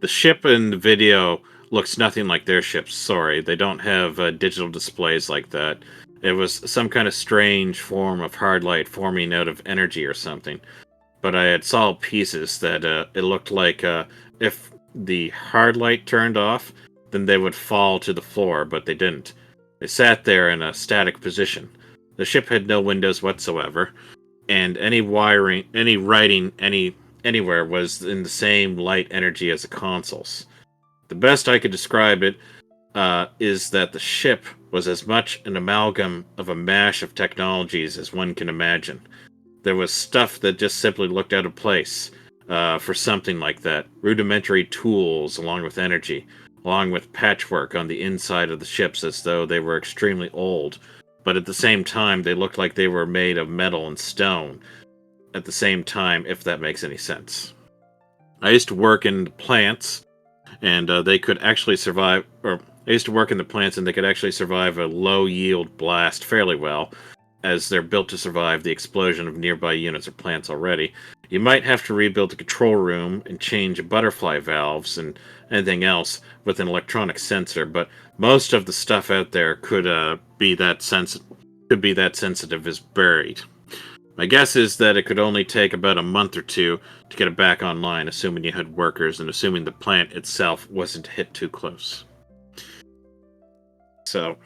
The ship in the video looks nothing like their ships. Sorry, they don't have digital displays like that. It was some kind of strange form of hard light forming out of energy or something. But I had saw pieces that it looked like if the hard light turned off, then they would fall to the floor, but they didn't. They sat there in a static position. The ship had no windows whatsoever, and any writing anywhere was in the same light energy as the consoles. The best I could describe it is that the ship was as much an amalgam of a mash of technologies as one can imagine. There was stuff that just simply looked out of place for something like that. Rudimentary tools along with energy, along with patchwork on the inside of the ships as though they were extremely old. But at the same time, they looked like they were made of metal and stone. At the same time, if that makes any sense. I used to work in plants, and they could actually survive, or I used to work in the plants and they could actually survive a low-yield blast fairly well, as they're built to survive the explosion of nearby units or plants already. You might have to rebuild the control room and change butterfly valves and anything else with an electronic sensor, but most of the stuff out there could be that sensitive is buried. My guess is that it could only take about a month or two to get it back online, assuming you had workers and assuming the plant itself wasn't hit too close. So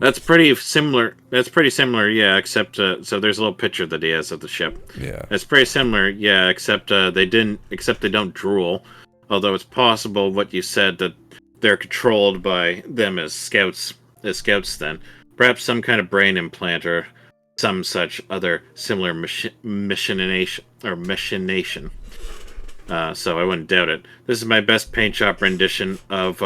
that's pretty similar. Yeah. Except so there's a little picture that he has of the ship. Yeah. It's pretty similar. Yeah. Except they don't drool. Although it's possible what you said that they're controlled by them as scouts. Then perhaps some kind of brain implant or some such other similar machination. So I wouldn't doubt it. This is my best paint shop rendition of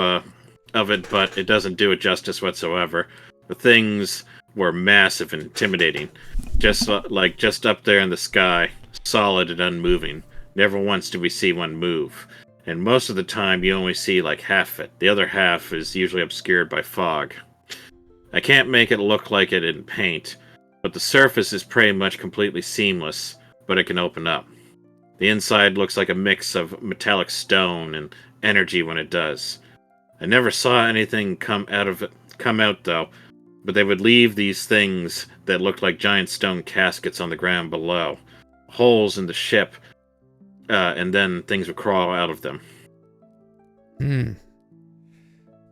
it, but it doesn't do it justice whatsoever. The things were massive and intimidating, just up there in the sky, solid and unmoving. Never once do we see one move, and most of the time you only see like half it. The other half is usually obscured by fog. I can't make it look like it in paint, but the surface is pretty much completely seamless, but it can open up. The inside looks like a mix of metallic stone and energy when it does. I never saw anything come out though, but they would leave these things that looked like giant stone caskets on the ground below, holes in the ship, and then things would crawl out of them.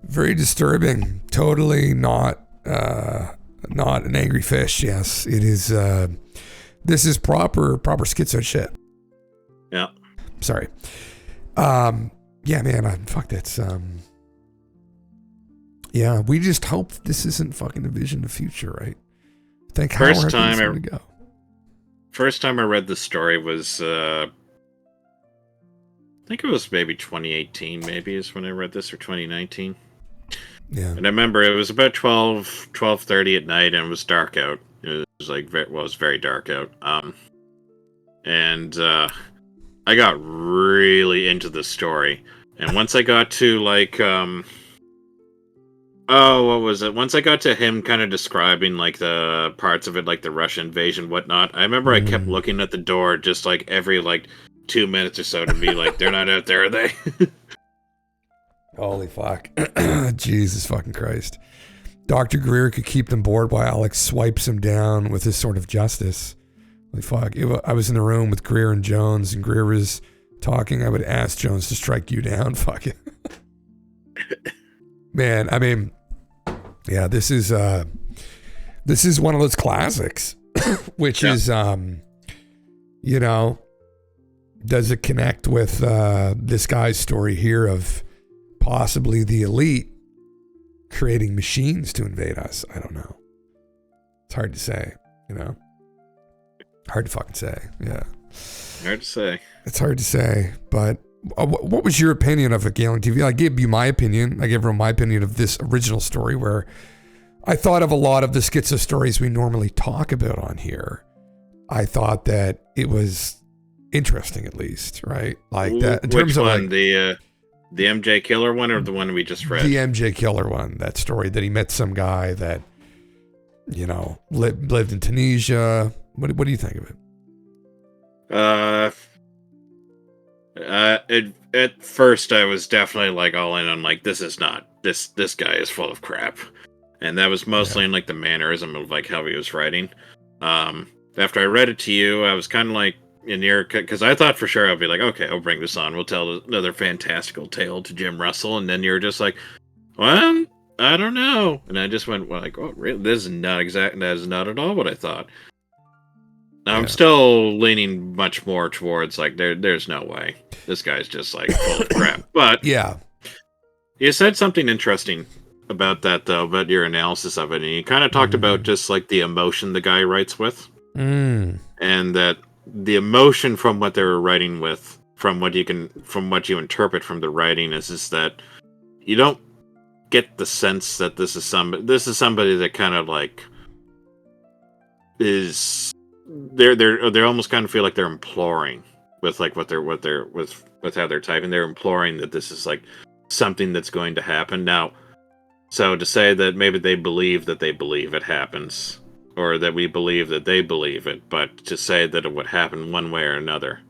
Very disturbing. Totally not an angry fish. Yes, it is. This is proper schizo shit. Yeah. Sorry. Yeah, man. Fuck that's. Yeah, we just hope this isn't fucking a vision of the future, right? Think how First time I read the story was, I think it was maybe 2018, maybe is when I read this, or 2019. Yeah. And I remember it was about 12:30 at night, and it was dark out. It was it was very dark out. And I got really into the story. And once I got to what was it? Once I got to him kind of describing like the parts of it, like the Russian invasion, whatnot, I remember I kept looking at the door just like every 2 minutes or so to be like, they're not out there, are they? Holy fuck. Jesus fucking Christ. Dr. Greer could keep them bored while Alex swipes him down with his sort of justice. Like, fuck. I was in the room with Greer and Jones, and Greer was talking. I would ask Jones to strike you down. Fuck it. Man, I mean, yeah, this is one of those classics, which is, you know, does it connect with this guy's story here of possibly the elite creating machines to invade us? I don't know. It's hard to say, you know? Hard to fucking say, yeah. Hard to say. It's hard to say, but what was your opinion of it, Galen TV? I gave you my opinion. I gave everyone my opinion of this original story, where I thought of a lot of the schizo stories we normally talk about on here. I thought that it was interesting, at least, right? Like that in terms of one, the MJ Killer one, or the one we just read? The MJ Killer one. That story that he met some guy that, you know, lived in Tunisia. What do you think of it? At first I was definitely like all in on like, this guy is full of crap, and that was mostly in like the mannerism of like how he was writing. After I read it to you, I was kind of like in your, because I thought for sure I'd be like, okay, I'll bring this on, we'll tell another fantastical tale to Jim Russell, and then you're just like, well, I don't know, and I just went, well, like, oh really, that is not at all what I thought. Now, I'm still leaning much more towards like there's no way this guy's just like full of crap. But yeah, You said something interesting about that, though, about your analysis of it, and you kind of talked about just like the emotion the guy writes with, and that the emotion from what they were writing with, from what you interpret from the writing, is that you don't get the sense that this is somebody that kind of like is they almost kind of feel like they're imploring with like with how they're typing. They're imploring that this is like something that's going to happen now. So to say that maybe they believe it happens, or that we believe that they believe it, but to say that it would happen one way or another.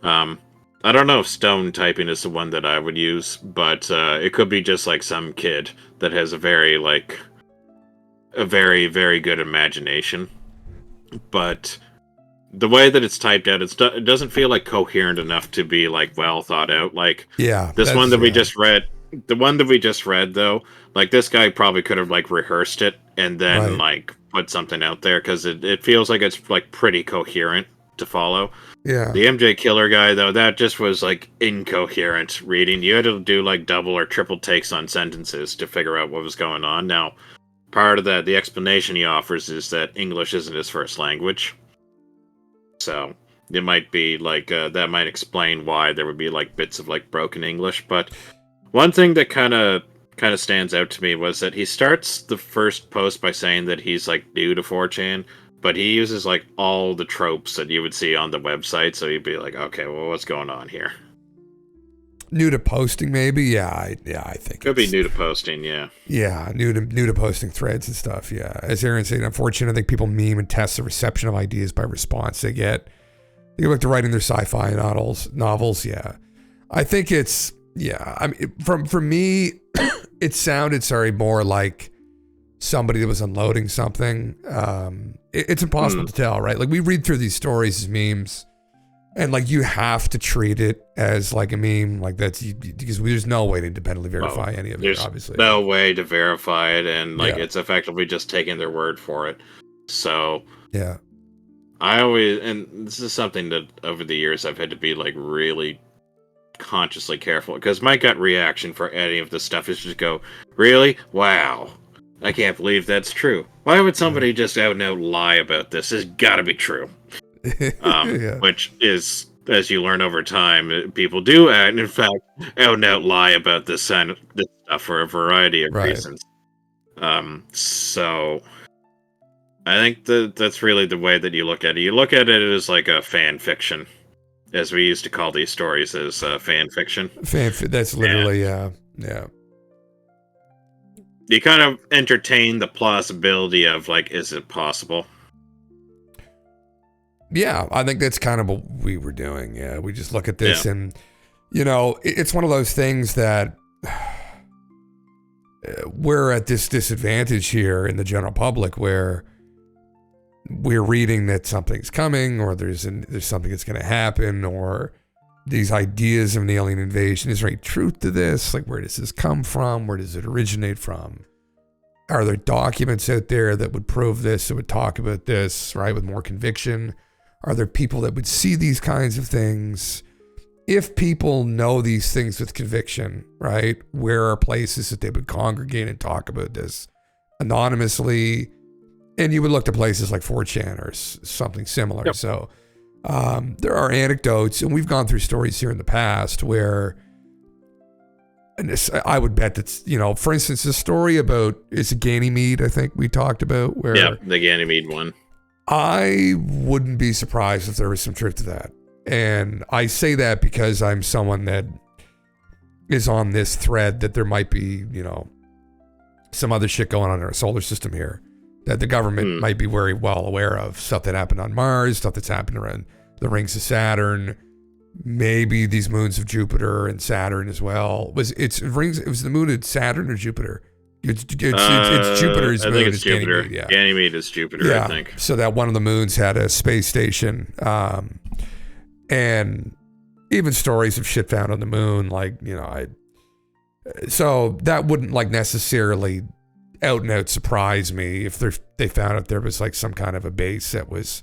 I don't know if stone typing is the one that I would use, but it could be just like some kid that has a very, very good imagination. But the way that it's typed out, it doesn't feel like coherent enough to be like well thought out. Like this one that we just read, the one that we just read though, like this guy probably could have like rehearsed it and then like put something out there, because it feels like it's like pretty coherent to follow. Yeah. The MJ Killer guy though, that just was like incoherent reading. You had to do like double or triple takes on sentences to figure out what was going on. Now, part of that, the explanation he offers is that English isn't his first language. So it might be like that might explain why there would be like bits of like broken English. But one thing that kind of stands out to me was that he starts the first post by saying that he's like new to 4chan, but he uses like all the tropes that you would see on the website. So you'd be like, okay, well, what's going on here? New to posting, maybe. Yeah, I think could be new to posting. Yeah. Yeah, new to posting threads and stuff. Yeah, as Aaron said, unfortunately, I think people meme and test the reception of ideas by response they get. They look to writing their sci-fi novels. Yeah, I think it's I mean, for me, it sounded more like somebody that was unloading something. It's impossible to tell, right? Like we read through these stories as memes. And like you have to treat it as like a meme, like that's because there's no way to independently verify any of it. Obviously, no way to verify it, and like it's effectively just taking their word for it. So yeah, I always, and this is something that over the years I've had to be like really consciously careful, because my gut reaction for any of this stuff is just go, really? Wow, I can't believe that's true. Why would somebody just out and out lie about this? It's got to be true. Which is, as you learn over time, people do and in fact out and out lie about this stuff for a variety of reasons. So I think that's really the way that you look at it. You look at it as like a fan fiction, as we used to call these stories, as fan fiction. That's literally yeah. You kind of entertain the plausibility of like, is it possible? Yeah, I think that's kind of what we were doing. Yeah, we just look at this and, you know, it's one of those things that we're at this disadvantage here in the general public where we're reading that something's coming, or there's something that's going to happen, or these ideas of an alien invasion. Is there any truth to this? Like, where does this come from? Where does it originate from? Are there documents out there that would prove this, that would talk about this, right, with more conviction? Are there people that would see these kinds of things? If people know these things with conviction, right, where are places that they would congregate and talk about this anonymously? And you would look to places like 4chan or something similar. Yep. So there are anecdotes, and we've gone through stories here in the past where, and this, I would bet that's, you know, for instance, the story about, is it Ganymede, I think we talked about, where the Ganymede one. I wouldn't be surprised if there was some truth to that. And I say that because I'm someone that is on this thread that there might be, you know, some other shit going on in our solar system here that the government might be very well aware of. Stuff that happened on Mars, stuff that's happened around the rings of Saturn, maybe these moons of Jupiter and Saturn as well. It was the moon of Saturn or Jupiter? It's Jupiter's moon. I think it's Jupiter. Ganymede, yeah. Ganymede is Jupiter, I think. So that one of the moons had a space station. And even stories of shit found on the moon, like, you know, so that wouldn't like necessarily out and out surprise me if they found out there was like some kind of a base that was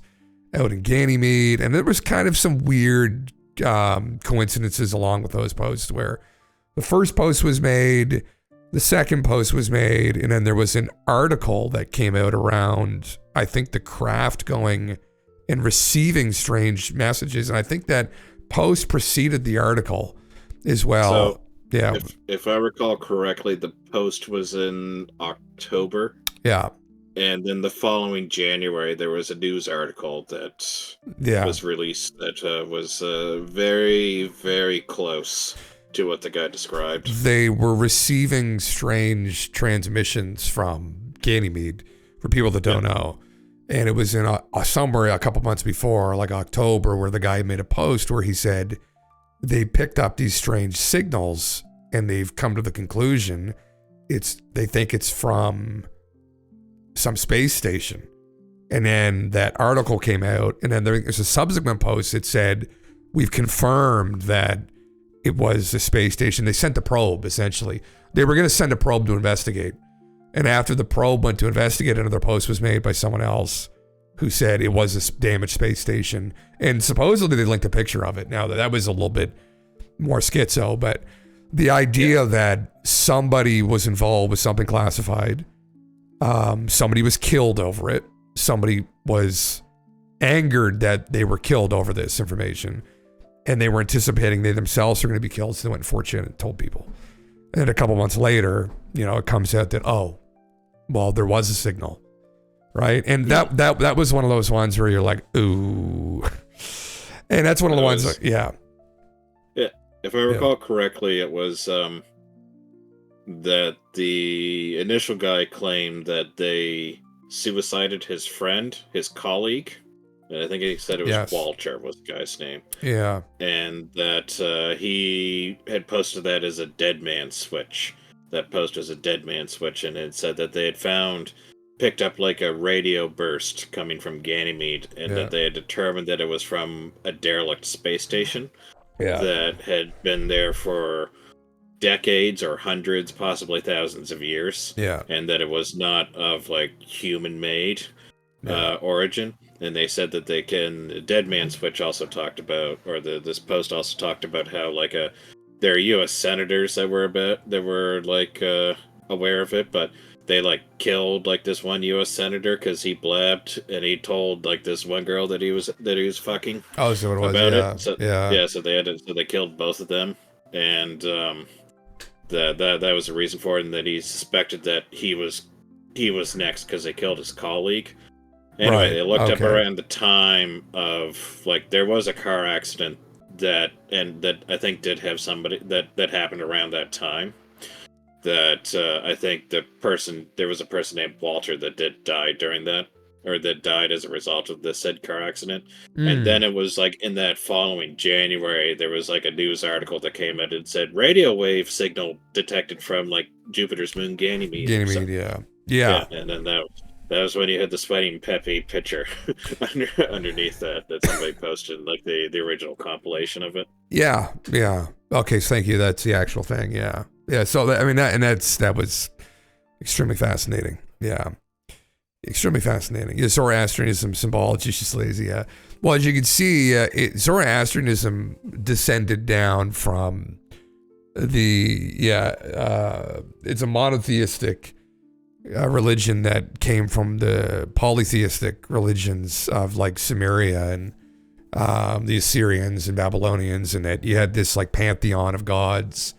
out in Ganymede. And there was kind of some weird coincidences along with those posts where The first post was made, the second post was made, and then there was an article that came out around, I think, the craft going and receiving strange messages. And I think that post preceded the article as well. So, yeah. If I recall correctly, the post was in October. Yeah. And then the following January, there was a news article that was released that was very, very close to what the guy described. They were receiving strange transmissions from Ganymede, for people that don't know. And it was in somewhere a couple months before, like October, where the guy made a post where he said they picked up these strange signals and they've come to the conclusion they think it's from some space station. And then that article came out, and then there's a subsequent post that said, we've confirmed that it was a space station. They sent a probe, essentially. They were going to send a probe to investigate. And after the probe went to investigate, another post was made by someone else who said it was a damaged space station. And supposedly they linked a picture of it. Now, that was a little bit more schizo, but the idea that somebody was involved with something classified, somebody was killed over it, somebody was angered that they were killed over this information, and they were anticipating they themselves are going to be killed, so they went in 4chan and told people. And a couple months later, it comes out that, well, there was a signal, right? And that was one of those ones where you're like, ooh. And that's one of the ones, yeah. If I recall correctly, it was that the initial guy claimed that they suicided his friend, his colleague. And I think he said it was Walter was the guy's name. Yeah. And that he had posted that as a dead man switch. That post was a dead man switch, and it said that they had picked up like a radio burst coming from Ganymede, and that they had determined that it was from a derelict space station that had been there for decades or hundreds, possibly thousands of years. Yeah. And that it was not of like human-made origin. And they said that Dead Man Switch also talked about, or this post also talked about how like there are U.S. senators that were aware of it, but they like killed like this one U.S. senator because he blabbed and he told like this one girl that he was fucking. Oh, so it was about yeah. it. So, so they killed both of them, and that was the reason for it, and that he suspected that he was next because they killed his colleague. Anyway, they looked up around the time of like there was a car accident that I think did have somebody that happened around that time. That I think there was a person named Walter that did die during that, or that died as a result of the said car accident. And then it was like in that following January, there was like a news article that came out and said radio wave signal detected from like Jupiter's moon Ganymede. Yeah. And then that was when you had the Sweating Peppy picture underneath that somebody posted, like the original compilation of it. Yeah. Okay, so thank you. That's the actual thing. Yeah. So that was extremely fascinating. Yeah, extremely fascinating. Yeah, Zoroastrianism symbology is just lazy. Yeah. Well, as you can see, Zoroastrianism descended down from it's a monotheistic religion that came from the polytheistic religions of like Sumeria and the Assyrians and Babylonians, and that you had this like pantheon of gods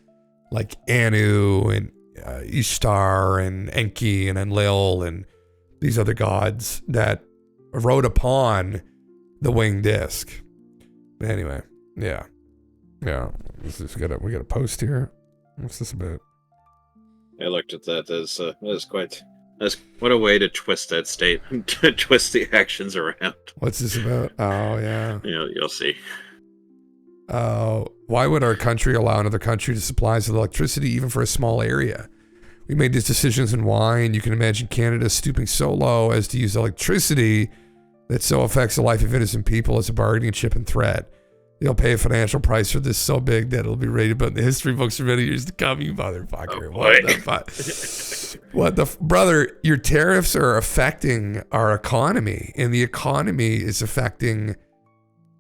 like Anu and Ishtar and Enki and Enlil and these other gods that rode upon the winged disc. But anyway, yeah. We got a post here. What's this about? I looked at that. What a way to twist that statement, to twist the actions around. What's this about? Oh, yeah. You'll see. Why would our country allow another country to supply us with electricity even for a small area? We made these decisions and why, and you can imagine Canada stooping so low as to use electricity that so affects the life of innocent people as a bargaining chip and threat. They'll pay a financial price for this so big that it'll be rated about in the history books for many years to come, you motherfucker. What the brother, your tariffs are affecting our economy, and the economy is affecting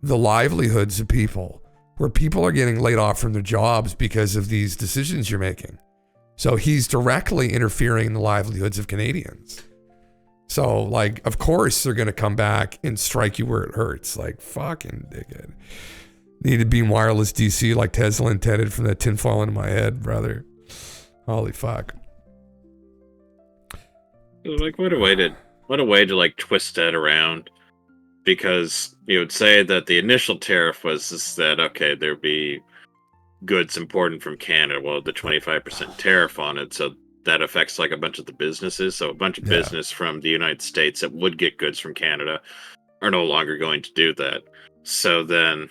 the livelihoods of people. where people are getting laid off from their jobs because of these decisions you're making. So he's directly interfering in the livelihoods of Canadians. So, like, of course they're going to come back and strike you where it hurts. Like, fucking dickhead. Need to beam wireless DC like Tesla intended from that tinfoil into my head, brother. Holy fuck. Like, what a way to like twist that around. Because you would say that the initial tariff was just that, okay, there'd be goods imported from Canada. Well, the 25% tariff on it, so that affects like a bunch of the businesses. So a bunch of business from the United States that would get goods from Canada are no longer going to do that. So then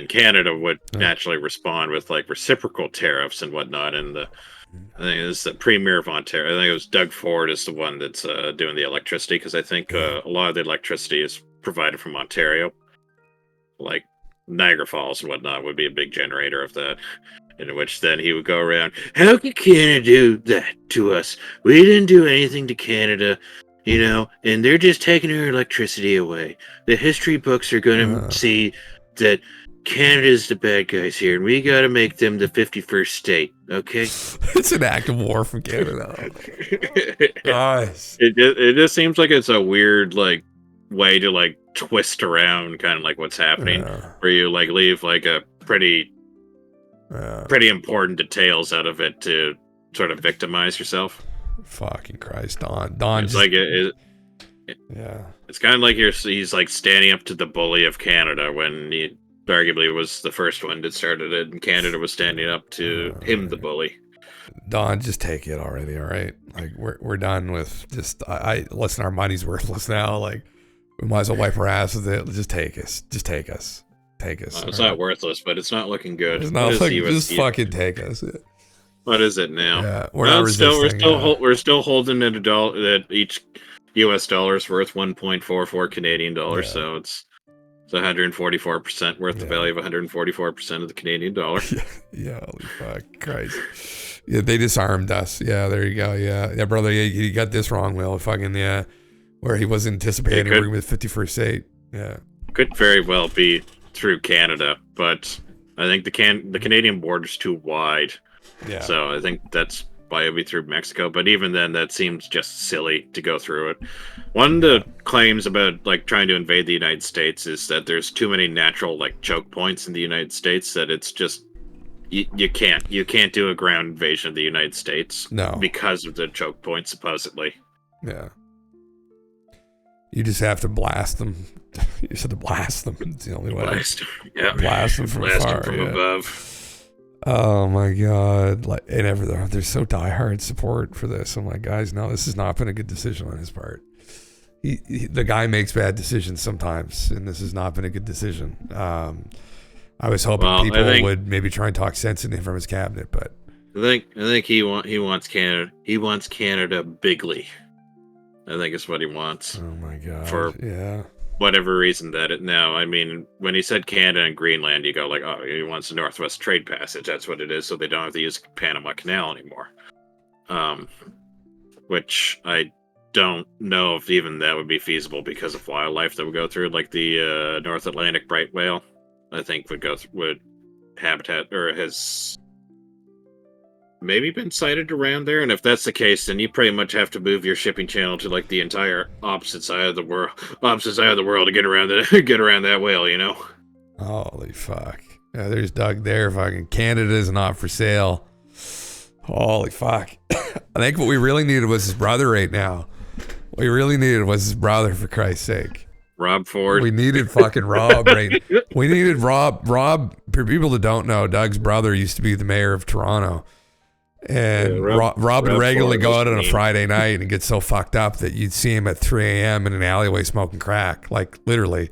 Canada would naturally respond with like reciprocal tariffs and whatnot. And I think it's the Premier of Ontario. I think it was Doug Ford is the one that's doing the electricity, because I think a lot of the electricity is provided from Ontario. Like Niagara Falls and whatnot would be a big generator of that. In which then he would go around, how could Canada do that to us? We didn't do anything to Canada, you know, and they're just taking our electricity away. The history books are going to see that Canada's the bad guys here, and we got to make them the 51st state, okay? It's an act of war from Canada. Nice. It just seems like it's a weird, like, way to, like, twist around kind of like what's happening, where you, like, leave, like, a pretty important details out of it to sort of victimize yourself. Fucking Christ, Don it's just, like yeah, it's kind of like he's like standing up to the bully of Canada when he arguably was the first one that started it, and Canada was standing up to him, the bully. Don, just take it already, all right? Like we're done with just I listen, our money's worthless now. Like we might as well wipe our ass with it. Just take us. It's not worthless, but it's not looking good. It's not like, just fucking take us. Yeah. What is it now? Yeah, we're still holding at that each US dollar is worth 1.44 Canadian dollars, so it's 144% worth the value of 144% of the Canadian dollar. Yeah, holy fuck, Christ. Yeah, they disarmed us. Yeah, there you go. Yeah, brother, you got this wrong, Will. Fucking where he was anticipating working with 51st State. Yeah, could very well be through Canada, but I think the Canadian border's too wide. Yeah. So I think that's why it'll be through Mexico. But even then, that seems just silly to go through it. One of the claims about like trying to invade the United States is that there's too many natural like choke points in the United States that it's just you can't do a ground invasion of the United States. No. Because of the choke points supposedly. Yeah. You just have to blast them. You just have to blast them. It's the only way. Blast them from afar. Above. Oh my God! Like, and they're so diehard support for this. I'm like, guys, no, this has not been a good decision on his part. The guy makes bad decisions sometimes, and this has not been a good decision. I was hoping people would maybe try and talk sense into him from his cabinet, but I think he wants Canada. He wants Canada bigly. I think is what he wants. Oh my God! For whatever reason now, I mean, when he said Canada and Greenland, you go like, oh, he wants the Northwest Trade Passage. That's what it is. So they don't have to use Panama Canal anymore. Which I don't know if even that would be feasible because of wildlife that would go through, like the North Atlantic bright whale. I think would habitat or has maybe been sighted around there, and if that's the case, then you pretty much have to move your shipping channel to like the entire opposite side of the world to get around that whale, you know. Holy fuck! Yeah, there's Doug there. Fucking Canada is not for sale. Holy fuck! I think what we really needed was his brother right now. What we really needed was his brother, for Christ's sake. Rob Ford. We needed fucking Rob, right? We needed Rob. Rob, for people that don't know, Doug's brother used to be the mayor of Toronto. And Rob would regularly go out on a Friday night and get so fucked up that you'd see him at 3 a.m. in an alleyway smoking crack. Like, literally.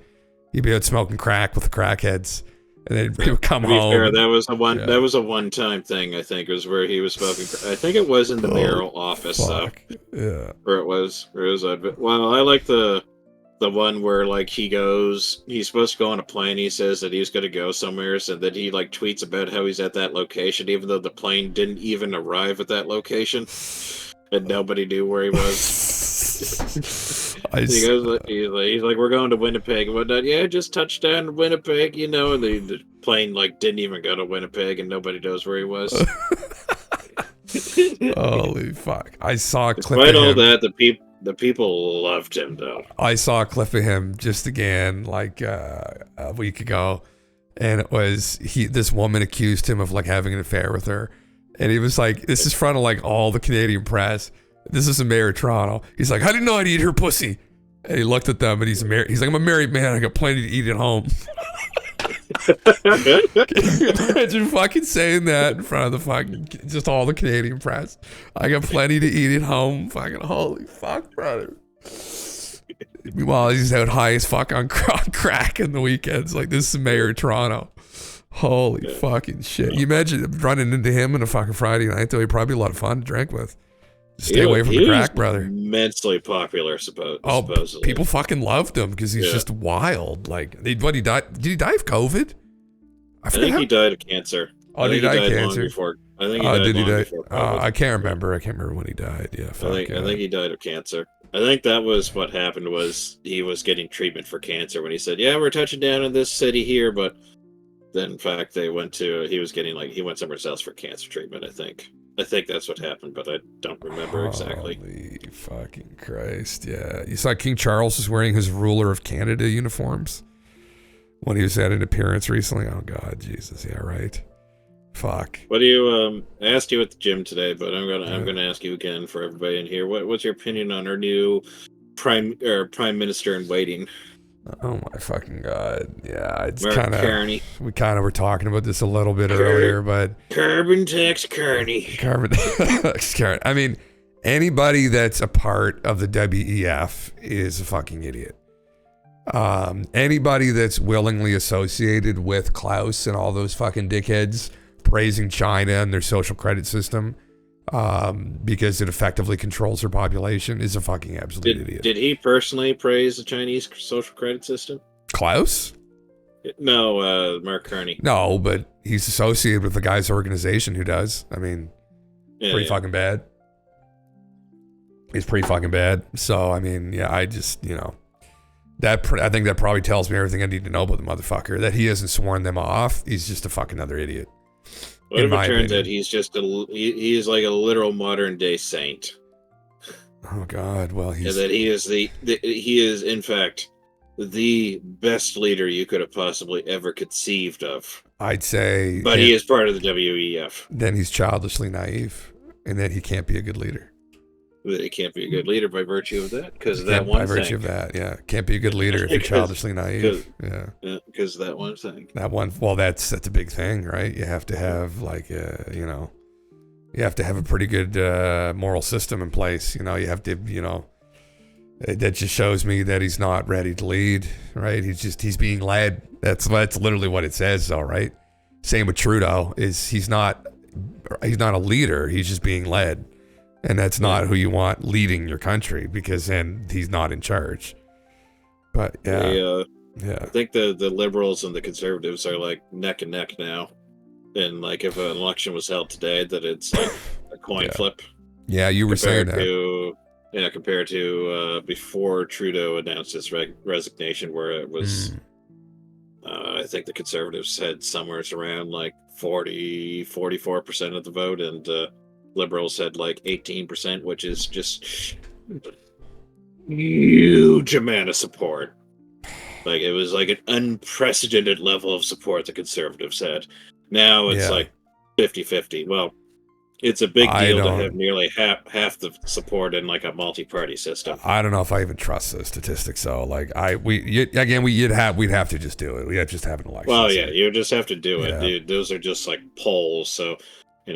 He'd be out smoking crack with the crackheads. And then he would come home. Fair, that was a one-time thing, I think. It was where he was smoking I think it was in the mayoral office, though. Yeah. Where it was. Well, I like the one where like he's supposed to go on a plane. He says that he's going to go somewhere, so that he like tweets about how he's at that location, even though the plane didn't even arrive at that location, and nobody knew where he was. He's like, we're going to Winnipeg and whatnot. Yeah, just touched down in Winnipeg, and the plane didn't even go to Winnipeg, and nobody knows where he was. Holy fuck! I saw a clip. Despite of all him. that, the people loved him though. I saw a clip of him just again a week ago, and it was this woman accused him of having an affair with her, and he was like, this is in front of all the Canadian press. This is the mayor of Toronto. He's like, I didn't know I'd eat her pussy. And he looked at them, and he's like, I'm a married man. I got plenty to eat at home. Can you imagine fucking saying that in front of the just all the Canadian press? I got plenty to eat at home. Fucking holy fuck, brother. Meanwhile, he's out high as fuck on crack in the weekends. This is the mayor of Toronto. Holy fucking shit. You imagine running into him on a fucking Friday night, though. He'd probably be a lot of fun to drink with. Stay away from the crack, brother. Immensely popular, supposedly. People fucking loved him because he's just wild. He died? Did he die of COVID? I think he died of cancer. Oh, did he die of cancer? I think he died before COVID. I can't remember. I can't remember when he died. Yeah, I think he died of cancer. I think that was what happened. Was he was getting treatment for cancer when he said, "Yeah, we're touching down in this city here," but then in fact he went somewhere else for cancer treatment. I think that's what happened, but I don't remember exactly. Holy fucking Christ! Yeah, you saw King Charles was wearing his ruler of Canada uniforms when he was at an appearance recently. Oh God, Jesus! Yeah, right. Fuck. What do you? I asked you at the gym today, but I'm gonna ask you again for everybody in here. What's your opinion on our new prime minister in waiting? Oh my fucking God! Yeah, it's kind of. We kind of were talking about this a little bit earlier, but carbon tax Carney. Carbon tax Carney. I mean, anybody that's a part of the WEF is a fucking idiot. Anybody that's willingly associated with Klaus and all those fucking dickheads praising China and their social credit system because it effectively controls their population is a fucking absolute idiot. Did he personally praise the Chinese social credit system? Klaus? No, Mark Carney. No, but he's associated with the guy's organization who does. I mean, pretty fucking bad. He's pretty fucking bad. So, I mean, yeah, I just, I think that probably tells me everything I need to know about the motherfucker. That he hasn't sworn them off. He's just a fucking other idiot. What if it turns out he's just he is like a literal modern day saint? Oh God! Well, and that he is in fact the best leader you could have possibly ever conceived of. I'd say, but he is part of the WEF. Then he's childishly naive, and then he can't be a good leader. That he can't be a good leader by virtue of that, because that one thing. By virtue of that, yeah, can't be a good leader if you're childishly naive. Yeah, because that one thing. That one. Well, that's a big thing, right? You have to have you have to have a pretty good moral system in place. You have to, that just shows me that he's not ready to lead, right? He's being led. That's literally what it says, though, right? Same with Trudeau. He's not a leader. He's just being led. And that's not who you want leading your country, because then he's not in charge. But yeah, I think the liberals and the conservatives are like neck and neck now. And if an election was held today, that it's like a coin flip. Yeah, you were saying that. Compared to before Trudeau announced his resignation, where it was, I think the conservatives had somewhere around 44% of the vote, and liberals had 18%, which is just huge amount of support. It was an unprecedented level of support the conservatives had. Now it's 50-50. Well, it's a big deal to have nearly half the support in a multi-party system. I don't know if I even trust those statistics. So we'd have to just do it. We have to just have an election. Well, yeah, you just have to do it, dude. Those are just polls. So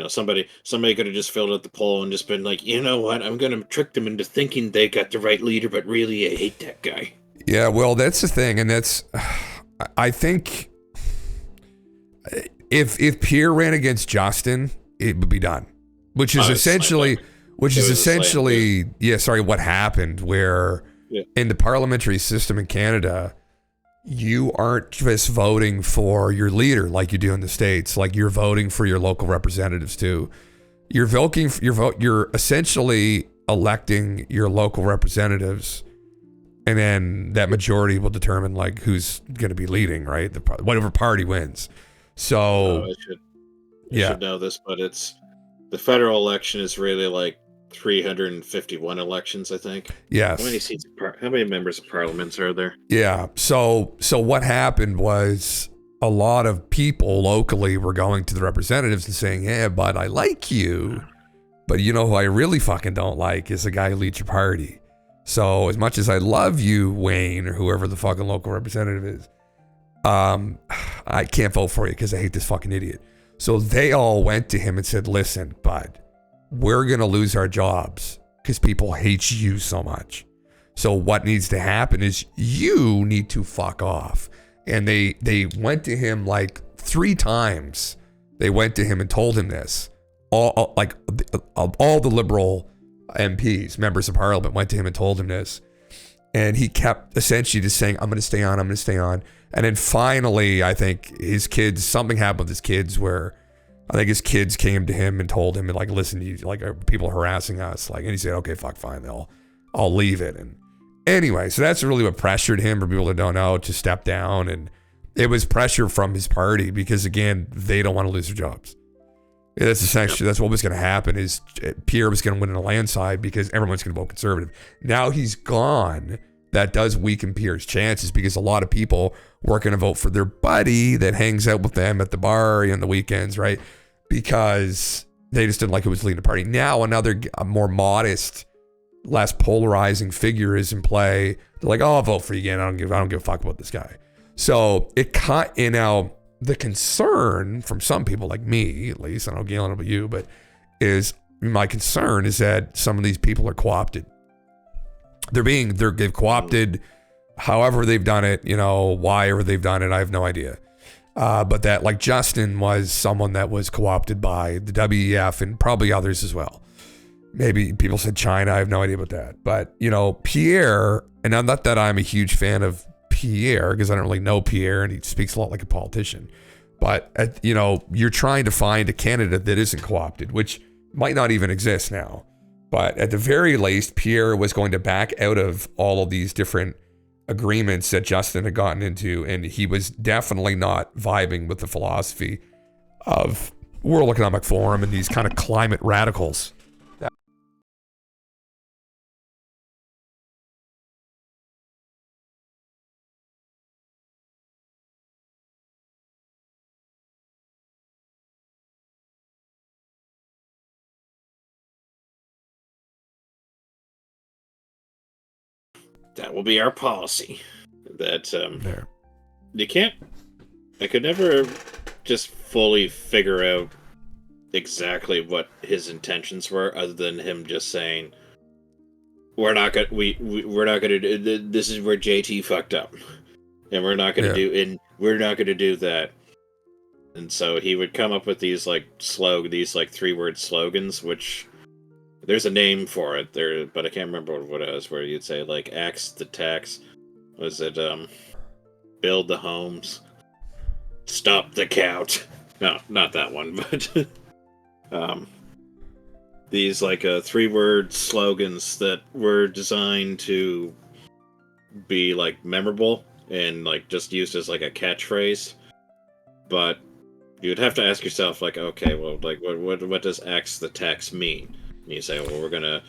somebody could have just filled out the poll and just been like, you know what, I'm going to trick them into thinking they got the right leader, but really I hate that guy. Yeah, well, that's the thing, and that's, I think, if Pierre ran against Justin, it would be done, which is essentially what happened, where in the parliamentary system in Canada, you aren't just voting for your leader like you do in the States. You're voting for your local representatives too. You're essentially electing your local representatives And then that majority will determine like who's going to be leading, right? Whatever party wins. So I should know this, but the federal election is really like 351 elections, I think. Yes. How many members of parliament are there? Yeah. So what happened was a lot of people locally were going to the representatives and saying, "Yeah, but I like you, but you know who I really fucking don't like is the guy who leads your party. So as much as I love you, Wayne, or whoever the fucking local representative is, I can't vote for you because I hate this fucking idiot." So they all went to him and said, "Listen, bud, we're going to lose our jobs because people hate you so much. So what needs to happen is you need to fuck off." And they went to him like 3 times. They went to him and told him this. All the liberal MPs, members of parliament, went to him and told him this. And he kept essentially just saying, "I'm going to stay on, I'm going to stay on." And then finally, I think something happened with his kids where I think his kids came to him and told him, like, "Listen, people are harassing us." And he said, "Okay, fuck, fine. I'll leave it." And anyway, so that's really what pressured him, for people that don't know, to step down. And it was pressure from his party because, again, they don't want to lose their jobs. That's essentially, that's what was going to happen, is Pierre was going to win in a landslide because everyone's going to vote conservative. Now he's gone. That does weaken Pierre's chances because a lot of people weren't going to vote for their buddy that hangs out with them at the bar on the weekends, right? Because they just didn't like who was leading the party. Now a more modest, less polarizing figure is in play. They're like, "Oh, I'll vote for you again. I don't give a fuck about this guy." So the concern from some people, like me at least, I don't know, Galen, about you, but my concern is that some of these people are co-opted. They've co-opted however they've done it, why ever they've done it, I have no idea. But that, like, Justin was someone that was co-opted by the WEF and probably others as well. Maybe people said China, I have no idea about that. But, Pierre, and not that I'm a huge fan of Pierre, because I don't really know Pierre and he speaks a lot like a politician. But, you're trying to find a candidate that isn't co-opted, which might not even exist now. But at the very least, Pierre was going to back out of all of these different agreements that Justin had gotten into, and he was definitely not vibing with the philosophy of World Economic Forum and these kind of climate radicals. That will be our policy. That I could never just fully figure out exactly what his intentions were, other than him just saying, we're not gonna do, this is where JT fucked up, and we're not gonna do that. And so he would come up with these like 3-word slogans, which there's a name for it there, but I can't remember what it was, where you'd say like axe the tax, was it build the homes, stop the couch. No, not that one, but these like 3-word slogans that were designed to be like memorable and like just used as like a catchphrase. But you'd have to ask yourself, like, okay, well, like what does axe the tax mean? And you say, well, we're gonna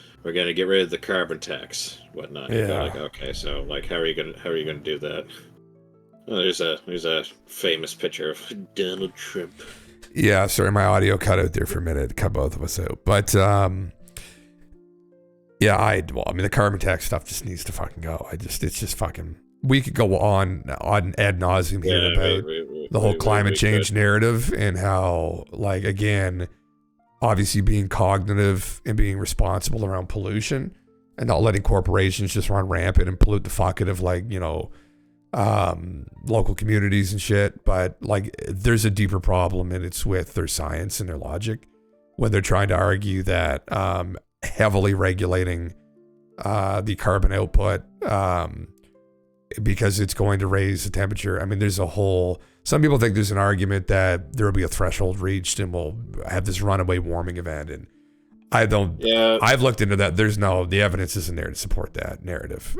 get rid of the carbon tax, whatnot. Yeah. You go like, okay, so like how are you gonna do that? Well, there's a famous picture of Donald Trump. Yeah, sorry, my audio cut out there for a minute. It cut both of us out. But yeah, the carbon tax stuff just needs to fucking go. It's just fucking. We could go on ad nauseum here about the whole climate change narrative and how, like, again, obviously being cognitive and being responsible around pollution and not letting corporations just run rampant and pollute the fuck out of, like, local communities and shit. But like, there's a deeper problem, and it's with their science and their logic when they're trying to argue that heavily regulating the carbon output because it's going to raise the temperature. I mean, some people think there's an argument that there will be a threshold reached and we'll have this runaway warming event. And I don't. Yeah. I've looked into that. The evidence isn't there to support that narrative.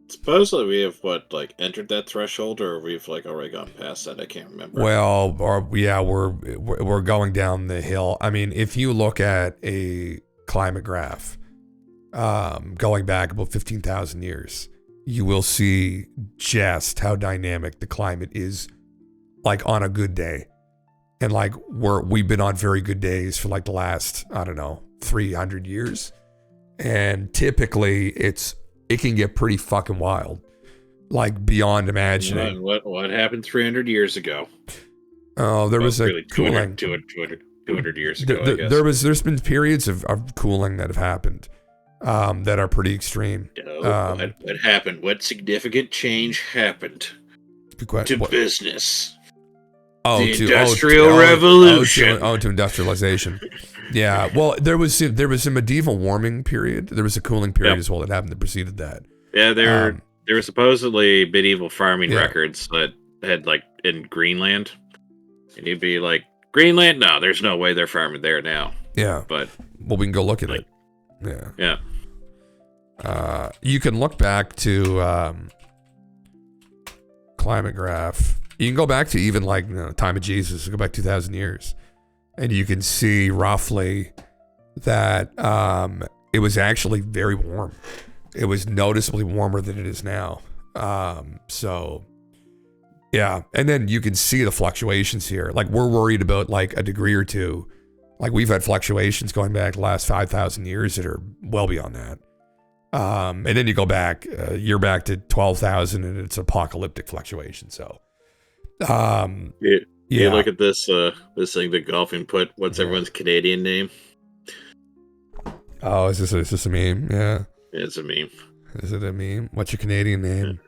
Supposedly we have entered that threshold, or we've already gone past that. I can't remember. Well, we're going down the hill. I mean, if you look at a climate graph, going back about 15,000 years, you will see just how dynamic the climate is, on a good day, and we've been on very good days for the last 300 years, and typically it can get pretty fucking wild, beyond imagining. What happened 300 years ago? Oh, there was really a cooling. 200 years ago, I guess. There's been periods of cooling that have happened that are pretty extreme. What happened? What significant change happened to business? The Industrial Revolution. To industrialization. Yeah. Well, there was a medieval warming period. There was a cooling period as well that happened that preceded that. Yeah, there were supposedly medieval farming records that had in Greenland, and you'd be like, Greenland? No, there's no way they're farming there now. Yeah. But we can go look at it. Yeah. Yeah. You can look back to climate graph. You can go back to even time of Jesus, go back 2,000 years, and you can see roughly that it was actually very warm. It was noticeably warmer than it is now. So, yeah. And then you can see the fluctuations here. We're worried about a degree or two. We've had fluctuations going back the last 5,000 years that are well beyond that. And then you go back, you're back to 12,000 and it's apocalyptic fluctuation. So, you look at this thing that Golfing put. What's everyone's Canadian name? Oh, is this a meme? Yeah, it's a meme. Is it a meme? What's your Canadian name?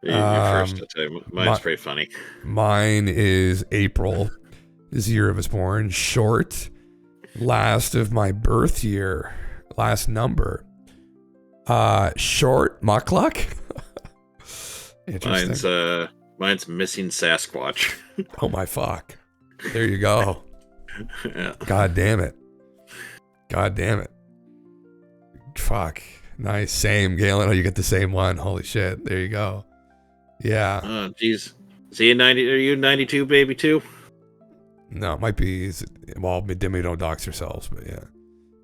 Yeah. First, I'll tell you, mine's pretty funny. Mine is April, is the year I was born. Short, last of my birth year, last number. Short Muckluck. Interesting. Mine's Missing Sasquatch. Oh my fuck. There you go. Yeah. God damn it. Fuck. Nice. Same, Galen. Oh, you get the same one. Holy shit. There you go. Yeah. Oh, jeez. Are you 92, baby, too? No, it might be. Well, then we don't dox ourselves, but yeah.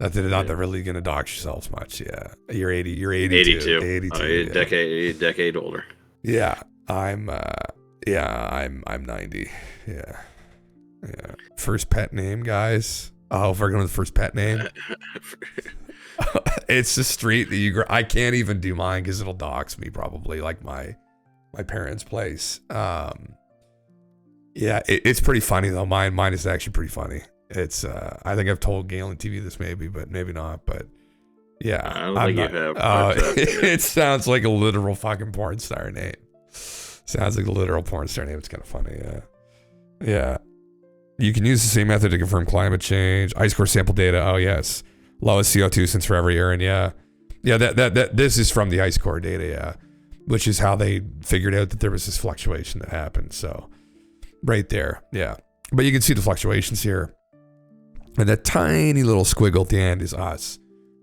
Not that really gonna dox yourselves much. Yeah. You're 80. You're 82. 82. Oh, you're a decade older. Yeah. I'm 90. Yeah. First pet name, guys. Oh, if we're going with the first pet name, it's the street that I can't even do mine because it'll dox me probably, my parents' place. Yeah, it's pretty funny though. Mine is actually pretty funny. It's I think I've told GALENTV this maybe, but maybe not. But yeah, I don't think you have. It sounds like a literal fucking porn star name. Sounds like a literal porn star name. It's kind of funny. Yeah. Yeah. You can use the same method to confirm climate change. Ice core sample data. Oh, yes. Lowest CO2 since forever, Aaron. Yeah. Yeah. This is from the ice core data. Yeah. Which is how they figured out that there was this fluctuation that happened. So right there. Yeah. But you can see the fluctuations here. And that tiny little squiggle at the end is us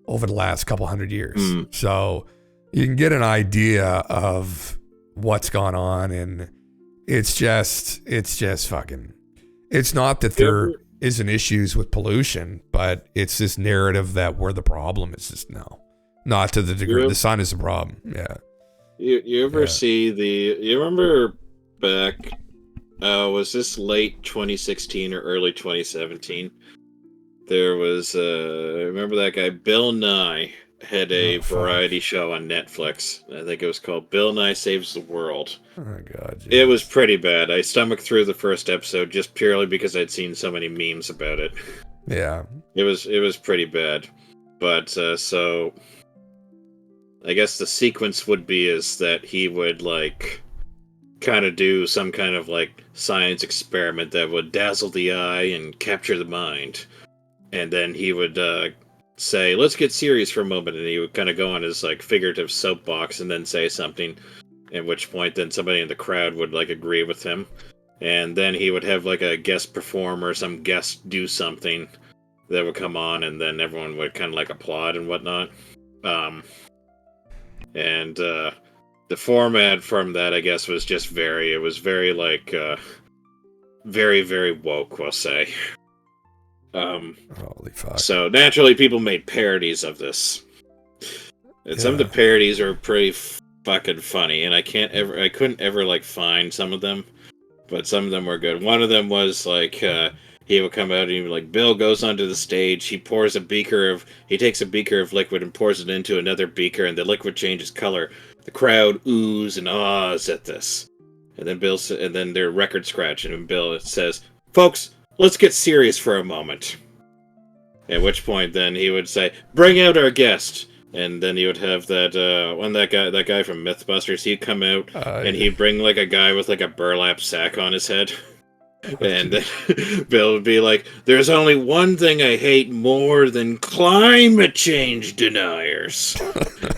over the last couple hundred years. So you can get an idea of what's gone on, and it's just fucking, it's not that there isn't issues with pollution, but it's this narrative that we're the problem. It's just not to the degree the sun is the problem. Yeah. You ever see you remember back, was this late 2016 or early 2017? There was, remember that guy, Bill Nye, had a variety show on Netflix. I think it was called Bill Nye Saves the World. Oh my God. Geez. It was pretty bad. I stomached through the first episode just purely because I'd seen so many memes about it. Yeah. It was pretty bad. But, so I guess the sequence would be is that he would kind of do some kind of science experiment that would dazzle the eye and capture the mind. And then he would, say, let's get serious for a moment, and he would kind of go on his figurative soapbox and then say something, at which point then somebody in the crowd would agree with him, and then he would have a guest performer, some guest do something, that would come on, and then everyone would kind of like applaud and whatnot. And the format from that, I guess, was just very like very, very woke, we'll say. Holy fuck. So naturally, people made parodies of this, and some of the parodies are pretty fucking funny. And I couldn't ever like find some of them, but some of them were good. One of them was like he would come out and he'd be like, Bill goes onto the stage, he takes a beaker of liquid and pours it into another beaker, and the liquid changes color. The crowd oohs and ahs at this, and then they're record scratching, and Bill says, "Folks, let's get serious for a moment." At which point, then he would say, "Bring out our guest." And then he would have that that guy from MythBusters. He'd come out and he'd bring like a guy with like a burlap sack on his head. And then Bill would be like, "There's only one thing I hate more than climate change deniers."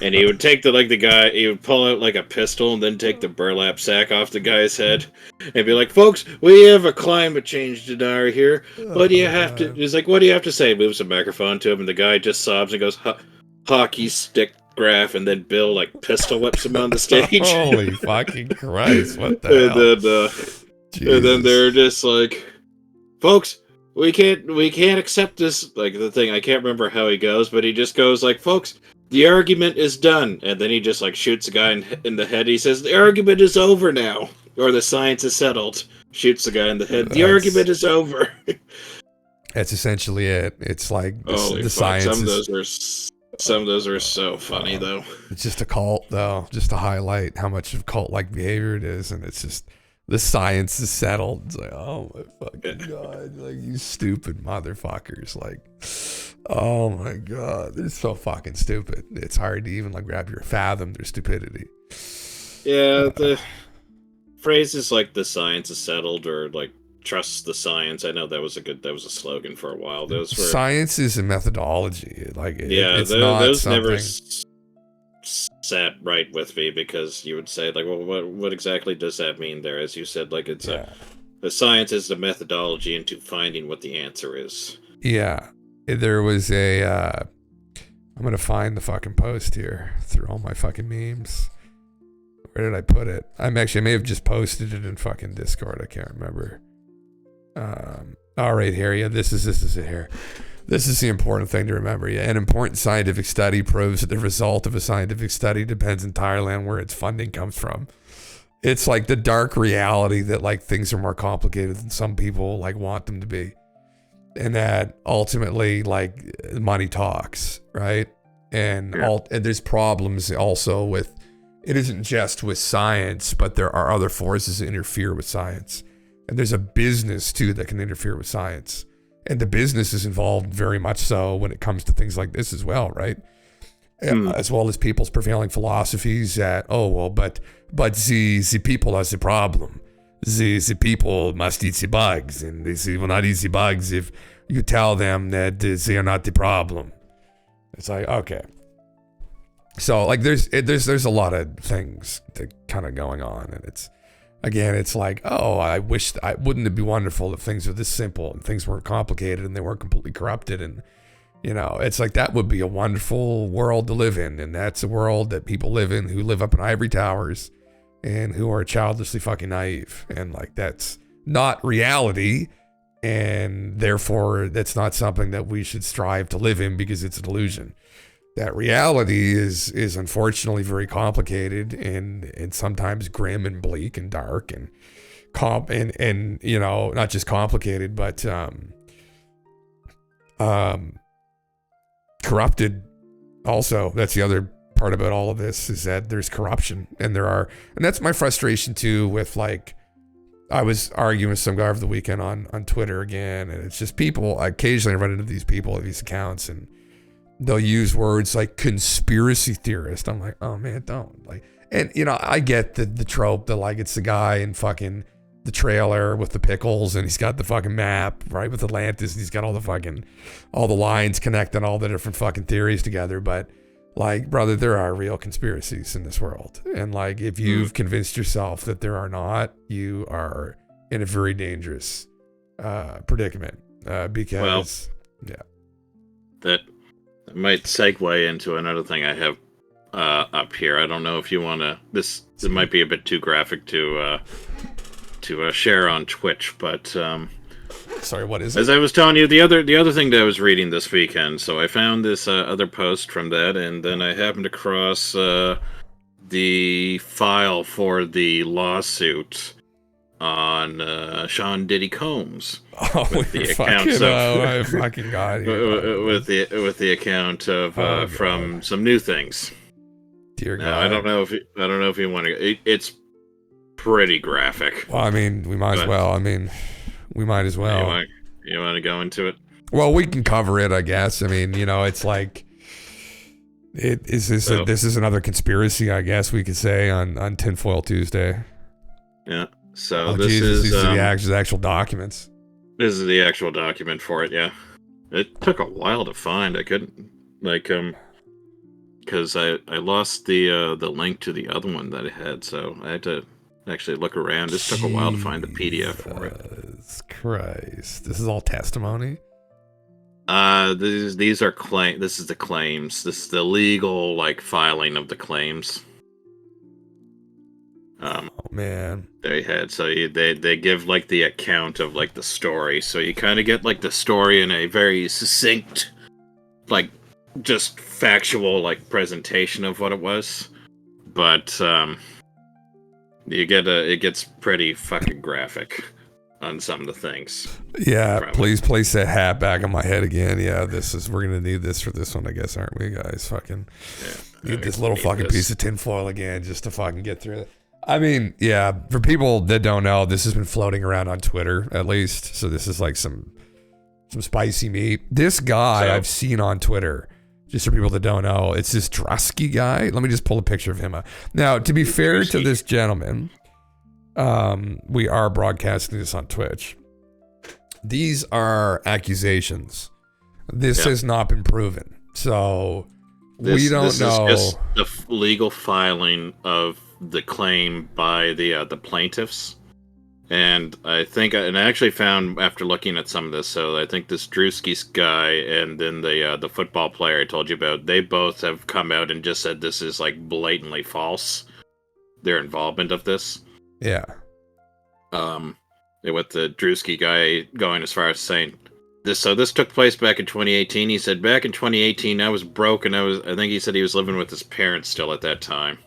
And he would take he would pull out like a pistol and then take the burlap sack off the guy's head and be like, "Folks, we have a climate change denier here. What do you have to?" He's like, "What do you have to say?" Moves a microphone to him, and the guy just sobs and goes, "Hockey stick graph," and then Bill like pistol whips him on the stage. Holy fucking Christ! What the hell? And then they're just like, "Folks, we can't accept this." Like the thing, I can't remember how he goes, but he just goes like, "Folks, the argument is done," and then he just like shoots a guy in the head. He says, "The argument is over now," or "The science is settled." Shoots the guy in the head. The argument is over. That's essentially it. It's like the science. Some of those are so funny though. It's just a cult though, just to highlight how much of cult-like behavior it is, and it's just. The science is settled. It's like, oh my fucking God. Like, you stupid motherfuckers. Like, oh my God. They're so fucking stupid. It's hard to even, like, fathom their stupidity. Yeah, the phrases like "the science is settled" or, like, "trust the science." I know that was a slogan for a while. Those were... Science is a methodology. Like, it's not those something... never sat right with me, because you would say like, well, what exactly does that mean there? As you said, like the science is the methodology into finding what the answer is. Yeah, there was I'm gonna find the fucking post here through all my fucking memes. Where did I put it? I may have just posted it in fucking Discord. I can't remember. All right, here. Yeah, this is it here. This is the important thing to remember. Yeah, an important scientific study proves that the result of a scientific study depends entirely on where its funding comes from. It's like the dark reality that like things are more complicated than some people like want them to be, and that ultimately like money talks, right? And and there's problems also with it. Isn't just with science, but there are other forces that interfere with science, and there's a business too that can interfere with science. And the business is involved very much so when it comes to things like this as well, right? As well as people's prevailing philosophies that, but the people are the problem. The people must eat the bugs, and they will not eat the bugs if you tell them that they are not the problem. It's like, okay. So like there's a lot of things that kind of going on, and it's like, I wish, wouldn't it be wonderful if things were this simple and things weren't complicated and they weren't completely corrupted, and it's like that would be a wonderful world to live in, and that's a world that people live in who live up in ivory towers and who are childishly fucking naive, and like that's not reality, and therefore that's not something that we should strive to live in because it's an illusion. That reality is unfortunately very complicated and sometimes grim and bleak and dark and not just complicated, but corrupted also. That's the other part about all of this, is that there's corruption, and that's my frustration too with, like, I was arguing with some guy over the weekend on Twitter again, and it's just people, occasionally I run into these people at these accounts, and they'll use words like conspiracy theorist. I'm like, oh man, don't, like, and I get the trope that like it's the guy in fucking the trailer with the pickles, and he's got the fucking map, right, with Atlantis, and he's got all the lines connecting all the different fucking theories together. But like, brother, there are real conspiracies in this world, and like if you've convinced yourself that there are not, you are in a very dangerous predicament, because that might segue into another thing I have up here. I don't know if you want to. This might be a bit too graphic to share on Twitch, but sorry, what is it? As I was telling you, the other thing that I was reading this weekend. So I found this other post from that, and then I happened across the file for the lawsuit on Sean Diddy Combs. Oh, with the fucking, accounts my fucking god! with the account of from some new things. Dear God, now, I don't know if you want to. It's pretty graphic. Well, I mean, we might as well. I mean, we might as well. You want to go into it? Well, we can cover it, I guess. I mean, you know, it's like, this is another conspiracy, I guess we could say on Tinfoil Tuesday. Yeah. So these are the actual documents. This is the actual document for it. Yeah. It took a while to find. I couldn't because I lost the link to the other one that I had, so I had to actually look around. This took a while to find the PDF for it. Jesus Christ. This is all testimony? These are this is the claims. This is the legal filing of the claims. Oh man. They had they give the account of the story. So you kind of get the story in a very succinct just factual presentation of what it was. But you get it gets pretty fucking graphic on some of the things. Yeah, please place that hat back on my head again. Yeah, we're gonna need this for this one, I guess, aren't we, guys? Fucking need this little fucking piece of tinfoil again just to fucking get through it. I mean, yeah, for people that don't know, this has been floating around on Twitter at least. So this is some spicy meat. This guy I've seen on Twitter, just for people that don't know, it's this Drusky guy. Let me just pull a picture of him up. Now, to be fair to this gentleman, we are broadcasting this on Twitch. These are accusations. This has not been proven. So we don't know. This is just the legal filing of the claim by the plaintiffs. And I think, and I actually found after looking at some of this, so I think this Drewski's guy and then the football player I told you about, they both have come out and just said this is blatantly false. Their involvement of this. Yeah. With the Drewski guy going as far as saying this. So this took place back in 2018. He said back in 2018 I was broke and I think he said he was living with his parents still at that time.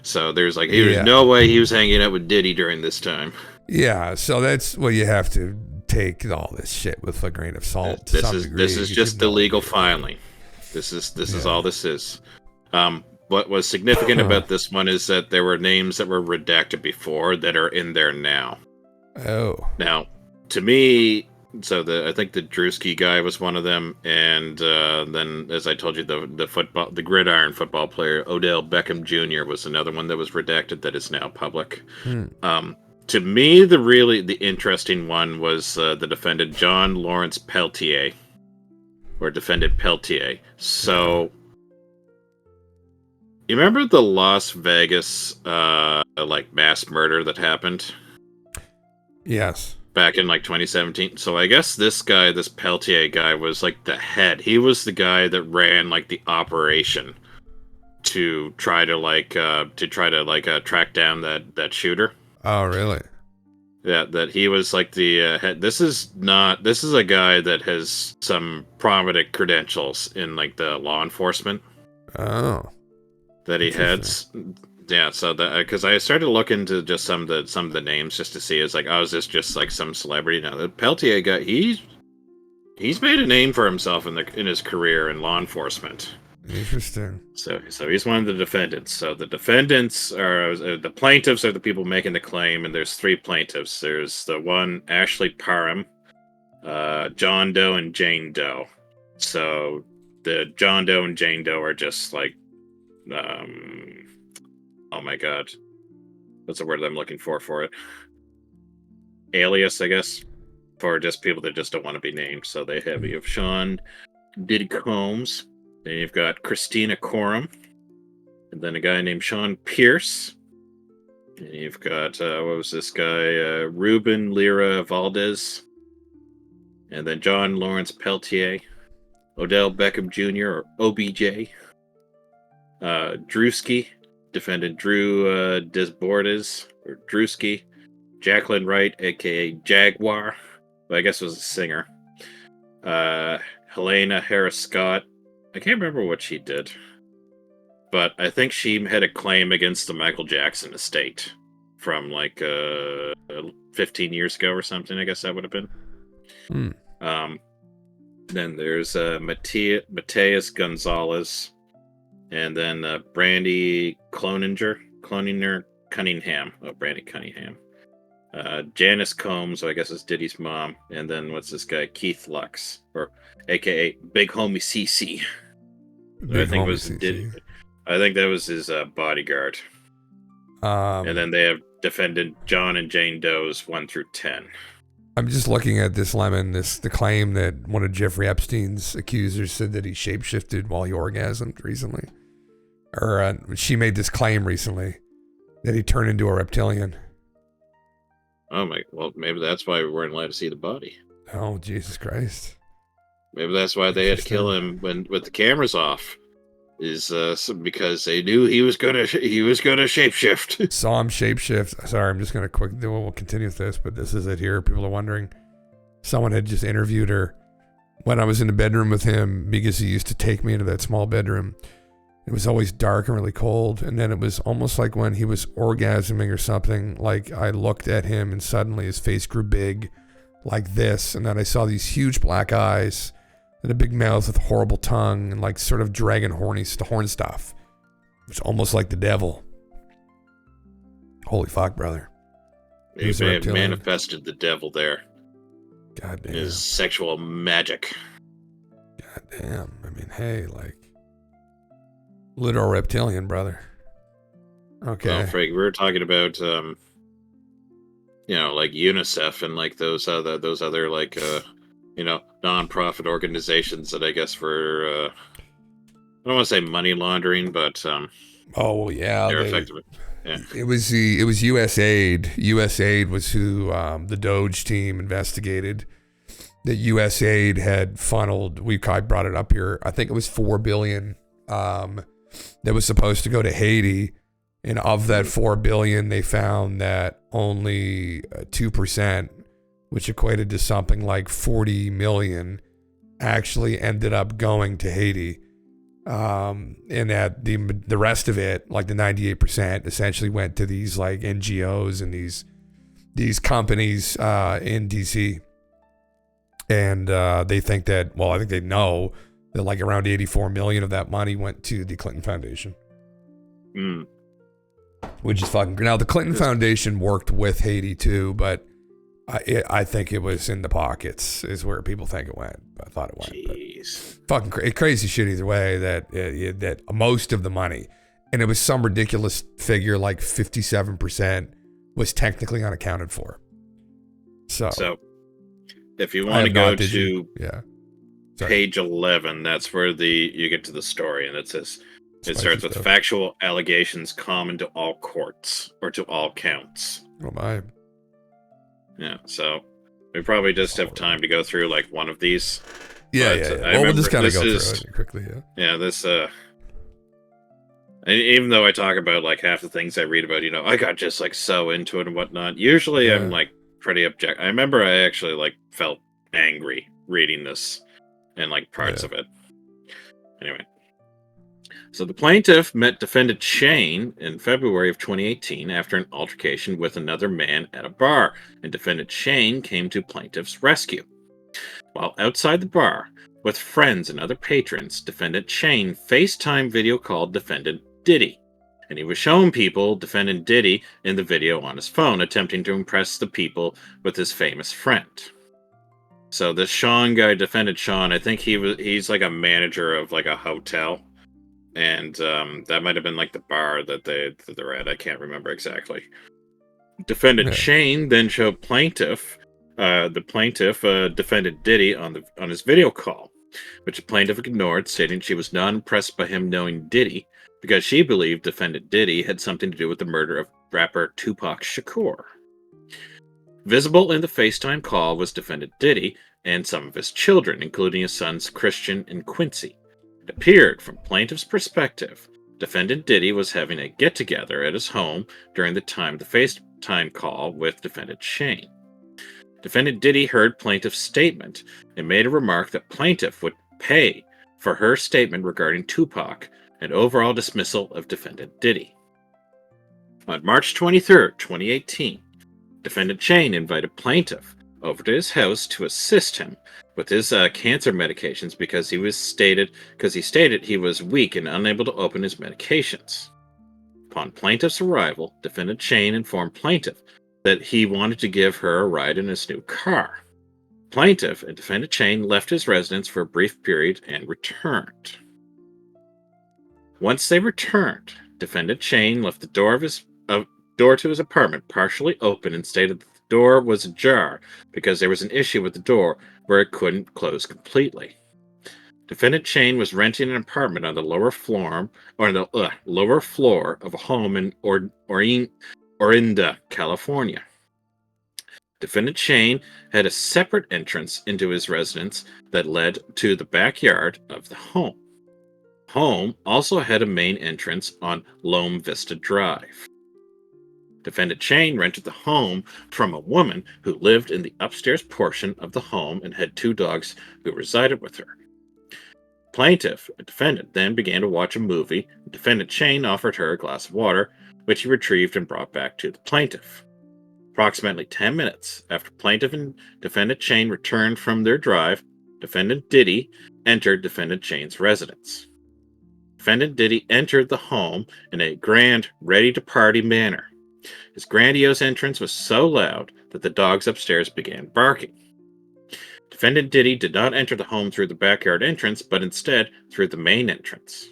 So there's there's no way he was hanging out with Diddy during this time. Yeah, so that's what you have to take all this shit with a grain of salt. This is just the legal filing. This is all this is. What was significant about this one is that there were names that were redacted before that are in there now. Oh. Now, to me, I think the Drewski guy was one of them, and then, as I told you, the gridiron football player Odell Beckham Jr. was another one that was redacted that is now public. To me, the interesting one was the defendant John Lawrence Peltier, or defendant Peltier. So, you remember the Las Vegas mass murder that happened? Yes. Back in 2017. So I guess this guy, this Peltier guy, was the head. He was the guy that ran the operation to try to track down that shooter. Oh, really? Yeah, that he was the head. This is a guy that has some prominent credentials in the law enforcement. Oh. That he heads. Yeah, so because I started to look into just some of the names just to see, is is this just some celebrity? Now the Peltier guy, he's made a name for himself in his career in law enforcement. Interesting. So he's one of the defendants. So the defendants are the plaintiffs are the people making the claim, and there's three plaintiffs. There's the one Ashley Parham, John Doe, and Jane Doe. So the John Doe and Jane Doe are just oh my god. What's the word I'm looking for it? Alias, I guess. For just people that just don't want to be named. So you have Sean Diddy Combs. Then you've got Christina Coram. And then a guy named Sean Pierce. And you've got, what was this guy? Ruben Lira Valdez. And then John Lawrence Peltier. Odell Beckham Jr. or OBJ. Drewski, defendant Drew Desbordes or Drewski. Jacqueline Wright, aka Jaguar, who I guess was a singer. Helena Harris Scott. I can't remember what she did, but I think she had a claim against the Michael Jackson estate from like 15 years ago or something. I guess that would have been. Then there's Mateus Gonzalez, and then Brandy Cloninger Cunningham. Oh, Brandy Cunningham. Janice Combs, so I guess is Diddy's mom, and then what's this guy? Keith Lux, or AKA Big Homie CC. I think was Diddy. I think that was his bodyguard. And then they have defendant John and Jane Doe's 1 through 10. I'm just looking at this, Lemon, the claim that one of Jeffrey Epstein's accusers said that he shapeshifted while he orgasmed recently. Or she made this claim recently that he turned into a reptilian. Oh my, well, maybe that's why we weren't allowed to see the body. Oh, Jesus Christ. Maybe that's why they had to kill him with the cameras off. Is because they knew he was gonna shapeshift. Saw him shapeshift. Sorry, I'm just gonna we'll continue with this, but this is it here. People are wondering. Someone had just interviewed her when I was in the bedroom with him because he used to take me into that small bedroom. It was always dark and really cold, and then it was almost like when he was orgasming or something, like I looked at him and suddenly his face grew big like this, and then I saw these huge black eyes and a big mouth with a horrible tongue and like sort of dragon horn stuff. It's almost like the devil. Holy fuck, brother. He may have manifested the devil there. God damn. His sexual magic. God damn. I mean, hey, like, literal reptilian, brother. Okay. Well, Frank, we were talking about, like UNICEF and like those other like, non-profit organizations that I guess for, I don't want to say money laundering, but oh yeah, they're effective. Yeah. It was USAID. USAID was who the Doge team investigated. That USAID had funneled. I brought it up here. I think it was $4 billion that was supposed to go to Haiti, and of that $4 billion, they found that only 2%, which equated to something like 40 million, actually ended up going to Haiti. And that the rest of it, like the 98%, essentially went to these like NGOs and these companies in DC. And they think that, well, I think they know that like around 84 million of that money went to the Clinton Foundation. Which is fucking great. Now the Clinton Foundation worked with Haiti too, but I think it was in the pockets is where people think it went. I thought it went. Jeez. Fucking crazy shit either way that most of the money, and it was some ridiculous figure like 57% was unaccounted for. So if you want to go to Sorry. page 11, that's where you get to the story, and it says it starts with factual allegations common to all courts or to all counts. Oh my. Yeah, so we probably just have time to go through like one of these. Yeah. Well, we'll just kind of go through it quickly. Yeah, this. Even though I talk about like half the things I read about, I got just like so into it and whatnot. Usually, I'm like pretty objective. I remember I actually like felt angry reading this and like parts of it. Anyway. So the plaintiff met defendant Shane in February of 2018 after an altercation with another man at a bar, and defendant Shane came to plaintiff's rescue. While outside the bar, with friends and other patrons, defendant Shane FaceTime video called defendant Diddy, and he was showing people defendant Diddy in the video on his phone, attempting to impress the people with his famous friend. So this Sean guy, defendant Sean, I think he's like a manager of like a hotel. And that might have been like the bar that they're at. I can't remember exactly. Defendant Shane then showed the plaintiff, defendant Diddy on his video call, which the plaintiff ignored, stating she was not impressed by him knowing Diddy because she believed defendant Diddy had something to do with the murder of rapper Tupac Shakur. Visible in the FaceTime call was defendant Diddy, and some of his children, including his sons Christian and Quincy. It appeared from plaintiff's perspective, defendant Diddy was having a get-together at his home during the time of the FaceTime call with defendant Shane. Defendant Diddy heard plaintiff's statement and made a remark that plaintiff would pay for her statement regarding Tupac, and overall dismissal of defendant Diddy. On March 23, 2018, defendant Shane invited plaintiff over to his house to assist him with his cancer medications because he stated he was weak and unable to open his medications. Upon plaintiff's arrival, defendant Shane informed plaintiff that he wanted to give her a ride in his new car. Plaintiff and defendant Shane left his residence for a brief period and returned. Once they returned, defendant Shane left the door to his apartment partially open and stated that the door was ajar because there was an issue with the door where it couldn't close completely. Defendant Shane was renting an apartment on the lower floor of a home in Orinda, California. Defendant Shane had a separate entrance into his residence that led to the backyard of the home. The home also had a main entrance on Lome Vista Drive. Defendant Shane rented the home from a woman who lived in the upstairs portion of the home and had 2 dogs who resided with her. Plaintiff and defendant then began to watch a movie. Defendant Shane offered her a glass of water, which he retrieved and brought back to the plaintiff. Approximately 10 minutes after plaintiff and defendant Shane returned from their drive, defendant Diddy entered defendant Shane's residence. Defendant Diddy entered the home in a grand, ready-to-party manner. His grandiose entrance was so loud that the dogs upstairs began barking. Defendant Diddy did not enter the home through the backyard entrance, but instead through the main entrance.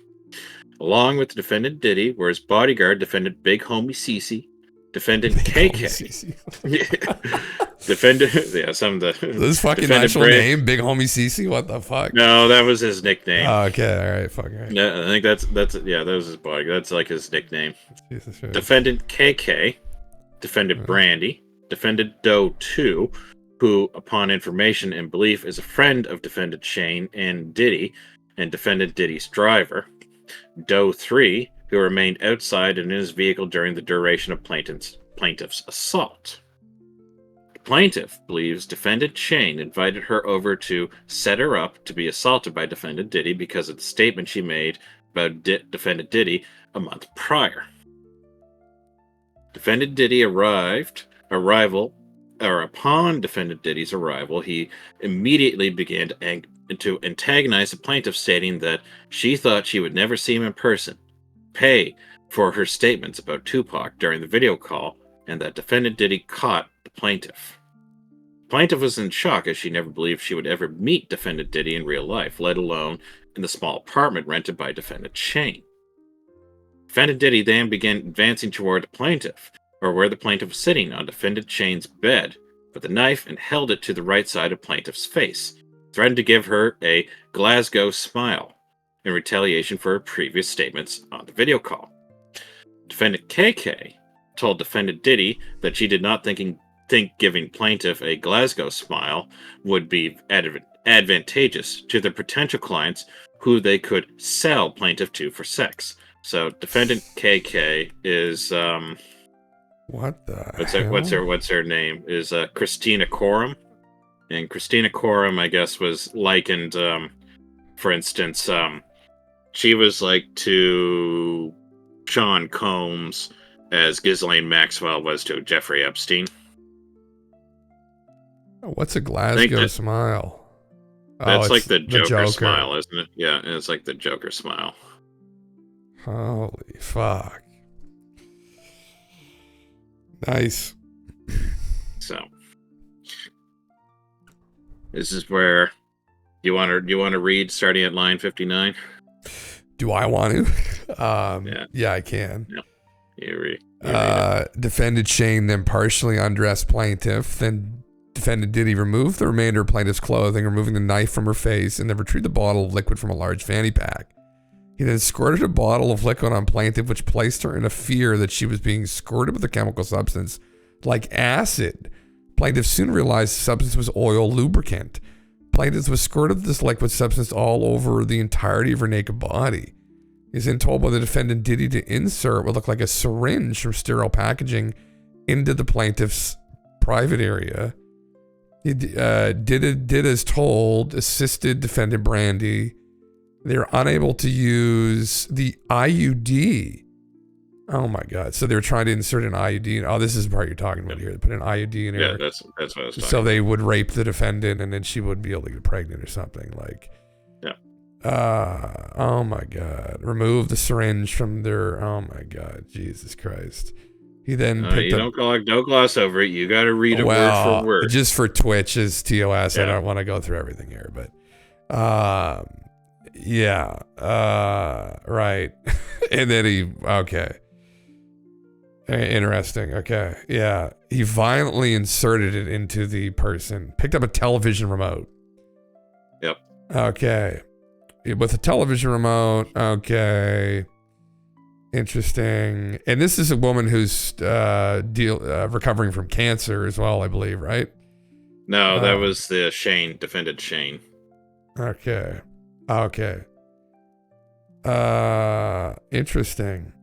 Along with the defendant Diddy were his bodyguard, defendant Big Homie Cece, defendant KK. Defendant, yeah, some of the. This fucking actual name, Big Homie Cece. What the fuck? No, that was his nickname. Oh, okay, all right, fuck. All right. No, I think that's that was his bodyguard. That's like his nickname. Jesus, defendant KK, defendant Brandy, defendant Doe 2, who, upon information and belief, is a friend of defendant Shane and Diddy, and defendant Diddy's driver. Doe 3, who remained outside in his vehicle during the duration of plaintiff's assault. The plaintiff believes defendant Shane invited her over to set her up to be assaulted by defendant Diddy because of the statement she made about defendant Diddy a month prior. Defendant Diddy upon defendant Diddy's arrival, he immediately began to antagonize the plaintiff, stating that she thought she would never see him in person, pay for her statements about Tupac during the video call, and that defendant Diddy caught the plaintiff. The plaintiff was in shock as she never believed she would ever meet defendant Diddy in real life, let alone in the small apartment rented by defendant Shane. Defendant Diddy then began advancing toward the plaintiff, or where the plaintiff was sitting on defendant Shane's bed, with a knife and held it to the right side of plaintiff's face, threatened to give her a Glasgow smile in retaliation for her previous statements on the video call. Defendant KK told defendant Diddy that she did not think giving plaintiff a Glasgow smile would be advantageous to their potential clients who they could sell plaintiff to for sex. So defendant KK is what the what's her name is Christina Coram, and Christina Coram, I guess, was likened, for instance, she was like to Sean Combs as Ghislaine Maxwell was to Jeffrey Epstein. What's a Glasgow smile? That's like the Joker smile, isn't it? Yeah, it's like the Joker smile. Holy fuck. Nice. So this is where you want to read starting at line 59. Do I want to? Yeah, I can. Yeah. You read defendant Shane then partially undressed plaintiff. Then defendant Diddy removed the remainder of plaintiff's clothing, removing the knife from her face, and then retrieved a bottle of liquid from a large fanny pack. He then squirted a bottle of liquid on plaintiff, which placed her in a fear that she was being squirted with a chemical substance like acid. Plaintiff soon realized the substance was oil lubricant. plaintiff was squirted this liquid substance all over the entirety of her naked body. He's then told by the defendant Diddy to insert what looked like a syringe from sterile packaging into the plaintiff's private area. He did as told, assisted defendant Brandy. They're unable to use the IUD. Oh my God. So they're trying to insert an IUD. Oh, this is the part you're talking about here. They put an IUD in her. Yeah, that's what I was talking So they would rape the defendant and then she would be able to get pregnant or something. Like, oh my God. Remove the syringe from their, oh my God. Jesus Christ. He then picked up, don't gloss over it. You got to read it word for word. Just for Twitch's TOS. Yeah. I don't want to go through everything here, but right. And then okay. Interesting. Okay. Yeah. He violently inserted it into the person, picked up a television remote. Yep. Okay. With a television remote. Okay. Interesting. And this is a woman who's recovering from cancer as well, I believe, right? No, that was the defendant Shane. Okay. Interesting.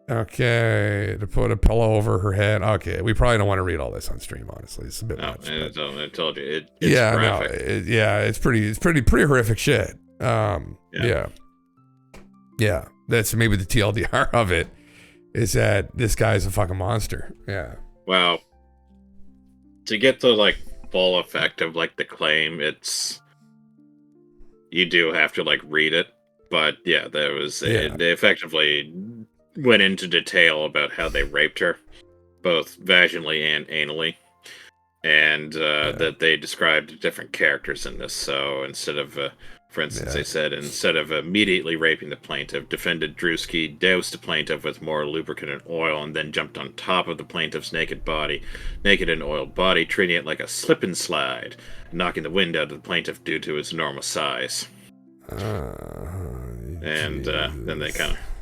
Okay, to put a pillow over her head. Okay, we probably don't want to read all this on stream, honestly. It's a bit much. I told you, it's graphic. It's pretty horrific shit. Yeah. That's maybe the TLDR of it, is that this guy's a fucking monster. Yeah. Well, to get the full effect of the claim, you do have to read it. But yeah, there was they effectively went into detail about how they raped her, both vaginally and anally, and that they described different characters in this. So instead of, for instance, they said instead of immediately raping the plaintiff, defendant Drewski doused the plaintiff with more lubricant and oil and then jumped on top of the plaintiff's naked and oiled body, treating it like a slip and slide, knocking the wind out of the plaintiff due to his enormous size. And then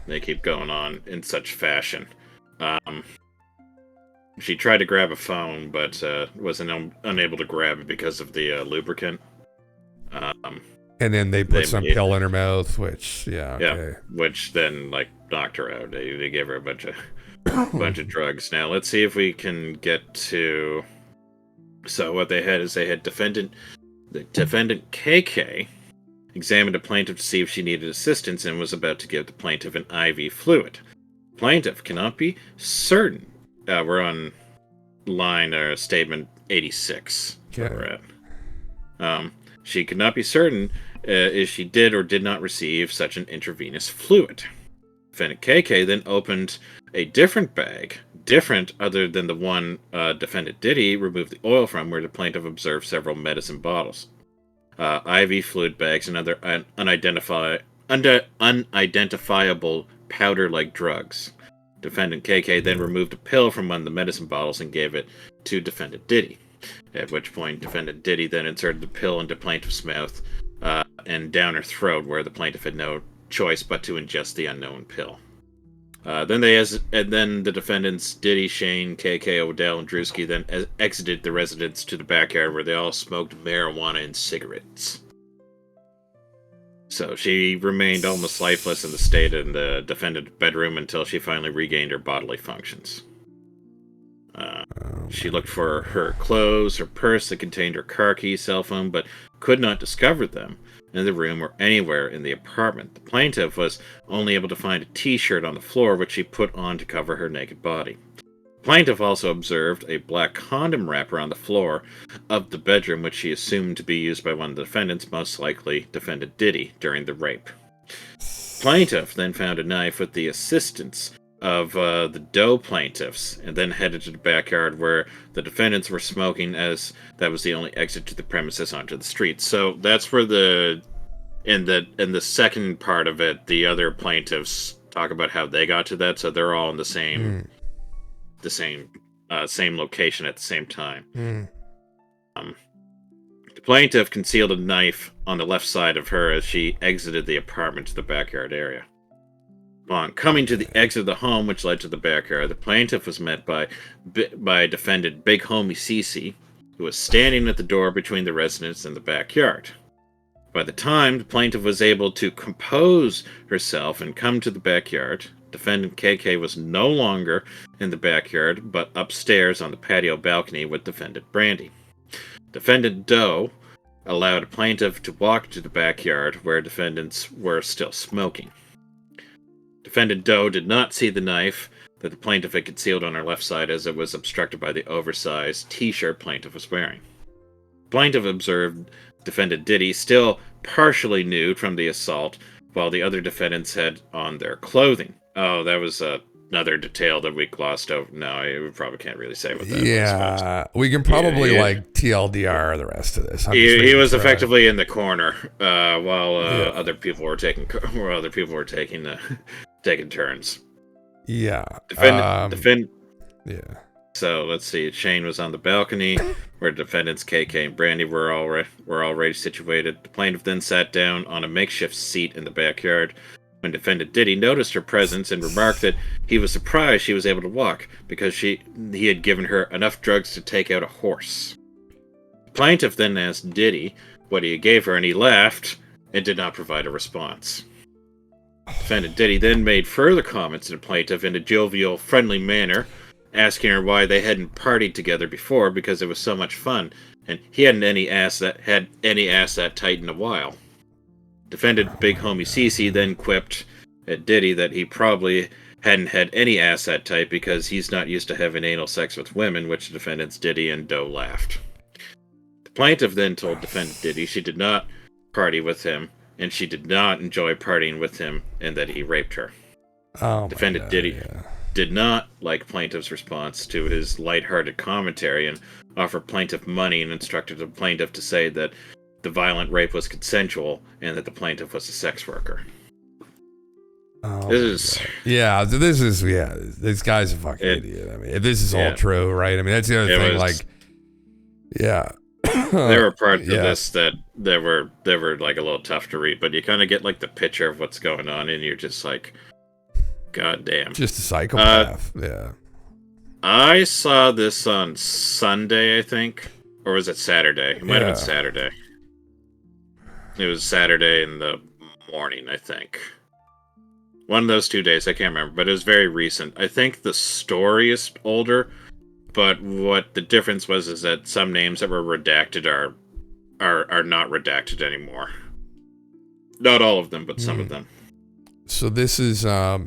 they keep going on in such fashion. She tried to grab a phone, but was unable to grab it because of the lubricant. And then they put some pill in her mouth, which which then knocked her out. They gave her a bunch of drugs. Now let's see if we can get to. So what they had is defendant KK examined a plaintiff to see if she needed assistance and was about to give the plaintiff an IV fluid. Plaintiff cannot be certain. We're on line or statement 86. Okay. We're at. She could not be certain if she did or did not receive such an intravenous fluid. Defendant KK then opened a different bag, different other than the one defendant Diddy removed the oil from, where the plaintiff observed several medicine bottles, IV fluid bags, and other unidentifiable powder-like drugs. Defendant KK then removed a pill from one of the medicine bottles and gave it to defendant Diddy. At which point, defendant Diddy then inserted the pill into plaintiff's mouth and down her throat, where the plaintiff had no choice but to ingest the unknown pill. Then the defendants Diddy, Shane, KK, Odell, and Drewski then exited the residence to the backyard, where they all smoked marijuana and cigarettes. So she remained almost lifeless in the defendant's bedroom until she finally regained her bodily functions. She looked for her clothes, her purse that contained her car keys, cell phone, but could not discover them in the room or anywhere in the apartment. The plaintiff was only able to find a t-shirt on the floor, which she put on to cover her naked body. The plaintiff also observed a black condom wrapper on the floor of the bedroom, which she assumed to be used by one of the defendants, most likely defendant Diddy, during the rape. The plaintiff then found a knife with the assistance of the Doe plaintiffs, and then headed to the backyard where the defendants were smoking, as that was the only exit to the premises onto the street. So that's where in the second part of it, the other plaintiffs talk about how they got to that. So they're all in the same location at the same time. The plaintiff concealed a knife on the left side of her as she exited the apartment to the backyard area. Upon coming to the exit of the home, which led to the backyard, the plaintiff was met by defendant Big Homie Cece, who was standing at the door between the residence and the backyard. By the time the plaintiff was able to compose herself and come to the backyard, defendant KK was no longer in the backyard, but upstairs on the patio balcony with defendant Brandy. Defendant Doe allowed plaintiff to walk to the backyard where defendants were still smoking. Defendant Doe did not see the knife that the plaintiff had concealed on her left side, as it was obstructed by the oversized t-shirt plaintiff was wearing. Plaintiff observed defendant Diddy still partially nude from the assault, while the other defendants had on their clothing. Oh, that was another detail that we glossed over. No, we probably can't really say what that was. Yeah, we can probably like TLDR the rest of this. He was effectively in the corner while other people were taking taking turns. Yeah. Yeah. So let's see. Shane was on the balcony where defendants KK and Brandy were already situated. The plaintiff then sat down on a makeshift seat in the backyard when defendant Diddy noticed her presence and remarked that he was surprised she was able to walk because he had given her enough drugs to take out a horse. The plaintiff then asked Diddy what he gave her, and he laughed and did not provide a response. Defendant Diddy then made further comments to the plaintiff in a jovial, friendly manner, asking her why they hadn't partied together before because it was so much fun, and he hadn't had any ass that tight in a while. Defendant Big Homie Cece then quipped at Diddy that he probably hadn't had any ass that tight because he's not used to having anal sex with women, which defendants Diddy and Doe laughed. The plaintiff then told defendant Diddy she did not party with him, and she did not enjoy partying with him, and that he raped her. Defendant Diddy did not like plaintiff's response to his lighthearted commentary and offered plaintiff money and instructed the plaintiff to say that the violent rape was consensual and that the plaintiff was a sex worker. This guy's a fucking idiot. I mean, if this is all true, right? I mean, that's the other thing. There were parts of this that were like a little tough to read, but you kind of get like the picture of what's going on, and you're just like, God damn. Just a psychopath. I saw this on Sunday, I think, or was it Saturday? It might have been Saturday. It was Saturday in the morning, I think. One of those 2 days, I can't remember, but it was very recent. I think the story is older, but what the difference was is that some names that were redacted are not redacted anymore. Not all of them, but some of them. So this is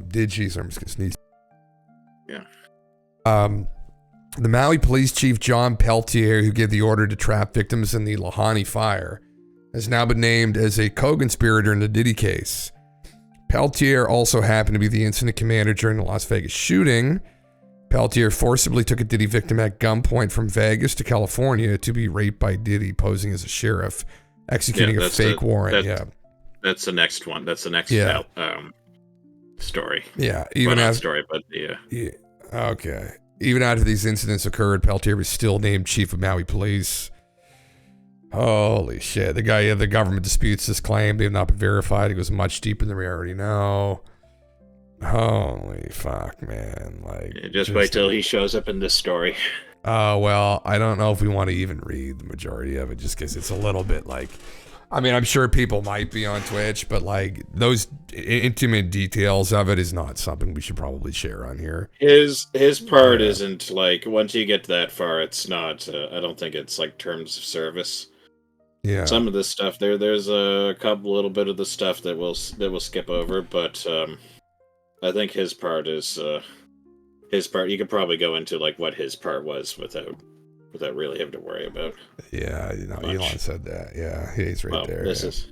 Digi's. I'm just gonna sneeze. Yeah. The Maui Police Chief John Peltier, who gave the order to trap victims in the Lahaina fire, has now been named as a co-conspirator in the Diddy case. Peltier also happened to be the incident commander during the Las Vegas shooting. Peltier forcibly took a Diddy victim at gunpoint from Vegas to California to be raped by Diddy, posing as a sheriff, executing a fake warrant. That's the next one. That's the next story. Yeah, Okay. Even after these incidents occurred, Peltier was still named chief of Maui Police. Holy shit. The government disputes this claim. They have not been verified. It goes much deeper than we already know. Holy fuck, man. Just wait till he shows up in this story. Well, I don't know if we want to even read the majority of it, just because it's a little bit I mean, I'm sure people might be on Twitch, but those intimate details of it is not something we should probably share on here. His part isn't once you get that far, it's not. I don't think it's terms of service. Yeah. Some of this stuff there's a little bit of the stuff that we'll skip over, but I think his part is his part. You could probably go into what his part was without really having to worry about. Yeah, Elon said that. Yeah, he's right there. This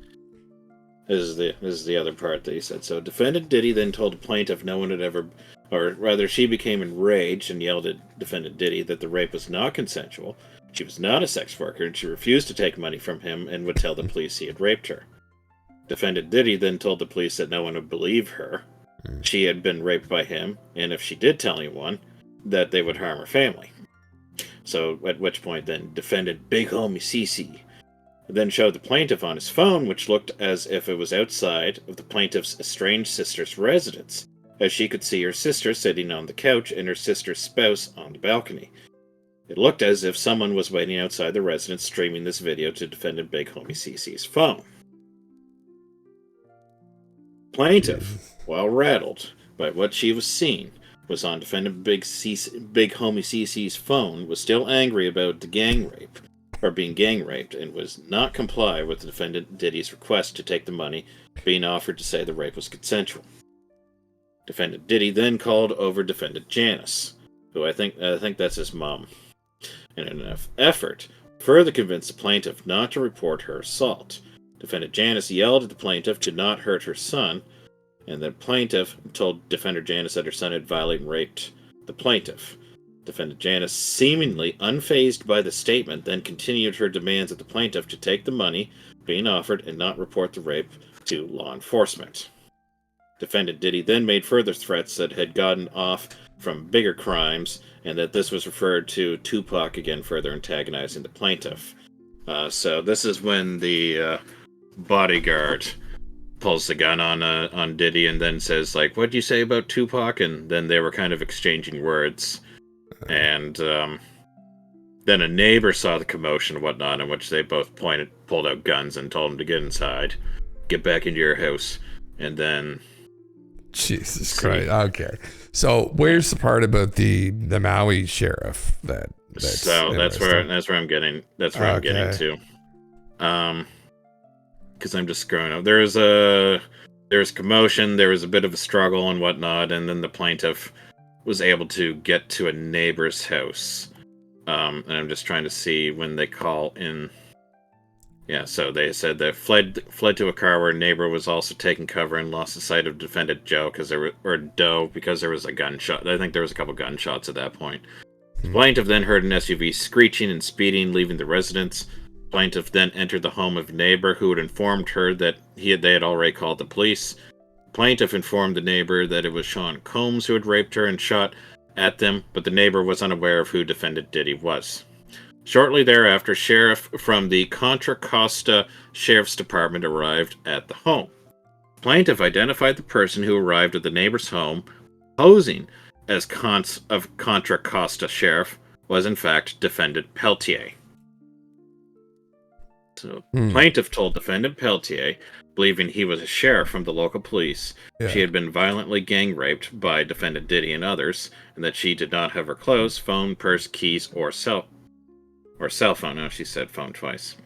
is the other part that he said. So defendant Diddy then told the plaintiff no one had ever, or rather she became enraged and yelled at defendant Diddy that the rape was not consensual. She was not a sex worker, and she refused to take money from him and would tell the police he had raped her. Defendant Diddy then told the police that no one would believe her. She had been raped by him, and if she did tell anyone, that they would harm her family. So at which point then defendant Big Homie Cece then showed the plaintiff on his phone, which looked as if it was outside of the plaintiff's estranged sister's residence, as she could see her sister sitting on the couch and her sister's spouse on the balcony. It looked as if someone was waiting outside the residence streaming this video to defendant Big Homie CC's phone. Plaintiff, while rattled by what she was seeing, was on defendant Big Homie CC's phone, was still angry about the gang rape, or being gang raped, and was not comply with the defendant Diddy's request to take the money, being offered to say the rape was consensual. Defendant Diddy then called over defendant Janice, who I think that's his mom, in an effort to further convince the plaintiff not to report her assault. Defendant Janice yelled at the plaintiff to not hurt her son, and the plaintiff told defendant Janice that her son had violated and raped the plaintiff. Defendant Janice, seemingly unfazed by the statement, then continued her demands of the plaintiff to take the money being offered and not report the rape to law enforcement. Defendant Diddy then made further threats that had gotten off from bigger crimes, and that this was referred to Tupac, again further antagonizing the plaintiff. So this is when the bodyguard pulls the gun on Diddy and then says, like, "What'd you say about Tupac?" And then they were kind of exchanging words. And then a neighbor saw the commotion and whatnot, in which they both pulled out guns and told him to get inside, get back into your house, and then... Jesus Christ. Okay. So where's the part about the Maui sheriff that's where I'm getting I'm getting to. Because I'm just screwing up. There was commotion, there was a bit of a struggle and whatnot, and then the plaintiff was able to get to a neighbor's house. And I'm just trying to see when they call in. Yeah, so they said they fled to a car where a neighbor was also taking cover and lost the sight of defendant Doe because there was a gunshot. I think there was a couple gunshots at that point. The plaintiff then heard an SUV screeching and speeding, leaving the residence. Plaintiff then entered the home of a neighbor who had informed her that they had already called the police. Plaintiff informed the neighbor that it was Sean Combs who had raped her and shot at them, but the neighbor was unaware of who defendant Diddy was. Shortly thereafter, sheriff from the Contra Costa Sheriff's Department arrived at the home. Plaintiff identified the person who arrived at the neighbor's home, posing as Contra Costa Sheriff, was in fact defendant Peltier. So, plaintiff told defendant Peltier, believing he was a sheriff from the local police, she had been violently gang raped by defendant Diddy and others, and that she did not have her clothes, phone, purse, keys, or cell phone. No, she said phone twice.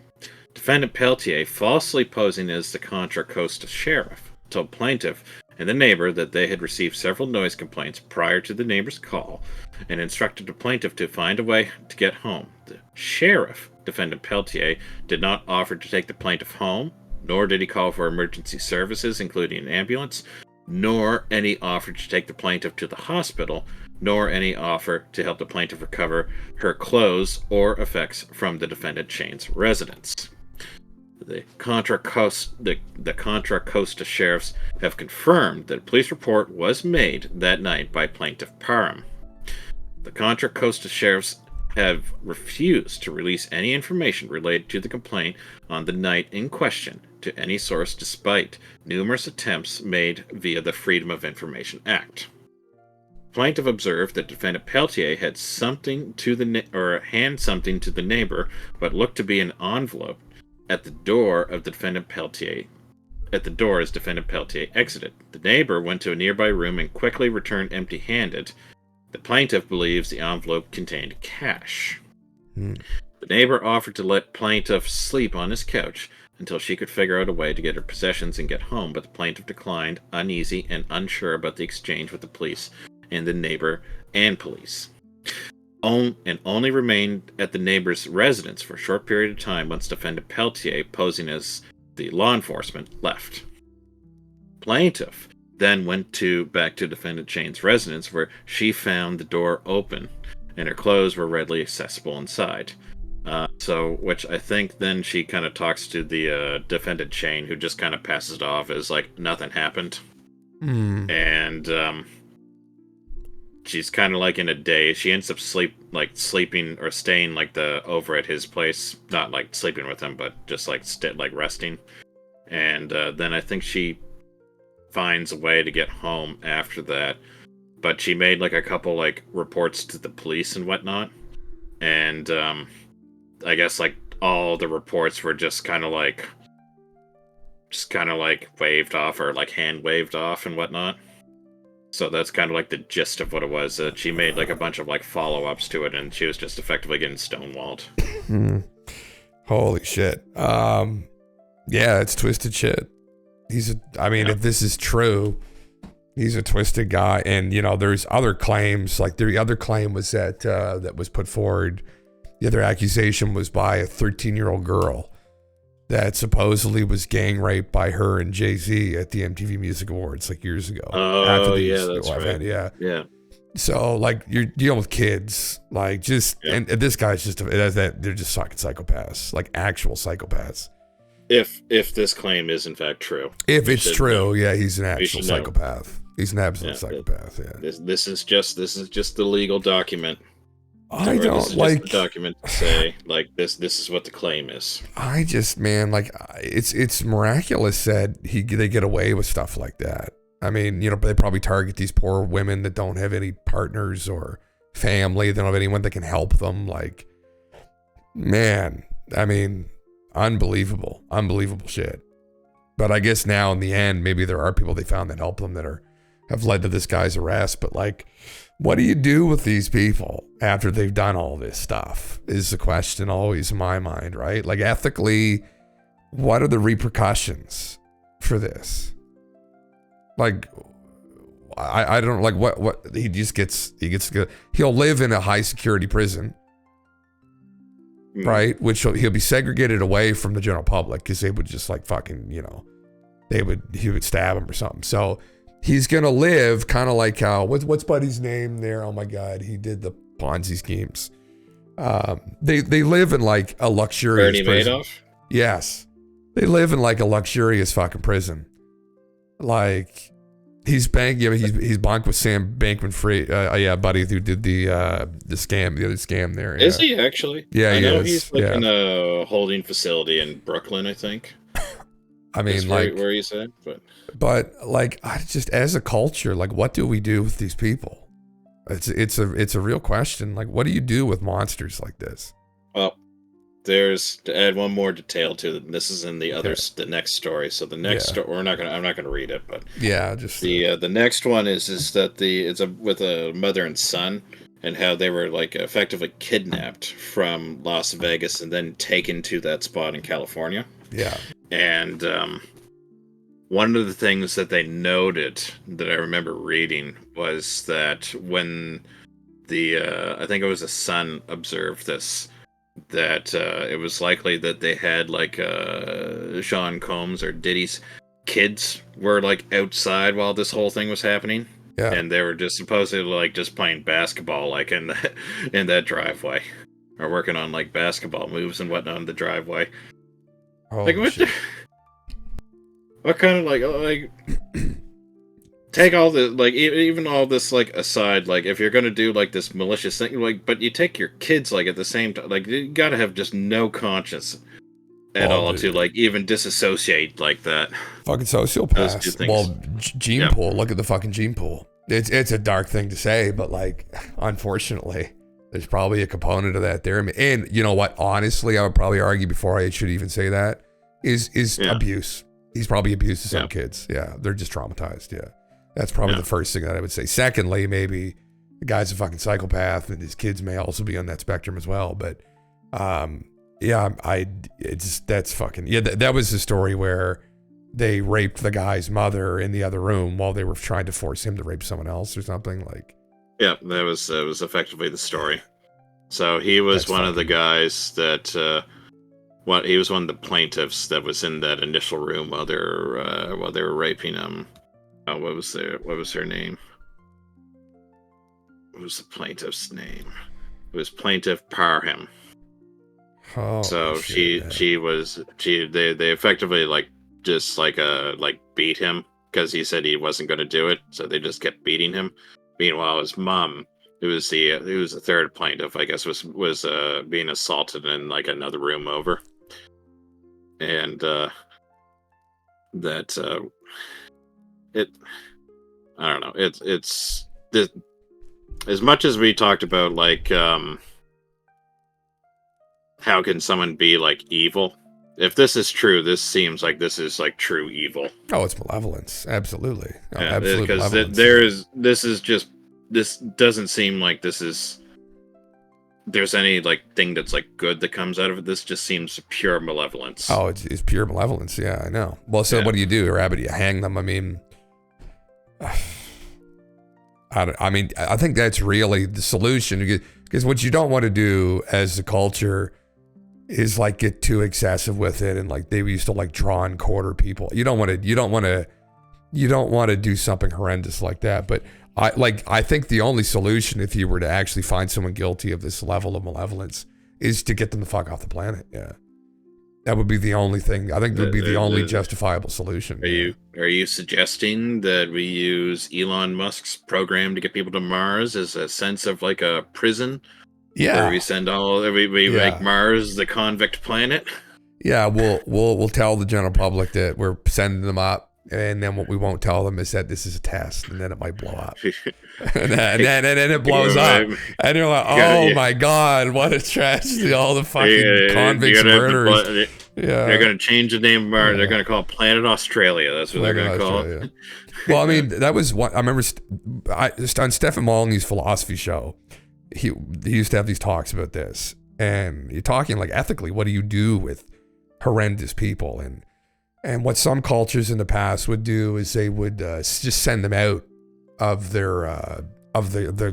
Defendant Peltier, falsely posing as the Contra Costa Sheriff, told plaintiff and the neighbor that they had received several noise complaints prior to the neighbor's call, and instructed the plaintiff to find a way to get home. The sheriff, defendant Peltier, did not offer to take the plaintiff home, nor did he call for emergency services, including an ambulance, nor any offer to take the plaintiff to the hospital, nor any offer to help the plaintiff recover her clothes or effects from the defendant Shane's residence. The Contra Costa sheriffs have confirmed that a police report was made that night by plaintiff Parham. The Contra Costa sheriffs have refused to release any information related to the complaint on the night in question to any source, despite numerous attempts made via the Freedom of Information Act. Plaintiff observed that defendant Peltier had something to hand something to the neighbor, what looked to be an envelope, at the door of the defendant Peltier. At the door as defendant Peltier exited. The neighbor went to a nearby room and quickly returned empty-handed. The plaintiff believes the envelope contained cash. The neighbor offered to let plaintiff sleep on his couch until she could figure out a way to get her possessions and get home, but the plaintiff declined, uneasy and unsure about the exchange with the police and the neighbor and police, and only remained at the neighbor's residence for a short period of time once defendant Peltier, posing as the law enforcement, left. Plaintiff then went back to defendant Shane's residence, where she found the door open and her clothes were readily accessible inside. Which I think then she kind of talks to the defendant Shane, who just kind of passes it off as like nothing happened. And she's kind of like in a daze. She ends up sleeping or staying over at his place, not like sleeping with him, but just like resting. And then I think she finds a way to get home after that, but she made like a couple like reports to the police and whatnot, and I guess like all the reports were just kind of like waved off or like hand waved off and whatnot. So that's kind of like the gist of what it was. That she made like a bunch of like follow-ups to it, and she was just effectively getting stonewalled. Holy shit. Yeah, it's twisted shit. If this is true, he's a twisted guy. And, you know, there's other claims. Like the other claim was that was put forward. The other accusation was by a 13-year-old girl that supposedly was gang raped by her and Jay-Z at the MTV Music Awards like years ago. Oh, yeah, that's right. Yeah. So, like, you're dealing with kids, like, just, and this guy's just, they're just fucking psychopaths, like, actual psychopaths. If this claim is in fact true. If it's true, yeah, he's an actual psychopath. He's an absolute psychopath, yeah. This is just the legal document. I don't like the document to say, like, this is what the claim is. I just, man, like, it's miraculous that they get away with stuff like that. I mean, you know, they probably target these poor women that don't have any partners or family. They don't have anyone that can help them. Like, man, I mean, unbelievable shit. But I guess now in the end, maybe there are people they found that help them that have led to this guy's arrest. But like, what do you do with these people after they've done all this stuff is the question always in my mind, right? Like, ethically, what are the repercussions for this? Like, I don't like what he gets he'll live in a high security prison, right? Which he'll be segregated away from the general public because they would just like fucking, you know, he would stab him or something. So he's gonna live kind of like how what's Buddy's name there? Oh my God, he did the Ponzi schemes. They live in like a luxurious Bernie prison. Madoff? Yes, they live in like a luxurious fucking prison. Like he's banked with Sam Bankman-Fried, Buddy, who did the other scam there. Is he actually? Yeah, I know is. he's like in a holding facility in Brooklyn, I think. I mean, that's like where he's at, but like, I just, as a culture, like, what do we do with these people? It's a real question. Like, what do you do with monsters like this? Well, there's, to add one more detail to it, this is in the the next story. So the next story, I'm not gonna read it, but just the next one is that it's with a mother and son, and how they were like effectively kidnapped from Las Vegas and then taken to that spot in California. Yeah. And one of the things that they noted that I remember reading was that when I think it was a son observed this, that it was likely that they had like Sean Combs or Diddy's kids were like outside while this whole thing was happening. Yeah. And they were just supposedly like just playing basketball like in that driveway, or working on like basketball moves and whatnot in the driveway. Like what kind of like take all the like even all this like aside, like if you're gonna do like this malicious thing, like, but you take your kids like at the same time, like you gotta have just no conscience at all to like even disassociate like that. Fucking sociopaths. Well, gene pool. Look at the fucking gene pool. It's a dark thing to say, but like, unfortunately, there's probably a component of that there. And you know what? Honestly, I would probably argue before I should even say that is abuse. He's probably abused to some kids. Yeah, they're just traumatized. Yeah, that's probably the first thing that I would say. Secondly, maybe the guy's a fucking psychopath, and his kids may also be on that spectrum as well. But that's fucking that was the story where they raped the guy's mother in the other room while they were trying to force him to rape someone else or something like. Yeah, that was effectively the story. So he was one of the guys that he was one of the plaintiffs that was in that initial room while they were raping him. What was her name? What was the plaintiff's name? It was Plaintiff Parham. Oh, so they effectively like just like beat him because he said he wasn't going to do it, so they just kept beating him. Meanwhile, his mom, who was the third plaintiff, I guess, was being assaulted in like another room over, and I don't know. It's as much as we talked about like how can someone be like evil? If this is true, this seems like this is like true evil. Oh, it's malevolence. Absolutely. Oh, Yeah, absolute because malevolence. this doesn't seem like there's any like thing that's like good that comes out of it. This just seems pure malevolence. Oh, it's pure malevolence. Yeah, I know. Well, so what do you do, Rabbit? You hang them? I mean, I think that's really the solution, because what you don't want to do as a culture is like get too excessive with it, and like they used to like draw and quarter people. You don't want to do something horrendous like that. But I think the only solution, if you were to actually find someone guilty of this level of malevolence, is to get them the fuck off the planet. Yeah, that would be the only thing. I think that would be the only justifiable solution. Are you suggesting that we use Elon Musk's program to get people to Mars as a sense of like a prison? Yeah, where we send we make Mars the convict planet. Yeah, we'll tell the general public that we're sending them up, and then what we won't tell them is that this is a test, and then it might blow up, and then it blows up, and you're like, oh my god, what a tragedy! All the fucking convicts murderers. They're gonna change the name of Mars. They're gonna call it Planet Australia. That's what they're gonna call it. Well, I mean, that was what I remember on Stephen Molyneux's philosophy show. He used to have these talks about this, and you're talking like ethically, what do you do with horrendous people? And what some cultures in the past would do is they would just send them out of the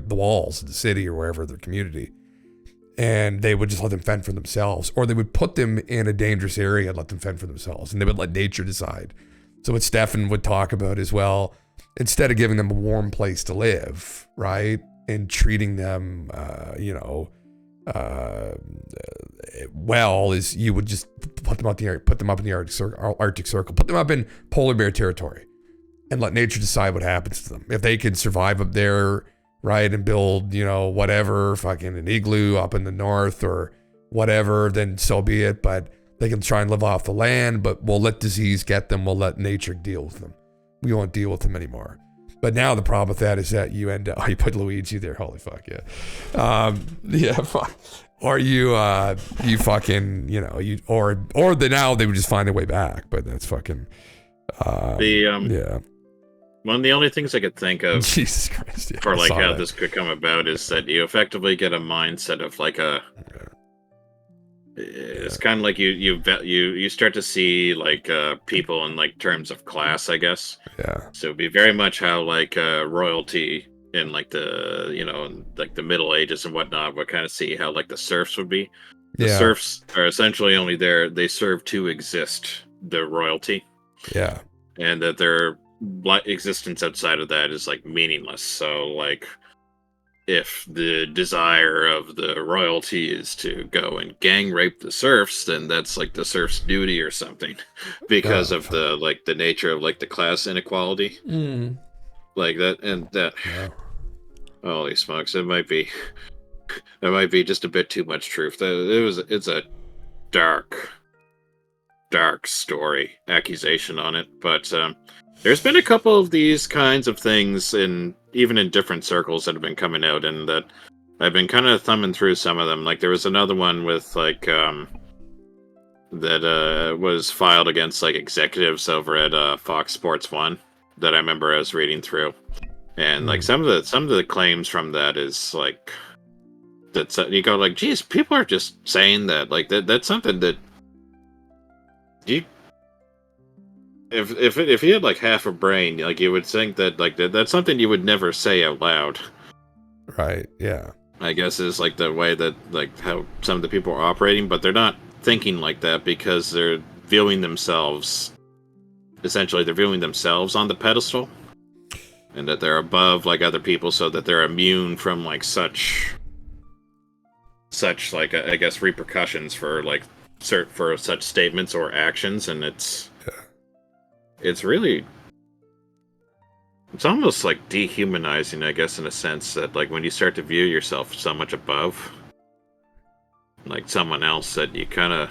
walls of the city or wherever, their community, and they would just let them fend for themselves, or they would put them in a dangerous area and let them fend for themselves, and they would let nature decide. So what Stefan would talk about as well, instead of giving them a warm place to live, right, and treating them, well, is you would just put them up in the Arctic Circle, put them up in polar bear territory, and let nature decide what happens to them. If they can survive up there, right, and build, whatever, fucking an igloo up in the north or whatever, then so be it. But they can try and live off the land, but we'll let disease get them. We'll let nature deal with them. We won't deal with them anymore. But now the problem with that is that you end up, you put Luigi there, holy fuck, yeah. Fuck. Or you fucking, or now they would just find a way back, but that's fucking, yeah. One of the only things I could think of Jesus Christ, for like how this could come about is that you effectively get a mindset of like it's kind of like you start to see like people in like terms of class, I guess. Yeah. So it'd be very much how like royalty in like the like the Middle Ages and whatnot would kind of see how like the serfs would be. The serfs are essentially only there; they serve to exist. The royalty. Yeah. And that their existence outside of that is like meaningless. So like, if the desire of the royalty is to go and gang rape the serfs, then that's like the serf's duty or something, because of the nature of like the class inequality, like that and that. Yeah. Holy smokes! It might be just a bit too much truth. It's a dark story accusation on it, but there's been a couple of these kinds of things even in different circles that have been coming out, and that I've been kind of thumbing through some of them. Like there was another one with like that was filed against like executives over at Fox Sports 1 that I remember I was reading through, and like some of the claims from that is like that's you go like, geez, people are just saying that like that's something that you. If you had like half a brain, like you would think that like that's something you would never say out loud. Right. Yeah. I guess is like the way that like how some of the people are operating, but they're not thinking like that because they're viewing themselves. Essentially, they're viewing themselves on the pedestal, and that they're above like other people, so that they're immune from like such like I guess repercussions for like for such statements or actions, and it's really, it's almost like dehumanizing, I guess, in a sense that like when you start to view yourself so much above like someone else, that you kind of,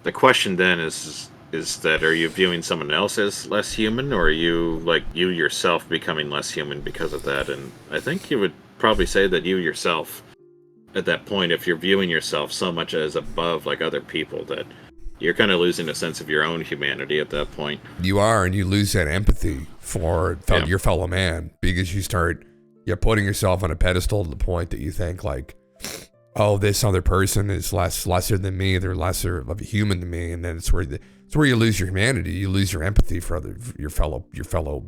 the question then is that are you viewing someone else as less human, or are you like you yourself becoming less human because of that? And I think you would probably say that you yourself at that point, if you're viewing yourself so much as above like other people, that you're kind of losing a sense of your own humanity at that point. You are, and you lose that empathy for your fellow man, because you start putting yourself on a pedestal to the point that you think like, oh, this other person is lesser than me, they're lesser of a human than me, and then it's where you lose your humanity, you lose your empathy for your fellow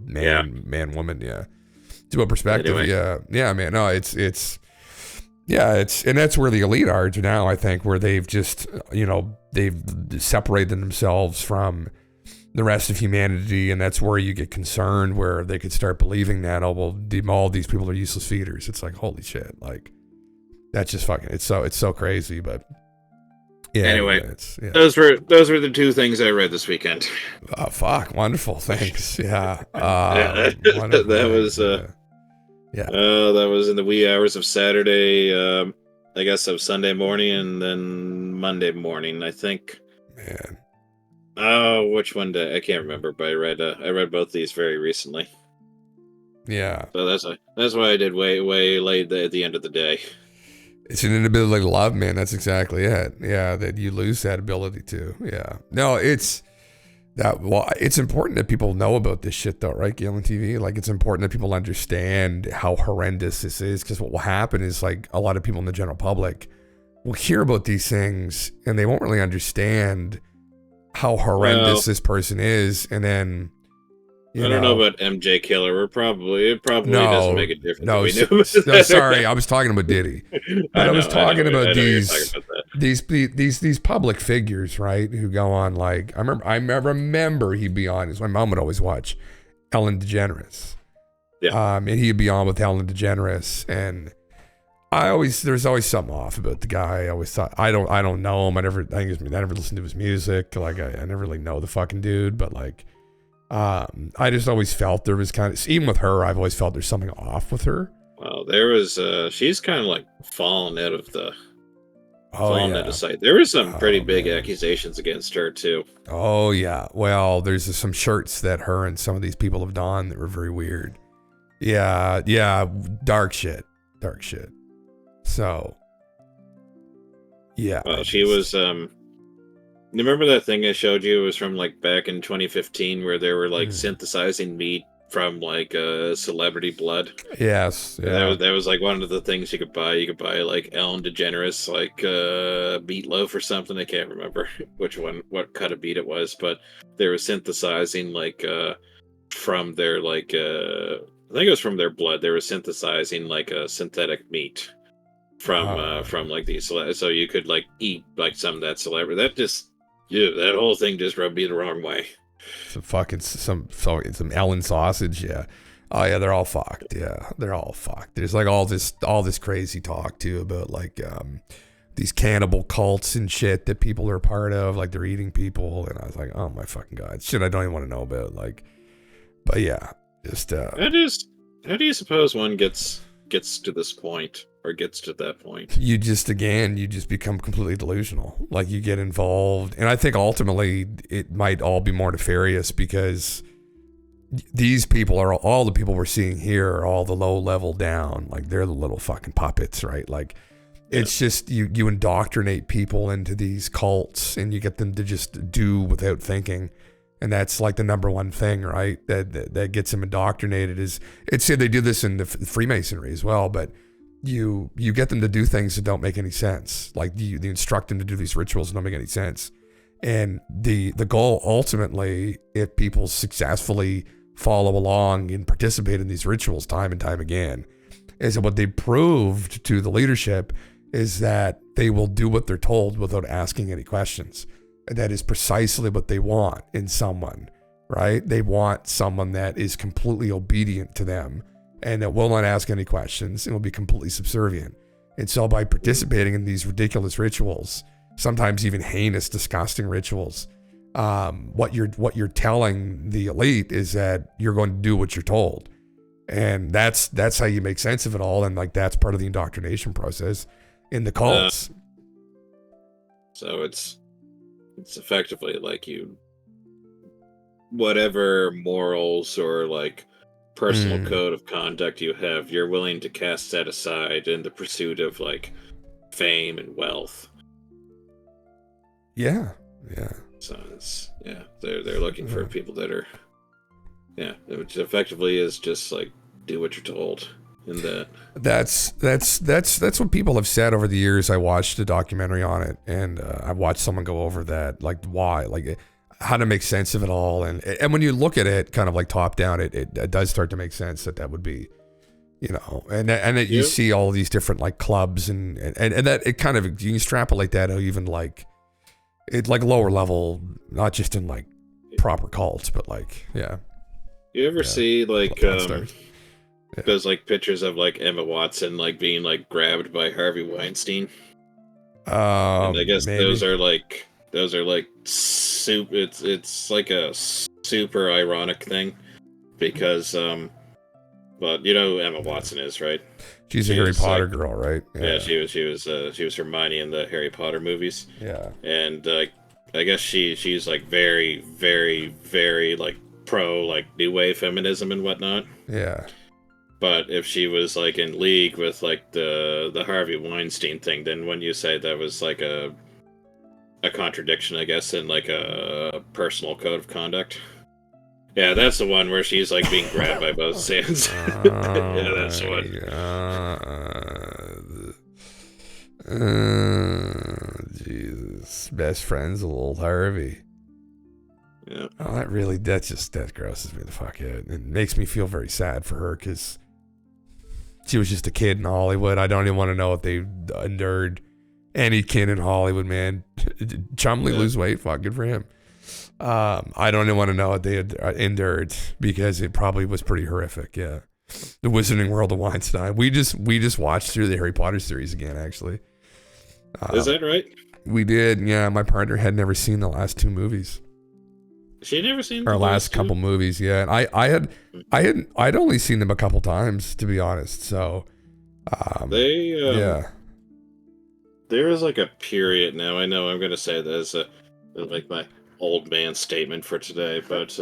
man, woman, to a perspective. Anyway. Yeah, man. No, it's and that's where the elite are now, I think, where they've just, they've separated themselves from the rest of humanity, and that's where you get concerned, where they could start believing that, oh, well, all these people are useless feeders. It's like, holy shit, like, that's just fucking, it's so crazy, but yeah. Anyway, those were the two things I read this weekend. Oh, fuck, wonderful, thanks. Yeah. That was that was in the wee hours of Saturday, I guess of Sunday morning, and then Monday morning, I think. Man. Oh, which one did I can't remember, but I read both these very recently. Yeah. So that's why I did way late at the end of the day. It's an inability to love, man. That's exactly it. Yeah, that you lose that ability to. Yeah. No, it's important that people know about this shit, though, right, GALENTV? Like, it's important that people understand how horrendous this is, because what will happen is, like, a lot of people in the general public will hear about these things, and they won't really understand how horrendous this person is, and then I don't know about MJ Killer. It probably doesn't make a difference. No, sorry, I was talking about Diddy. But I was talking about these public figures, right? Who go on, like, I remember he'd be on, my mom would always watch Ellen DeGeneres. Yeah. And he'd be on with Ellen DeGeneres, and there's always something off about the guy. I always thought, I don't know him. I never listened to his music. Like, I never really know the fucking dude, but like, I just always felt there was kind of, even with her, I've always felt there's something off with her. Well, there was, she's kind of like fallen out of sight. There was some pretty big accusations against her too. Oh yeah. Well, there's some shirts that her and some of these people have done that were very weird. Yeah. Dark shit. So, yeah. Well, she was, you remember that thing I showed you? It was from like back in 2015, where they were like synthesizing meat from like celebrity blood. Yes. Yeah. That was like one of the things you could buy. You could buy like Ellen DeGeneres, like meatloaf or something. I can't remember what cut of meat it was, but they were synthesizing like from their like I think it was from their blood. They were synthesizing like a synthetic meat from like these, so you could like eat like some of that celebrity. That whole thing just rubbed me the wrong way. Some Ellen sausage, yeah. Oh yeah, they're all fucked. Yeah, they're all fucked. There's like all this crazy talk too about like these cannibal cults and shit that people are a part of, like they're eating people, and I was like, oh my fucking god, shit I don't even want to know about. Like, but yeah, just how do you suppose one gets to this point, or gets to that point? You just become completely delusional. Like, you get involved, and I think ultimately it might all be more nefarious, because these people are all the people we're seeing here are all the low level down. Like, they're the little fucking puppets, right? Like, it's just you indoctrinate people into these cults, and you get them to just do without thinking. And that's like the number one thing, right? That gets them indoctrinated they do this in the Freemasonry as well, but you get them to do things that don't make any sense. Like, you instruct them to do these rituals that don't make any sense. And the goal ultimately, if people successfully follow along and participate in these rituals time and time again, is that what they proved to the leadership is that they will do what they're told without asking any questions. And that is precisely what they want in someone, right? They want someone that is completely obedient to them and that will not ask any questions and will be completely subservient. And so by participating in these ridiculous rituals, sometimes even heinous, disgusting rituals, what you're telling the elite is that you're going to do what you're told. And that's how you make sense of it all. And like, that's part of the indoctrination process in the cults. So it's effectively like whatever morals or like personal code of conduct you have, you're willing to cast that aside in the pursuit of like fame and wealth. Yeah. So they're looking for people that are, which effectively is just like do what you're told. In that, that's what people have said over the years. I watched a documentary on it, and I watched someone go over that, like why, like how to make sense of it all, and when you look at it, kind of like top down, it does start to make sense that would be, and that you see all these different like clubs and that it kind of, you can extrapolate that even like it like lower level, not just in like proper cults, but like You ever see like those like pictures of like Emma Watson like being like grabbed by Harvey Weinstein? And I guess maybe. those are like super. It's like a super ironic thing because but you know who Emma Watson is, right? She's a Harry Potter girl, right? Yeah, she was Hermione in the Harry Potter movies. Yeah, and I guess she's like very, very, very like pro like new wave feminism and whatnot. Yeah. But if she was like in league with like the Harvey Weinstein thing, then when you say that was like a contradiction, I guess, in like a personal code of conduct. Yeah, that's the one where she's like being grabbed by both hands. Yeah, that's the one. Jesus, best friends with old Harvey. Yeah. Oh, that grosses me the fuck out. It makes me feel very sad for her because she was just a kid in Hollywood. I don't even want to know what they endured. Any kid in Hollywood, man. Chumley lose weight, fuck, good for him. I don't even want to know what they had endured because it probably was pretty horrific. Yeah, the Wizarding World of Weinstein. We just watched through the Harry Potter series again. Actually, is that right? We did. Yeah, my partner had never seen the last two movies. She had never seen our the last couple movies. Yeah, and I'd only seen them a couple times, to be honest. So there is like a period now. I know I'm going to say this like my old man statement for today, but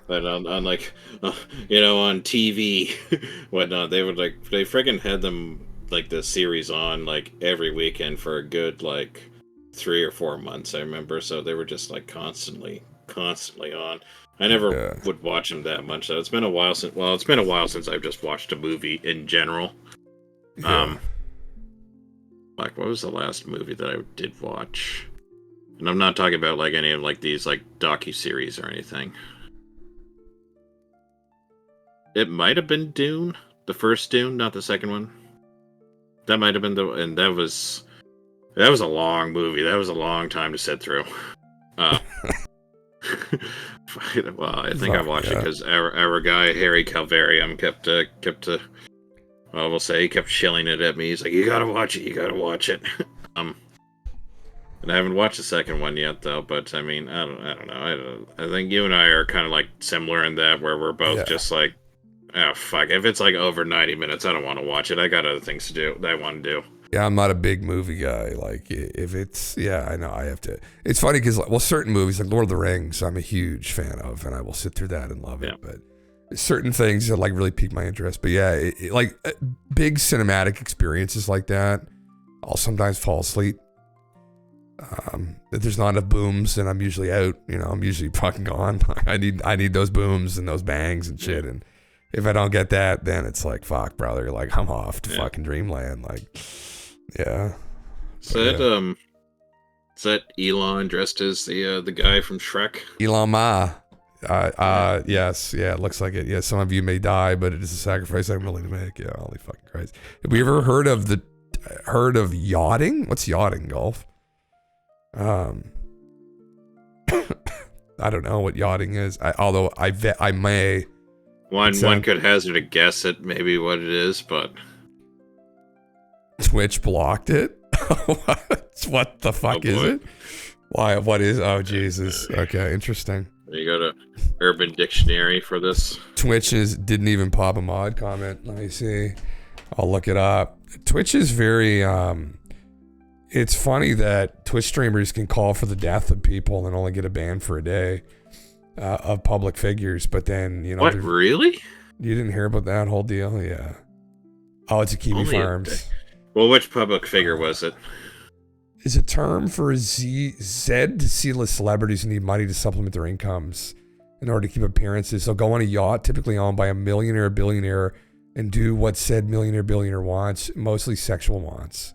but on like on TV whatnot, they friggin' had them like the series on like every weekend for a good like 3 or 4 months, I remember. So they were just like constantly on. I never would watch them that much. So it's been a while since I've just watched a movie in general. Like what was the last movie that I did watch? And I'm not talking about like any of like these like docu-series or anything. It might have been Dune, the first Dune, not the second one. That might have been and that was a long movie. That was a long time to sit through. Well, I think I watched it because our guy Harry Calvarium kept we'll say he kept shilling it at me. He's like, you gotta watch it. And I haven't watched the second one yet, though. But I mean, I don't know. I think you and I are kind of like similar in that, where we're both just like, oh fuck, if it's like over 90 minutes, I don't want to watch it. I got other things to do that I want to do. Yeah, I'm not a big movie guy. Like if it's I know I have to. It's funny because certain movies like Lord of the Rings, I'm a huge fan of, and I will sit through that and love it. But certain things that like really pique my interest. But yeah, like big cinematic experiences like that, I'll sometimes fall asleep. If there's not enough booms, and I'm usually out. I'm usually fucking gone. I need those booms and those bangs and shit. And if I don't get that, then it's like fuck, brother. Like I'm off to fucking dreamland. Like, yeah. Is that Elon dressed as the guy from Shrek? Elon Ma. Yes, yeah, it looks like it. Yeah, some of you may die, but it is a sacrifice I'm willing to make. Yeah, holy fucking Christ. Have we ever heard of yachting? What's yachting, Golf? I don't know what yachting is. Although I may. One could hazard a guess at maybe what it is, but Twitch blocked it. What the fuck is it? Why? What is? Oh Jesus. Okay, interesting. You go to Urban Dictionary for this. Twitch didn't even pop a mod comment. Let me see. I'll look it up. Twitch is very. It's funny that Twitch streamers can call for the death of people and only get a ban for a day of public figures, but then what? Really? You didn't hear about that whole deal? Yeah. Oh, it's a Kiwi Farms. Well, which public figure was it? Is a term for C-list celebrities who need money to supplement their incomes in order to keep appearances. They'll go on a yacht, typically owned by a millionaire or billionaire, and do what said millionaire billionaire wants, mostly sexual wants.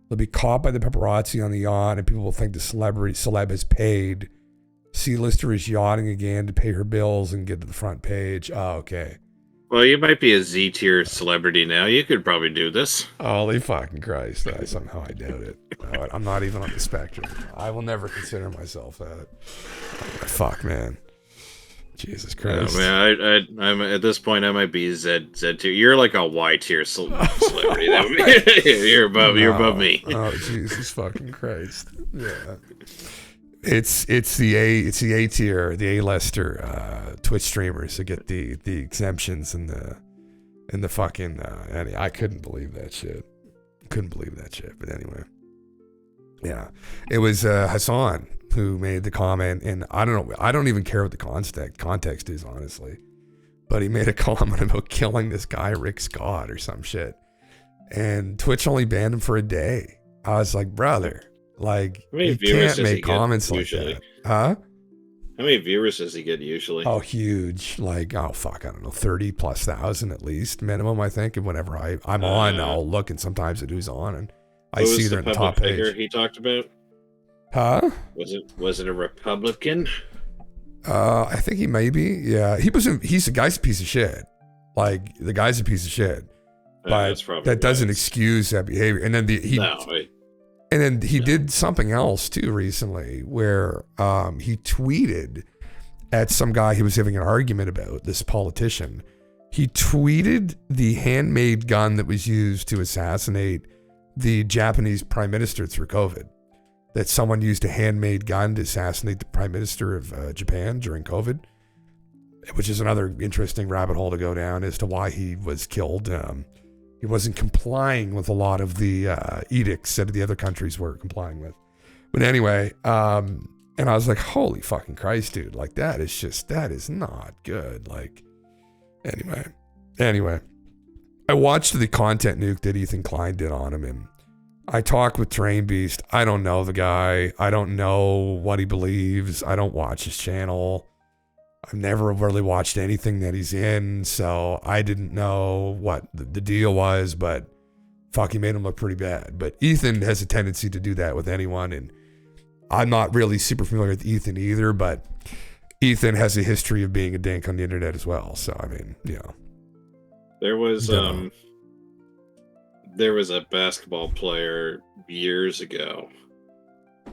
They'll be caught by the paparazzi on the yacht, and people will think the celeb has paid. C-lister is yachting again to pay her bills and get to the front page. Oh, okay. Well, you might be a Z-tier celebrity now. You could probably do this. Holy fucking Christ. Somehow I doubt it. No, I'm not even on the spectrum. I will never consider myself that. Fuck, man. Jesus Christ. I'm at this point. I might be Z tier. You're like a Y tier celebrity. You're above me. Oh, Jesus fucking Christ. Yeah. It's the A tier, the A-lister Twitch streamers that get the exemptions and the fucking I couldn't believe that shit. But anyway. Yeah. It was Hassan who made the comment, and I don't know, I don't even care what the context is, honestly. But he made a comment about killing this guy, Rick Scott, or some shit. And Twitch only banned him for a day. I was like, brother, like, you can't make comments like that. Huh? How many viewers does he get usually? Oh, huge. Like, oh, fuck, I don't know, 30,000+ at least, minimum, I think. And whenever I'm on, I'll look, and sometimes at who's on, and I see they're in the top page. Figure he talked about? Huh? Was it a Republican? I think he may be. Yeah, he's a guy's a piece of shit. Like, the guy's a piece of shit. But that doesn't excuse that behavior. And then he did something else too recently, where he tweeted at some guy he was having an argument about, this politician. He tweeted the handmade gun that was used to assassinate the Japanese prime minister through COVID. That someone used a handmade gun to assassinate the prime minister of Japan during COVID, which is another interesting rabbit hole to go down as to why he was killed. He wasn't complying with a lot of the edicts that the other countries were complying with. But anyway, and I was like, holy fucking Christ, dude. Like, that is not good. Like, anyway. I watched the content nuke that Ethan Klein did on him, and I talked with Terrain Beast. I don't know the guy. I don't know what he believes. I don't watch his channel. I've never really watched anything that he's in, so I didn't know what the deal was, but fuck, he made him look pretty bad. But Ethan has a tendency to do that with anyone, and I'm not really super familiar with Ethan either, but Ethan has a history of being a dink on the internet as well, so I mean, you know. There was a basketball player years ago.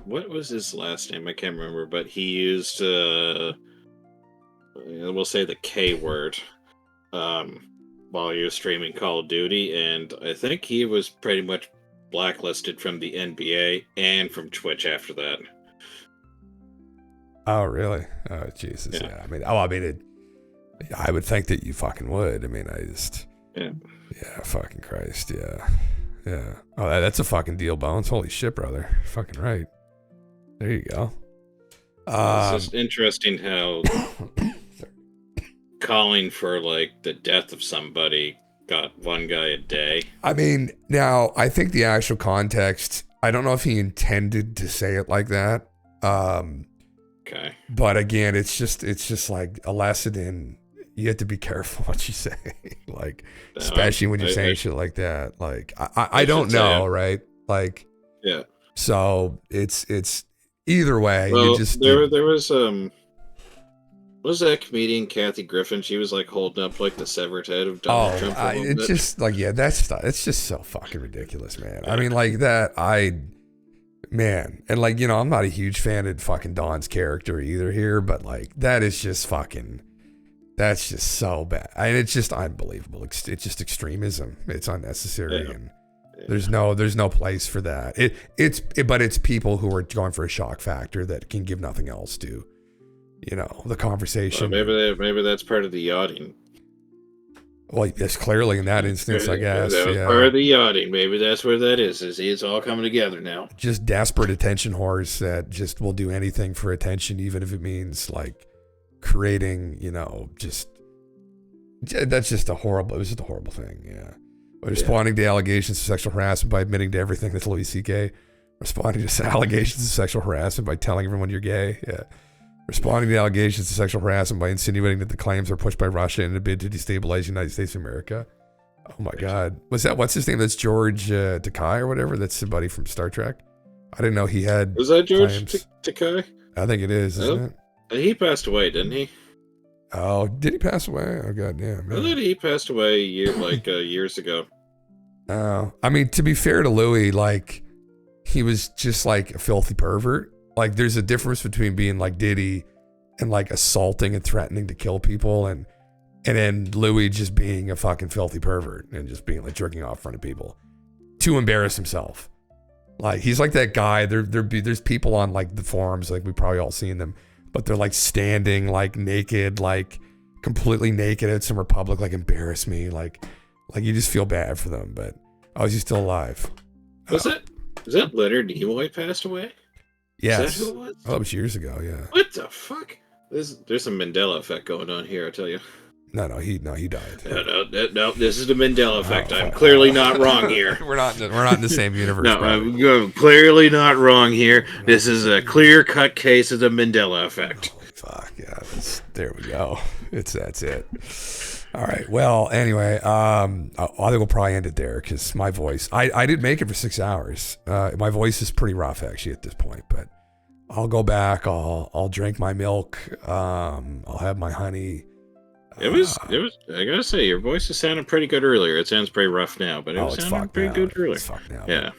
What was his last name? I can't remember, but he used, we'll say the K word, while he was streaming Call of Duty, and I think he was pretty much blacklisted from the NBA and from Twitch after that. Oh, really? Oh, Jesus, yeah. I would think that you fucking would. I mean, yeah, fucking Christ, yeah. Oh, that's a fucking deal, Bones. Holy shit, brother. Fucking right. There you go. It's just interesting how calling for, like, the death of somebody got one guy a day. I mean, now, I think the actual context, I don't know if he intended to say it like that. Okay. But again, it's just like a lesson in, you have to be careful what you say, like, especially when you're saying shit like that. Like, I don't know, right? Like, yeah. So it's either way. Well, you just there was that comedian Kathy Griffin. She was like holding up like the severed head of Donald Trump. It's just like, yeah, it's just so fucking ridiculous, man. I mean, like that, man, and like, you know, I'm not a huge fan of fucking Don's character either here, but like that is just fucking. That's just so bad. I mean, it's just unbelievable. It's just extremism. It's unnecessary, and there's no place for that. But it's people who are going for a shock factor that can give nothing else to, you know, the conversation. Well, maybe that's part of the yachting. Well, yes, clearly in that instance, I guess. That was part of the yachting. Maybe that's where that is. It's all coming together now. Just desperate attention whores that just will do anything for attention, even if it means like creating, you know, it was just a horrible thing. Yeah. Responding to allegations of sexual harassment by admitting to everything. That's Louis C.K. Responding to allegations of sexual harassment by telling everyone you're gay. Yeah. Responding to allegations of sexual harassment by insinuating that the claims are pushed by Russia in a bid to destabilize the United States of America. Oh my God. What's his name? That's George Takei or whatever. That's somebody from Star Trek. I didn't know he had. Was that George Takei? I think it is, isn't it? He passed away, didn't he? Oh, did he pass away? Oh God damn. I thought he passed away years ago. Oh, I mean, to be fair to Louis, like, he was just like a filthy pervert. Like, there's a difference between being like Diddy and like assaulting and threatening to kill people, and then Louis just being a fucking filthy pervert and just being like jerking off in front of people to embarrass himself. Like, he's like that guy. There's people on like the forums, like we probably all seen them, but they're like standing like naked, like completely naked at some republic, like embarrass me, like you just feel bad for them. But is he still alive? Was that Leonard Nimoy passed away? Yes. Is that who it was? Oh, it was years ago. Yeah. What the fuck? There's some Mandela effect going on here, I tell you. No, he died. No, this is the Mandela effect. I'm clearly not wrong here. We're not in the same universe. No, I'm clearly not wrong here. This is a clear-cut case of the Mandela effect. Holy fuck, yeah. There we go. That's it. All right. Well, anyway, I think we'll probably end it there because my voice, I did make it for 6 hours. My voice is pretty rough actually at this point, but I'll go back. I'll drink my milk. I'll have my honey. It was. I gotta say, your voice is sounding pretty good earlier. It sounds pretty rough now, but it was sounding pretty good earlier. It's fucked now. Yeah.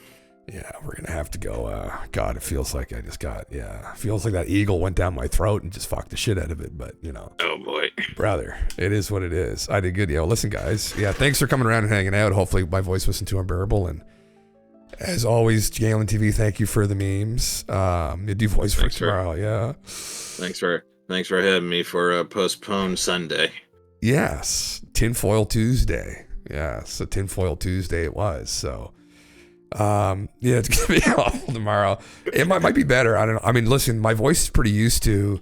Yeah, we're gonna have to go. God, it feels like I just got. Yeah, it feels like that eagle went down my throat and just fucked the shit out of it. But you know. Oh boy, brother, it is what it is. I did good. Yo, listen, guys. Yeah, thanks for coming around and hanging out. Hopefully, my voice wasn't too unbearable. And as always, GALENTV, thank you for the memes. You do voice for tomorrow. Yeah. Thanks for having me for Postponed Sunday. Yes, Tinfoil Tuesday. Yeah, so Tinfoil Tuesday it was. So, yeah, it's gonna be awful tomorrow. It might be better. I don't know. I mean, listen, my voice is pretty used to,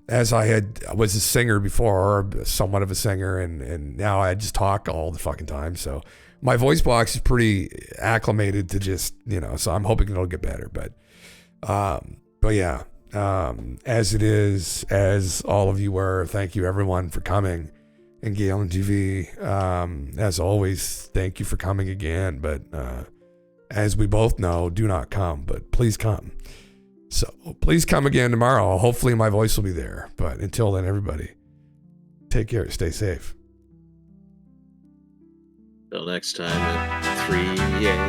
as I was a singer before, or somewhat of a singer, and now I just talk all the fucking time. So my voice box is pretty acclimated to just, so I'm hoping it'll get better. But yeah, as it is, as all of you were, thank you everyone for coming. And GALENTV, as always, thank you for coming again. But as we both know, do not come, but please come. So please come again tomorrow. Hopefully my voice will be there. But until then, everybody, take care. Stay safe. Till next time at 3 a.m.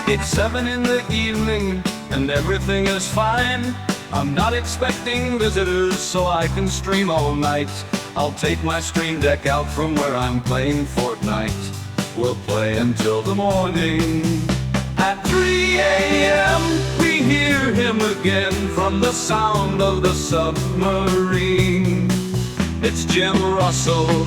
It's 7 in the evening and everything is fine. I'm not expecting visitors, so I can stream all night. I'll take my stream deck out from where I'm playing Fortnite. We'll play until the morning. At 3 a.m. we hear him again from the sound of the submarine. It's Jim Russell,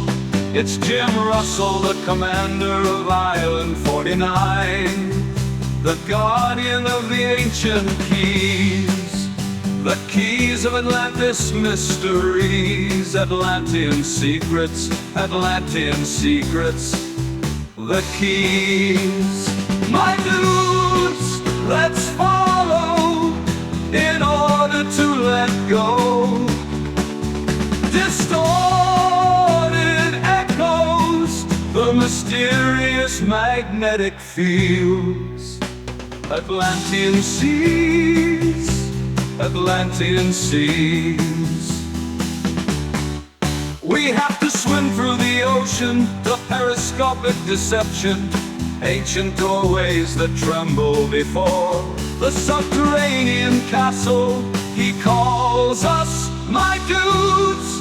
the commander of Island 49, the guardian of the ancient keys. The keys of Atlantis mysteries, Atlantean secrets, the keys. My dudes, let's follow in order to let go. Distorted echoes, the mysterious magnetic fields. Atlantean seas. Atlantean seas. We have to swim through the ocean, the periscopic deception, ancient doorways that tremble before the subterranean castle. He calls us, my dudes,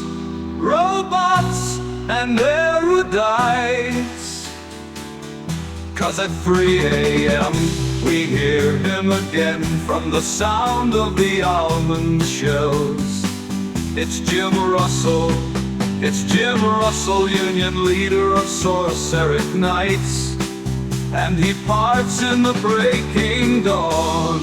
robots and erudites. 'Cause at 3 a.m. we hear him again from the sound of the almond shells. It's Jim Russell, Union leader of Sorceric Knights, and he parts in the breaking dawn.